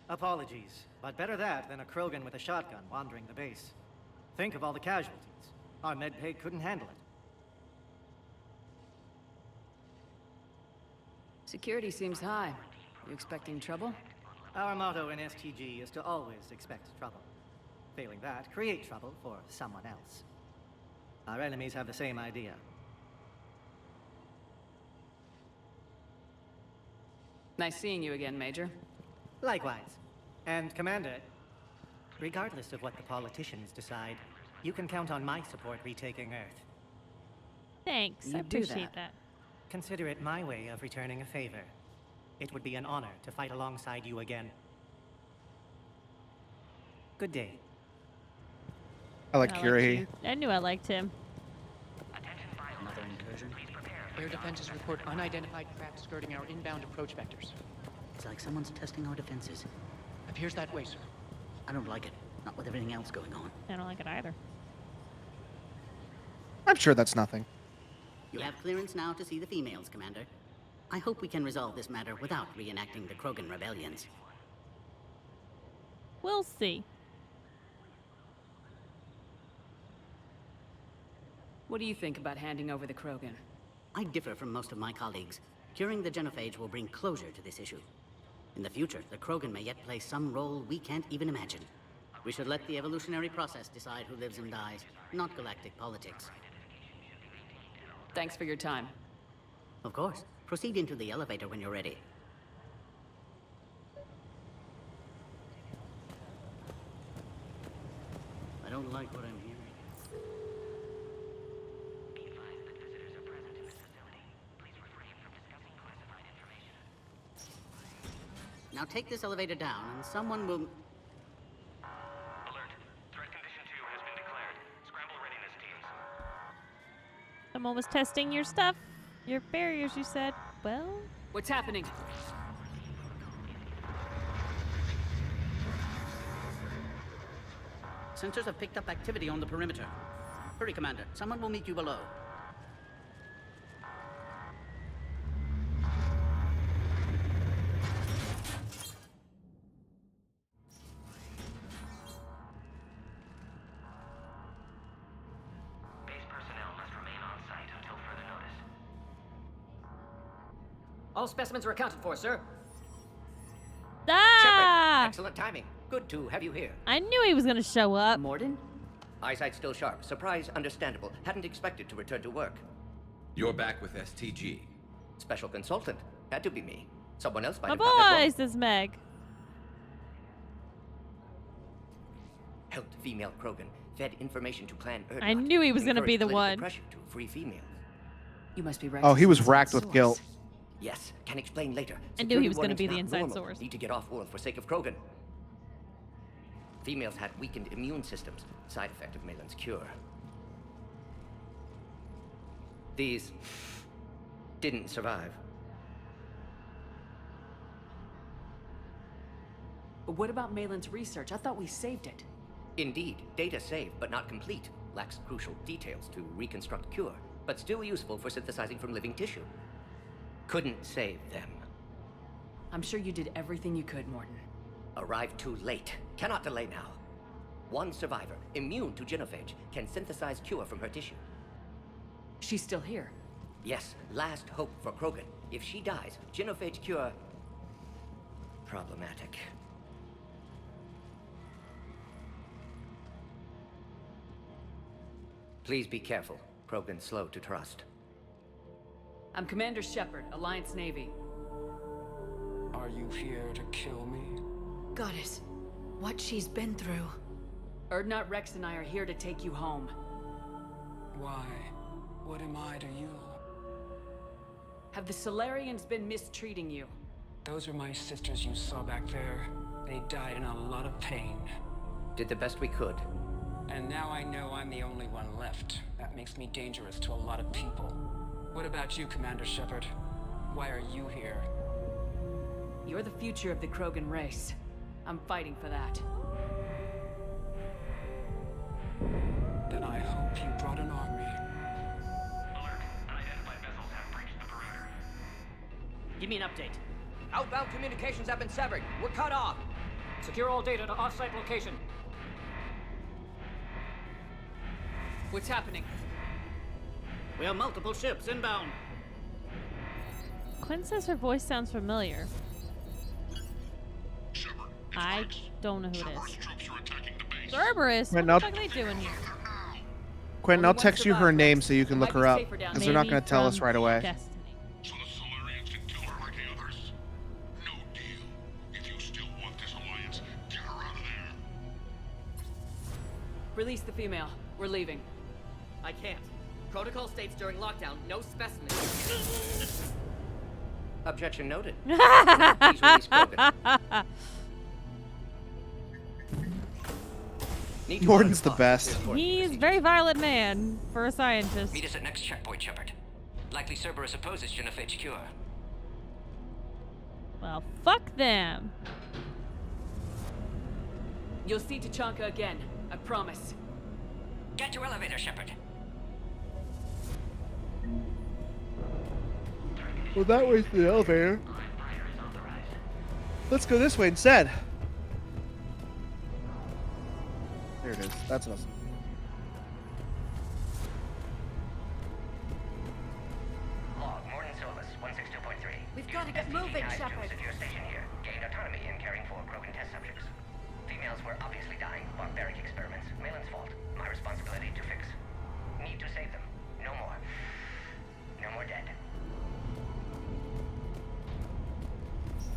Apologies, but better that than a Krogan with a shotgun wandering the base. Think of all the casualties. Our medpay couldn't handle it. Security seems high. You expecting trouble? Our motto in STG is to always expect trouble. Failing that, create trouble for someone else. Our enemies have the same idea. Nice seeing you again, Major. Likewise. And Commander, regardless of what the politicians decide, you can count on my support retaking Earth. Thanks, I appreciate that. Consider it my way of returning a favor. It would be an honor to fight alongside you again. Good day. I like Curie. I knew I liked him. Another incursion. Air defenses report unidentified craft skirting our inbound approach vectors. It's like someone's testing our defenses. Appears that way, sir. I don't like it. Not with everything else going on. I don't like it either. I'm sure that's nothing. You have clearance now to see the females, Commander. I hope we can resolve this matter without reenacting the Krogan rebellions. We'll see. What do you think about handing over the Krogan? I differ from most of my colleagues. Curing the genophage will bring closure to this issue. In the future, the Krogan may yet play some role we can't even imagine. We should let the evolutionary process decide who lives and dies, not galactic politics. Thanks for your time. Of course. Proceed into the elevator when you're ready. I don't like what I'm hearing. Now take this elevator down, and someone will... Alert. Threat condition 2 has been declared. Scramble readiness teams. Someone was testing your stuff. Your barriers, you said. Well... What's happening? Sensors have picked up activity on the perimeter. Hurry, Commander. Someone will meet you below. Base personnel must remain on site until further notice. All specimens are accounted for, sir. Ah! Shepard, excellent timing. Good to have you here. I knew he was going to show up. Morden? Eyesight still sharp. Surprise understandable. Hadn't expected to return to work. You're back with STG. Special consultant. Had to be me. Someone else might My have gotten it wrong. boy, says Meg. Helped female Krogan. Fed information to Clan Urdnot. I knew he was going to be the Encouraged one. political pressure to free females. You must be right. Oh, he was racked with guilt. Yes, can explain later. I knew he Security was gonna warning's be the not inside normal. source. Need to get off-world for sake of Krogan. Females had weakened immune systems. Side effect of Malin's cure. These didn't survive. What about Malin's research? I thought we saved it. Indeed, data saved, but not complete. Lacks crucial details to reconstruct cure, but still useful for synthesizing from living tissue. Couldn't save them. I'm sure you did everything you could, Morton. Arrived too late. Cannot delay now. One survivor, immune to genophage, can synthesize cure from her tissue. She's still here. Yes, last hope for Krogan. If she dies, genophage cure... problematic. Please be careful. Krogan's slow to trust. I'm Commander Shepard, Alliance Navy. Are you here to kill me? Goddess, what she's been through. Urdnot Rex and I are here to take you home. Why? What am I to you? Have the Solarians been mistreating you? Those are my sisters you saw back there. They died in a lot of pain. Did the best we could. And now I know I'm the only one left. That makes me dangerous to a lot of people. What about you, Commander Shepard? Why are you here? You're the future of the Krogan race. I'm fighting for that. Then I hope you brought an army. Alert. Unidentified vessels have breached the perimeter. Give me an update. Outbound communications have been severed. We're cut off. Secure all data to off-site location. What's happening? We have multiple ships inbound. Quinn says her voice sounds familiar. I don't know who it is. Cerberus? What the fuck are they doing here? Quentin, I'll text you her name so you can look her up, because they're not going to tell us right away. Destiny. So the Solarians can kill her like the others? No deal. If you still want this alliance, get her out of there. Release the female. We're leaving. I can't. Protocol states during lockdown, no specimens. Objection noted. Please release Krogan. Gordon's the best. He's a very violent man for a scientist. Meet us at next checkpoint, Shepard. Likely Cerberus opposes genophage cure. Well, fuck them. You'll see Tachanka again. I promise. Get to elevator, Shepard. Well, that way's the elevator. Let's go this way instead. There it is. That's awesome. Log, Morton Silvus, 162.3. We've got to get moving, Shepard. Secure station here. Gained autonomy in caring for Krogan test subjects. Females were obviously dying. Barbaric experiments. Malin's fault. My responsibility to fix. Need to save them. No more. No more dead.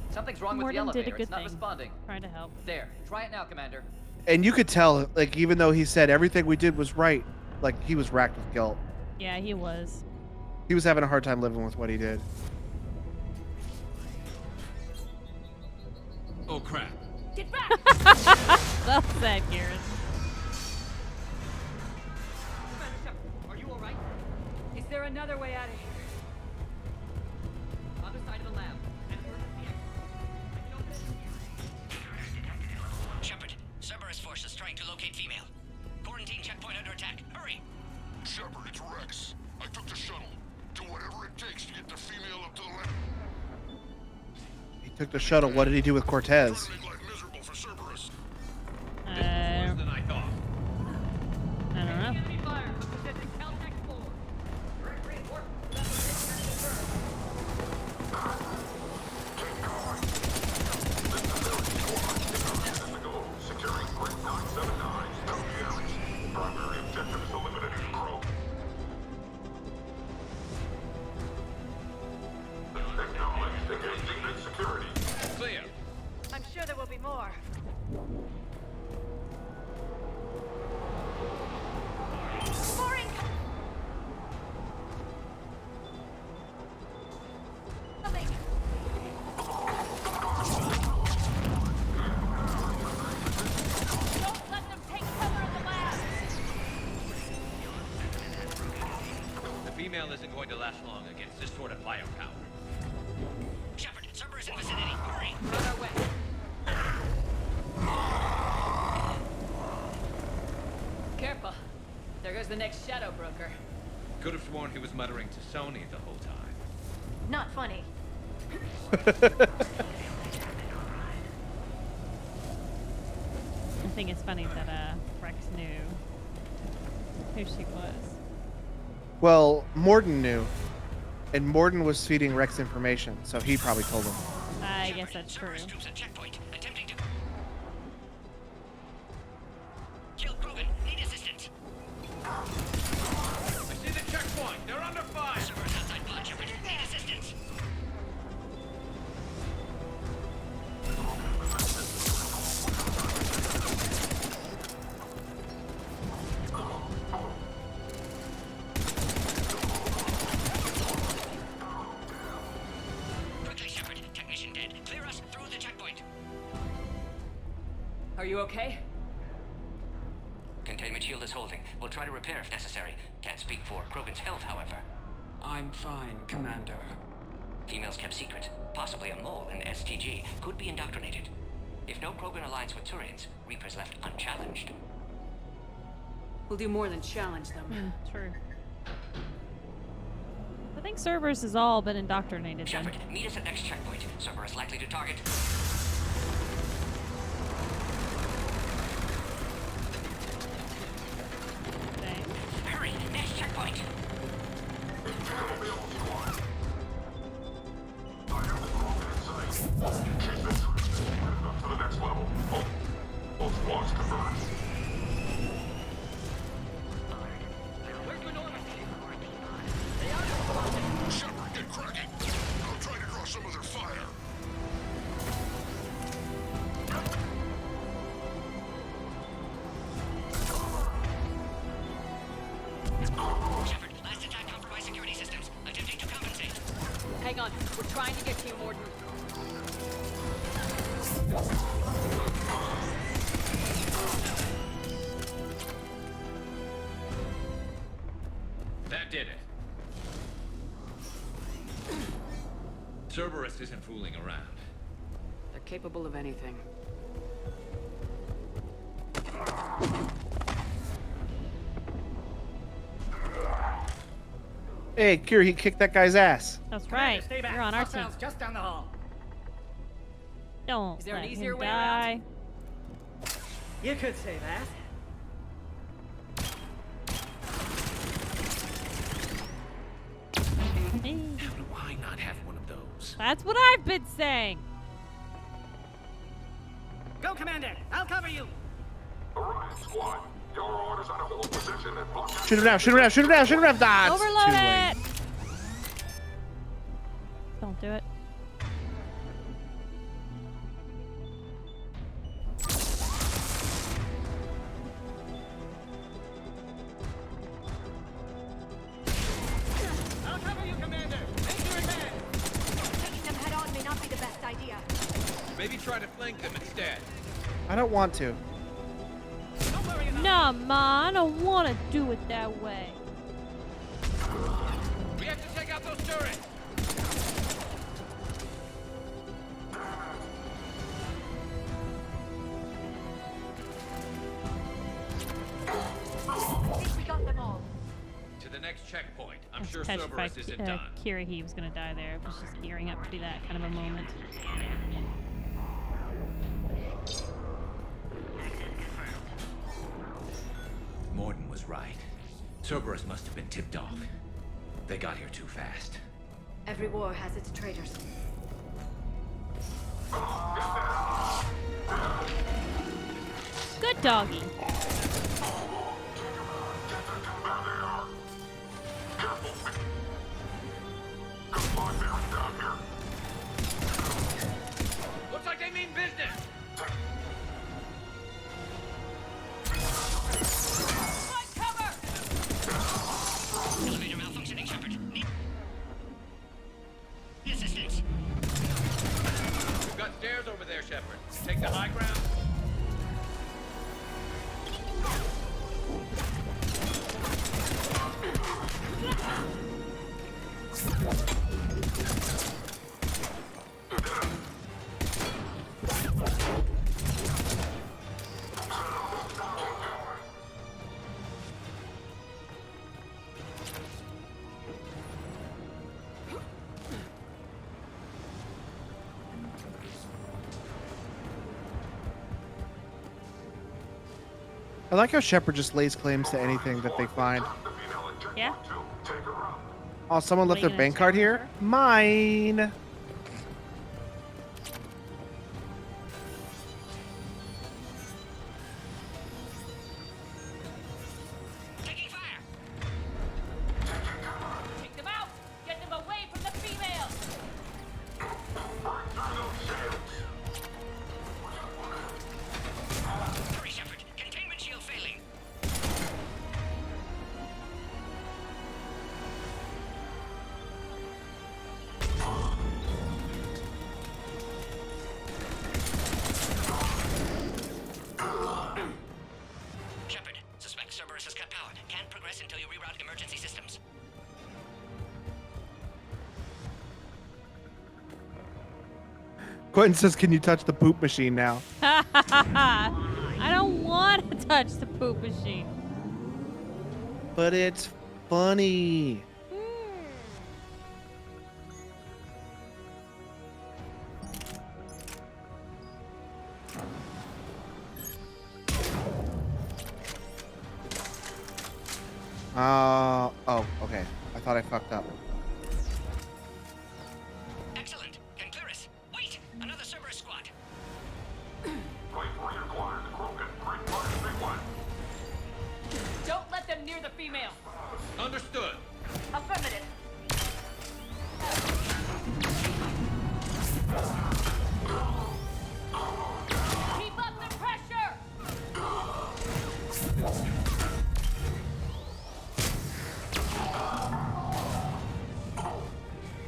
Something's wrong with the Morton did a elevator. good It's not thing. responding. Trying to help. There. Try it now, Commander. And you could tell, like, even though he said everything we did was right, like, he was racked with guilt. Yeah, he was. He was having a hard time living with what he did. Oh, crap. Get back! Well said, Garrett. Are you alright? Is there another way out of here? Other side of the lab. Shepard, Cerberus forces trying to locate female. Quarantine checkpoint under attack. Hurry! Shepard, it's Rex. I took the shuttle. Do whatever it takes to get the female up to the lab. He took the shuttle. What did he do with Cortez? Worse than I thought. I don't know. Securing Grid 979. No damage. Primary objective is eliminating Krogan. Acknowledged. Engaging mid-security. Clear. I'm sure there will female isn't going to last long against this sort of firepower. Shepard, Cerberus in vicinity. Hurry! On our way. Careful. There goes the next shadow broker. Could have sworn he was muttering to Sony the whole time. Not funny. I think it's funny that Rex knew who she was. Well, Morden knew, and Morden was feeding Rex information, so he probably told him. I guess that's true. Checkpoint. Attempting to kill Krogan. Need assistance. I see the checkpoint. They're under fire. Cerberus outside pod. Shepard, need assistance. Quickly, Shepard. Technician dead. Clear us through the checkpoint. Are you okay? Containment shield is holding. We'll try to repair if necessary. Can't speak for Krogan's health, however. I'm fine, Commander. Females kept secret. Possibly a mole in STG. Could be indoctrinated. If no Krogan aligns with Turians, Reapers left unchallenged. We'll do more than challenge them. True. I think Cerberus is all but indoctrinated then. Shepard, meet us at next checkpoint. Cerberus likely to target. Hurry, next checkpoint. To the next level. Both squads converted. Shepard, get cracking. I'll try to draw some of their fire. Shepard, last attack compromised security systems. Attempting to compensate. Hang on. We're trying to get to you, Morden. That did it. Cerberus isn't fooling around. They're capable of anything. Hey, Kira, he kicked that guy's ass. That's right. Stay back. You're on our team. Hostiles just down the hall. Don't Is there an let easier him way die. around? You could say that. How do I not have one of those? That's what I've been saying. Go, Commander. I'll cover you. Alright, squad. Your orders are to hold position and block. Shoot him down, shoot him down, shoot him down, shoot him down. That's Overload too late. it. Don't do it. I'll cover you, Commander. Make your advance. Taking them head on may not be the best idea. Maybe try to flank them instead. I don't want to. Nah, ma, I don't want to do it that way. We have to take out those turrets. I think we got them all. To the next checkpoint. I'm I was sure petrified Cerberus isn't done. Kira, he was gonna die there. It was just gearing up to be that kind of a moment. Morden was right. Cerberus must have been tipped off. They got here too fast. Every war has its traitors. Good doggy. Looks like they mean business. Elevator malfunctioning, Shepard. Need assistance. We've got stairs over there, Shepard. Take the high ground. I like how Shepard just lays claims to anything that they find. Yeah. Oh, someone left their bank card here? Mine! Take them out! Get them away from the females! Hurry, Shepard. Containment shield failing. Shepard, suspect Cerberus has cut power. Can't progress until you reroute emergency systems. Quentin says, can you touch the poop machine now? I don't want to touch the poop machine. But it's funny. Oh, okay. I thought I fucked up. Excellent. Concurus. Wait! Another Cerberus squad. Don't let them near the female. Understood. Affirmative. Keep up the pressure.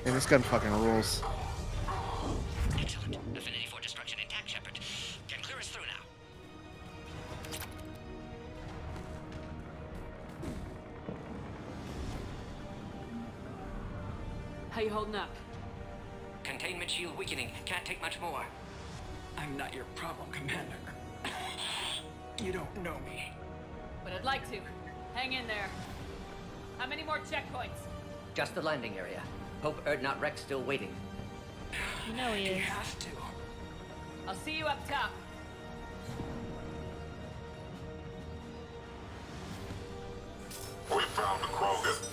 Hey, this gun fucking rules. Excellent. Affinity for destruction intact, Shepard. Can clear us through now. How you holding up? Containment shield weakening. Can't take much more. I'm not your problem, Commander. You don't know me. But I'd like to. Hang in there. How many more checkpoints? Just the landing area. Hope Erdnot Rex still waiting. You know he is. have to. I'll see you up top. We found the Krogan.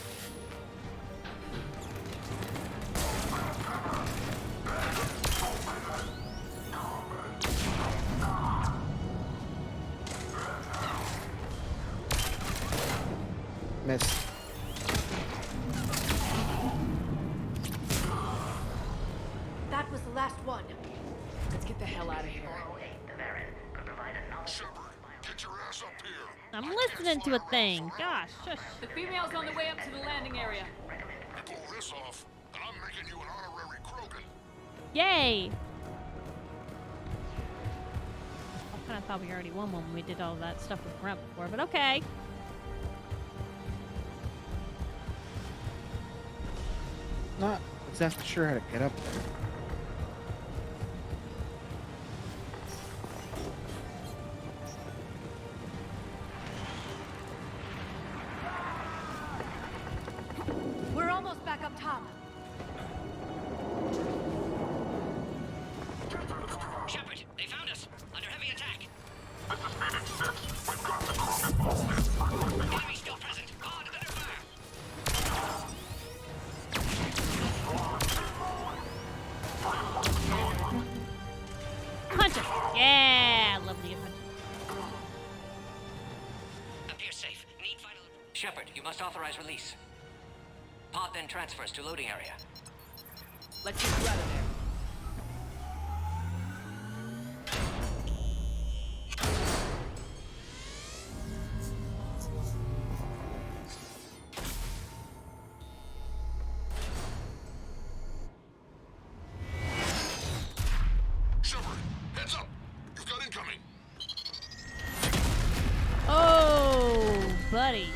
Missed. That was the last one. Let's get the hell out of here. Shepard, get your ass up here. I'm listening to a thing. Gosh, shush. The female's on the way up to the landing area. You pull this off, and I'm making you an honorary Krogan. Yay! I kind of thought we already won one when we did all that stuff with Grunt before, but okay. Not exactly sure how to get up there. We're almost back up top. Shepard, they found us. Under heavy attack. Enemy still present. Pod under fire. Punch him! Yeah! Love to get punched. Appears safe. Need final. Shepard, you must authorize release. Pod then transfers to loading area. Let's get you out of there. Shepard, heads up. You've got incoming. Oh, buddy.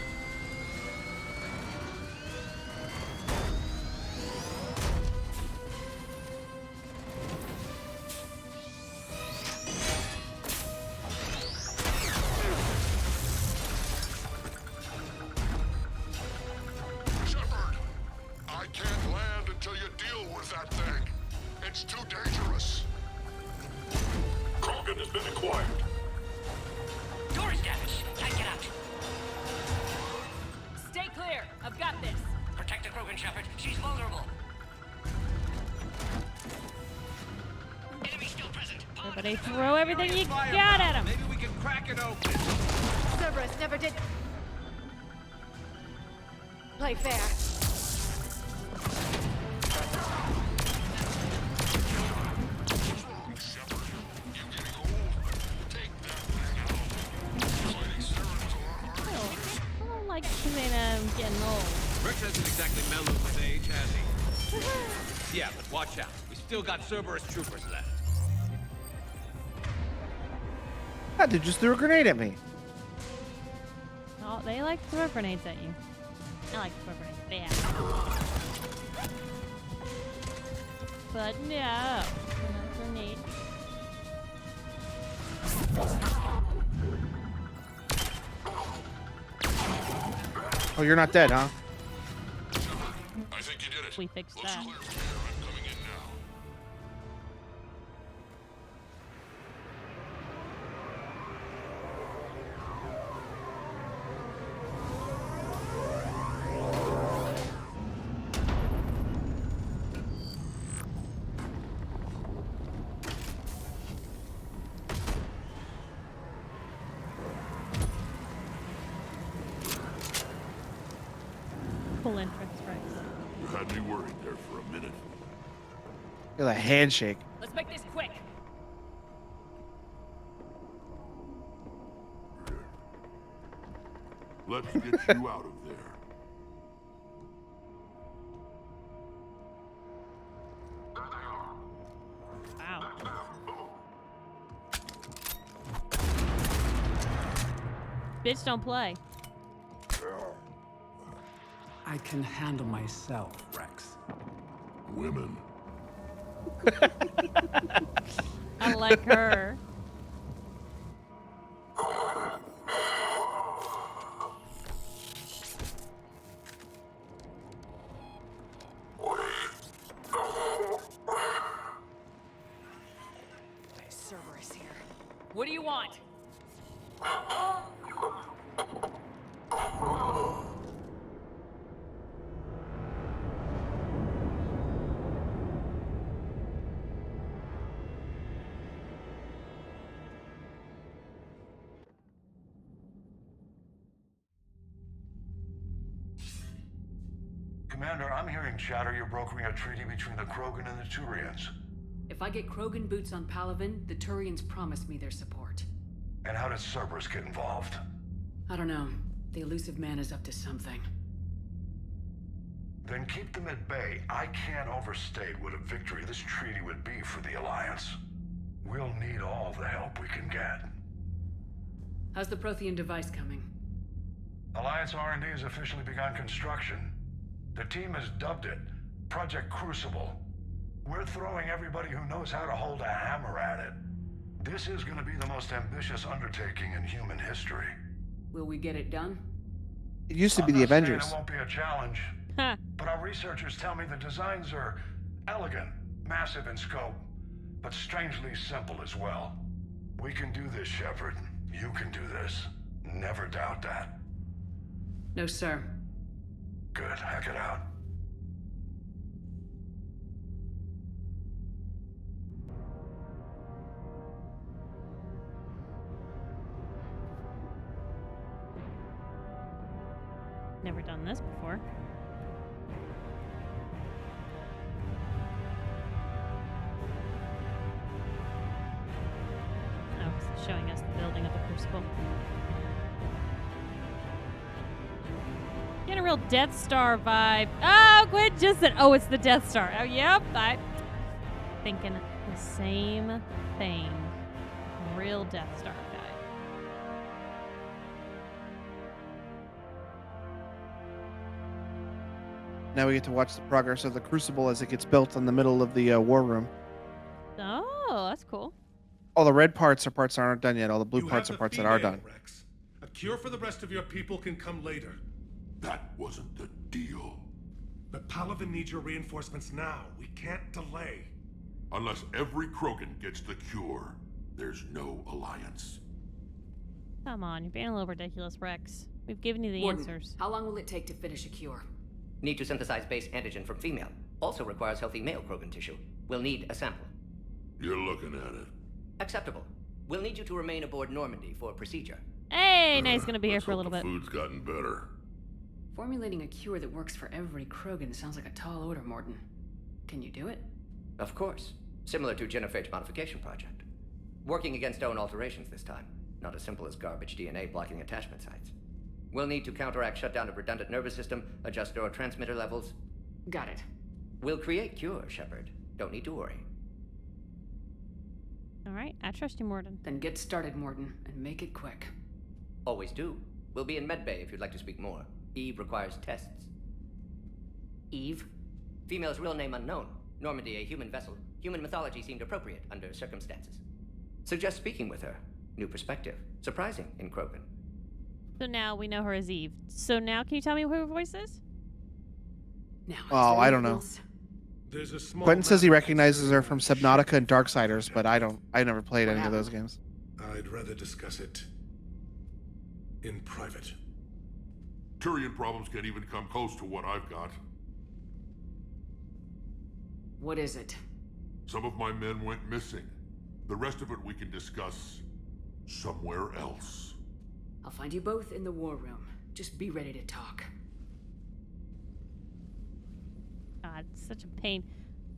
Shepard, I can't land until you deal with that thing. It's too dangerous. Krogan has been acquired. Door is damaged. Tight I've got this. Protect the Krogan, Shepard. She's vulnerable. Enemy still present. Everybody throw everything you got at him. Maybe we can crack it open. Cerberus never did play fair. I don't like saying I'm getting old. Rex hasn't exactly mellowed with age, has he? Yeah, but watch out. We still got Cerberus troopers left. God, they just threw a grenade at me. Oh, they like to throw grenades at you. I like to throw grenades. Yeah. But no, not grenade. Oh, you're not dead, huh? I think you did it. We fixed Looks that. clear from here. I'm coming in now. Full entrance, Rex. You had me worried there for a minute. Feel a handshake. Let's make this quick. Let's get you out of there. Wow. Bitch, don't play. I can handle myself, Rex. Women. I like her. Cerberus here. What do you want? Commander, I'm hearing chatter you're brokering a treaty between the Krogan and the Turians. If I get Krogan boots on Palaven, the Turians promise me their support. And how does Cerberus get involved? I don't know. The elusive man is up to something. Then keep them at bay. I can't overstate what a victory this treaty would be for the Alliance. We'll need all the help we can get. How's the Prothean device coming? Alliance R&D has officially begun construction. The team has dubbed it Project Crucible. We're throwing everybody who knows how to hold a hammer at it. This is going to be the most ambitious undertaking in human history. Will we get it done? It used to be I'm the not saying Avengers. It won't be a challenge, but our researchers tell me the designs are elegant, massive in scope, but strangely simple as well. We can do this, Shepard. You can do this. Never doubt that. No, sir. Good. Hack it out. Never done this before. Oh, it's showing us the building of the Crucible. Getting a real Death Star vibe. Oh, Quinn just said, oh, it's the Death Star. Oh, yep. I'm thinking the same thing. Real Death Star guy. Now we get to watch the progress of the Crucible as it gets built in the middle of the war room. Oh, that's cool. All the red parts are parts that aren't done yet. All the blue You parts have are the parts that are female, done. Rex. A cure for the rest of your people can come later. That wasn't the deal. But Palaven needs your reinforcements now. We can't delay. Unless every Krogan gets the cure, there's no alliance. Come on, you're being a little ridiculous, Rex. We've given you the Warden, answers. how long will it take to finish a cure? Need to synthesize base antigen from female. Also requires healthy male Krogan tissue. We'll need a sample. You're looking at it. Acceptable. We'll need you to remain aboard Normandy for procedure. Hey, Nay's gonna be here Let's for a hope little the bit. food's gotten better. Formulating a cure that works for every Krogan sounds like a tall order, Morton. Can you do it? Of course. Similar to Genophage Modification Project. Working against own alterations this time. Not as simple as garbage DNA blocking attachment sites. We'll need to counteract shutdown of redundant nervous system, adjust neurotransmitter levels. Got it. We'll create cure, Shepard. Don't need to worry. All right, I trust you, Morden. Then get started, Morton, and make it quick. Always do. We'll be in medbay if you'd like to speak more. Eve requires tests. Eve? Female's real name unknown. Normandy, a human vessel. Human mythology seemed appropriate under circumstances. Suggest speaking with her. New perspective. Surprising in Krogan. So now we know her as Eve. So now can you tell me who her voice is? Now, Oh, I don't know. There's a small Quentin says he map recognizes her from Subnautica and Darksiders, but I never played any of those games. I'd rather discuss it in private. Turian problems can't even come close to what I've got. What is it? Some of my men went missing. The rest of it we can discuss somewhere else. I'll find you both in the war room. Just be ready to talk. God, it's such a pain.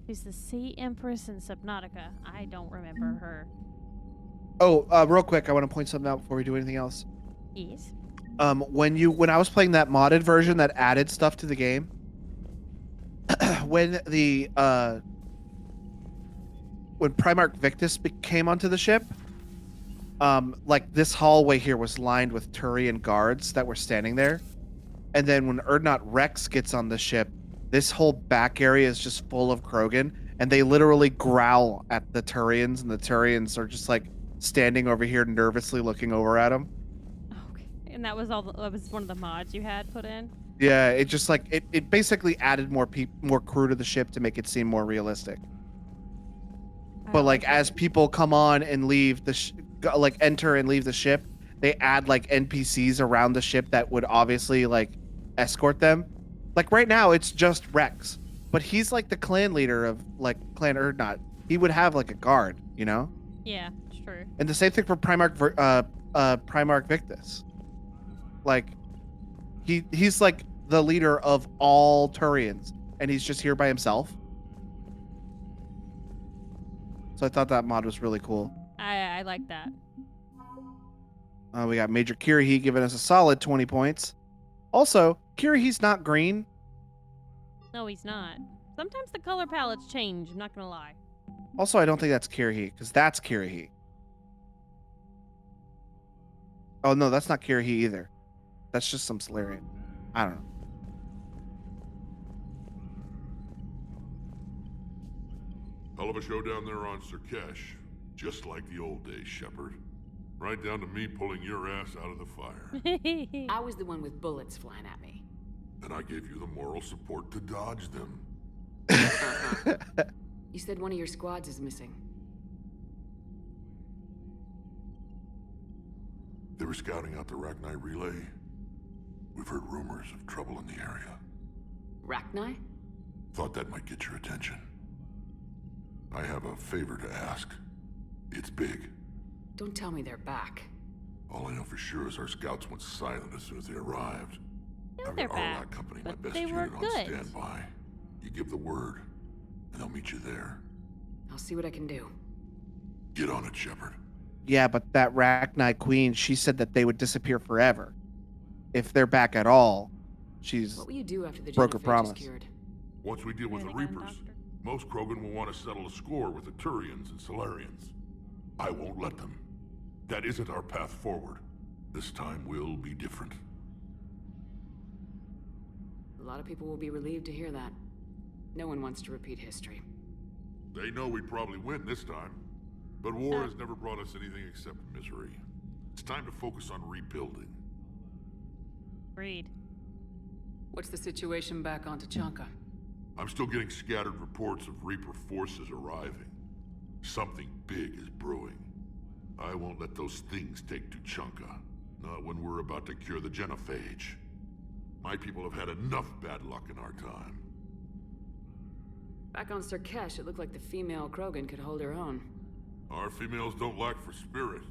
Who's the Sea Empress in Subnautica? I don't remember her. Oh, real quick, I want to point something out before we do anything else. Yes. When I was playing that modded version that added stuff to the game, when Primarch Victus came onto the ship, like this hallway here was lined with Turian guards that were standing there, and then when Urdnot Rex gets on the ship, this whole back area is just full of Krogan, and they literally growl at the Turians, and the Turians are just like standing over here nervously looking over at them. Okay. And that was that was one of the mods you had put in? Yeah, it just like it basically added more crew to the ship to make it seem more realistic. But like as people come on and leave the enter and leave the ship, they add like NPCs around the ship that would obviously like escort them. Like right now it's just Rex, but he's like the clan leader of like Clan Urdnot. He would have like a guard, you know? Yeah, it's true. And the same thing for Primarch Victus. Like he's like the leader of all Turians, and he's just here by himself. So I thought that mod was really cool. I like that. We got Major Kirahi giving us a solid 20 points. Also, Kirahi's not green. No, he's not. Sometimes the color palettes change, I'm not gonna lie. Also, I don't think that's Kirahi, because that's Kirahi. Oh, no, that's not Kirahi either. That's just some Solarian. I don't know. Hell of a show down there on Surkesh. Just like the old days, Shepard. Right down to me pulling your ass out of the fire. I was the one with bullets flying at me. And I gave you the moral support to dodge them. You said one of your squads is missing. They were scouting out the Rachni relay. We've heard rumors of trouble in the area. Rachni? Thought that might get your attention. I have a favor to ask. It's big. Don't tell me they're back. All I know for sure is our scouts went silent as soon as they arrived. No, they're back, Arlac Company, my but best they unit were on good. standby. You give the word, and they'll meet you there. I'll see what I can do. Get on it, Shepard. Yeah, but that Rachni queen, she said that they would disappear forever. If they're back at all, she's What will you do after the broke her genophage promise. is cured? Once we deal with the Reapers, most Krogan will want to settle a score with the Turians and Solarians. I won't let them. That isn't our path forward. This time will be different. A lot of people will be relieved to hear that. No one wants to repeat history. They know we'd probably win this time. But war has never brought us anything except misery. It's time to focus on rebuilding. Agreed. What's the situation back on Tuchanka? I'm still getting scattered reports of Reaper forces arriving. Something big is brewing. I won't let those things take Tuchanka. Not when we're about to cure the genophage. My people have had enough bad luck in our time. Back on Surkesh, it looked like the female Krogan could hold her own. Our females don't lack for spirit.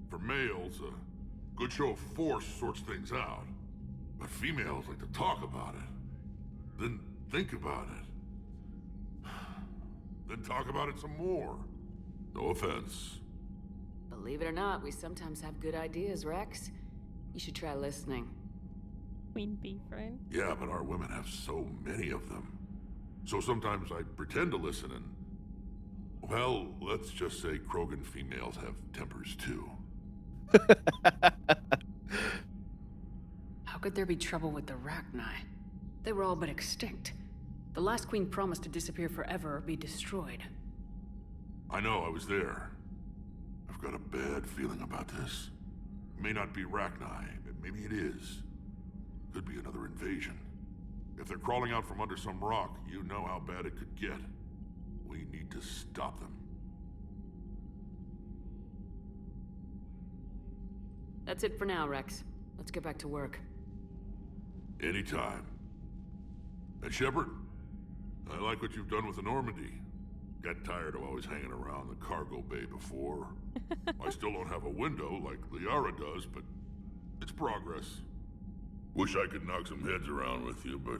For males, a good show of force sorts things out. But females like to talk about it. Then think about it. Then talk about it some more. No offense. Believe it or not, we sometimes have good ideas, Rex. You should try listening. Queen bee friend. Yeah, but our women have so many of them. So sometimes I pretend to listen and... Well, let's just say Krogan females have tempers too. How could there be trouble with the Rachni? They were all but extinct. The last queen promised to disappear forever or be destroyed. I know, I was there. I've got a bad feeling about this. It may not be Rachni, but maybe it is. Could be another invasion. If they're crawling out from under some rock, you know how bad it could get. We need to stop them. That's it for now, Rex. Let's get back to work. Anytime. And Shepard, I like what you've done with the Normandy. Got tired of always hanging around the cargo bay before. I still don't have a window like Liara does, but it's progress. Wish I could knock some heads around with you, but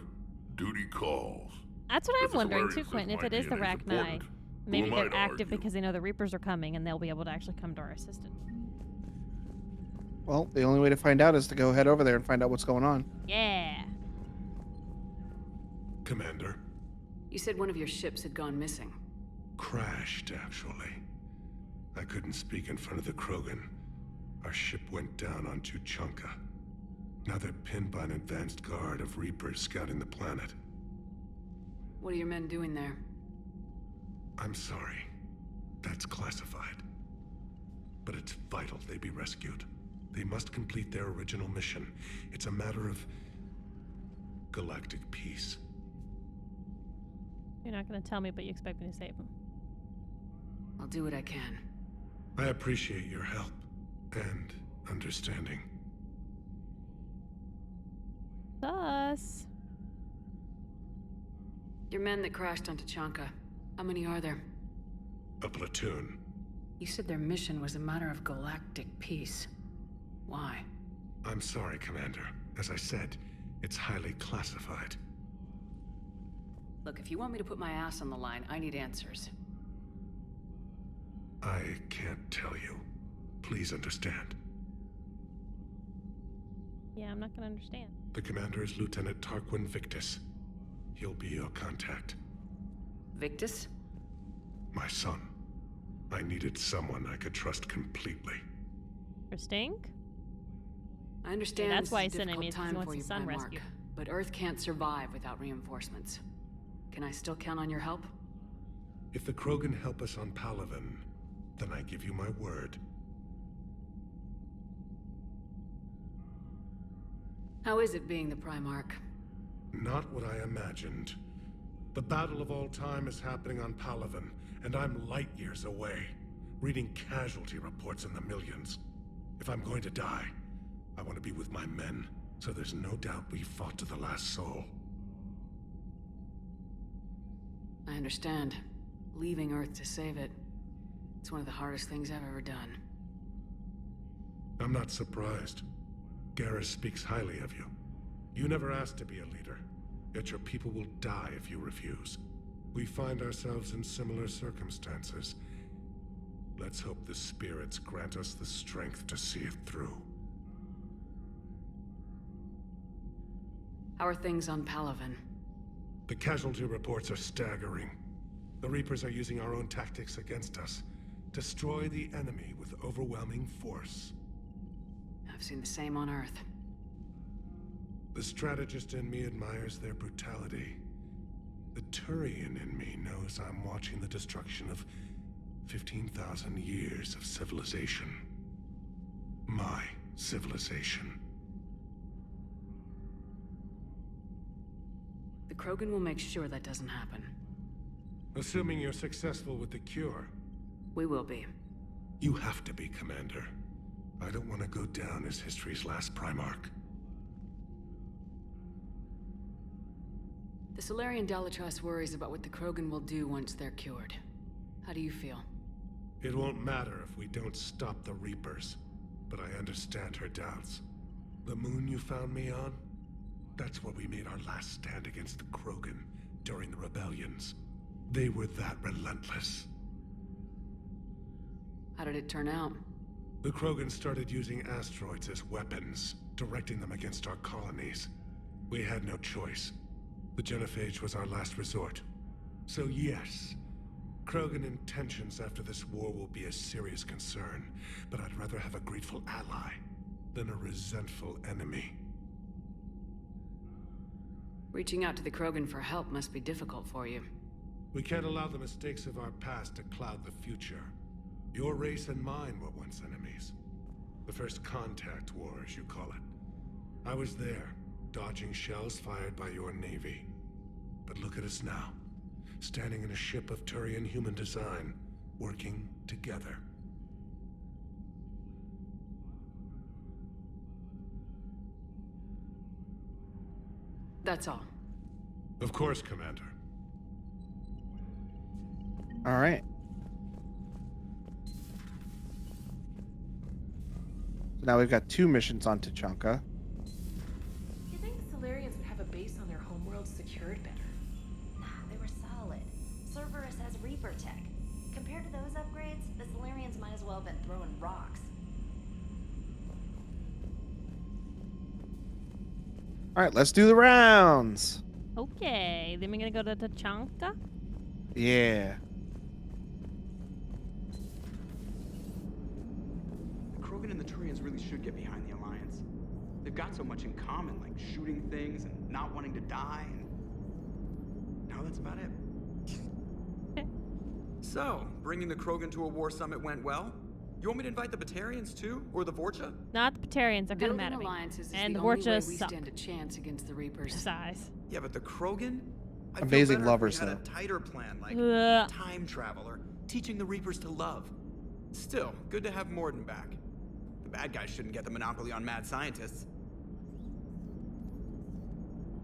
duty calls. That's what If I'm the wondering Solarians too, says Quentin. If my it is the DNA Rachni, important, maybe who am I they're to active argue? because they know the Reapers are coming and they'll be able to actually come to our assistance. Well, the only way to find out is to go head over there and find out what's going on. Yeah. Commander. You said one of your ships had gone missing. Crashed, actually. I couldn't speak in front of the Krogan. Our ship went down on Tuchanka. Now they're pinned by an advanced guard of Reapers scouting the planet. What are your men doing there? I'm sorry. That's classified. But it's vital they be rescued. They must complete their original mission. It's a matter of galactic peace. You're not going to tell me, but you expect me to save them. I'll do what I can. I appreciate your help and understanding. Us. Your men that crashed on Tuchanka, how many are there? A platoon. You said their mission was a matter of galactic peace. Why? I'm sorry, Commander. As I said, it's highly classified. Look, if you want me to put my ass on the line, I need answers. I can't tell you. Please understand. Yeah, I'm not going to understand. The commander is Lieutenant Tarquin Victus. He'll be your contact. Victus? My son. I needed someone I could trust completely. For Stink? I understand Yeah, that's why this is a he's sending me, difficult because he time wants for his you, son Primarch, rescued. but Earth can't survive without reinforcements. Can I still count on your help? If the Krogan help us on Palaven, then I give you my word. How is it being the Primarch? Not what I imagined. The battle of all time is happening on Palaven, and I'm light years away, reading casualty reports in the millions. If I'm going to die, I want to be with my men, so there's no doubt we fought to the last soul. I understand. Leaving Earth to save it. It's one of the hardest things I've ever done. I'm not surprised. Garrus speaks highly of you. You never asked to be a leader, yet your people will die if you refuse. We find ourselves in similar circumstances. Let's hope the spirits grant us the strength to see it through. How are things on Palaven? The casualty reports are staggering. The Reapers are using our own tactics against us. Destroy the enemy with overwhelming force. I've seen the same on Earth. The strategist in me admires their brutality. The Turian in me knows I'm watching the destruction of 15,000 years of civilization. My civilization. The Krogan will make sure that doesn't happen. Assuming you're successful with the cure. We will be. You have to be, Commander. I don't want to go down as history's last Primarch. The Solarian Dalatrass worries about what the Krogan will do once they're cured. How do you feel? It won't matter if we don't stop the Reapers, but I understand her doubts. The moon you found me on? That's where we made our last stand against the Krogan during the rebellions. They were that relentless. How did it turn out? The Krogan started using asteroids as weapons, directing them against our colonies. We had no choice. The Genophage was our last resort. So yes, Krogan intentions after this war will be a serious concern, but I'd rather have a grateful ally than a resentful enemy. Reaching out to the Krogan for help must be difficult for you. We can't allow the mistakes of our past to cloud the future. Your race and mine were once enemies. The First Contact War, as you call it. I was there, dodging shells fired by your navy. But look at us now, standing in a ship of Turian human design, working together. That's all. Of course, Commander. All right. So now we've got 2 missions on Tuchanka. You think Solarians would have a base on their homeworld secured better? Nah, they were solid. Cerberus has Reaper tech. Compared to those upgrades, the Solarians might as well have been throwing rocks. All right, let's do the rounds. Okay, then we're gonna go to Tuchanka. Yeah. The Krogan and the Turians really should get behind the Alliance. They've got so much in common, like shooting things and not wanting to die, and now that's about it. So, bringing the Krogan to a war summit went well? You want me to invite the Batarians too, or the Vorcha? Not the Batarians. They're kind of mad at me. Alliances is And the the only way Vorcha we suck. stand a chance against the Reapers. Size. Yeah, but the Krogan? I'd feel Amazing better if lovers, we had though. a tighter plan, like Ugh. time travel or teaching the Reapers to love. Still, good to have Morden back. The bad guys shouldn't get the monopoly on mad scientists.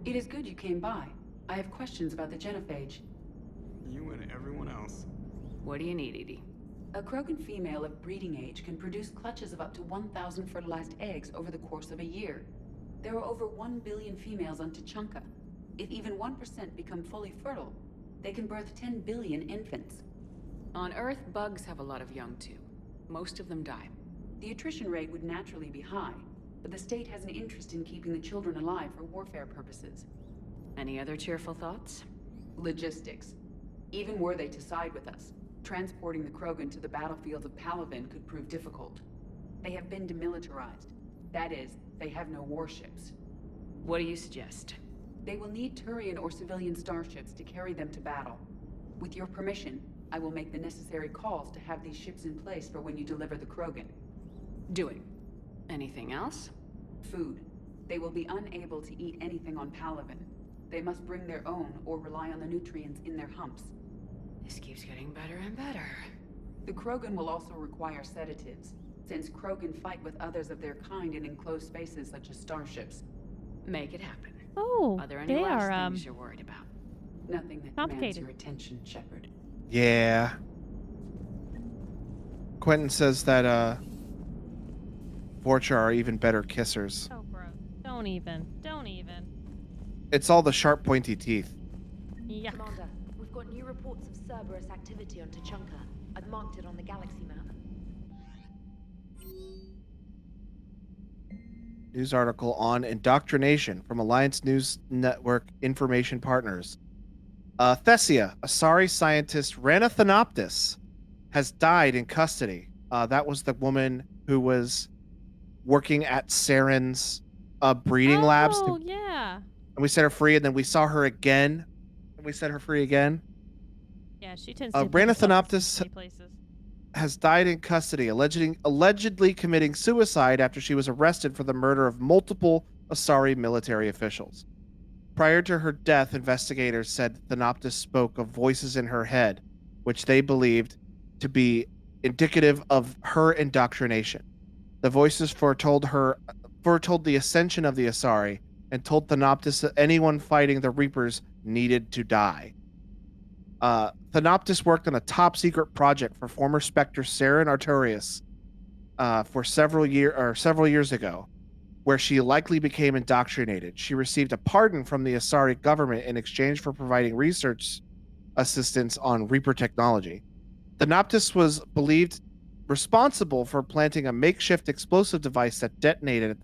It is good you came by. I have questions about the Genophage. You and everyone else. What do you need, Edie? A Krogan female of breeding age can produce clutches of up to 1,000 fertilized eggs over the course of a year. There are over 1 billion females on Tuchanka. If even 1% become fully fertile, they can birth 10 billion infants. On Earth, bugs have a lot of young too. Most of them die. The attrition rate would naturally be high, but the state has an interest in keeping the children alive for warfare purposes. Any other cheerful thoughts? Logistics. Even were they to side with us, transporting the Krogan to the battlefields of Palaven could prove difficult. They have been demilitarized. That is, they have no warships. What do you suggest? They will need Turian or civilian starships to carry them to battle. With your permission, I will make the necessary calls to have these ships in place for when you deliver the Krogan. Do it. Anything else? Food. They will be unable to eat anything on Palaven. They must bring their own or rely on the nutrients in their humps. This keeps getting better and better. The Krogan will also require sedatives, since Krogan fight with others of their kind in enclosed spaces such as starships. Make it happen. Oh, Are there any they last are things you're worried about? Nothing that demands complicated. your attention, Shepard. Yeah. Quentin says that Vorcha are even better kissers. Oh, bro. Don't even. It's all the sharp, pointy teeth. Yuck. Commander, we've got new reports of Cerberus activity on Tuchanka. I've marked it on the galaxy map. News article on indoctrination from Alliance News Network information partners. Thessia, Asari scientist Rana Thanoptis, has died in custody. That was the woman who was working at Saren's breeding labs. Oh, yeah. And we set her free, and then we saw her again, and we set her free again. Yeah, she tends to Rana put herself in Thanoptis many places. has died in custody, allegedly committing suicide after she was arrested for the murder of multiple Asari military officials. Prior to her death, investigators said Thanoptis spoke of voices in her head, which they believed to be indicative of her indoctrination. The voices foretold the ascension of the Asari and told Thanoptis that anyone fighting the Reapers needed to die. Thanoptis worked on a top secret project for former Spectre Saren Artorias for several years ago, where she likely became indoctrinated. She received a pardon from the Asari government in exchange for providing research assistance on Reaper technology. Thanoptis was believed responsible for planting a makeshift explosive device that detonated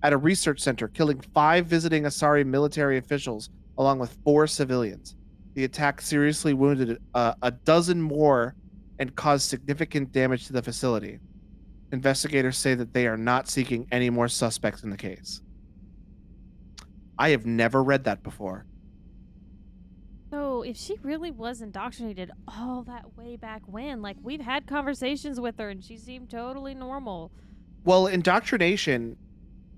at a research center, killing 5 visiting Asari military officials along with 4 civilians. The attack seriously wounded a dozen more and caused significant damage to the facility. Investigators say that they are not seeking any more suspects in the case. I have never read that before. So if she really was indoctrinated all that way back when, like, we've had conversations with her and she seemed totally normal. Well, indoctrination,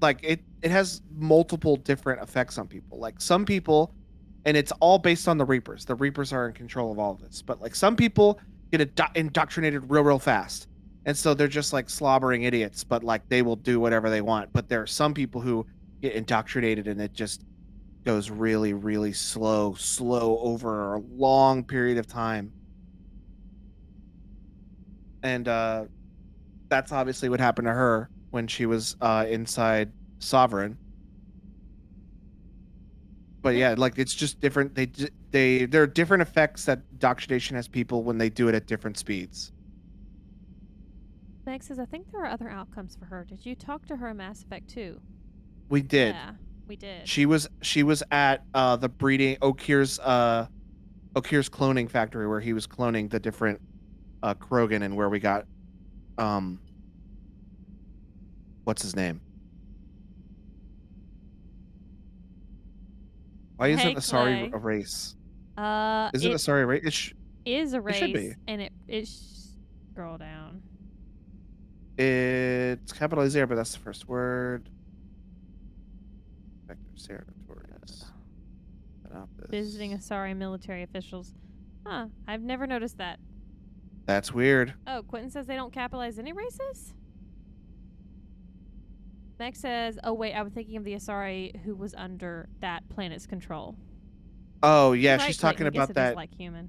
like, it has multiple different effects on people. Like, some people, and it's all based on the Reapers. The Reapers are in control of all of this. But, like, some people get indoctrinated real fast. And so they're just, like, slobbering idiots. But, like, they will do whatever they want. But there are some people who get indoctrinated and it just goes really, really slow over a long period of time. And that's obviously what happened to her when she was inside Sovereign. But yeah, like, it's just different. There are different effects that indoctrination has people when they do it at different speeds. Meg says, I think there are other outcomes for her. Did you talk to her in Mass Effect 2? We did. Yeah, we did. She was at the breeding Okir's cloning factory where he was cloning the different Krogan, and where we got what's his name? Why isn't Asari a race? Isn't Asari a race? Is a race. It should be. And scroll down. It's capitalized there, but that's the first word. Visiting Asari military officials. Huh, I've never noticed that. That's weird. Oh, Quentin says they don't capitalize any races? Meg says, oh wait, I was thinking of the Asari who was under that planet's control. Oh, yeah, Right, she's talking I guess about it is that. like human.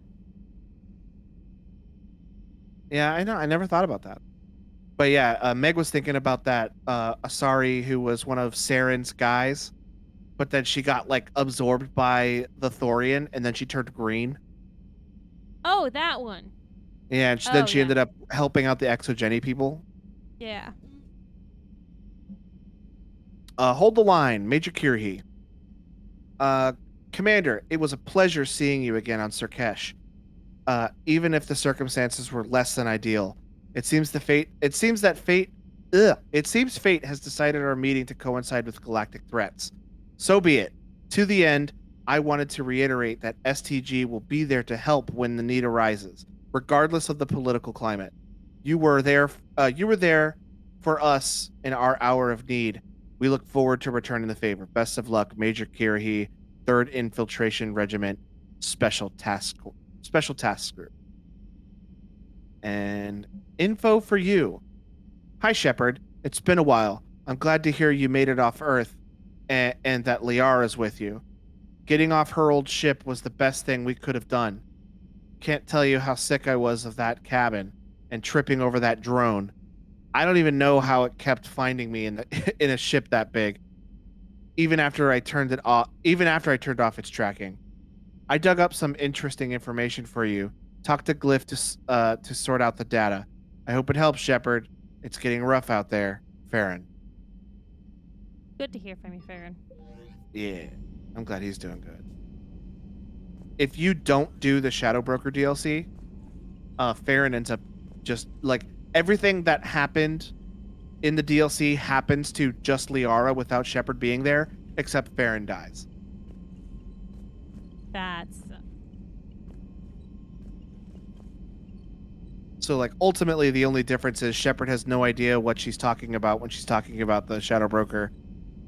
Yeah, I know. I never thought about that. But yeah, Meg was thinking about that Asari who was one of Saren's guys, but then she got, like, absorbed by the Thorian, and then she turned green. Oh, that one. Yeah, and then she ended up helping out the Exogeny people. Yeah. Hold the line, Major Kirhi. Commander, it was a pleasure seeing you again on Surkesh. Even if the circumstances were less than ideal. It seems fate has decided our meeting to coincide with galactic threats. So be it. To the end, I wanted to reiterate that STG will be there to help when the need arises, regardless of the political climate. You were there for us in our hour of need. We look forward to returning the favor. Best of luck, Major Kirhi, 3rd Infiltration Regiment, Special Task Group. And info for you. Hi, Shepard. It's been a while. I'm glad to hear you made it off Earth and that Liara's with you. Getting off her old ship was the best thing we could have done. Can't tell you how sick I was of that cabin and tripping over that drone. I don't even know how it kept finding me in a ship that big. Even after I turned off its tracking. I dug up some interesting information for you. Talk to Glyph to sort out the data. I hope it helps, Shepard. It's getting rough out there. Farron. Good to hear from you, Farron. Yeah, I'm glad he's doing good. If you don't do the Shadow Broker DLC, Farron ends up just, like, everything that happened in the DLC happens to just Liara without Shepard being there, except Farron dies. That's... So, like, ultimately the only difference is Shepard has no idea what she's talking about when she's talking about the Shadow Broker,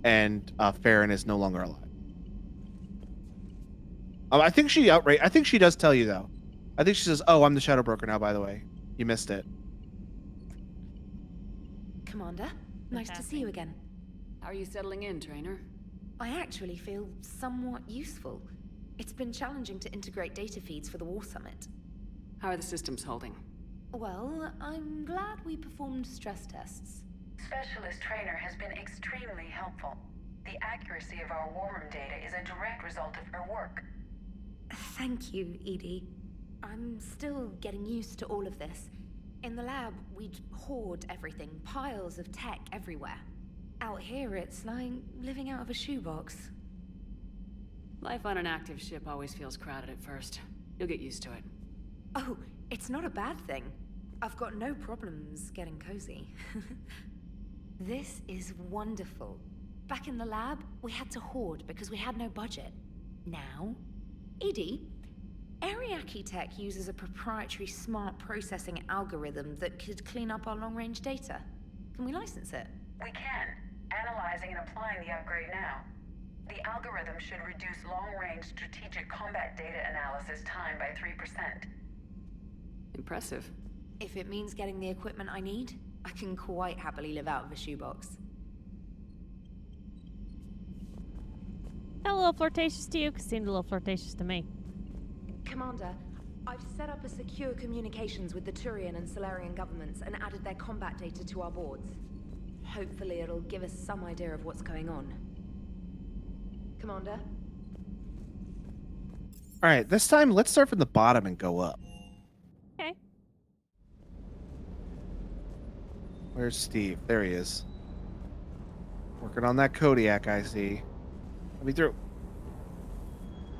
and Farron is no longer alive. I think she does tell you, though. I think she says, oh, I'm the Shadow Broker now, by the way. You missed it. Commander. Nice to see you again. How are you settling in, Trainer? I actually feel somewhat useful. It's been challenging to integrate data feeds for the War Summit. How are the systems holding? Well, I'm glad we performed stress tests. Specialist Trainer has been extremely helpful. The accuracy of our war room data is a direct result of her work. Thank you, Edie. I'm still getting used to all of this. In the lab, we'd hoard everything, piles of tech everywhere. Out here, it's like living out of a shoebox. Life on an active ship always feels crowded at first. You'll get used to it. Oh, it's not a bad thing. I've got no problems getting cozy. This is wonderful. Back in the lab, we had to hoard because we had no budget. Now, Edie, Ariake Tech uses a proprietary smart processing algorithm that could clean up our long-range data. Can we license it? We can. Analyzing and applying the upgrade now. The algorithm should reduce long-range strategic combat data analysis time by 3%. Impressive. If it means getting the equipment I need, I can quite happily live out of a shoebox. A little flirtatious to you? 'Cause it seemed a little flirtatious to me. Commander, I've set up a secure communications with the Turian and Solarian governments and added their combat data to our boards. Hopefully it'll give us some idea of what's going on. Commander? Alright, this time let's start from the bottom and go up. Okay. Where's Steve? There he is. Working on that Kodiak, I see. Let me through.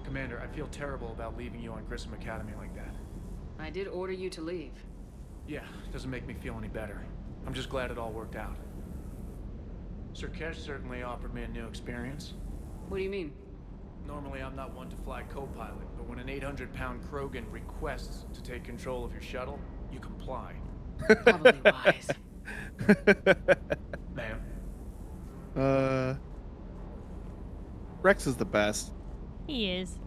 Commander, I feel terrible about leaving you on Grissom Academy like that. I did order you to leave. Yeah, doesn't make me feel any better. I'm just glad it all worked out. Sir Kesh certainly offered me a new experience. What do you mean? Normally I'm not one to fly co-pilot, but when an 800-pound Krogan requests to take control of your shuttle, you comply. Probably wise. Ma'am? Rex is the best. He is.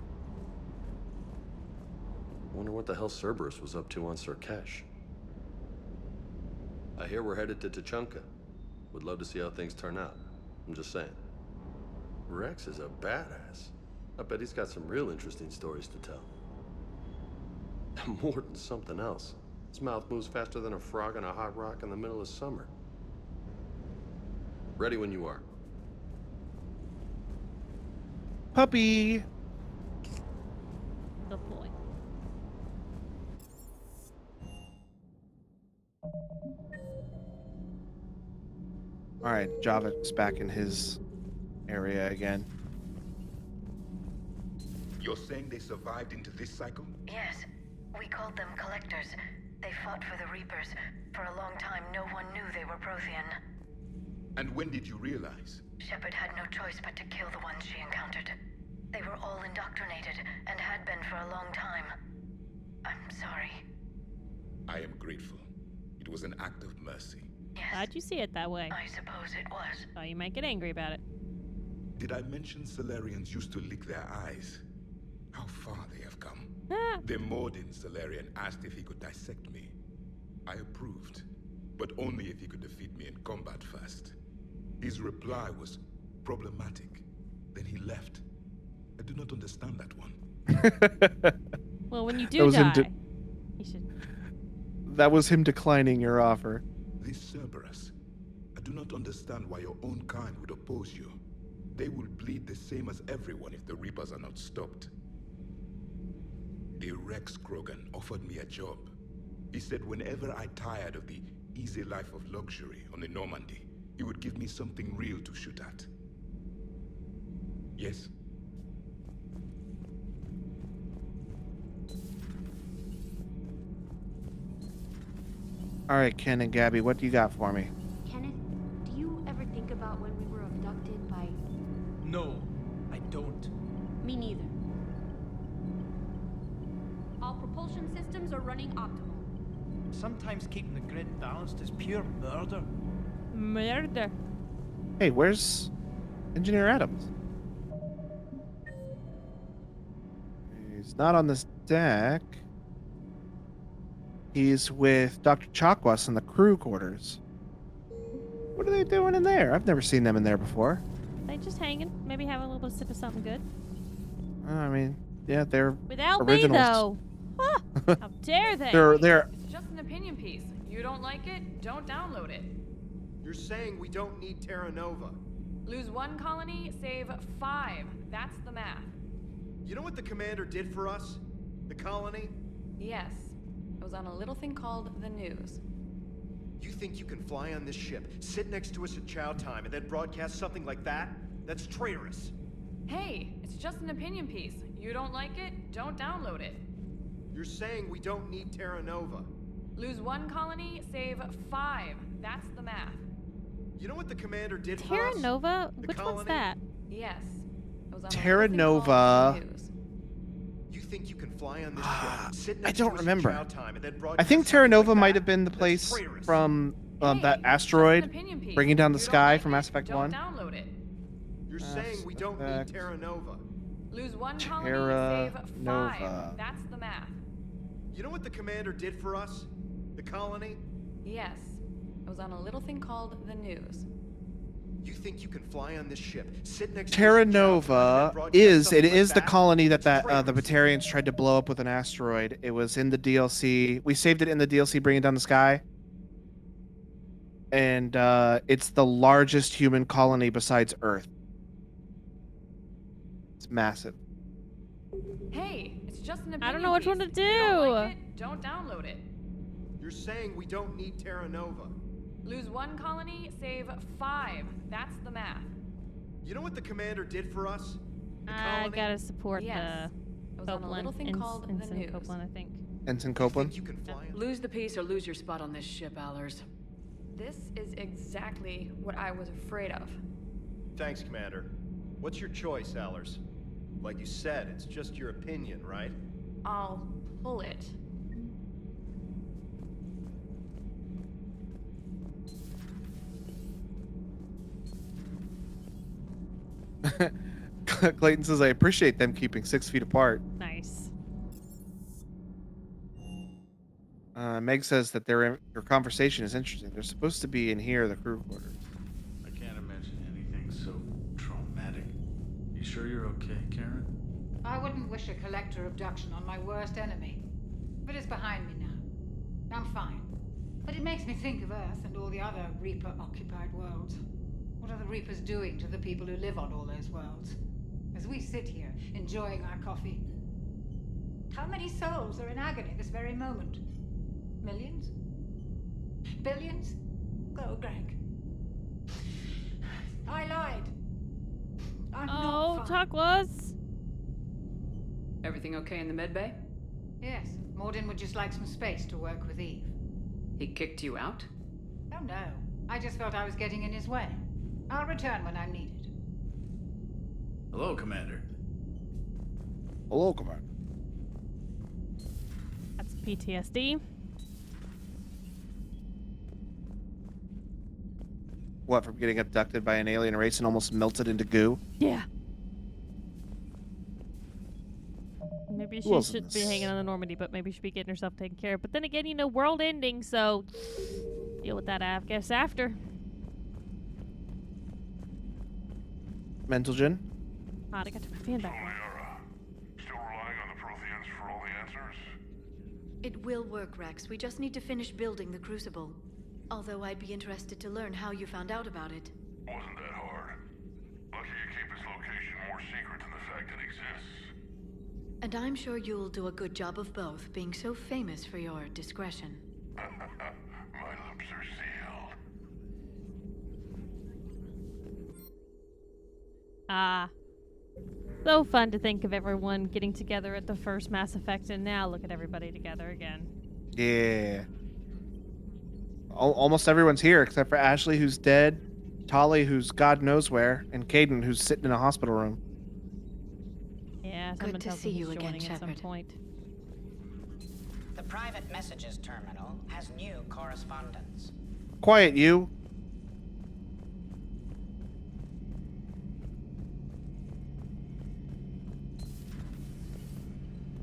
Wonder what the hell Cerberus was up to on Sir Kesh. I hear we're headed to Tuchanka. Would love to see how things turn out. I'm just saying. Rex is a badass. I bet he's got some real interesting stories to tell. More than something else. His mouth moves faster than a frog on a hot rock in the middle of summer. Ready when you are. Puppy! Good boy. Alright, Java's back in his area again. You're saying they survived into this cycle? Yes. We called them Collectors. They fought for the Reapers. For a long time, no one knew they were Prothean. And when did you realize? Shepard had no choice but to kill the ones she encountered. They were all indoctrinated, and had been for a long time. I'm sorry. I am grateful. It was an act of mercy. Glad you see it that way. I suppose it was. So you might get angry about it. Did I mention Solarians used to lick their eyes? How far they have come. The Mordin Solarian asked if he could dissect me. I approved, but only if he could defeat me in combat first. His reply was problematic. Then he left. I do not understand that one. Well, when you do die, you should... That was him declining your offer. This Cerberus, I do not understand why your own kind would oppose you. They will bleed the same as everyone if the Reapers are not stopped. The Rex Krogan offered me a job. He said whenever I tired of the easy life of luxury on the Normandy, he would give me something real to shoot at. Yes? Alright, Ken and Gabby, what do you got for me? Kenneth, do you ever think about when we were abducted by... No, I don't. Me neither. All propulsion systems are running optimal. Sometimes keeping the grid balanced is pure murder. Murder. Hey, where's Engineer Adams? He's not on this deck. He's with Dr. Chakwas in the crew quarters. What are they doing in there? I've never seen them in there before. They just hanging. Maybe having a little bit of sip of something good. I mean, yeah, they're Without originals. me, though. Huh, how dare they? They're It's just an opinion piece. You don't like it, don't download it. You're saying we don't need Terra Nova. Lose 1 colony, save 5. That's the math. You know what the commander did for us? The colony? Yes. It was on a little thing called the news. You think you can fly on this ship, sit next to us at chow time, and then broadcast something like that? That's traitorous. Hey, it's just an opinion piece. You don't like it, don't download it. You're saying we don't need Terra Nova. Lose 1 colony, save 5. That's the math. You know what the commander did for Terra us? Nova? The Which colony? one's that? Yes. It was on a Terra little thing called Nova. the news. You think you can fly on this ship, sit I next don't to us remember. at chow time, and then I broadcast think Terra something Nova like might that? have been the That's place traitorous. from that Just an asteroid opinion piece. bringing down the You don't sky like from it, Mass Effect don't 1. download it. You're Mass saying we don't Effect. need Terra Nova. Lose 1 colony, Terra save 5. Nova. That's the math. You know what the commander did for us? The colony? Yes. It was on a little thing called the news. You think you can fly on this ship, sit next Terra to us at chow time, and then Nova broadcast is something like the that? colony that That's the traitorous. Batarians tried to blow up with an asteroid. It was in the DLC. We saved it in the DLC, bringing down the sky. And it's the largest human colony besides Earth. It's massive. Hey, it's just an opinion I don't know which one to piece. You don't like do. it, don't download it. You're saying we don't need Terra Nova. Lose 1 colony, save 5. That's the math. You know what the commander did for us? The I colony? gotta support Yes. It was on a Copeland. little thing called the Ensign news. Copeland, I think. Ensign Copeland. You can fly on Lose the piece or lose your spot on this ship, Allers. This is exactly what I was afraid of. Thanks, Commander. What's your choice, Allers? Like you said, it's just your opinion, right? I'll pull it. Clayton says, I appreciate them keeping 6 feet apart. Nice. Meg says that their conversation is interesting. They're supposed to be in here, the crew quarters. I can't imagine anything so traumatic. You sure you're okay, Karen? I wouldn't wish a collector abduction on my worst enemy. But it's behind me now. I'm fine. But it makes me think of Earth and all the other Reaper-occupied worlds. What are the Reapers doing to the people who live on all those worlds? As we sit here, enjoying our coffee. How many souls are in agony this very moment? Millions? Billions? Go, Greg. I lied. I'm not fine. Tacos. Everything okay in the medbay? Yes, Mordin would just like some space to work with Eve. He kicked you out? Oh no, I just felt I was getting in his way. I'll return when I'm needed. Hello, Commander. Hello, Commander. That's PTSD. What, from getting abducted by an alien race and almost melted into goo? Yeah. Maybe Who she else in should be this? hanging on the Normandy, but maybe she should be getting herself taken care of. But then again, world ending, so deal with that, I guess, after. Mental Gen? I got to my fan back. Still relying on the Protheans for all the answers? It will work, Rex. We just need to finish building the Crucible. Although I'd be interested to learn how you found out about it. Wasn't that hard. Lucky you keep its location more secret than the fact it exists. And I'm sure you'll do a good job of both, being so famous for your discretion. My lips are sealed. So fun to think of everyone getting together at the first Mass Effect, and now look at everybody together again. Yeah. Almost everyone's here except for Ashley, who's dead, Tali, who's God knows where, and Caden, who's sitting in a hospital room. Yeah, Good someone to tells see me he's you again, joining at some Shepard. point. The private messages terminal has new correspondence. Quiet, you.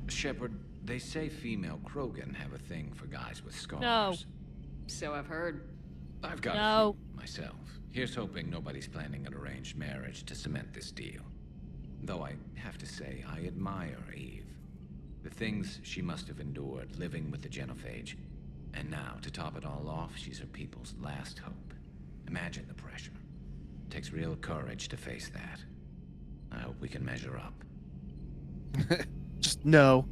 Shepard, they say female Krogan have a thing for guys with scars. No. So I've heard. I've got No. a few myself. Here's hoping nobody's planning an arranged marriage to cement this deal. Though I have to say, I admire Eve. The things she must have endured living with the Genophage. And now, to top it all off, she's her people's last hope. Imagine the pressure. Takes real courage to face that. I hope we can measure up. Just no.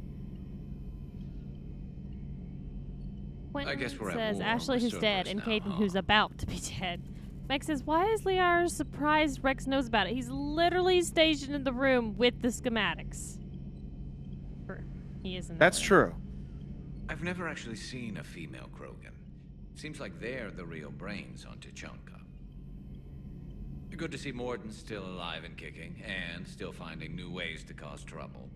Quentin I guess we're at says war Ashley with who's dead Cerberus and now, Caden huh? who's about to be dead. Meg says, why is Liara surprised Rex knows about it? He's literally stationed in the room with the schematics. He isn't. That's true. I've never actually seen a female Krogan. Seems like they're the real brains on Tuchanka. Good to see Morden still alive and kicking, and still finding new ways to cause trouble.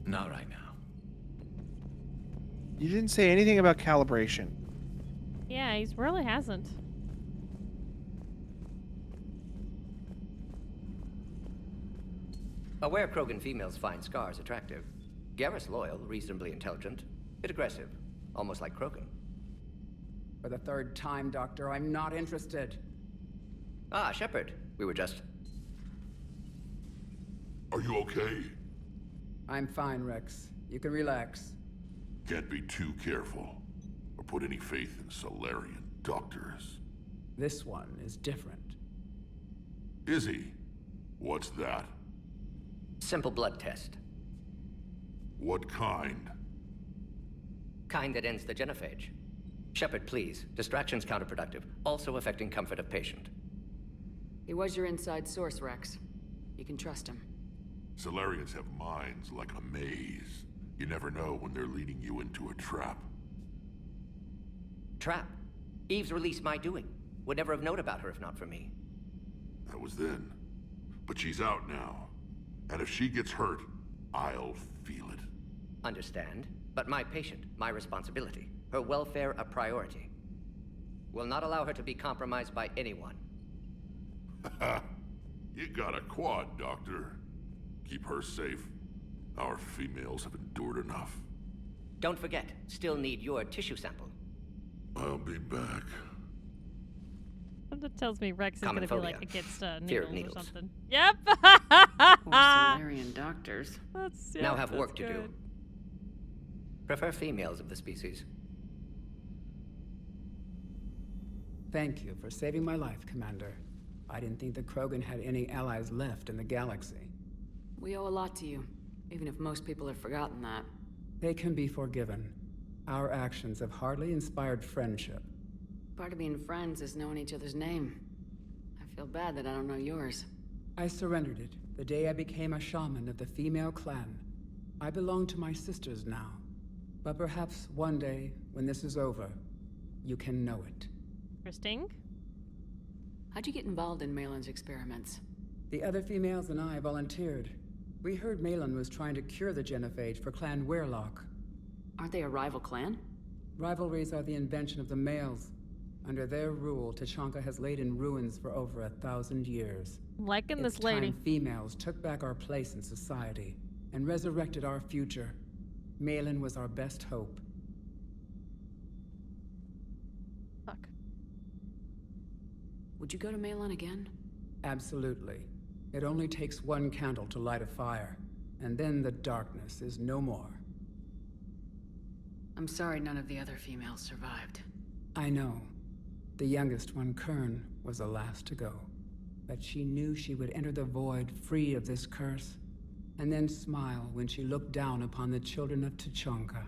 Not right now. You didn't say anything about calibration. Yeah, he really hasn't. Aware Krogan females find Scars attractive. Garrus loyal, reasonably intelligent, bit aggressive, almost like Krogan. For the third time, Doctor, I'm not interested. Ah, Shepard. We were just... Are you okay? I'm fine, Rex. You can relax. Can't be too careful, or put any faith in Solarian doctors. This one is different. Is he? What's that? Simple blood test. What kind? Kind that ends the genophage. Shepard, please. Distraction's counterproductive, also affecting comfort of patient. He was your inside source, Rex. You can trust him. Solarians have minds like a maze. You never know when they're leading you into a trap. Trap? Eve's release my doing. Would never have known about her if not for me. That was then. But she's out now. And if she gets hurt, I'll feel it. Understand. But my patient, my responsibility. Her welfare a priority. Will not allow her to be compromised by anyone. You got a quad, Doctor. Keep her safe. Our females have endured enough. Don't forget, still need your tissue sample. I'll be back. That tells me Rex is going to be Common like against Fear of needles or needles. something. Yep. Or Solarian doctors. Now have work to good. do. Prefer females of the species. Thank you for saving my life, Commander. I didn't think the Krogan had any allies left in the galaxy. We owe a lot to you, even if most people have forgotten that. They can be forgiven. Our actions have hardly inspired friendship. Part of being friends is knowing each other's name. I feel bad that I don't know yours. I surrendered it the day I became a shaman of the female clan. I belong to my sisters now. But perhaps one day, when this is over, you can know it. Interesting. How'd you get involved in Malin's experiments? The other females and I volunteered. We heard Malin was trying to cure the genophage for Clan Weirlock. Aren't they a rival clan? Rivalries are the invention of the males. Under their rule, Tuchanka has laid in ruins for over 1,000 years. Liking It's this lady. time females took back our place in society and resurrected our future. Malin was our best hope. Fuck. Would you go to Malin again? Absolutely. It only takes one candle to light a fire, and then the darkness is no more. I'm sorry none of the other females survived. I know. The youngest one, Kern, was the last to go. But she knew she would enter the void free of this curse, and then smile when she looked down upon the children of Tuchanka.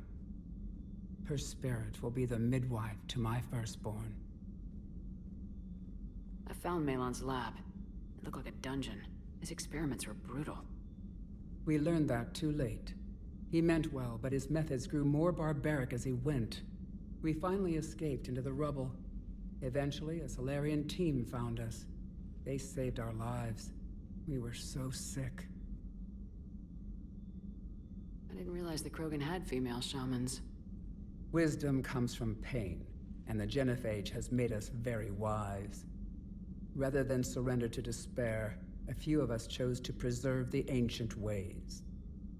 Her spirit will be the midwife to my firstborn. I found Malin's lab. It looked like a dungeon. His experiments were brutal. We learned that too late. He meant well, but his methods grew more barbaric as he went. We finally escaped into the rubble. Eventually, a Solarian team found us. They saved our lives. We were so sick. I didn't realize the Krogan had female shamans. Wisdom comes from pain, and the genophage has made us very wise. Rather than surrender to despair, a few of us chose to preserve the ancient ways.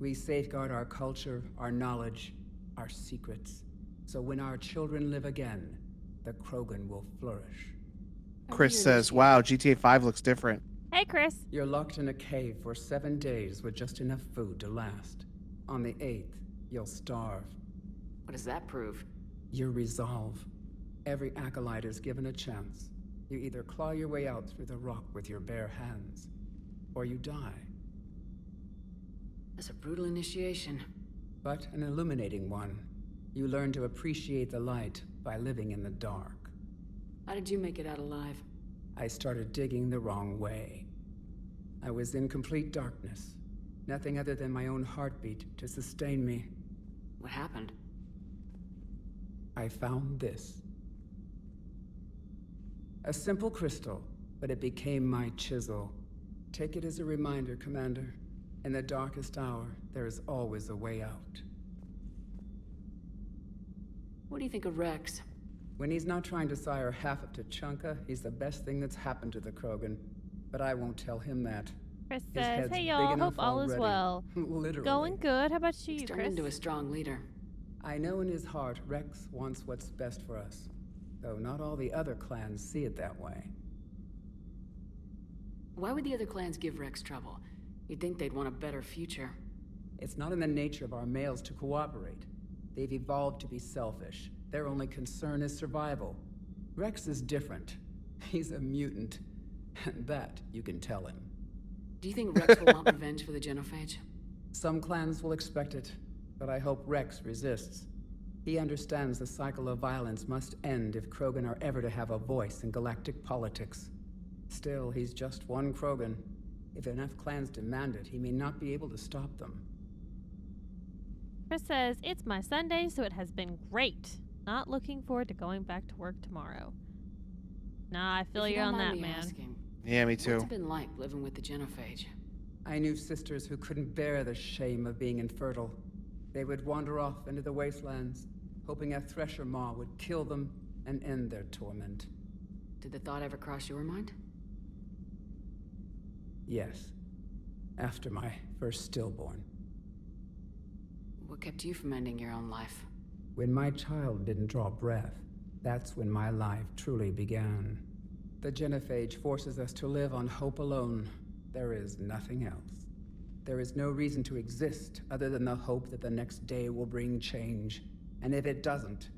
We safeguard our culture, our knowledge, our secrets. So when our children live again, the Krogan will flourish. Chris says, wow, GTA 5 looks different. Hey, Chris. You're locked in a cave for 7 days with just enough food to last. On the 8th, you'll starve. What does that prove? Your resolve. Every acolyte is given a chance. You either claw your way out through the rock with your bare hands, or you die. That's a brutal initiation. But an illuminating one. You learn to appreciate the light by living in the dark. How did you make it out alive? I started digging the wrong way. I was in complete darkness. Nothing other than my own heartbeat to sustain me. What happened? I found this. A simple crystal, but it became my chisel. Take it as a reminder, Commander. In the darkest hour, there is always a way out. What do you think of Rex? When he's not trying to sire half of Tuchanka, he's the best thing that's happened to the Krogan. But I won't tell him that. Chris His says, head's hey big y'all, enough hope all is already." well. Literally. Going good. How about you, He's turned Chris? into a strong leader. I know in his heart Rex wants what's best for us. Though not all the other clans see it that way. Why would the other clans give Rex trouble? You'd think they'd want a better future. It's not in the nature of our males to cooperate. They've evolved to be selfish. Their only concern is survival. Rex is different. He's a mutant. And that you can tell him. Do you think Rex will want revenge for the Genophage? Some clans will expect it, but I hope Rex resists. He understands the cycle of violence must end if Krogan are ever to have a voice in galactic politics. Still, he's just one Krogan. If enough clans demand it, he may not be able to stop them. Chris says, it's my Sunday, so it has been great. Not looking forward to going back to work tomorrow. Nah, I feel If you don't on mind that, me man. asking, Yeah, me too. what's it been like living with the Genophage? I knew sisters who couldn't bear the shame of being infertile. They would wander off into the wastelands, hoping a Thresher Maw would kill them and end their torment. Did the thought ever cross your mind? Yes. After my first stillborn. What kept you from ending your own life? When my child didn't draw breath, that's when my life truly began. The Genophage forces us to live on hope alone. There is nothing else. There is no reason to exist other than the hope that the next day will bring change. And if it doesn't,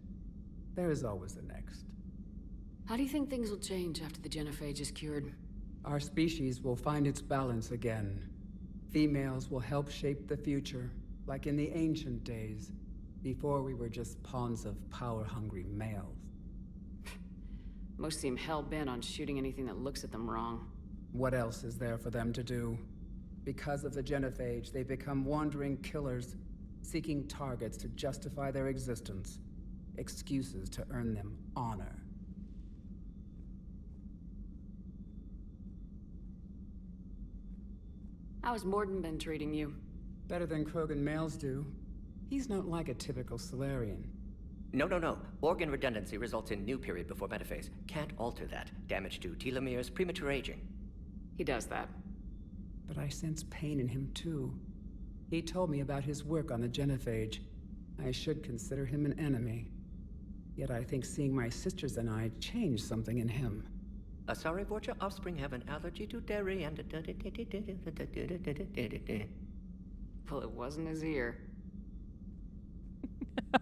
there is always the next. How do you think things will change after the Genophage is cured? Our species will find its balance again. Females will help shape the future, like in the ancient days, before we were just pawns of power-hungry males. Most seem hell-bent on shooting anything that looks at them wrong. What else is there for them to do? Because of the Genophage, they become wandering killers, seeking targets to justify their existence, excuses to earn them honor. How has Mordin been treating you? Better than Krogan males do. He's not like a typical Solarian. No. Organ redundancy results in new period before metaphase. Can't alter that. Damage to telomeres, premature aging. He does that. But I sense pain in him too. He told me about his work on the Genophage. I should consider him an enemy. Yet I think seeing my sisters and I changed something in him. Asari Vorcha offspring have an allergy to dairy and... Well, it wasn't his ear.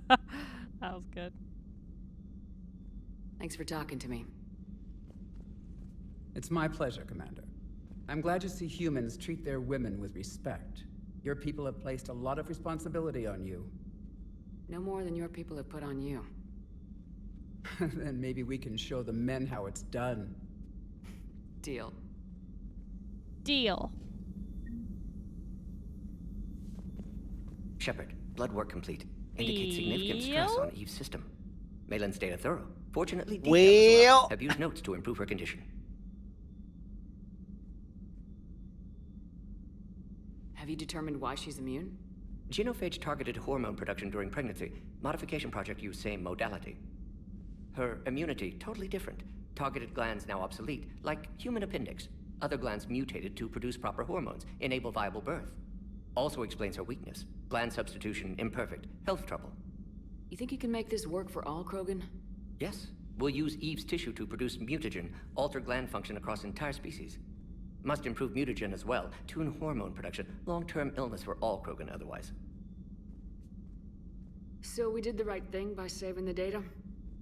That was good. Thanks for talking to me. It's my pleasure, Commander. I'm glad to see humans treat their women with respect. Your people have placed a lot of responsibility on you. No more than your people have put on you. Then maybe we can show the men how it's done. Deal. Deal. Shepard, blood work complete. Indicates significant stress on Eve's system. Malin's data thorough. Fortunately, detailed as well. Have used notes to improve her condition. Have you determined why she's immune? Genophage targeted hormone production during pregnancy. Modification project used same modality. Her immunity, totally different. Targeted glands now obsolete, like human appendix. Other glands mutated to produce proper hormones, enable viable birth. Also explains her weakness. Gland substitution imperfect. Health trouble. You think you can make this work for all Krogan? Yes. We'll use Eve's tissue to produce mutagen, alter gland function across entire species. Must improve mutagen as well, tune hormone production, long-term illness for all Krogan otherwise. So we did the right thing by saving the data?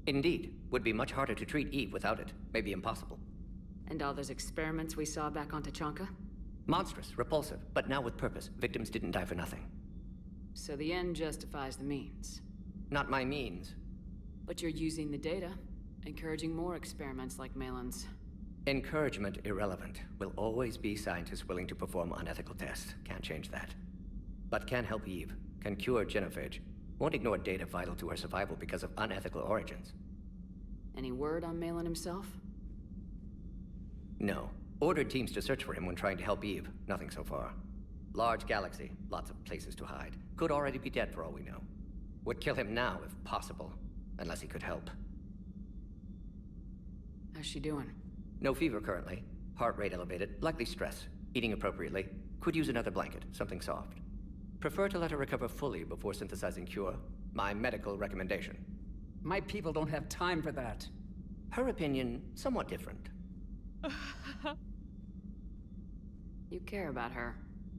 Indeed. Would be much harder to treat Eve without it. Maybe impossible. And all those experiments we saw back on Tuchanka? Monstrous, repulsive, but now with purpose. Victims didn't die for nothing. So the end justifies the means. Not my means. But you're using the data, encouraging more experiments like Malin's. Encouragement irrelevant. Will always be scientists willing to perform unethical tests. Can't change that. But can help Eve. Can cure genophage. Won't ignore data vital to her survival because of unethical origins. Any word on Malin himself? No. Ordered teams to search for him when trying to help Eve. Nothing so far. Large galaxy. Lots of places to hide. Could already be dead for all we know. Would kill him now if possible. Unless he could help. How's she doing? No fever currently. Heart rate elevated. Likely stress. Eating appropriately. Could use another blanket. Something soft. Prefer to let her recover fully before synthesizing cure. My medical recommendation. My people don't have time for that. Her opinion, somewhat different. You care about her.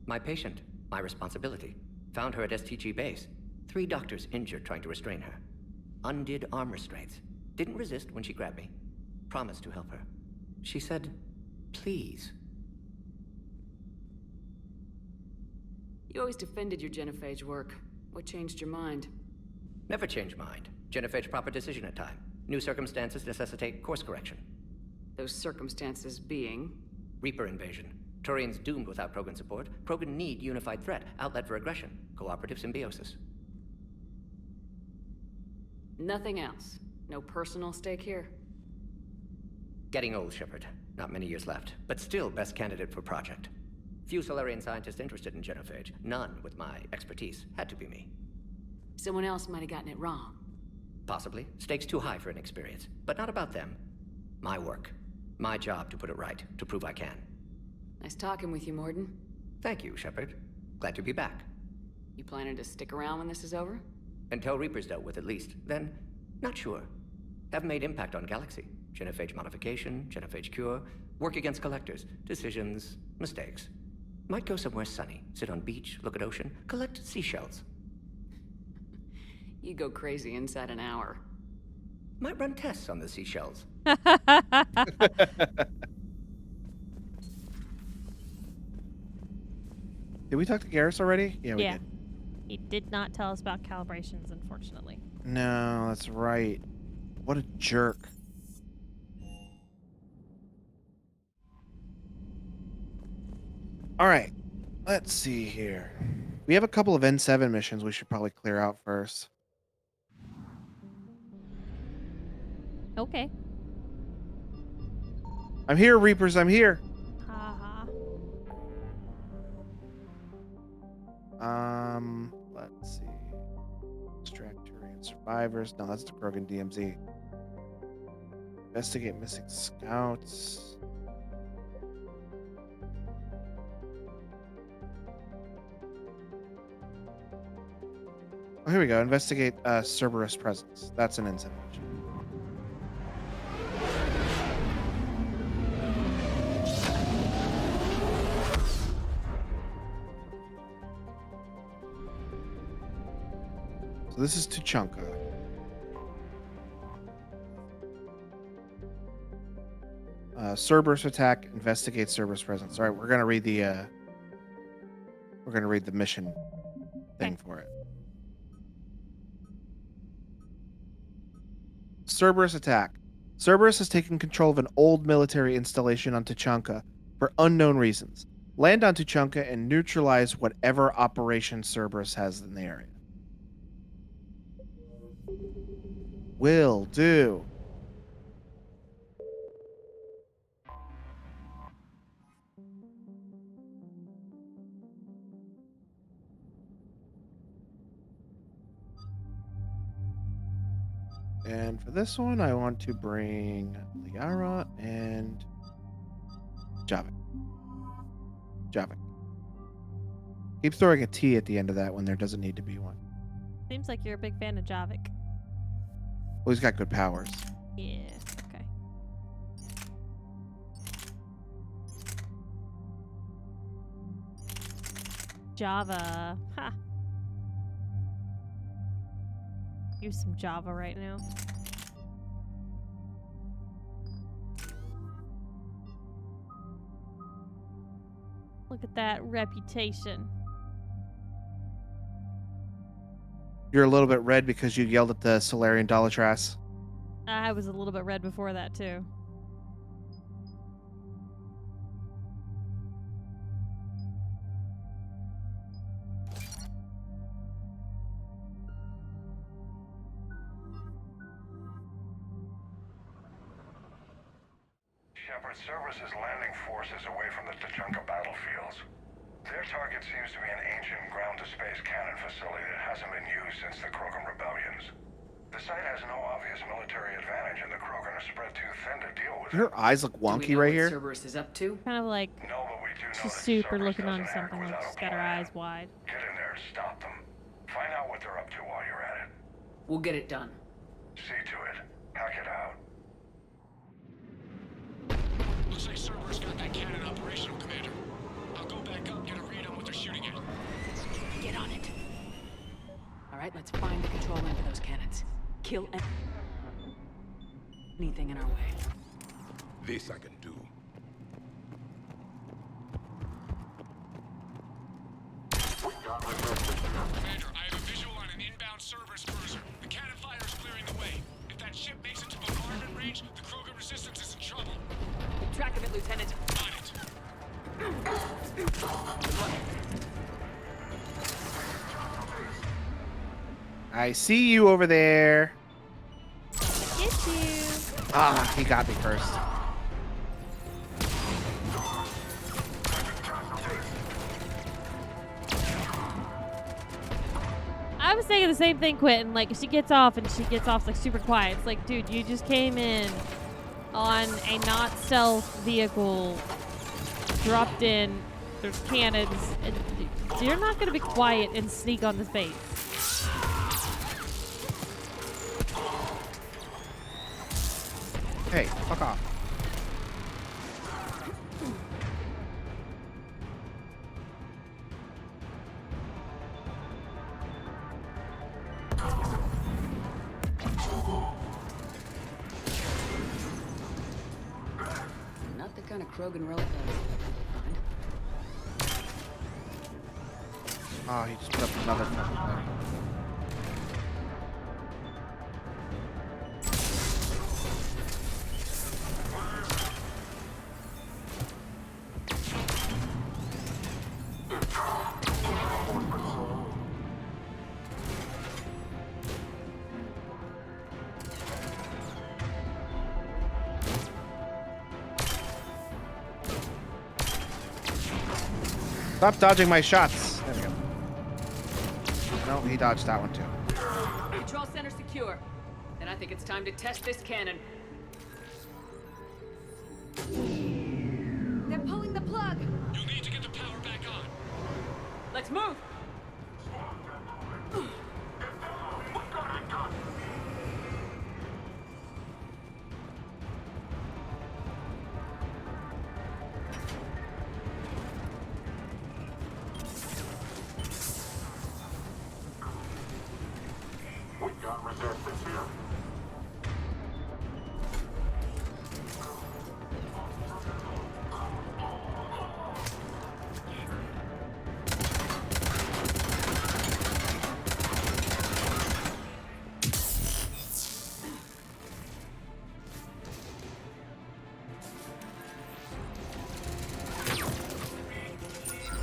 My patient. My responsibility. Found her at STG base. 3 doctors injured trying to restrain her. Undid arm restraints. Didn't resist when she grabbed me. Promised to help her. She said, please. You always defended your genophage work. What changed your mind? Never change mind. Genophage proper decision at time. New circumstances necessitate course correction. Those circumstances being? Reaper invasion. Turians doomed without Krogan support. Krogan need unified threat, outlet for aggression, cooperative symbiosis. Nothing else? No personal stake here? Getting old, Shepard. Not many years left, but still best candidate for project. Few Solarian scientists interested in genophage. None with my expertise. Had to be me. Someone else might have gotten it wrong. Possibly. Stakes too high for inexperience. But not about them. My work. My job to put it right. To prove I can. Nice talking with you, Mordin. Thank you, Shepard. Glad to be back. You planning to stick around when this is over? Until Reaper's dealt with, at least. Then, not sure. Have made impact on Galaxy. Genophage modification, genophage cure, work against collectors, decisions, mistakes. Might go somewhere sunny, sit on beach, look at ocean, collect seashells. You go crazy inside an hour. Might run tests on the seashells. Did we talk to Garrus already? Yeah, we did. He did not tell us about calibrations, unfortunately. No, that's right. What a jerk. All right, let's see here. We have a couple of N7 missions we should probably clear out first. Okay. I'm here, Reapers, I'm here. Haha. Let's see. Extract Turian survivors. No, that's the Krogan DMZ. Investigate missing scouts. Oh, here we go. Investigate Cerberus presence. That's an N7 mission. So this is Tuchanka. Cerberus attack. Investigate Cerberus presence. All right, we're gonna read the mission thing for it. Cerberus attack. Cerberus has taken control of an old military installation on Tuchanka for unknown reasons. Land on Tuchanka and neutralize whatever operation Cerberus has in the area. Will do. And for this one, I want to bring Liara and Javik. Keep throwing a T at the end of that when there doesn't need to be one. Seems like you're a big fan of Javik. Well, he's got good powers. Yeah, okay. Java. Ha. Use some Java right now. Look at that reputation. You're a little bit red because you yelled at the Solarian Dollatras. I was a little bit red before that too. Shepard, Cerberus' landing forces away from the Tuchanka battlefields. Their target seems to be an ancient ground-to-space cannon facility that hasn't been used since the Krogan rebellions. The site has no obvious military advantage, and the Krogan are spread too thin to deal with. Her eyes look wonky right here. Cerberus is up to? Kind of like she's super looking on something like she's got her eyes wide. Get in there and stop them. Find out what they're up to while you're at it. We'll get it done. See to it. Hack it out. Looks like Cerberus got that cannon operational, Commander. I'll go back up, get a read on what they're shooting at. Get on it. All right, let's find the control end to those cannons. Kill anything in our way. This I can do. Commander, I have a visual on an inbound Cerberus cruiser. The cannon fire is clearing the way. If that ship makes it to bombardment range, the Krogan resistance is in trouble. Keep track of it, Lieutenant. On it. I see you over there. Get you. Ah, he got me first. I was thinking the same thing, Quentin. Like, she gets off like super quiet. It's like, dude, you just came in on a not stealth vehicle, dropped in, there's cannons, and you're not gonna be quiet and sneak on this base. Hey, fuck off. Not the kind of Krogan relic Oh, he just put up another fucking thing. Stop dodging my shots. There we go. No, he dodged that one too. Control center secure. Then I think it's time to test this cannon. They're pulling the plug. You'll need to get the power back on. Let's move.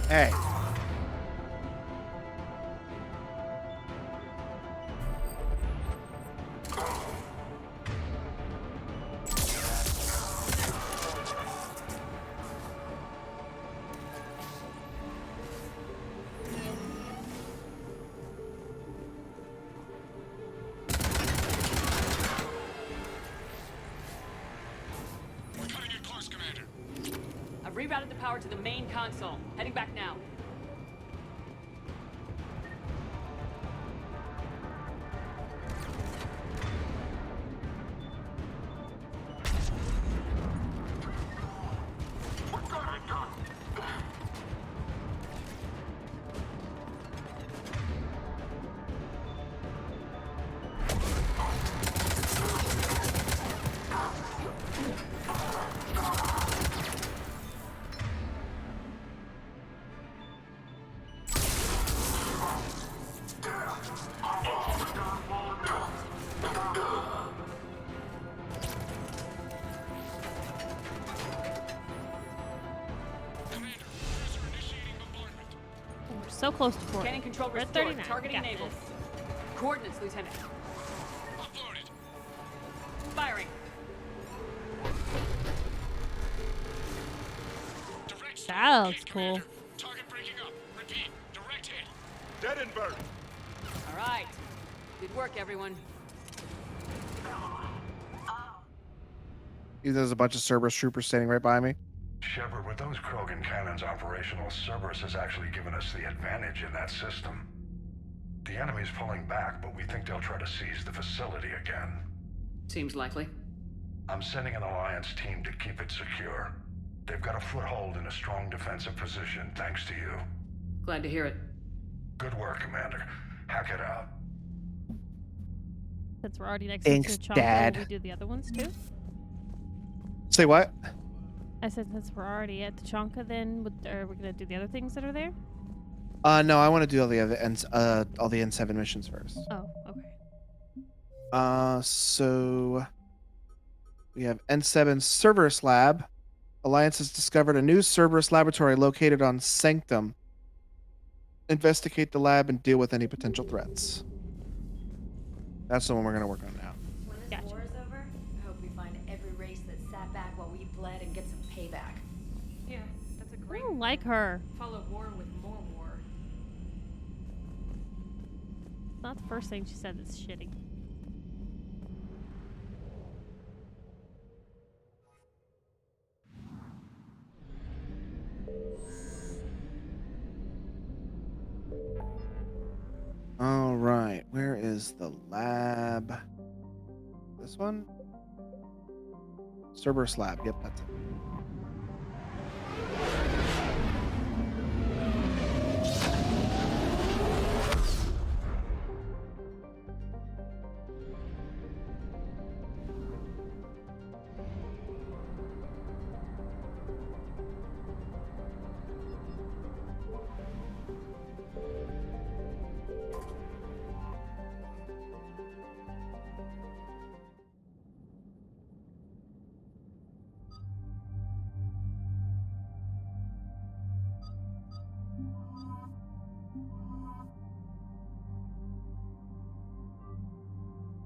Hey. We're cutting it close, Commander. I've rerouted the power to the main console. Heading back now. So close to 40. Cannon control We're at restored. 39. Targeting Got enabled. this. Coordinates, Lieutenant. Uploaded. Firing. That looks cool. Target breaking up. Repeat. Direct hit. Dead invert. All right. Good work, everyone. There's a bunch of Cerberus troopers standing right by me. Shepard, with those Krogan cannons operational, Cerberus has actually given us the advantage in that system. The enemy's pulling back, but we think they'll try to seize the facility again. Seems likely. I'm sending an Alliance team to keep it secure. They've got a foothold in a strong defensive position, thanks to you. Glad to hear it. Good work, Commander. Hack it out. Since we're already next Thanks, to Tachanka, Dad. will we do the other ones too? Say what? I said since we're already at Tachanka, then are we gonna do the other things that are there? No, I want to do all the other all the N7 missions first. Oh, okay. So we have N7 Cerberus Lab. Alliance has discovered a new Cerberus laboratory located on Sanctum. Investigate the lab and deal with any potential threats. That's the one we're gonna work on now. When this war is over, I hope we find every race that sat back while we bled and get some payback. Yeah, that's a I great. don't like her. Follow war with more war. It's not the first thing she said that's shitty. All right, where is the lab? This one? Cerberus Lab. Yep, that's it.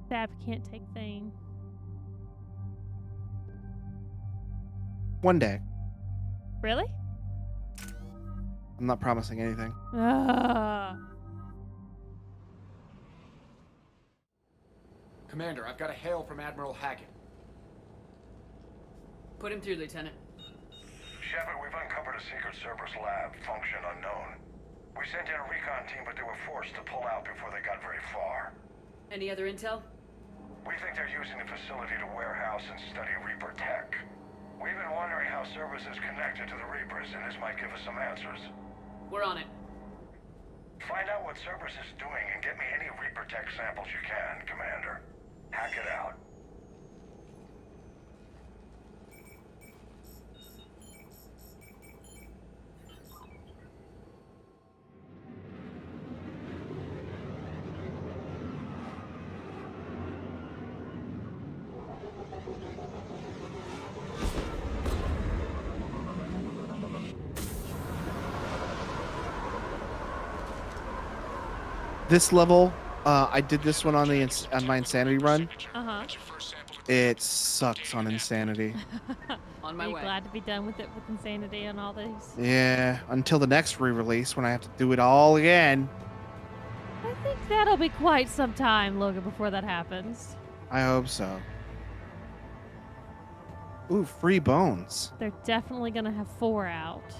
Stab can't take thing. One day. Really? I'm not promising anything. Commander, I've got a hail from Admiral Hackett. Put him through, Lieutenant. Shepard, we've uncovered a secret Cerberus lab, function unknown. We sent in a recon team, but they were forced to pull out before they got very far. Any other intel? We think they're using the facility to warehouse and study Reaper tech. We've been wondering how Cerberus is connected to the Reapers, and this might give us some answers. We're on it. Find out what Cerberus is doing and get me any Reaper tech samples you can, Commander. Hack it out. This level, I did this one on my Insanity run. Uh-huh. It sucks on Insanity. On my Are you way. glad to be done with it with Insanity and all these? Yeah, until the next re-release when I have to do it all again. I think that'll be quite some time, Logan, before that happens. I hope so. Ooh, free bones. They're definitely gonna have 4 out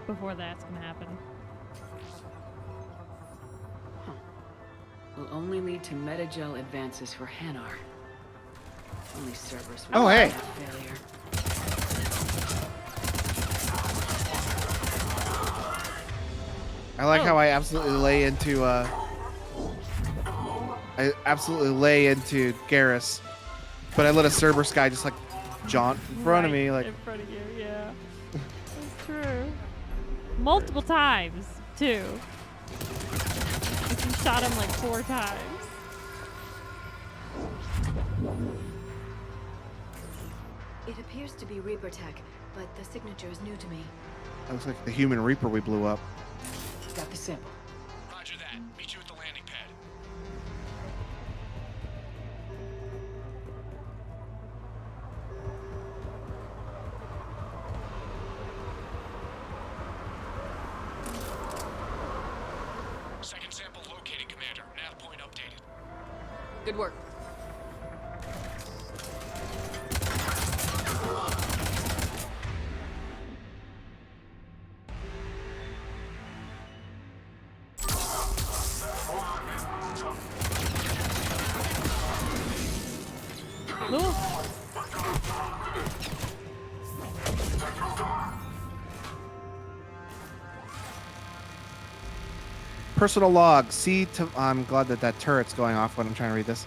before that's gonna happen. Will only lead to metagel advances for Hanar. Only Cerberus. Oh, hey. Failure. I like how I absolutely lay into Garrus, but I let a Cerberus guy just like jaunt in front of me, like in front of you, yeah. That's true. Multiple times too. Like you shot him like 4 times. It appears to be Reaper tech, but the signature is new to me. that looks like the human Reaper we blew up. Got the sample. Roger that. Meet you at the landing pad. Second sample located, Commander. Nav point updated. Good work. Personal log. I'm glad that turret's going off when I'm trying to read this.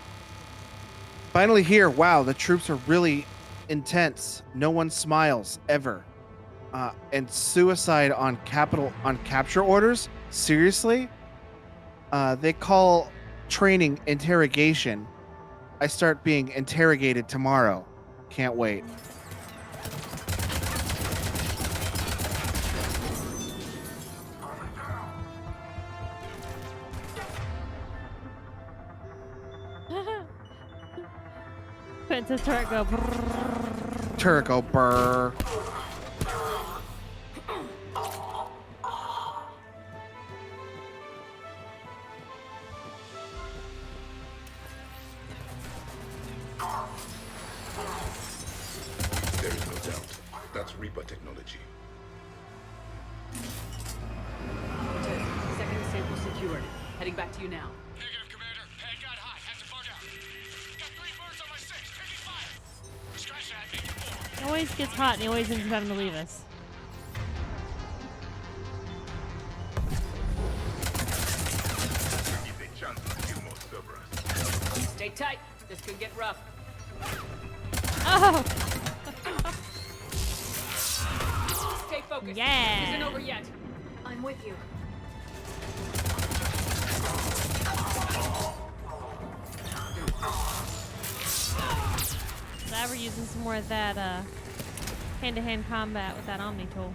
Finally here. Wow, the troops are really intense. No one smiles ever. And suicide on capture orders. Seriously? They call training interrogation. I start being interrogated tomorrow. Can't wait. Princess turret go brrrr. Turret go brrr. There is no doubt. That's Reaper technology. Second sample secured. Heading back to you now. Negative, Commander. Pad got hot. Had to bug out. Got 3 birds on my 6. Taking fire. Scratch that. Make it more. He always gets hot and he always ends up having to leave us. Stay tight. This could get rough. Oh! Stay focused. Yeah. This isn't over yet. I'm with you. Glad we're using some more of that hand-to-hand combat with that Omni tool.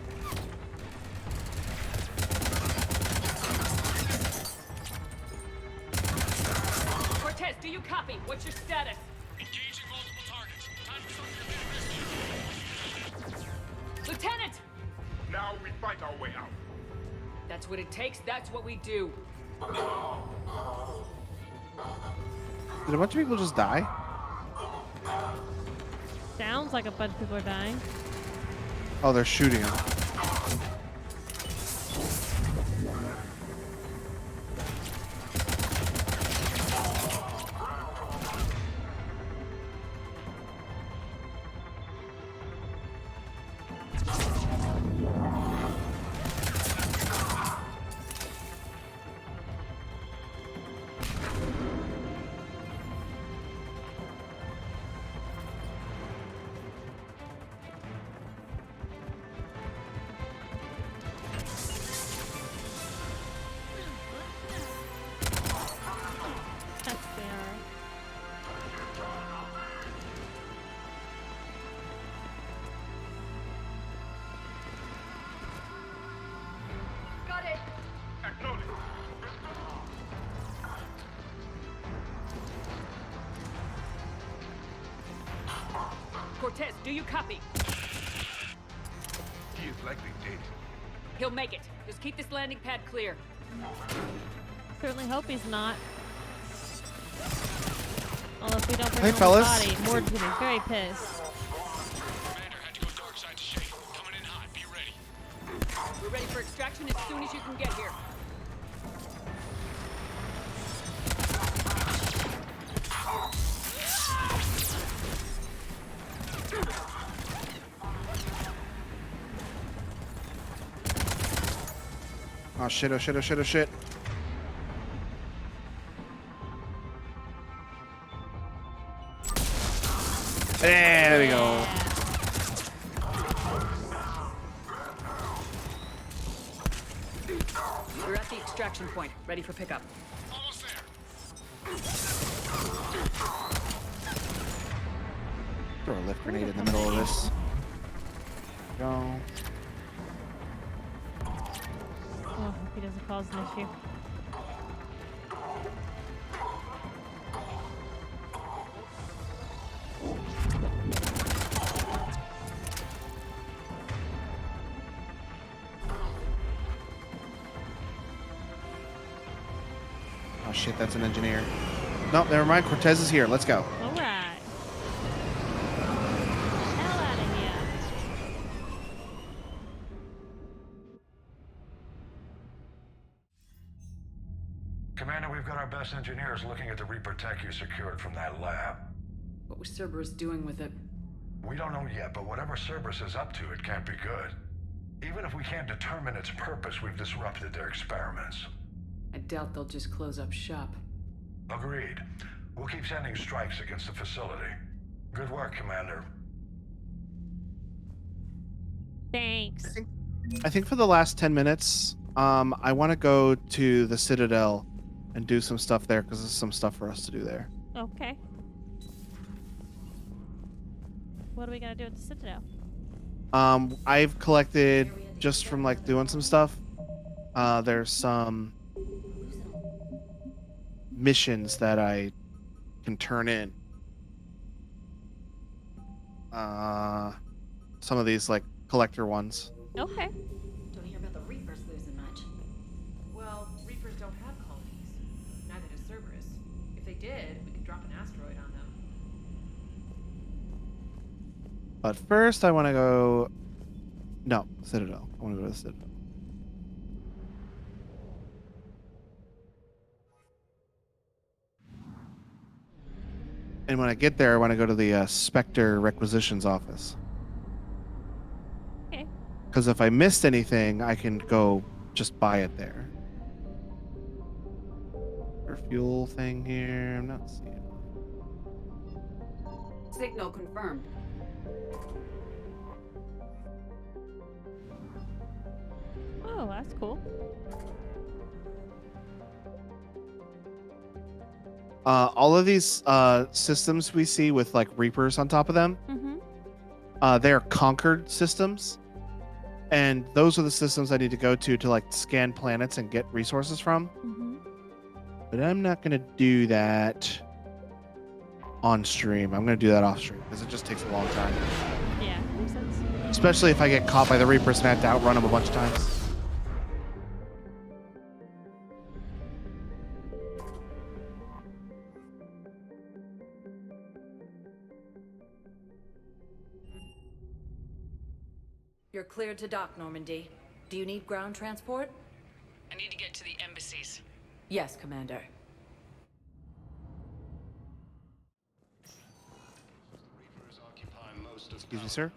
Cortez, do you copy? What's your status? Engaging multiple targets. Time for something a bit risky. Lieutenant! Now we fight our way out. That's what it takes. That's what we do. Did a bunch of people just die? Sounds like a bunch of people are dying. Oh, they're shooting him. Got it. Cortez, do you copy? He is likely dead. He'll make it. Just keep this landing pad clear. Certainly hope he's not. Although if we don't bring Hey, him fellas. the body, Mord's gonna be very pissed. Commander had to go dark side to shake. Coming in hot. Be ready. We're ready for extraction as soon as you can get here. Oh shit, oh shit, oh shit, oh shit. There we go. We're at the extraction point, ready for pickup. Almost there. Throw a lift grenade in the middle of this. Go. Oh, he doesn't cause an issue. Oh shit, that's an engineer. No, never mind. Cortez is here. Let's go. All right. Hell out of here. Commander, we've got our best engineers looking at the Reaper tech you secured from that lab. What was Cerberus doing with it? We don't know yet, but whatever Cerberus is up to, it can't be good. Even if we can't determine its purpose, we've disrupted their experiments. I doubt they'll just close up shop. Agreed. We'll keep sending strikes against the facility. Good work, Commander. Thanks. I think for the last 10 minutes, I want to go to the Citadel and do some stuff there because there's some stuff for us to do there. Okay. What do we gotta do at the Citadel? I've collected just from like doing some stuff. There's some missions that I can turn in. Some of these like collector ones. Okay. Don't hear about the Reapers losing much. Well, Reapers don't have colonies. Neither does Cerberus. If they did, we could drop an asteroid on them. But first, I want to go. No, Citadel. I want to go to the Citadel. And when I get there, I want to go to the Spectre requisitions office. Okay. Because if I missed anything, I can go just buy it there. Or fuel thing here. I'm not seeing. Signal confirmed. Oh, that's cool. All of these systems we see with like Reapers on top of them, they're Conquered systems, and those are the systems I need to go to like scan planets and get resources from. But I'm not gonna do that on stream. I'm gonna do that off stream because it just takes a long time. Yeah, makes sense. Especially if I get caught by the Reapers and I have to outrun them a bunch of times. You're cleared to dock, Normandy. Do you need ground transport? I need to get to the embassies. Yes, Commander. Excuse me, sir.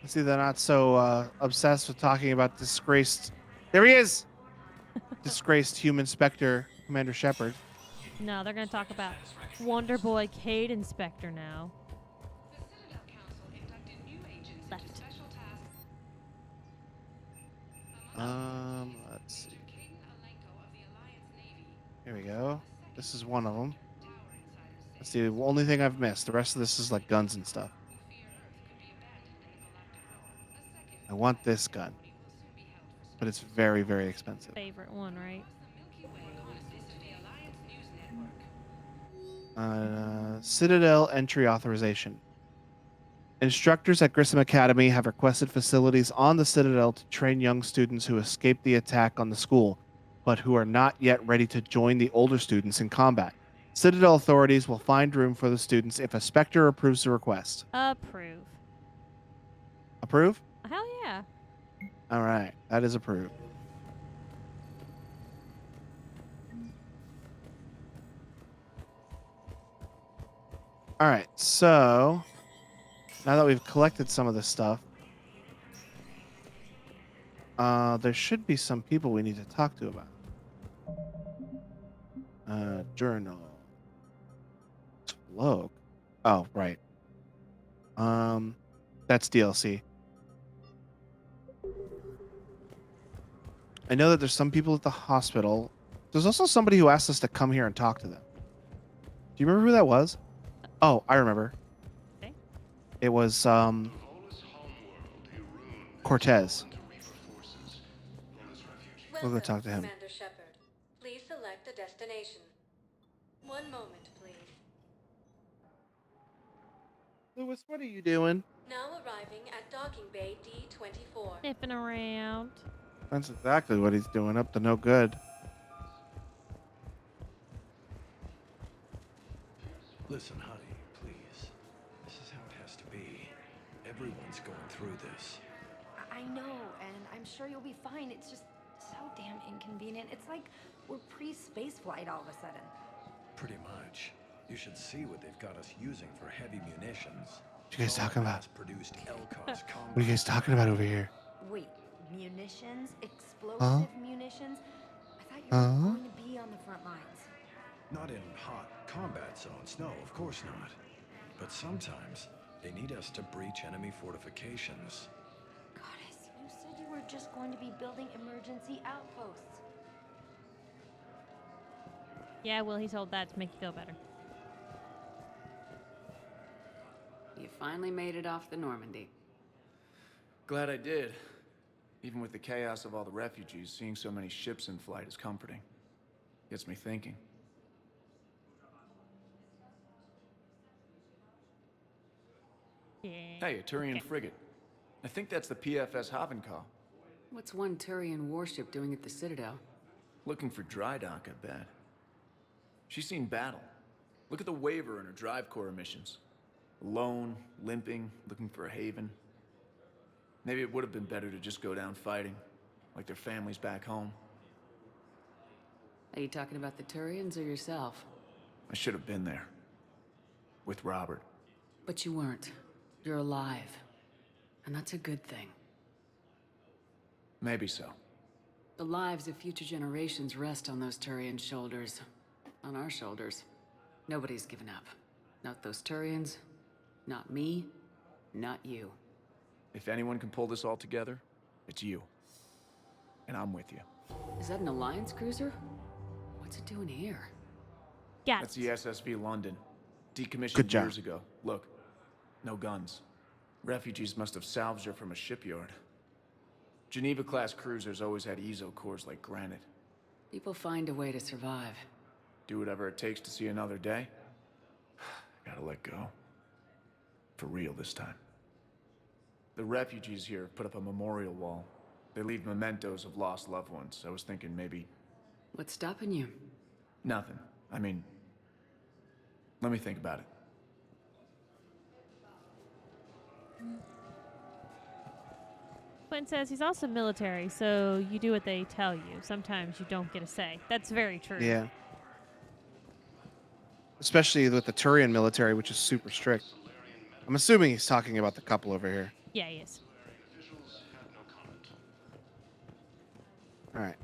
I see they're not so obsessed with talking about disgraced. There he is. Disgraced human Spectre, Commander Shepard. No, they're gonna talk about Wonder Boy Cade Inspector now. Left. Let's see. Here we go. This is one of them. That's the only thing I've missed. The rest of this is like guns and stuff. I want this gun, but it's very, very expensive. Favorite one, right? Citadel entry authorization. Instructors at Grissom Academy have requested facilities on the Citadel to train young students who escaped the attack on the school, but who are not yet ready to join the older students in combat. Citadel authorities will find room for the students if a Spectre approves the request. Approve. Approve? Hell yeah. All right, that is approved. All right, so now that we've collected some of this stuff, there should be some people we need to talk to about. Journal. Log. Oh, right. That's DLC. I know that there's some people at the hospital. There's also somebody who asked us to come here and talk to them. Do you remember who that was? Oh, I remember. Okay. It was Cortez. We'll go Welcome, talk to him. Commander Shepard. Please select a destination. One moment, please. Lewis, what are you doing? Now arriving at docking bay D-24. Sniffing around. That's exactly what he's doing, up to no good. Listen, honey, please. This is how it has to be. Everyone's going through this. I know, and I'm sure you'll be fine. It's just so damn inconvenient. It's like we're pre-space flight all of a sudden. Pretty much. You should see what they've got us using for heavy munitions. What you guys talking about? Produced LCOS What are you guys talking about over here? Wait, munitions? Explosive munitions? I thought you were going to be on the front lines. Not in hot combat zones, no, of course not. But sometimes they need us to breach enemy fortifications. Goddess, you said you were just going to be building emergency outposts. Yeah, well, he told that to make you feel better. You finally made it off the Normandy. Glad I did. Even with the chaos of all the refugees, seeing so many ships in flight is comforting. Gets me thinking. Yeah. Hey, a Turian frigate. I think that's the PFS Havenkal. What's one Turian warship doing at the Citadel? Looking for dry dock, I bet. She's seen battle. Look at the waiver in her drive core missions. Alone, limping, looking for a haven. Maybe it would have been better to just go down fighting, like their families back home. Are you talking about the Turians or yourself? I should have been there. With Robert. But you weren't. You're alive. And that's a good thing. Maybe so. The lives of future generations rest on those Turian shoulders. On our shoulders. Nobody's given up. Not those Turians. Not me. Not you. If anyone can pull this all together, it's you. And I'm with you. Is that an Alliance cruiser? What's it doing here? Yeah. That's the SSV London. Decommissioned Good job. years ago. Look. No guns. Refugees must have salvaged her from a shipyard. Geneva-class cruisers always had ezo cores like granite. People find a way to survive. Do whatever it takes to see another day. Gotta let go. For real this time. The refugees here put up a memorial wall. They leave mementos of lost loved ones. I was thinking maybe... What's stopping you? Nothing. I mean... Let me think about it. Quinn says he's also military, so you do what they tell you. Sometimes you don't get a say. That's very true. Yeah. Especially with the Turian military, which is super strict. I'm assuming he's talking about the couple over here. Yeah, he is. Alright.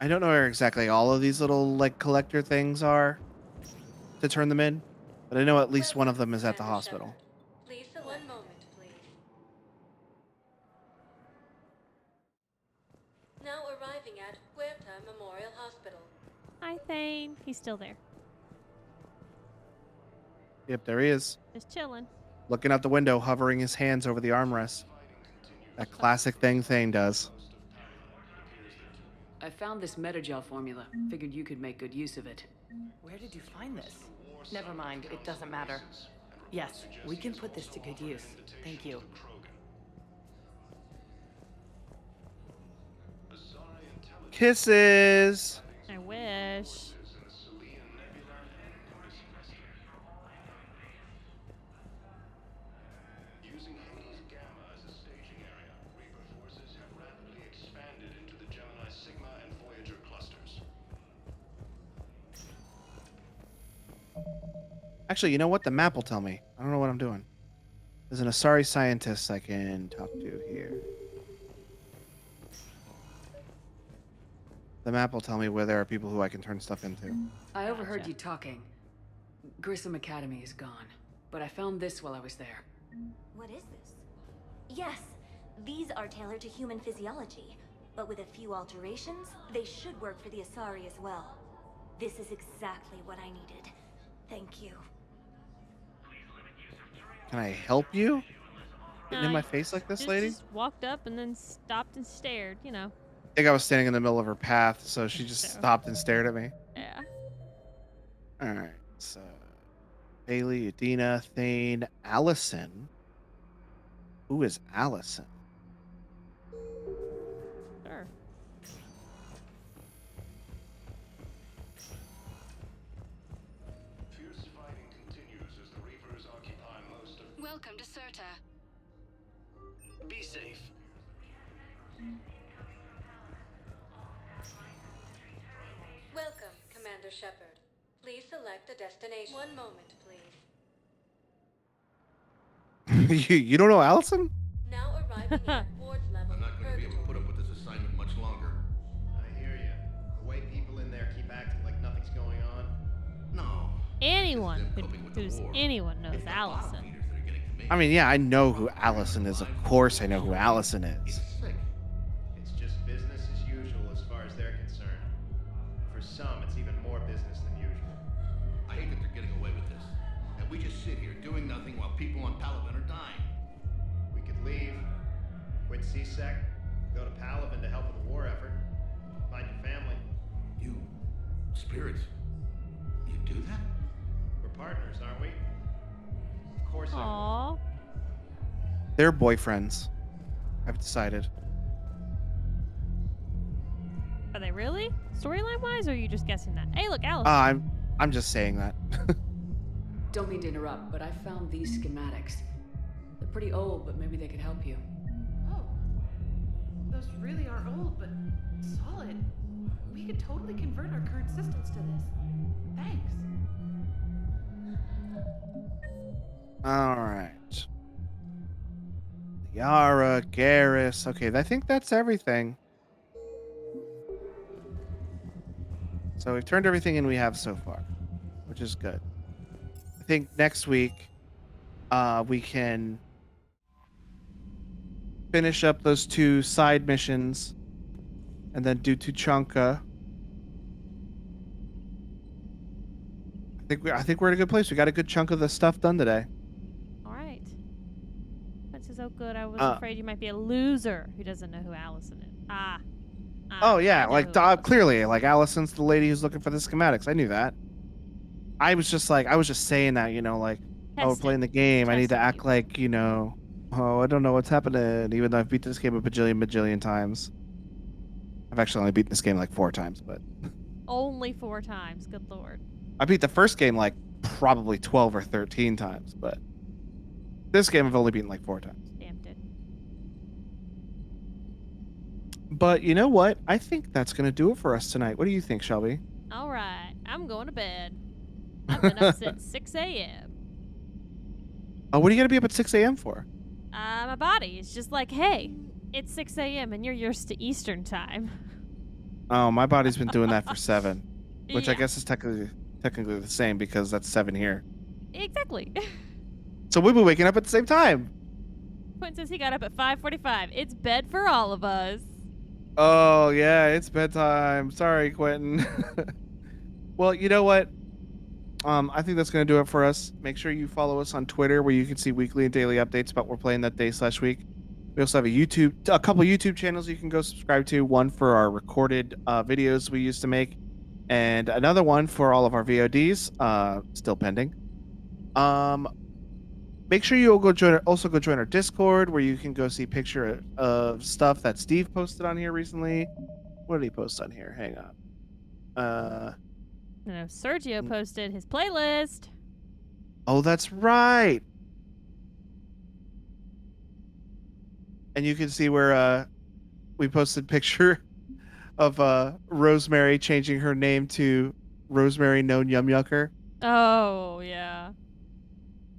I don't know where exactly all of these little, like, collector things are to turn them in, but I know at least one of them is at the hospital. Please, one moment, please. Now arriving at Huerta Memorial Hospital. Hi, Thane. He's still there. Yep, there he is. Just chilling. Looking out the window, hovering his hands over the armrest. That classic thing Thane does. I found this Metagel formula. Figured you could make good use of it. Where did you find this? Never mind, it doesn't matter. Yes, we can put this to good use. Thank you. Kisses! I wish. Using Hades Gamma as a staging area, Reaper forces have rapidly expanded into the Gemini Sigma and Voyager clusters. Actually, you know what? The map will tell me. I don't know what I'm doing. There's an Asari scientist I can talk to here. The map will tell me where there are people who I can turn stuff into. I overheard you talking. Grissom Academy is gone, but I found this while I was there. What is this? Yes, these are tailored to human physiology, but with a few alterations, they should work for the Asari as well. This is exactly what I needed. Thank you. Can I help you? Getting in my face like this, lady? Just walked up and then stopped and stared, you know. I think I was standing in the middle of her path, so she just stopped and stared at me. Yeah. All right, so Bailey, Adina, Thane, Allison. Who is Allison? Sure. Fierce fighting continues as the Reapers occupy most of... Welcome to Serta. Be safe. Welcome, Commander Shepard. Please select a destination. One moment, please. you don't know Allison? Now arriving at Ward's level. I'm not going to be able to put up with this assignment much longer. I hear you. The way people in there keep acting like nothing's going on. No. Anyone who's anyone knows Allison. I mean, yeah, I know who Allison is. Of course I know who Allison is. It's just business as usual as far as they're concerned. For some, it's even more business than usual. I hate that they're getting away with this. And we just sit here doing nothing while people on Palaven are dying. We could leave, quit CSEC, go to Palaven to help with the war effort, find your family. You, spirits, you do that? We're partners, aren't we? Of course I Aww. They're boyfriends. I've decided. Are they really? Storyline wise, or are you just guessing that? Hey, look, Allison. I'm just saying that. Don't mean to interrupt, but I found these schematics. They're pretty old, but maybe they could help you. Oh. Those really are old, but solid. We could totally convert our current systems to this. Thanks. All right. Yara, Garrus. Okay, I think that's everything. So we've turned everything in we have so far, which is good. I think next week we can finish up those 2 side missions and then do Tuchanka. I think we're in a good place. We got a good chunk of the stuff done today. All right. That's so good. I was afraid you might be a loser who doesn't know who Allison is. Oh yeah, like clearly, like Allison's the lady who's looking for the schematics. I knew that. I was just saying that, you know, like, oh, we're playing the game. I need to act like, you know, oh, I don't know what's happening, even though I've beat this game a bajillion times. I've actually only beaten this game like 4 times, but Only 4 times. Good lord. I beat the first game like probably 12 or 13 times, but this game I've only beaten like 4 times. Damn it. But you know what? I think that's going to do it for us tonight. What do you think, Shelby? All right. I'm going to bed. I've been up since 6 a.m. Oh, what are you going to be up at 6 a.m. for? My body is just like, hey, it's 6 a.m. and you're used to Eastern time. Oh, my body's been doing that for 7, which I Yeah. guess is technically the same because that's 7 here. Exactly. So we'll be waking up at the same time. Quentin says he got up at 5:45. It's bed for all of us. Oh, yeah, it's bedtime. Sorry, Quentin. Well, you know what? I think that's going to do it for us. Make sure you follow us on Twitter where you can see weekly and daily updates about what we're playing that day/week. We also have a couple YouTube channels you can go subscribe to. One for our recorded videos we used to make, and another one for all of our VODs, still pending. Make sure you go join our Discord where you can go see picture of stuff that Steve posted on here recently. What did he post on here? Hang on. No, Sergio posted his playlist. Oh, that's right. And you can see where we posted picture of Rosemary changing her name to Rosemary Known Yum Yucker. Oh, yeah.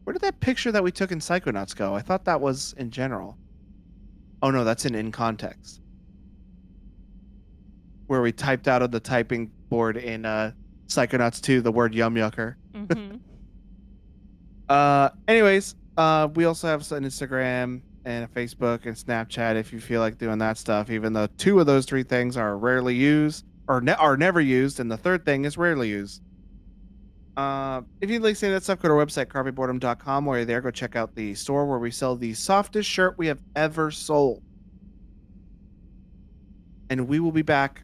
Where did that picture that we took in Psychonauts go? I thought that was in general. Oh no, that's in context. Where we typed out on the typing board in Psychonauts 2 the word Yum Yucker. Mm-hmm. Anyways, we also have an Instagram and a Facebook and Snapchat if you feel like doing that stuff, even though 2 of those 3 things are rarely used or are never used, and the 3rd thing is rarely used. If you'd like to say that stuff, go to our website, carpetboredom.com. While you're there, go check out the store where we sell the softest shirt we have ever sold. And we will be back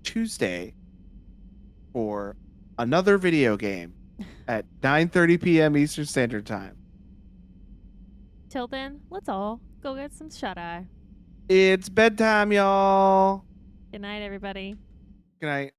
Tuesday for another video game at 9:30 p.m. Eastern Standard Time. Till then, let's all go get some shut-eye. It's bedtime, y'all. Good night, everybody. Good night.